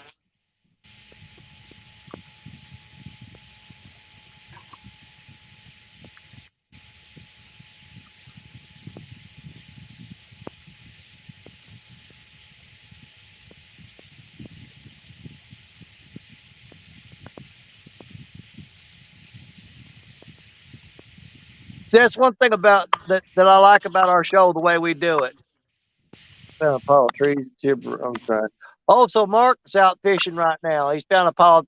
A: See, that's one thing about that I like about our show, the way we do it. Found a pile of trees, timber. I'm trying. Also, Mark's out fishing right now. He's found a pile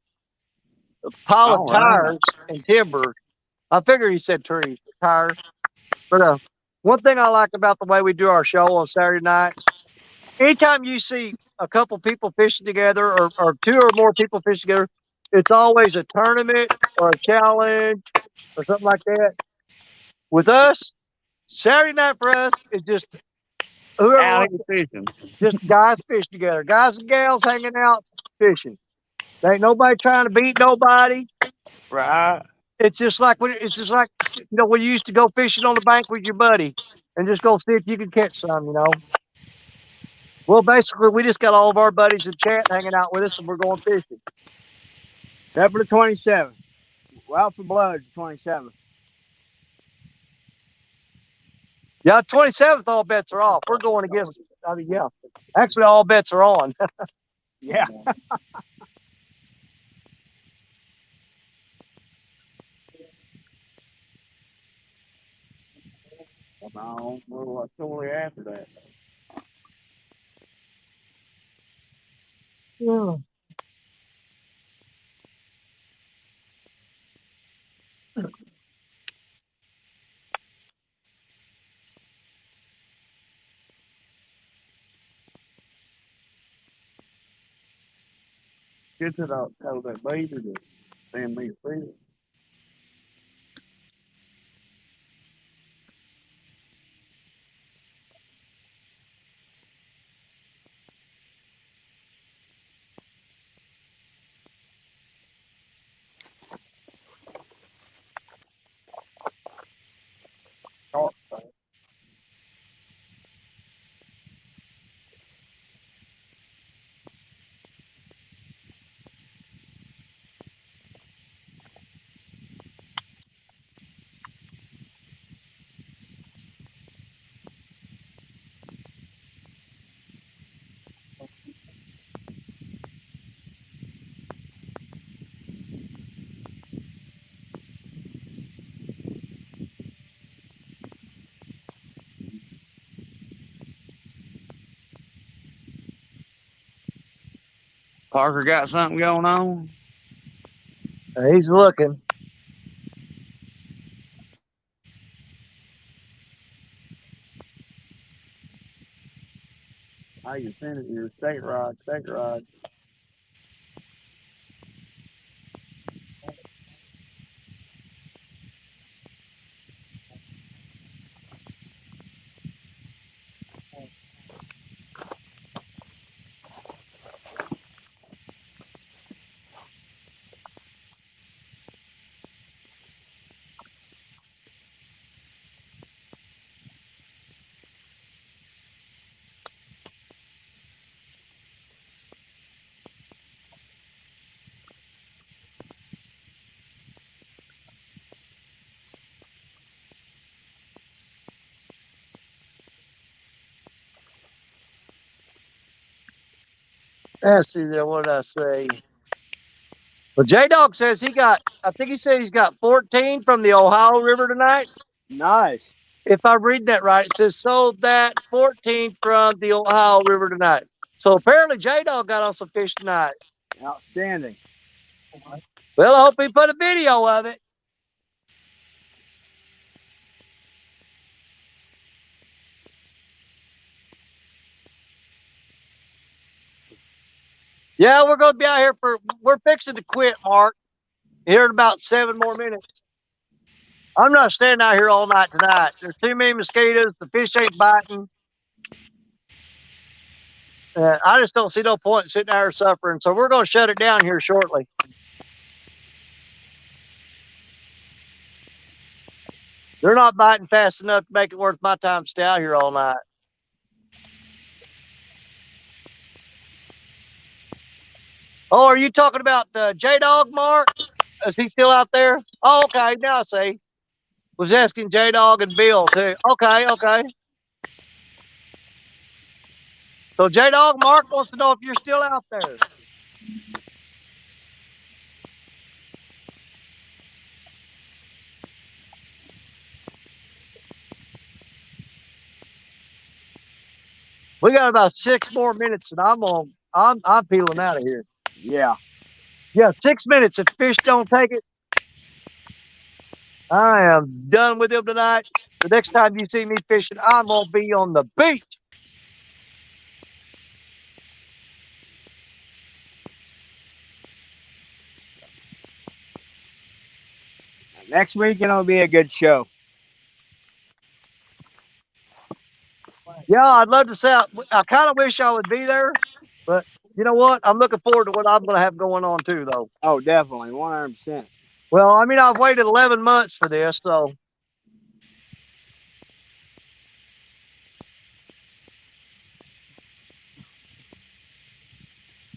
A: of
J: All right.
A: tires and timber. I figured he said trees, tires. But one thing I like about the way we do our show on Saturday night, anytime you see a couple people fishing together or two or more people fishing together, it's always a tournament or a challenge or something like that. With us, Saturday night for us is just whoever
J: Out
A: wants
J: here fishing.
A: just guys fishing together, guys and gals hanging out fishing. There ain't nobody trying to beat nobody.
J: Right.
A: It's just like when when you used to go fishing on the bank with your buddy and just go see if you could catch some. Well, basically, we just got all of our buddies in chat hanging out with us, and we're going fishing.
C: Except for the 27th. Well, for blood, 27th.
A: Yeah, 27th, all bets are off. We're going against. I mean, yeah, actually, all bets are on.
C: Yeah.
J: No, we're totally after that.
A: Yeah.
J: Get to the tell that baby to send me a fish. Parker got something going on?
A: He's looking.
J: How you send it here? State rod, state rod.
A: Let's see there. What did I say? Well, J Dog says I think he said he's got 14 from the Ohio River tonight.
C: Nice.
A: If I read that right, it says sold that 14 from the Ohio River tonight. So apparently J Dog got on some fish tonight.
C: Outstanding.
A: Well, I hope he put a video of it. Yeah, we're going to be out here we're fixing to quit, Mark, here in about 7 more minutes. I'm not staying out here all night tonight. There's too many mosquitoes. The fish ain't biting. I just don't see no point in sitting out here suffering. So we're going to shut it down here shortly. They're not biting fast enough to make it worth my time to stay out here all night. Oh, are you talking about J Dog, Mark? Is he still out there? Oh, okay. Now I see. Was asking J Dog and Bill too. Okay, okay. So J Dog, Mark wants to know if you're still out there. We got about 6 more minutes, and I'm peeling out of here.
C: Yeah.
A: Yeah, 6 minutes. If fish don't take it, I am done with him tonight. The next time you see me fishing, I'm gonna be on the beach.
C: Next week it'll be a good show.
A: Yeah, I'd love to say I kind of wish I would be there, but you know what? I'm looking forward to what I'm going to have going on too, though.
C: Oh, definitely, 100%.
A: Well, I mean, I've waited 11 months for this, so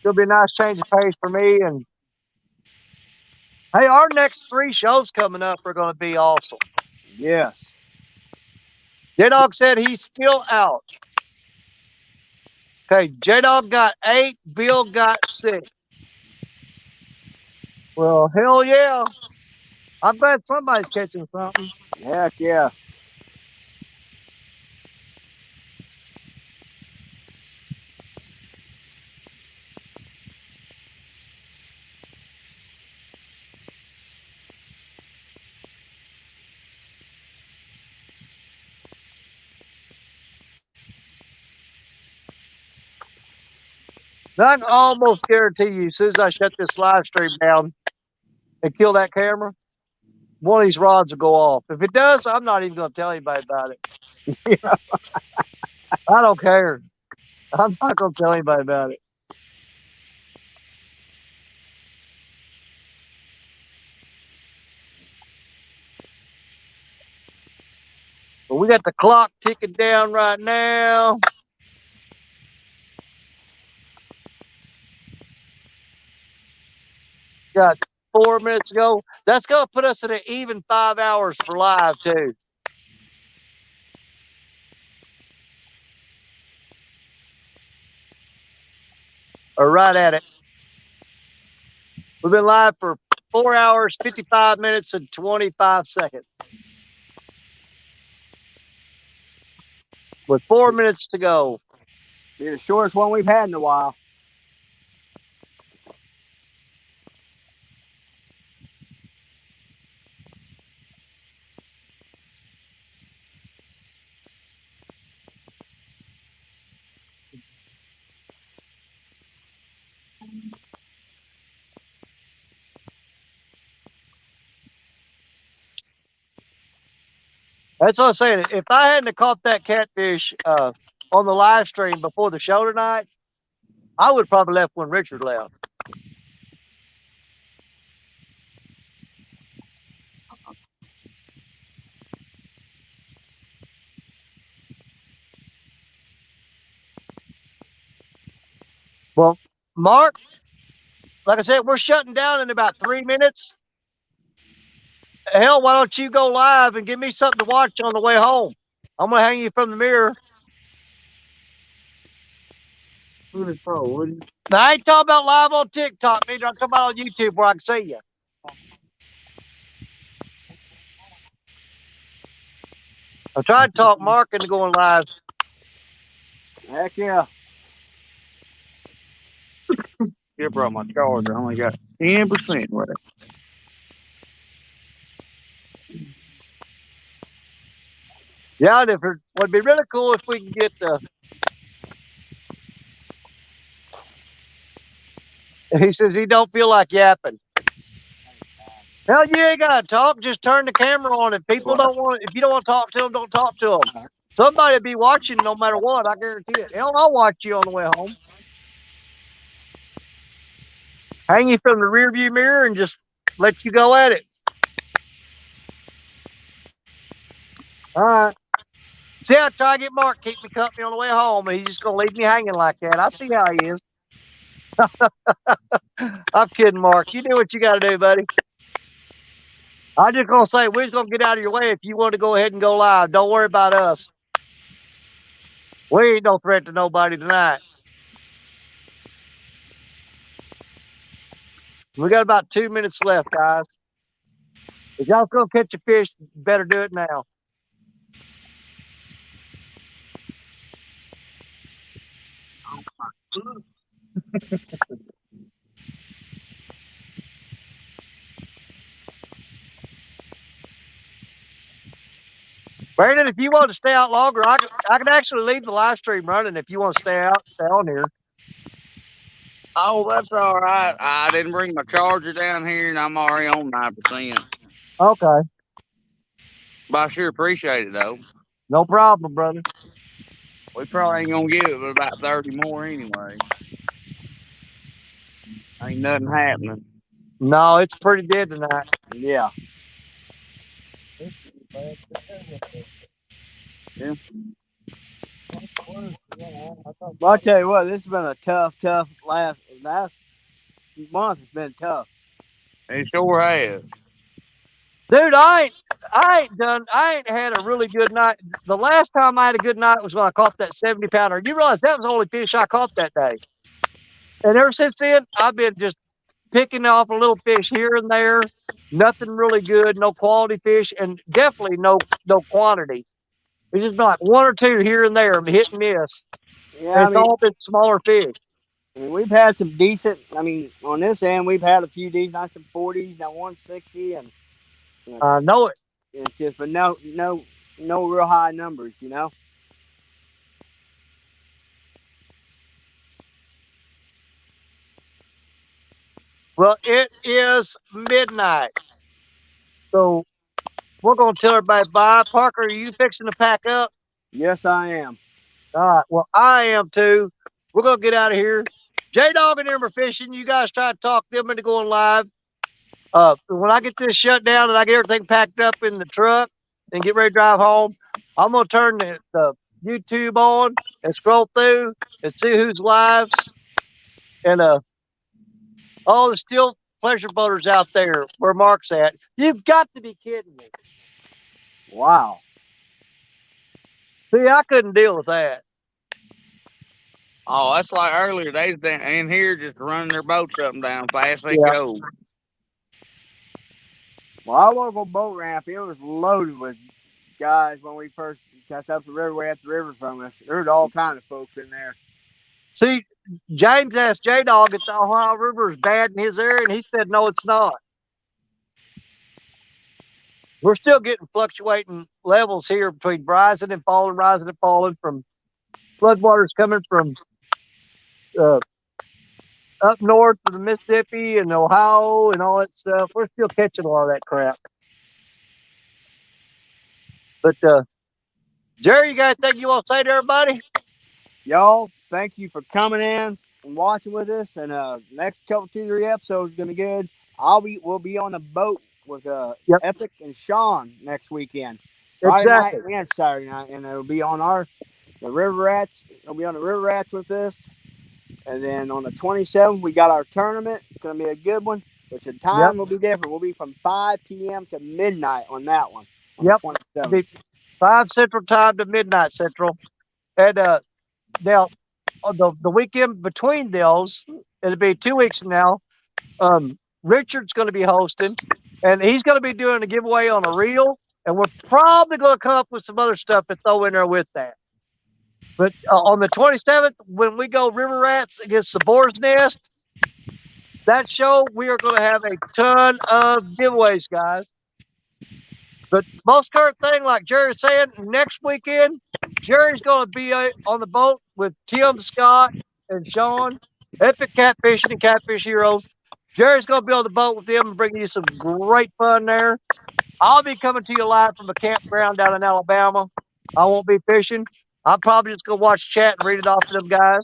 A: it'll be a nice change of pace for me. And hey, our next 3 shows coming up are going to be awesome.
C: Yes.
A: J Dog said he's still out. Okay, J Dog got 8, Bill got 6. Well, hell yeah. I bet somebody's catching something.
C: Heck yeah.
A: Now, I can almost guarantee you, as soon as I shut this live stream down and kill that camera, one of these rods will go off. If it does, I'm not even going to tell anybody about it. I don't care. I'm not going to tell anybody about it. But we got the clock ticking down right now. Got 4 minutes to go. That's going to put us at an even 5 hours for live, too. Or right at it. We've been live for 4 hours, 55 minutes, and 25 seconds. With 4 minutes to go.
C: Be the shortest one we've had in a while.
A: That's what I'm saying. If I hadn't have caught that catfish on the live stream before the show tonight, I would probably left when Richard left. Well, Mark, like I said, we're shutting down in about 3 minutes. Hell, why don't you go live and give me something to watch on the way home? I'm gonna hang you from the mirror. Now, I ain't talking about live on TikTok, man. I'm talking about on YouTube where I can see you. I tried to talk Mark into going live.
J: Heck yeah. Here, bro, my charger. I only got 10% with it.
A: Yeah, it would be really cool if we can get the. He says he don't feel like yapping. Hell, you ain't gotta talk. Just turn the camera on. If people don't want, if you don't want to talk to them, don't talk to them. Somebody will be watching no matter what. I guarantee it. Hell, I'll watch you on the way home. Hang you from the rear view mirror and just let you go at it. All right. See, I try to get Mark keep me company on the way home, and he's just gonna leave me hanging like that. I see how he is. I'm kidding, Mark. You do what you got to do, buddy. I'm just gonna say we're just gonna get out of your way if you want to go ahead and go live. Don't worry about us. We ain't no threat to nobody tonight. We got about 2 minutes left, guys. If y'all gonna catch a fish, you better do it now. Brandon, if you want to stay out longer, I can actually leave the live stream running if you want to stay on here.
J: Oh, that's all right. I didn't bring my charger down here, and I'm already on 9%.
A: Okay.
J: But I sure appreciate it, though.
A: No problem, brother.
J: We probably ain't going to get it but about 30 more anyway. Ain't nothing happening.
A: No, it's pretty dead tonight.
J: Yeah. Yeah. Well, I'll tell you what, this has been a tough last month. Has been tough. It sure has.
A: Dude, I ain't had a really good night. The last time I had a good night was when I caught that 70-pounder. You realize that was the only fish I caught that day. And ever since then, I've been just picking off a little fish here and there. Nothing really good, no quality fish, and definitely no quantity. It's just like one or two here and there, hit and miss.
J: Yeah,
A: It's all been smaller fish.
J: I mean, we've had some decent. I mean, on this end, we've had a few decent, not some 40s, now 160, and
A: I know it.
J: it's just, but no real high numbers, you know.
A: Well, it is midnight. So we're going to tell everybody bye. Parker, are you fixing to pack up?
J: Yes, I am.
A: All right. Well, I am too. We're going to get out of here. J-Dog and them are fishing. You guys try to talk them into going live. When I get this shut down and I get everything packed up in the truck and get ready to drive home, I'm going to turn the YouTube on and scroll through and see who's live. And all the still pleasure boaters out there where Mark's at. You've got to be kidding me.
J: Wow.
A: See, I couldn't deal with that.
J: Oh, that's like earlier. They's in here just running their boats up and down fast they
A: Yeah.
J: go. Well, I walk on boat ramp. It was loaded with guys when we first got up the river, way up the river from us. There's all kinds of folks in there.
A: See, James asked J-Dog if the Ohio River is bad in his area, and he said, no, it's not. We're still getting fluctuating levels here between rising and falling from floodwaters coming from up north of the Mississippi and Ohio and all that stuff. We're still catching a lot of that crap. But Jerry, you got anything you want to say to everybody?
C: Y'all, thank you for coming in and watching with us. And next couple 2-3 episodes is gonna be good. We'll be on the boat with
A: Yep.
C: Epic and Sean next weekend, Friday
A: Exactly.
C: night and Saturday night, and it'll be on the River Rats. It'll be on the River Rats with us. And then on the 27th, we got our tournament. It's gonna be a good one. But the time will be different. We'll be from 5 p.m. to midnight on that one. On
A: Yep.
C: the 27th.
A: Be 5 Central Time to midnight Central. And now on the weekend between those, it'll be 2 weeks from now. Richard's going to be hosting, and he's going to be doing a giveaway on a reel, and we're probably going to come up with some other stuff to throw in there with that. But on the 27th, when we go River Rats against the Boar's Nest, that show, we are going to have a ton of giveaways, guys. But most current thing, like Jerry's saying, next weekend, Jerry's going to be on the boat with Tim Scott and Sean, Epic Catfishing and Catfish Heroes. Jerry's going to be on the boat with them and bring you some great fun there. I'll be coming to you live from a campground down in Alabama. I won't be fishing. I'm probably just going to watch chat and read it off to them guys.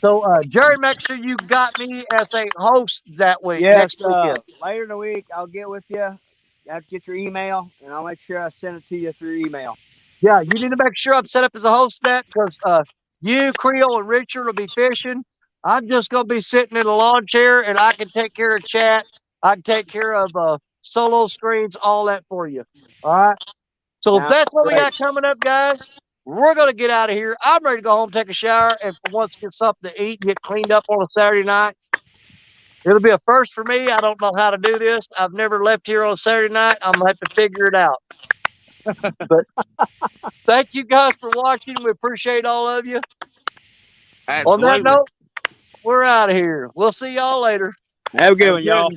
A: So, Jerry, make sure you got me as a host that week, next weekend.
C: Later in the week, I'll get with you. You have to get your email, and I'll make sure I send it to you through email.
A: Yeah, you need to make sure I'm set up as a host of that because you, Creole, and Richard will be fishing. I'm just going to be sitting in a lawn chair, and I can take care of chat. I can take care of solo screens, all that for you. All right? So that's what we got coming up, guys. We're going to get out of here. I'm ready to go home, take a shower, and for once get something to eat and get cleaned up on a Saturday night. It'll be a first for me. I don't know how to do this. I've never left here on a Saturday night. I'm going to have to figure it out. But thank you guys for watching. We appreciate all of you.
J: Absolutely.
A: On that note, we're out of here. We'll see y'all later.
C: Have a good one, y'all.